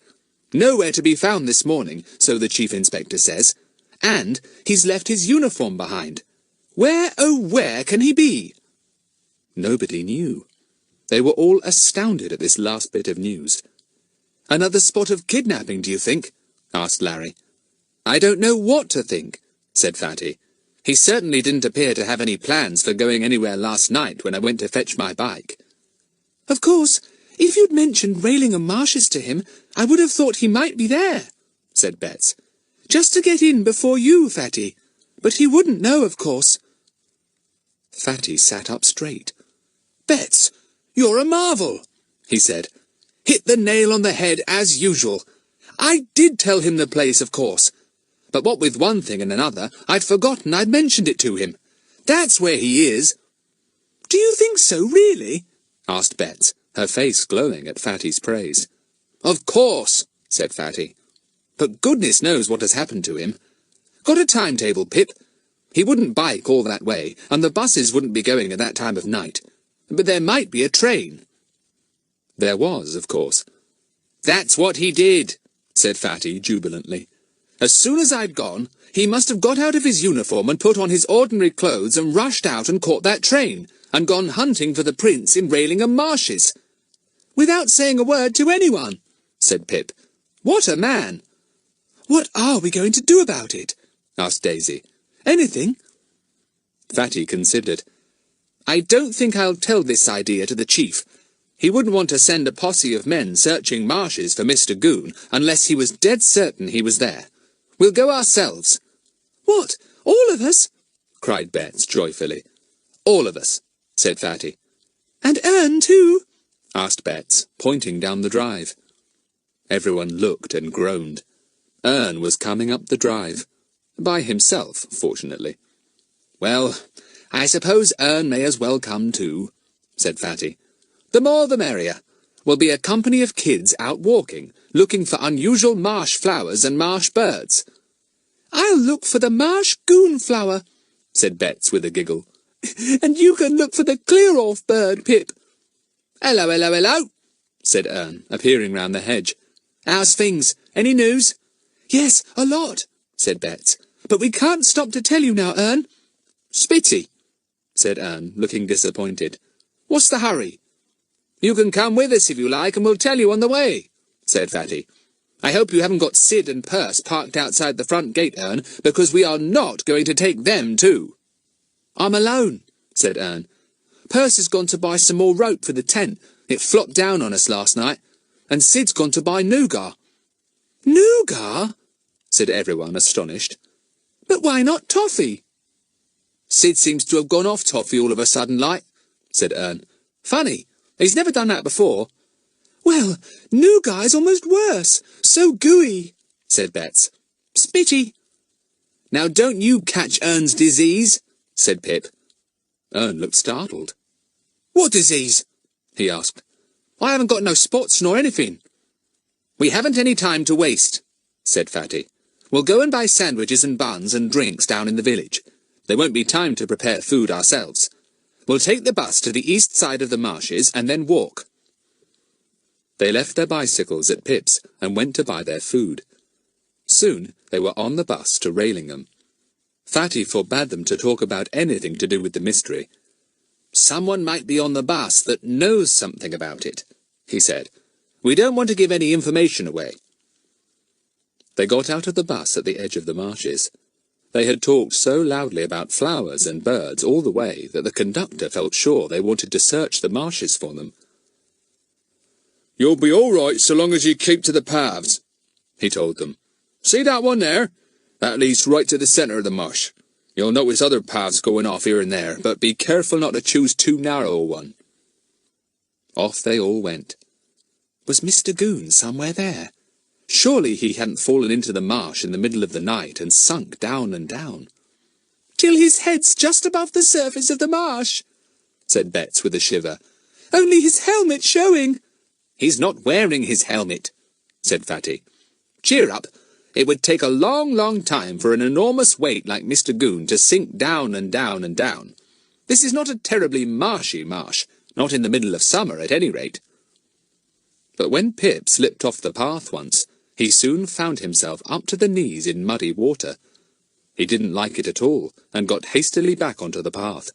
Nowhere to be found this morning, so the chief inspector says. And he's left his uniform behind. Where, oh where can he be?" Nobody knew. They were all astounded at this last bit of news. "Another spot of kidnapping, do you think?" asked Larry. "I don't know what to think," said Fatty. "He certainly didn't appear to have any plans for going anywhere last night when I went to fetch my bike." "Of course, if you'd mentioned Ralingham Marshes to him, I would have thought he might be there," said Betts. "Just to get in before you, Fatty. But he wouldn't know, of course." Fatty sat up straight. "Betts, you're a marvel," he said. "Hit the nail on the head as usual. I did tell him the place, of course. But what with one thing and another, I'd forgotten I'd mentioned it to him. That's where he is." "Do you think so, really?" asked Betts, her face glowing at Fatty's praise. "Of course," said Fatty. "But goodness knows what has happened to him. Got a timetable, Pip? He wouldn't bike all that way, and the buses wouldn't be going at that time of night. But there might be a train." There was, of course. "That's what he did," said Fatty jubilantly. "As soon as I'd gone, he must have got out of his uniform and put on his ordinary clothes and rushed out and caught that train, and gone hunting for the prince in Ralingham Marshes." "Without saying a word to anyone," said Pip. "What a man!" "What are we going to do about it?" asked Daisy. "Anything?" Fatty considered. "I don't think I'll tell this idea to the chief. He wouldn't want to send a posse of men searching marshes for Mr Goon unless he was dead certain he was there. We'll go ourselves." "What, all of us?" cried Betts joyfully. "All of us," said Fatty. "And Ern too?" asked Betts, pointing down the drive. Everyone looked and groaned. Ern was coming up the drive. By himself, fortunately. "Well, I suppose Ern may as well come too," said Fatty. "The more the merrier. We'll be a company of kids out walking, looking for unusual marsh flowers and marsh birds." "I'll look for the marsh goon flower," said Betts with a giggle. "And you can look for the clear-off bird, Pip." "Hello, hello, hello," said Ern, appearing round the hedge. "How's things? Any news?" "Yes, a lot," said Betts. "But we can't stop to tell you now, Ern." "Spitty," said Ern, looking disappointed. "What's the hurry?" "You can come with us if you like, and we'll tell you on the way," said Fatty. "I hope you haven't got Sid and Perce parked outside the front gate, Ern, because we are not going to take them too." "I'm alone," said Ern. "Perce has gone to buy some more rope for the tent. It flopped down on us last night. And Sid's gone to buy nougat." "Nougat?" said everyone, astonished. "But why not toffee?" "Sid seems to have gone off toffee all of a sudden like," said Ern. "Funny. He's never done that before." "Well, nougat is almost worse. So gooey," said Betts. "Spitty." "Now don't you catch Ern's disease," said Pip. Ern looked startled. "What disease?" he asked. "I haven't got no spots nor anything." "We haven't any time to waste," said Fatty. "We'll go and buy sandwiches and buns and drinks down in the village. There won't be time to prepare food ourselves. We'll take the bus to the east side of the marshes and then walk." They left their bicycles at Pip's and went to buy their food. Soon they were on the bus to Ralingham. Fatty forbade them to talk about anything to do with the mystery. "Someone might be on the bus that knows something about it," he said. "We don't want to give any information away." They got out of the bus at the edge of the marshes. They had talked so loudly about flowers and birds all the way that the conductor felt sure they wanted to search the marshes for them. "You'll be all right so long as you keep to the paths," he told them. "See that one there? That leads right to the centre of the marsh. You'll notice other paths going off here and there, but be careful not to choose too narrow a one." Off they all went. Was Mr Goon somewhere there? Surely he hadn't fallen into the marsh in the middle of the night and sunk down and down. "Till his head's just above the surface of the marsh," said Betts with a shiver. "Only his helmet's showing." "He's not wearing his helmet," said Fatty. "Cheer up. It would take a long, long time for an enormous weight like Mr Goon to sink down and down and down. This is not a terribly marshy marsh, not in the middle of summer at any rate." But when Pip slipped off the path once, he soon found himself up to the knees in muddy water. He didn't like it at all, and got hastily back onto the path.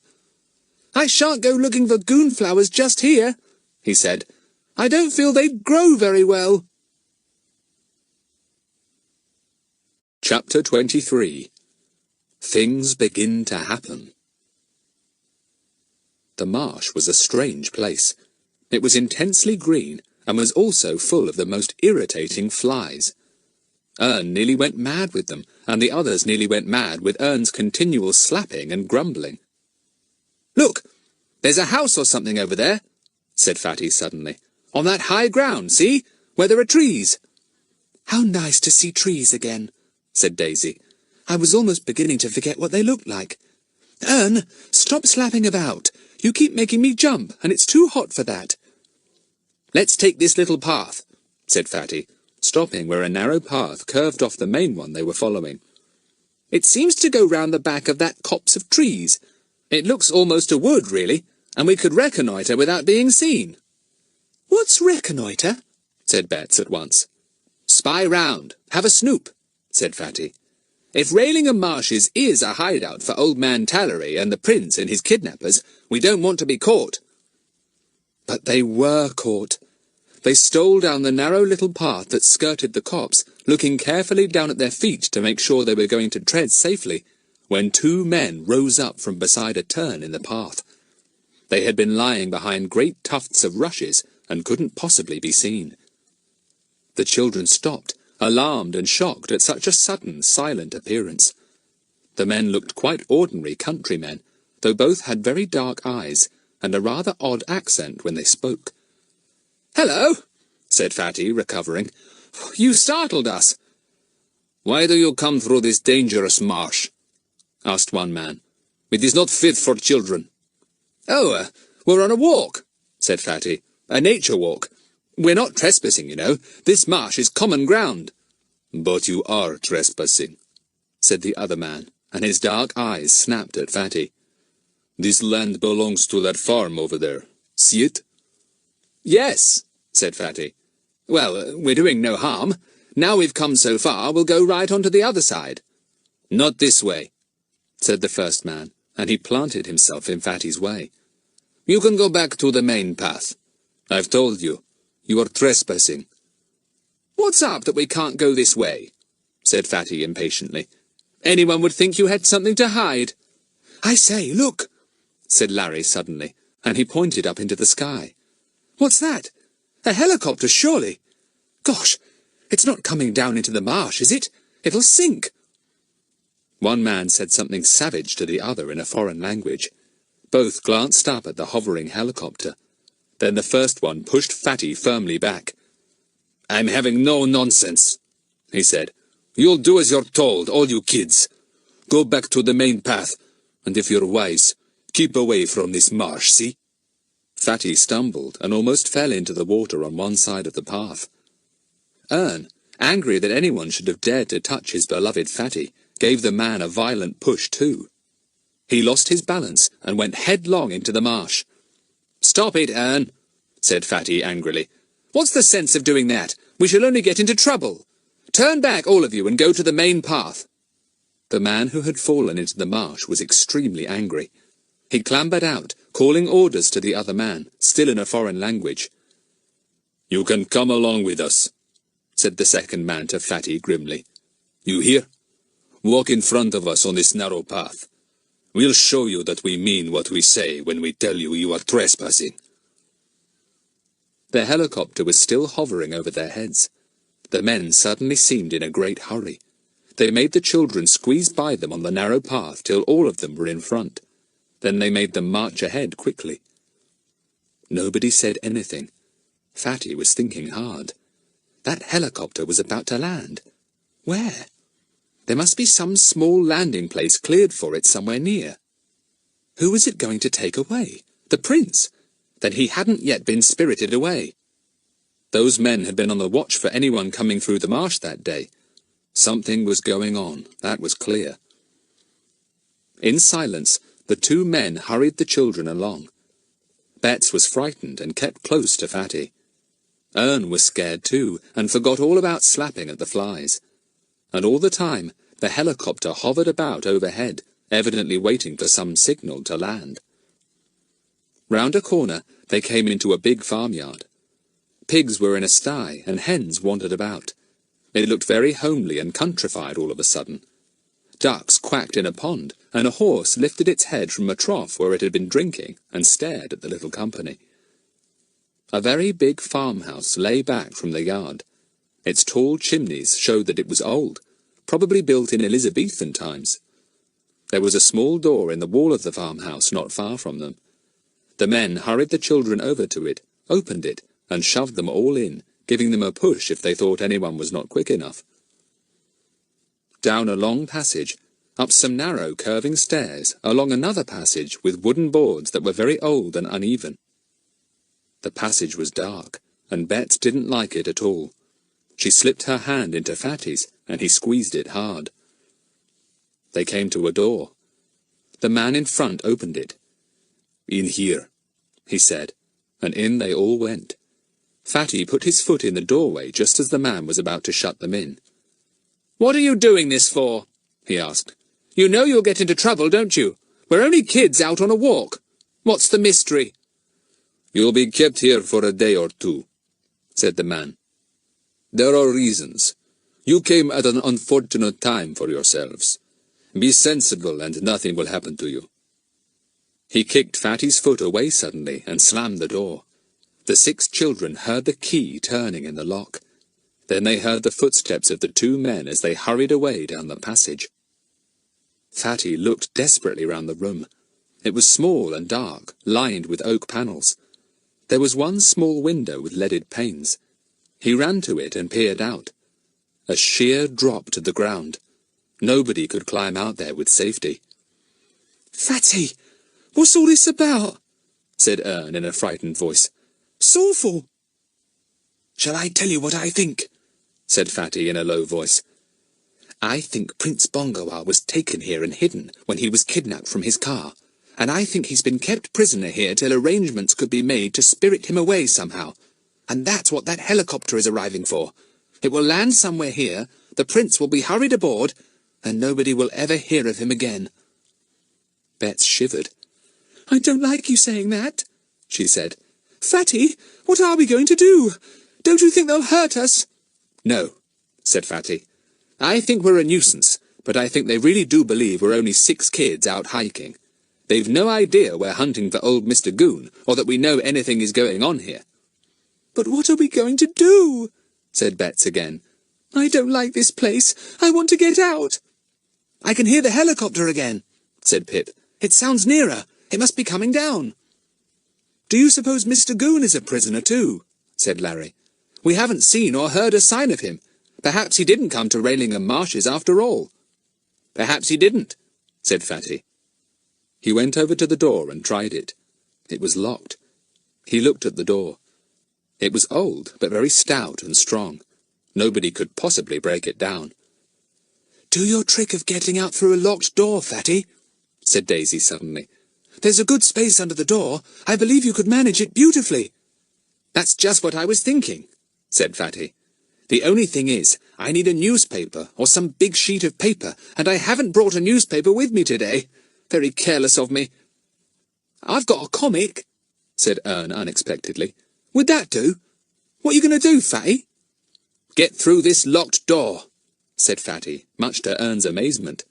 I shan't go looking for goon flowers just here, he said. I don't feel they grow very well. Chapter 23. Things Begin to Happen. The marsh was a strange place. It was intensely green, and was also full of the most irritating flies. Ern nearly went mad with them, and the others nearly went mad with Ern's continual slapping and grumbling. Look, there's a house or something over there, said Fatty suddenly. On that high ground, see, where there are trees. How nice to see trees again, said Daisy. I was almost beginning to forget what they looked like. Ern, stop slapping about. You keep making me jump, and it's too hot for that. Let's take this little path, said Fatty, stopping where a narrow path curved off the main one they were following. It seems to go round the back of that copse of trees. It looks almost a wood, really, and we could reconnoitre without being seen. What's reconnoitre? Said Bets at once. Spy round, have a snoop, said Fatty. If Ralingham Marshes is a hideout for Old Man Tallery and the Prince and his kidnappers, we don't want to be caught. But they were caught. They stole down the narrow little path that skirted the copse, looking carefully down at their feet to make sure they were going to tread safely, when two men rose up from beside a turn in the path. They had been lying behind great tufts of rushes and couldn't possibly be seen. The children stopped, alarmed and shocked at such a sudden, silent appearance. The men looked quite ordinary countrymen, though both had very dark eyes, and a rather odd accent when they spoke. "Hello," said Fatty, recovering. "You startled us." "Why do you come through this dangerous marsh?" asked one man. "It is not fit for children." "Oh, we're on a walk," said Fatty. "A nature walk. We're not trespassing, you know. This marsh is common ground." "But you are trespassing," said the other man, and his dark eyes snapped at Fatty. "This land belongs to that farm over there. See it?" "Yes," said Fatty. "Well, we're doing no harm. Now we've come so far, we'll go right on to the other side." "Not this way," said the first man, and he planted himself in Fatty's way. "You can go back to the main path. I've told you. You are trespassing." "What's up that we can't go this way?" said Fatty impatiently. "Anyone would think you had something to hide." "I say, look," said Larry suddenly, and he pointed up into the sky. "What's that? A helicopter, surely. Gosh, it's not coming down into the marsh, is it? It'll sink." One man said something savage to the other in a foreign language. Both glanced up at the hovering helicopter. Then the first one pushed Fatty firmly back. "I'm having no nonsense," he said. "You'll do as you're told, all you kids. Go back to the main path, and if you're wise, keep away from this marsh, see?" Fatty stumbled and almost fell into the water on one side of the path. Ern, angry that anyone should have dared to touch his beloved Fatty, gave the man a violent push too. He lost his balance and went headlong into the marsh. "Stop it, Ern," said Fatty angrily. "What's the sense of doing that? We shall only get into trouble. Turn back, all of you, and go to the main path." The man who had fallen into the marsh was extremely angry. He clambered out, calling orders to the other man, still in a foreign language. "You can come along with us," said the second man to Fatty grimly. "You hear? Walk in front of us on this narrow path. We'll show you that we mean what we say when we tell you you are trespassing." The helicopter was still hovering over their heads. The men suddenly seemed in a great hurry. They made the children squeeze by them on the narrow path till all of them were in front. Then they made them march ahead quickly. Nobody said anything. Fatty was thinking hard. That helicopter was about to land. Where? There must be some small landing place cleared for it somewhere near. Who was it going to take away? The prince? Then he hadn't yet been spirited away. Those men had been on the watch for anyone coming through the marsh that day. Something was going on, that was clear. In silence, the two men hurried the children along. Bets was frightened and kept close to Fatty. Ern was scared too, and forgot all about slapping at the flies. And all the time, the helicopter hovered about overhead, evidently waiting for some signal to land. Round a corner, they came into a big farmyard. Pigs were in a sty, and hens wandered about. It looked very homely and countrified all of a sudden. Ducks quacked in a pond, and a horse lifted its head from a trough where it had been drinking, and stared at the little company. A very big farmhouse lay back from the yard. Its tall chimneys showed that it was old, probably built in Elizabethan times. There was a small door in the wall of the farmhouse not far from them. The men hurried the children over to it, opened it, and shoved them all in, giving them a push if they thought anyone was not quick enough. Down a long passage, up some narrow curving stairs, along another passage with wooden boards that were very old and uneven. The passage was dark, and Bet didn't like it at all. She slipped her hand into Fatty's, and he squeezed it hard. They came to a door. The man in front opened it. "In here," he said, and in they all went. Fatty put his foot in the doorway just as the man was about to shut them in. "What are you doing this for?" he asked. "You know you'll get into trouble, don't you? We're only kids out on a walk. What's the mystery?" "You'll be kept here for a day or two," said the man. "There are reasons. You came at an unfortunate time for yourselves. Be sensible and nothing will happen to you." He kicked Fatty's foot away suddenly and slammed the door. The 6 children heard the key turning in the lock. Then they heard the footsteps of the 2 men as they hurried away down the passage. Fatty looked desperately round the room. It was small and dark, lined with oak panels. There was one small window with leaded panes. He ran to it and peered out. A sheer drop to the ground. Nobody could climb out there with safety. "Fatty, what's all this about?" said Ern in a frightened voice. "It's awful." "Shall I tell you what I think?" said Fatty in a low voice. "I think Prince Bongawah was taken here and hidden when he was kidnapped from his car, and I think he's been kept prisoner here till arrangements could be made to spirit him away somehow. And that's what that helicopter is arriving for. It will land somewhere here, the prince will be hurried aboard, and nobody will ever hear of him again." Bets shivered. "I don't like you saying that," she said. "Fatty, what are we going to do? Don't you think they'll hurt us?" "No," said Fatty. "I think we're a nuisance, but I think they really do believe we're only 6 kids out hiking. They've no idea we're hunting for old Mr Goon, or that we know anything is going on here." "But what are we going to do?" said Bets again. "I don't like this place. I want to get out." "I can hear the helicopter again," said Pip. "It sounds nearer. It must be coming down." "Do you suppose Mr Goon is a prisoner too?" said Larry. "We haven't seen or heard a sign of him. Perhaps he didn't come to Ralingham Marshes after all." "Perhaps he didn't," said Fatty. He went over to the door and tried it. It was locked. He looked at the door. It was old, but very stout and strong. Nobody could possibly break it down. "Do your trick of getting out through a locked door, Fatty," said Daisy suddenly. "There's a good space under the door. I believe you could manage it beautifully." "That's just what I was thinking," said Fatty. "The only thing is, I need a newspaper or some big sheet of paper, and I haven't brought a newspaper with me today. Very careless of me." "I've got a comic," said Ern unexpectedly. "Would that do? What are you going to do, Fatty?" "Get through this locked door," said Fatty, much to Ern's amazement.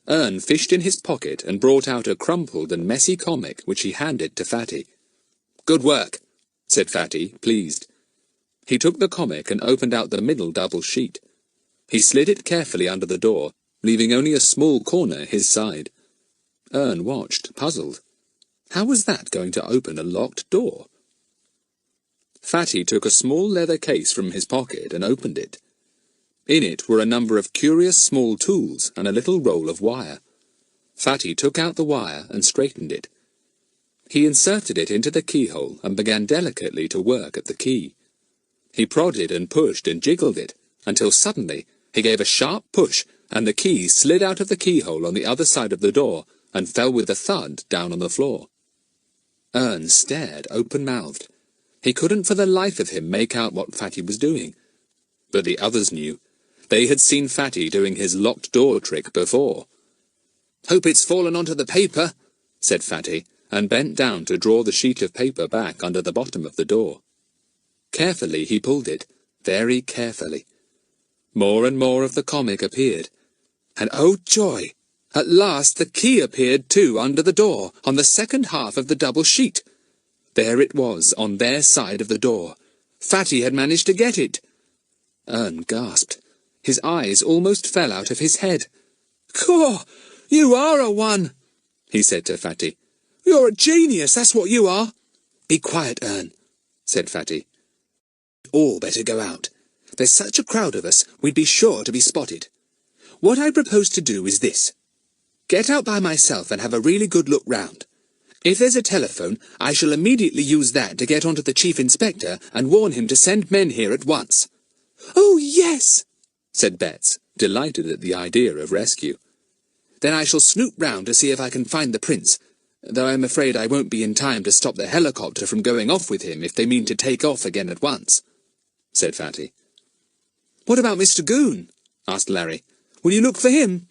Ern fished in his pocket and brought out a crumpled and messy comic, which he handed to Fatty. "Good work," said Fatty, pleased. He took the comic and opened out the middle double sheet. He slid it carefully under the door, leaving only a small corner his side. Ern watched, puzzled. How was that going to open a locked door? Fatty took a small leather case from his pocket and opened it. In it were a number of curious small tools and a little roll of wire. Fatty took out the wire and straightened it. He inserted it into the keyhole and began delicately to work at the key. He prodded and pushed and jiggled it, until suddenly he gave a sharp push, and the key slid out of the keyhole on the other side of the door and fell with a thud down on the floor. Ern stared open-mouthed. He couldn't for the life of him make out what Fatty was doing. But the others knew. They had seen Fatty doing his locked door trick before. "Hope it's fallen onto the paper," said Fatty, and bent down to draw the sheet of paper back under the bottom of the door. Carefully he pulled it, very carefully. More and more of the comic appeared. And oh joy! At last the key appeared too under the door, on the second half of the double sheet. There it was, on their side of the door. Fatty had managed to get it. Ern gasped. His eyes almost fell out of his head. "Caw, you are a one," he said to Fatty. "You're a genius, that's what you are." "Be quiet, Ern," said Fatty. "We'd all better go out. There's such a crowd of us, we'd be sure to be spotted. What I propose to do is this. Get out by myself and have a really good look round. If there's a telephone, I shall immediately use that to get on to the Chief Inspector and warn him to send men here at once." "Oh, yes," said Betts, delighted at the idea of rescue. "Then I shall snoop round to see if I can find the Prince, though I'm afraid I won't be in time to stop the helicopter from going off with him if they mean to take off again at once," said Fatty. "What about Mr Goon?" asked Larry. "Will you look for him?"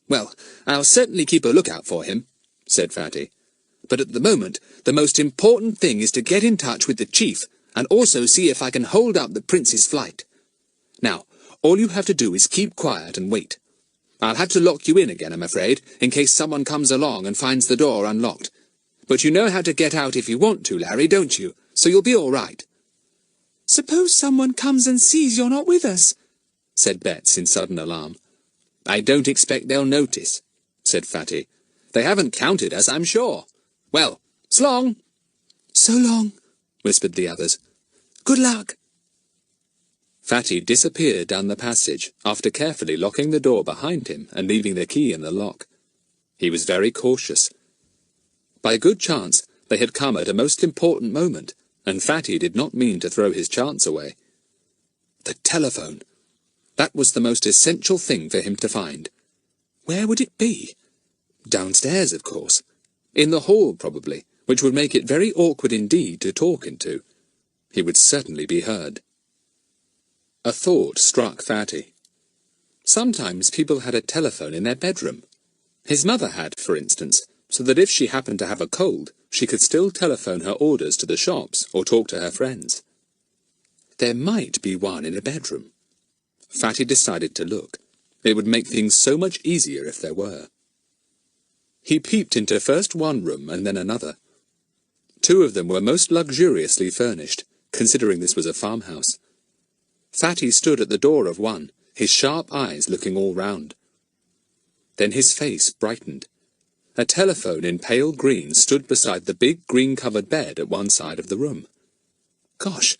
"Well, I'll certainly keep a lookout for him," said Fatty. "But at the moment, the most important thing is to get in touch with the Chief, and also see if I can hold up the Prince's flight. Now, all you have to do is keep quiet and wait. I'll have to lock you in again, I'm afraid, in case someone comes along and finds the door unlocked. But you know how to get out if you want to, Larry, don't you? So you'll be all right." "Suppose someone comes and sees you're not with us," said Betts in sudden alarm. "I don't expect they'll notice," said Fatty. "They haven't counted us, I'm sure. Well, s'long." "So long," whispered the others. "Good luck." Fatty disappeared down the passage, after carefully locking the door behind him and leaving the key in the lock. He was very cautious. By good chance, they had come at a most important moment, and Fatty did not mean to throw his chance away. The telephone! That was the most essential thing for him to find. Where would it be? Downstairs, of course. In the hall, probably, which would make it very awkward indeed to talk into. He would certainly be heard. A thought struck Fatty. Sometimes people had a telephone in their bedroom. His mother had, for instance, so that if she happened to have a cold, she could still telephone her orders to the shops or talk to her friends. There might be one in a bedroom. Fatty decided to look. It would make things so much easier if there were. He peeped into first one room and then another. Two of them were most luxuriously furnished, considering this was a farmhouse. Fatty stood at the door of one, his sharp eyes looking all round. Then his face brightened. A telephone in pale green stood beside the big green-covered bed at one side of the room. Gosh,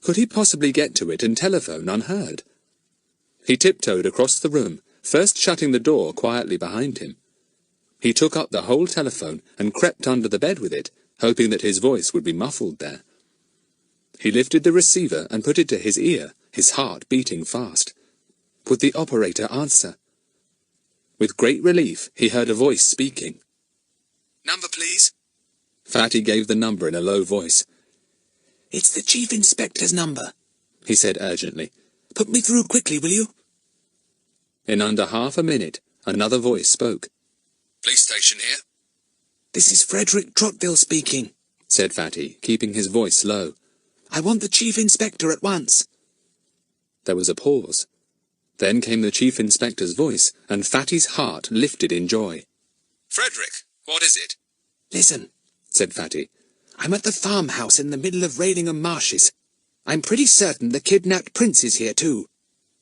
could he possibly get to it and telephone unheard? He tiptoed across the room, first shutting the door quietly behind him. He took up the whole telephone and crept under the bed with it, hoping that his voice would be muffled there. He lifted the receiver and put it to his ear, his heart beating fast. Would the operator answer? With great relief, he heard a voice speaking. "Number, please?" Fatty gave the number in a low voice. "It's the Chief Inspector's number," he said urgently. "Put me through quickly, will you?" In under half a minute, another voice spoke. "Police station here?" "This is Frederick Trotville speaking," said Fatty, keeping his voice low. "I want the Chief Inspector at once." There was a pause. Then came the Chief Inspector's voice, and Fatty's heart lifted in joy. "Frederick, what is it?" "Listen," said Fatty. "I'm at the farmhouse in the middle of Raillingham Marshes. I'm pretty certain the kidnapped Prince is here too.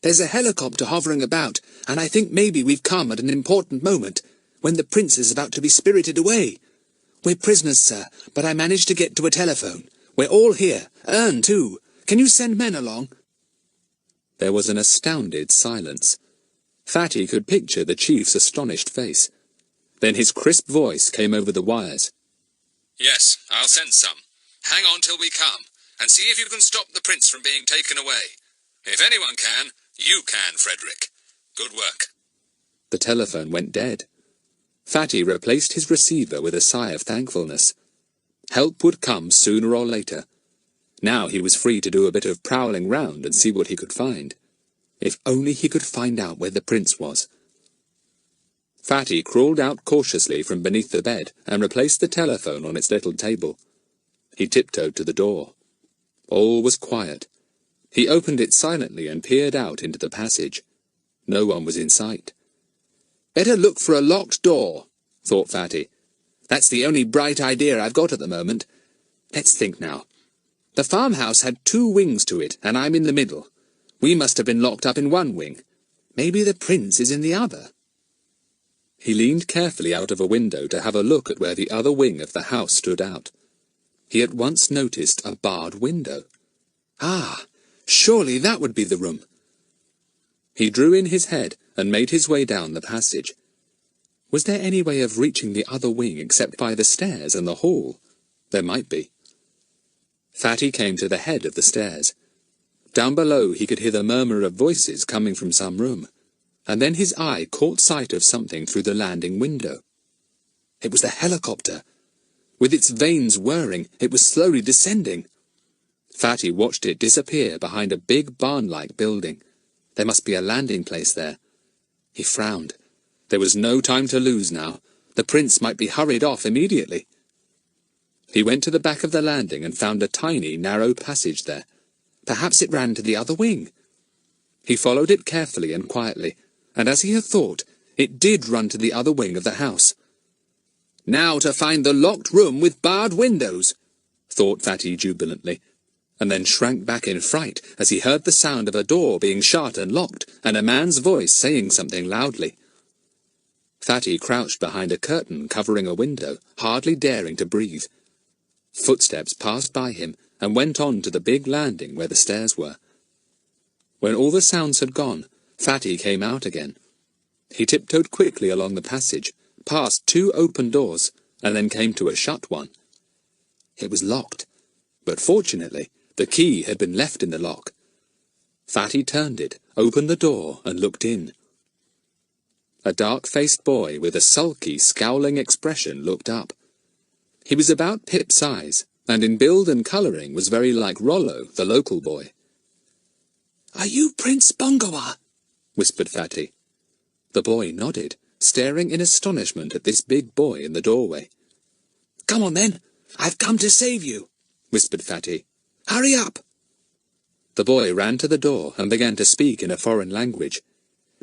There's a helicopter hovering about, and I think maybe we've come at an important moment, when the Prince is about to be spirited away. We're prisoners, sir, but I managed to get to a telephone. We're all here. Ern, too. Can you send men along?" There was an astounded silence. Fatty could picture the chief's astonished face. Then his crisp voice came over the wires. "Yes, I'll send some. Hang on till we come, and see if you can stop the Prince from being taken away. If anyone can, you can, Frederick. Good work." The telephone went dead. Fatty replaced his receiver with a sigh of thankfulness. Help would come sooner or later. Now he was free to do a bit of prowling round and see what he could find. If only he could find out where the Prince was. Fatty crawled out cautiously from beneath the bed and replaced the telephone on its little table. He tiptoed to the door. All was quiet. He opened it silently and peered out into the passage. No one was in sight. "Better look for a locked door," thought Fatty. "That's the only bright idea I've got at the moment. Let's think now. The farmhouse had 2 wings to it, and I'm in the middle. We must have been locked up in one wing. Maybe the prince is in the other." He leaned carefully out of a window to have a look at where the other wing of the house stood out. He at once noticed a barred window. Ah, surely that would be the room. He drew in his head and made his way down the passage. Was there any way of reaching the other wing except by the stairs and the hall? There might be. Fatty came to the head of the stairs. Down below he could hear the murmur of voices coming from some room, and then his eye caught sight of something through the landing window. It was the helicopter. With its vanes whirring, it was slowly descending. Fatty watched it disappear behind a big barn-like building. There must be a landing place there. He frowned. There was no time to lose now. The prince might be hurried off immediately. He went to the back of the landing and found a tiny, narrow passage there. Perhaps it ran to the other wing. He followed it carefully and quietly, and as he had thought, it did run to the other wing of the house. "Now to find the locked room with barred windows," thought Fatty jubilantly, and then shrank back in fright as he heard the sound of a door being shut and locked, and a man's voice saying something loudly. Fatty crouched behind a curtain covering a window, hardly daring to breathe. Footsteps passed by him and went on to the big landing where the stairs were. When all the sounds had gone, Fatty came out again. He tiptoed quickly along the passage, past 2 open doors, and then came to a shut one. It was locked, but fortunately the key had been left in the lock. Fatty turned it, opened the door, and looked in. A dark-faced boy with a sulky, scowling expression looked up. He was about Pip's size, and in build and colouring was very like Rollo, the local boy. "Are you Prince Bongawah?" whispered Fatty. The boy nodded, staring in astonishment at this big boy in the doorway. "Come on then, I've come to save you," whispered Fatty. "Hurry up!" The boy ran to the door and began to speak in a foreign language.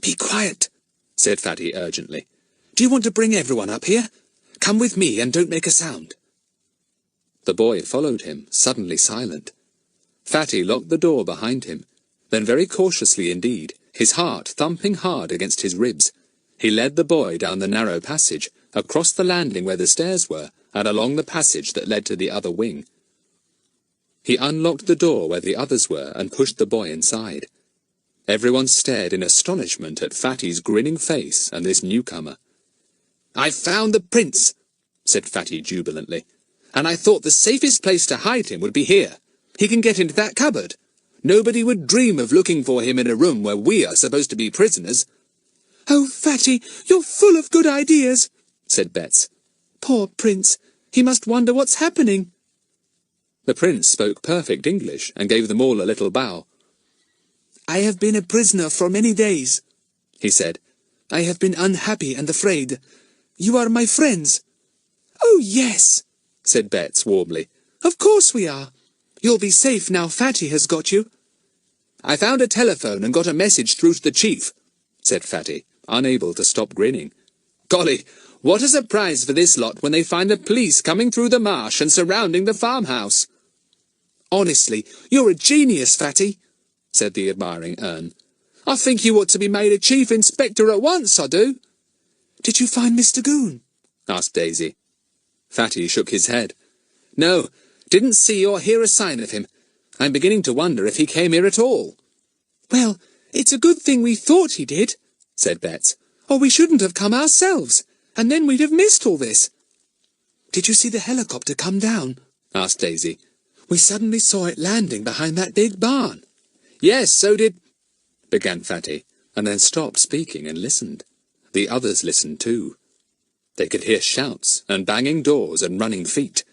"Be quiet," said Fatty urgently. "Do you want to bring everyone up here? Come with me and don't make a sound." The boy followed him, suddenly silent. Fatty locked the door behind him. Then very cautiously indeed, his heart thumping hard against his ribs, he led the boy down the narrow passage, across the landing where the stairs were, and along the passage that led to the other wing. He unlocked the door where the others were and pushed the boy inside. Everyone stared in astonishment at Fatty's grinning face and this newcomer. "I've found the prince," said Fatty jubilantly, "and I thought the safest place to hide him would be here. He can get into that cupboard. Nobody would dream of looking for him in a room where we are supposed to be prisoners." "Oh, Fatty, you're full of good ideas," said Bets. "Poor prince, he must wonder what's happening." The prince spoke perfect English and gave them all a little bow. "I have been a prisoner for many days," he said. "I have been unhappy and afraid. You are my friends." "Oh, yes," said Bets warmly. "Of course we are. You'll be safe now Fatty has got you." "I found a telephone and got a message through to the chief," said Fatty, unable to stop grinning. "Golly, what a surprise for this lot when they find the police coming through the marsh and surrounding the farmhouse." "Honestly, you're a genius, Fatty," said the admiring Ern. "I think you ought to be made a chief inspector at once, I do." "Did you find Mr Goon?" asked Daisy. Fatty shook his head. "No, didn't see or hear a sign of him. I'm beginning to wonder if he came here at all." "Well, it's a good thing we thought he did," said Bets, "or we shouldn't have come ourselves, and then we'd have missed all this." "Did you see the helicopter come down?" asked Daisy. "We suddenly saw it landing behind that big barn." "Yes, so did—" began Fatty, and then stopped speaking and listened. The others listened too. They could hear shouts and banging doors and running feet.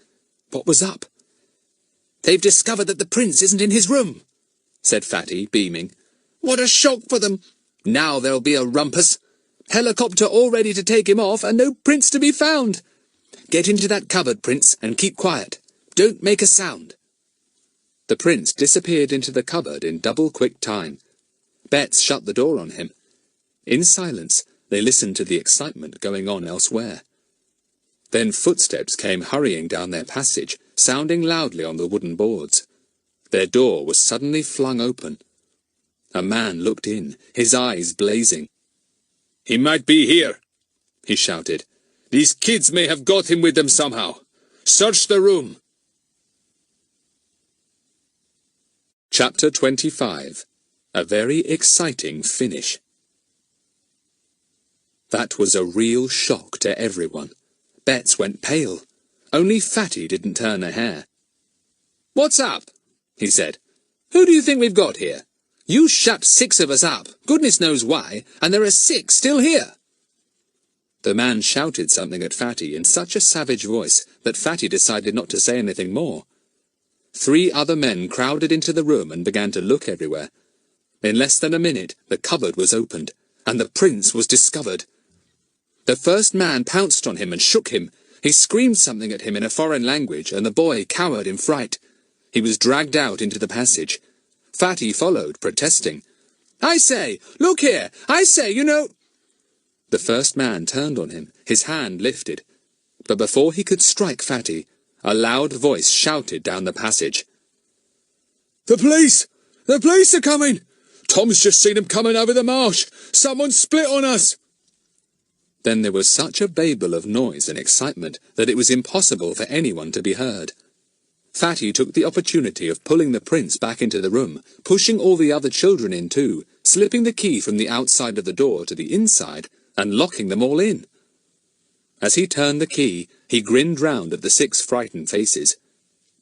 What was up? "They've discovered that the prince isn't in his room," said Fatty, beaming. "What a shock for them! Now there'll be a rumpus. Helicopter all ready to take him off, and no prince to be found. Get into that cupboard, Prince, and keep quiet. Don't make a sound. The prince disappeared into the cupboard in double-quick time. Bets shut the door on him. In silence, they listened to the excitement going on elsewhere. Then footsteps came hurrying down their passage, sounding loudly on the wooden boards. Their door was suddenly flung open. A man looked in, his eyes blazing. "He might be here," he shouted. "These kids may have got him with them somehow. Search the room." Chapter 25. A very exciting finish. That was a real shock to everyone. Bets went pale. Only Fatty didn't turn a hair. "What's up?" he said. "Who do you think we've got here? You shut 6 of us up, goodness knows why, and there are 6 still here." The man shouted something at Fatty in such a savage voice that Fatty decided not to say anything more. 3 other men crowded into the room and began to look everywhere. In less than a minute, the cupboard was opened, and the prince was discovered. The first man pounced on him and shook him. He screamed something at him in a foreign language, and the boy cowered in fright. He was dragged out into the passage. Fatty followed, protesting. "I say, look here! I say, you know—" The first man turned on him, his hand lifted. But before he could strike Fatty, a loud voice shouted down the passage. "The police! The police are coming! Tom's just seen them coming over the marsh! Someone split on us!" Then there was such a babel of noise and excitement that it was impossible for anyone to be heard. Fatty took the opportunity of pulling the prince back into the room, pushing all the other children in too, slipping the key from the outside of the door to the inside, and locking them all in. As he turned the key, he grinned round at the 6 frightened faces.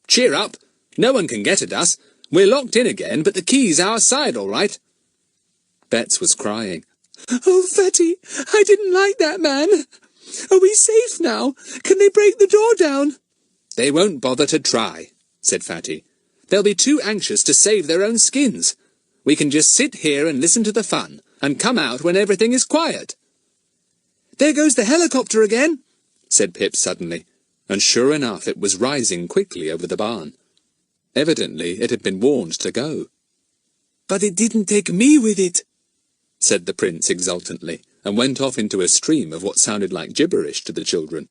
"Cheer up! No one can get at us. We're locked in again, but the key's our side, all right." Bets was crying. "Oh, Fatty, I didn't like that man. Are we safe now? Can they break the door down?" "They won't bother to try," said Fatty. "They'll be too anxious to save their own skins. We can just sit here and listen to the fun, and come out when everything is quiet." "There goes the helicopter again," said Pip suddenly, and sure enough it was rising quickly over the barn. Evidently it had been warned to go. "But it didn't take me with it," said the prince exultantly, and went off into a stream of what sounded like gibberish to the children.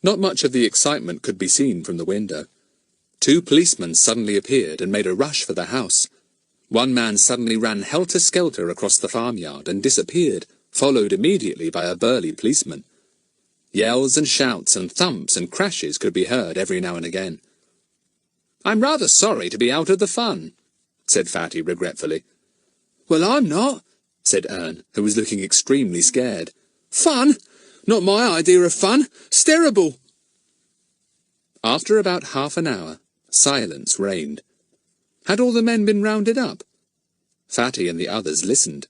Not much of the excitement could be seen from the window. 2 policemen suddenly appeared and made a rush for the house. One man suddenly ran helter-skelter across the farmyard and disappeared, followed immediately by a burly policeman. Yells and shouts and thumps and crashes could be heard every now and again. "I'm rather sorry to be out of the fun," said Fatty regretfully. "Well, I'm not," said Ern, who was looking extremely scared. "Fun? Not my idea of fun. It's terrible." After about half an hour, silence reigned. Had all the men been rounded up? Fatty and the others listened.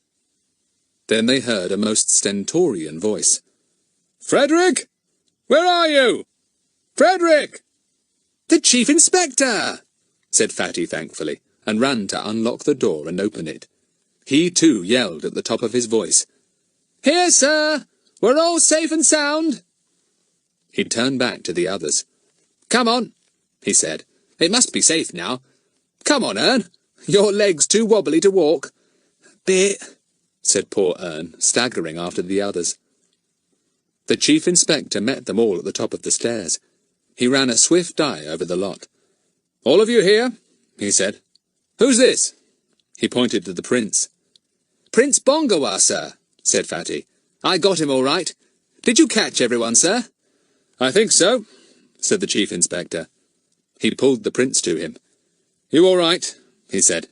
Then they heard a most stentorian voice. "Frederick! Where are you? Frederick!" "The Chief Inspector!" said Fatty thankfully, and ran to unlock the door and open it. He too yelled at the top of his voice. "Here, sir! We're all safe and sound!" He turned back to the others. "Come on," he said. "It must be safe now. Come on, Ern. Your leg's too wobbly to walk." "Bit," said poor Ern, staggering after the others. The Chief Inspector met them all at the top of the stairs. He ran a swift eye over the lot. "All of you here?" he said. "Who's this?" He pointed to the prince. "Prince Bongawah, sir," said Fatty. "I got him all right. Did you catch everyone, sir?" "I think so," said the Chief Inspector. He pulled the prince to him. "You all right?" he said.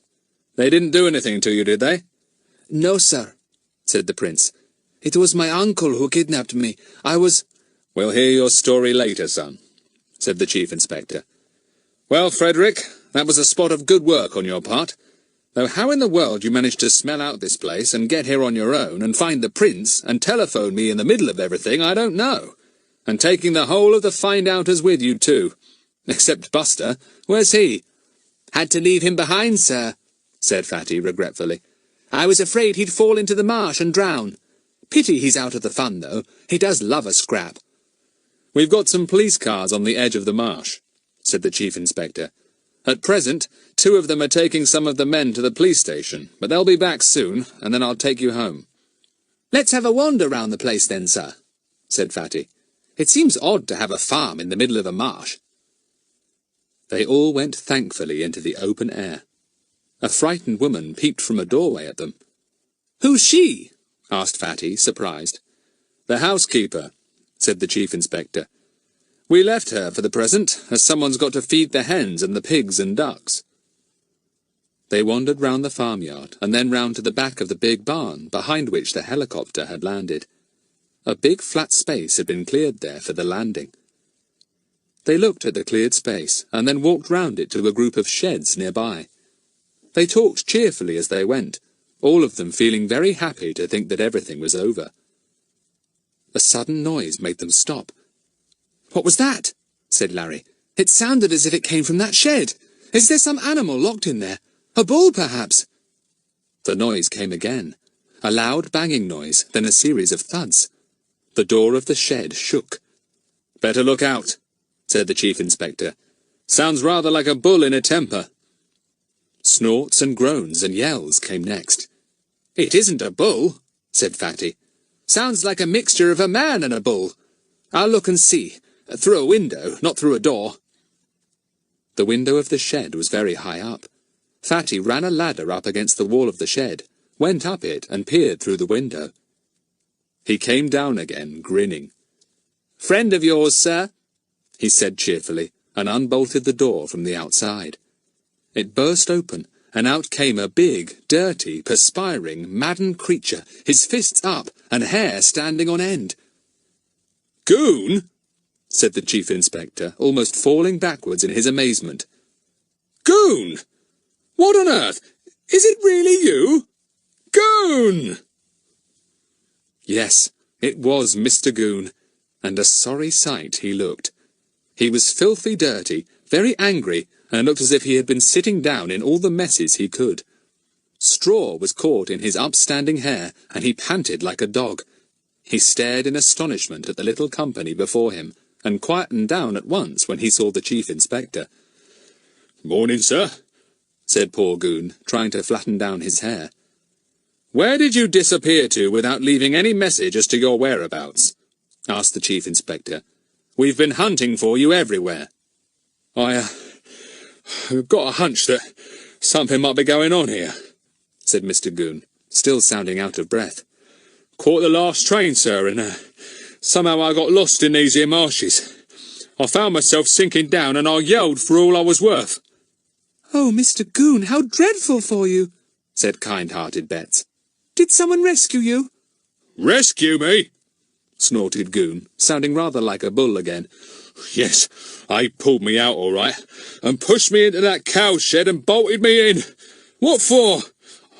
"They didn't do anything to you, did they?" "No, sir," said the prince. "It was my uncle who kidnapped me. I was—" "We'll hear your story later, son," said the Chief Inspector. "Well, Frederick, that was a spot of good work on your part. Though how in the world you managed to smell out this place and get here on your own and find the prince and telephone me in the middle of everything, I don't know. And taking the whole of the find-outers with you, too. Except Buster. Where's he?" "Had to leave him behind, sir," said Fatty regretfully. "I was afraid he'd fall into the marsh and drown. Pity he's out of the fun, though. He does love a scrap. We've got some police cars on the edge of the marsh, said the Chief Inspector. At present, 2 of them are taking some of the men to the police station, but they'll be back soon, and then I'll take you home. Let's have a wander round the place then, sir, said Fatty. It seems odd to have a farm in the middle of a marsh. They all went thankfully into the open air. A frightened woman peeped from a doorway at them. "Who's she?" asked Fatty, surprised. "The housekeeper," said the Chief Inspector. "We left her for the present, as someone's got to feed the hens and the pigs and ducks." They wandered round the farmyard, and then round to the back of the big barn, behind which the helicopter had landed. A big flat space had been cleared there for the landing. They looked at the cleared space, and then walked round it to a group of sheds nearby. They talked cheerfully as they went, all of them feeling very happy to think that everything was over. A sudden noise made them stop. "What was that?" said Larry. "It sounded as if it came from that shed. Is there some animal locked in there? A bull, perhaps?" The noise came again. A loud banging noise, then a series of thuds. The door of the shed shook. "Better look out," said the Chief Inspector. "Sounds rather like a bull in a temper." Snorts and groans and yells came next. "It isn't a bull," said Fatty. "Sounds like a mixture of a man and a bull. I'll look and see. Through a window, not through a door." The window of the shed was very high up. Fatty ran a ladder up against the wall of the shed, went up it and peered through the window. He came down again, grinning. "Friend of yours, sir," he said cheerfully, and unbolted the door from the outside. It burst open, and out came a big, dirty, perspiring, maddened creature, his fists up and hair standing on end. "Goon?" said the Chief Inspector, almost falling backwards in his amazement. "Goon! What on earth? Is it really you? Goon!" Yes, it was Mr. Goon, and a sorry sight he looked. He was filthy dirty, very angry, and looked as if he had been sitting down in all the messes he could. Straw was caught in his upstanding hair, and he panted like a dog. He stared in astonishment at the little company before him, and quietened down at once when he saw the Chief Inspector. "Morning, sir," said poor Goon, trying to flatten down his hair. "Where did you disappear to without leaving any message as to your whereabouts?" asked the Chief Inspector. "We've been hunting for you everywhere." I've got a hunch that something might be going on here," said Mr. Goon, still sounding out of breath. "Caught the last train, sir, and somehow I got lost in these here marshes. I found myself sinking down, and I yelled for all I was worth." "Oh, Mr. Goon, how dreadful for you," said kind-hearted Betts. "Did someone rescue you?" "Rescue me?" snorted Goon, sounding rather like a bull again. "Yes, they pulled me out all right, and pushed me into that cow shed and bolted me in. What for?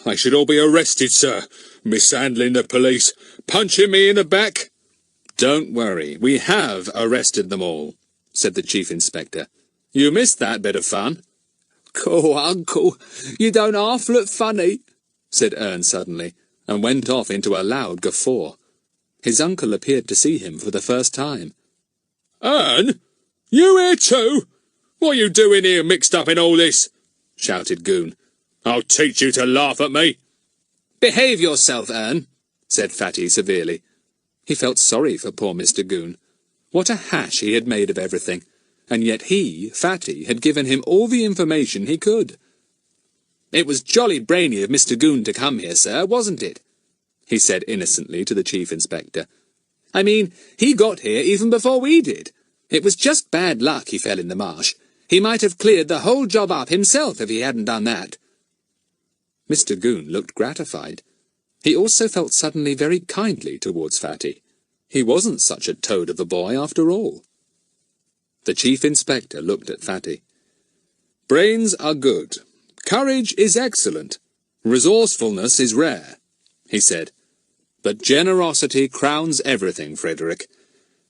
They should all be arrested, sir. Mishandling the police, punching me in the back." "Don't worry, we have arrested them all," said the Chief Inspector. "You missed that bit of fun." "Oh, Uncle, you don't half look funny," said Ern suddenly, and went off into a loud guffaw. His uncle appeared to see him for the first time. "Ern? You here too? What are you doing here mixed up in all this?" shouted Goon. "I'll teach you to laugh at me." "Behave yourself, Ern," said Fatty severely. He felt sorry for poor Mr. Goon. What a hash he had made of everything, and yet he, Fatty, had given him all the information he could. "It was jolly brainy of Mr. Goon to come here, sir, wasn't it?" he said innocently to the Chief Inspector. "I mean, he got here even before we did. It was just bad luck he fell in the marsh. He might have cleared the whole job up himself if he hadn't done that." Mr. Goon looked gratified. He also felt suddenly very kindly towards Fatty. He wasn't such a toad of a boy after all. The Chief Inspector looked at Fatty. "Brains are good. Courage is excellent. Resourcefulness is rare," he said. "But generosity crowns everything, Frederick.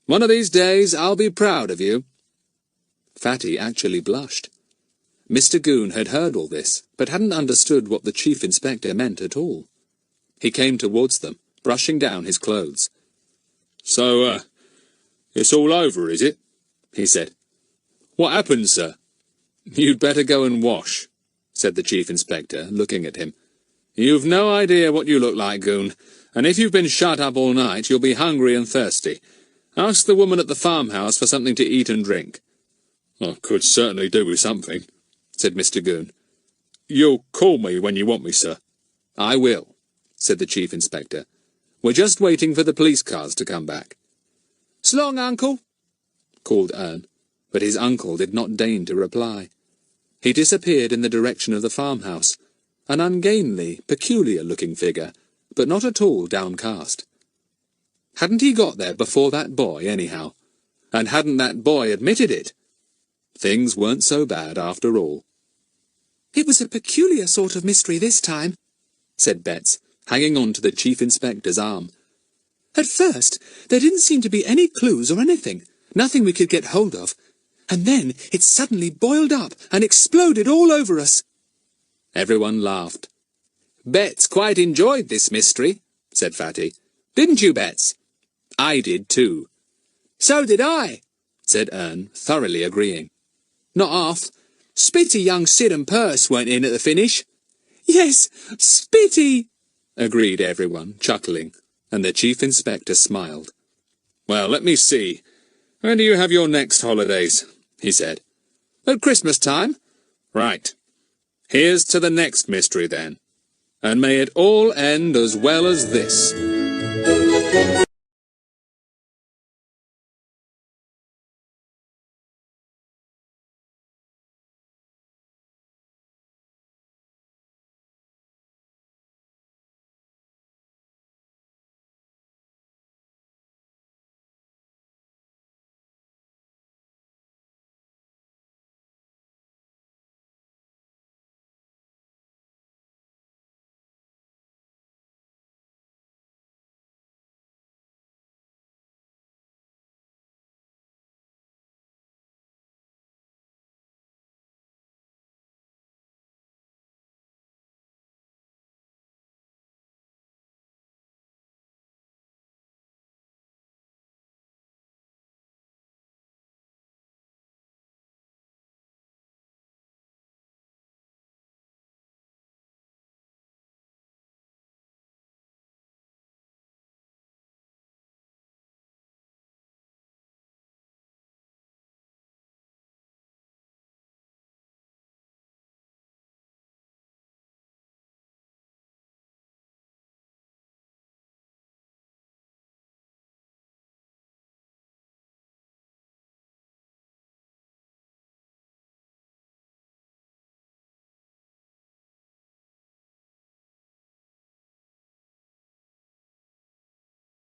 One of these days I'll be proud of you." Fatty actually blushed. Mr. Goon had heard all this, but hadn't understood what the Chief Inspector meant at all. He came towards them, brushing down his clothes. So, it's all over, is it? He said. What happened, sir? You'd better go and wash, said the Chief Inspector, looking at him. You've no idea what you look like, Goon, and if you've been shut up all night, you'll be hungry and thirsty. Ask the woman at the farmhouse for something to eat and drink. I could certainly do with something, said Mr Goon. You'll call me when you want me, sir. I will, said the Chief Inspector. We're just waiting for the police cars to come back. "S'long, Uncle," called Ern, but his uncle did not deign to reply. He disappeared in the direction of the farmhouse, an ungainly, peculiar-looking figure, but not at all downcast. Hadn't he got there before that boy, anyhow? And hadn't that boy admitted it? Things weren't so bad after all. "It was a peculiar sort of mystery this time," said Betts, hanging on to the Chief Inspector's arm. "At first, there didn't seem to be any clues or anything, nothing we could get hold of. And then it suddenly boiled up and exploded all over us." Everyone laughed. "Betts quite enjoyed this mystery," said Fatty. "Didn't you, Betts?" "I did too." "So did I," said Ern, thoroughly agreeing. "Not half. Spitty young Sid and Percey weren't in at the finish." "Yes, Spitty," agreed everyone, chuckling, and the Chief Inspector smiled. "Well, let me see. When do you have your next holidays?" he said. "At Christmas time." "Right. Here's to the next mystery, then. And may it all end as well as this."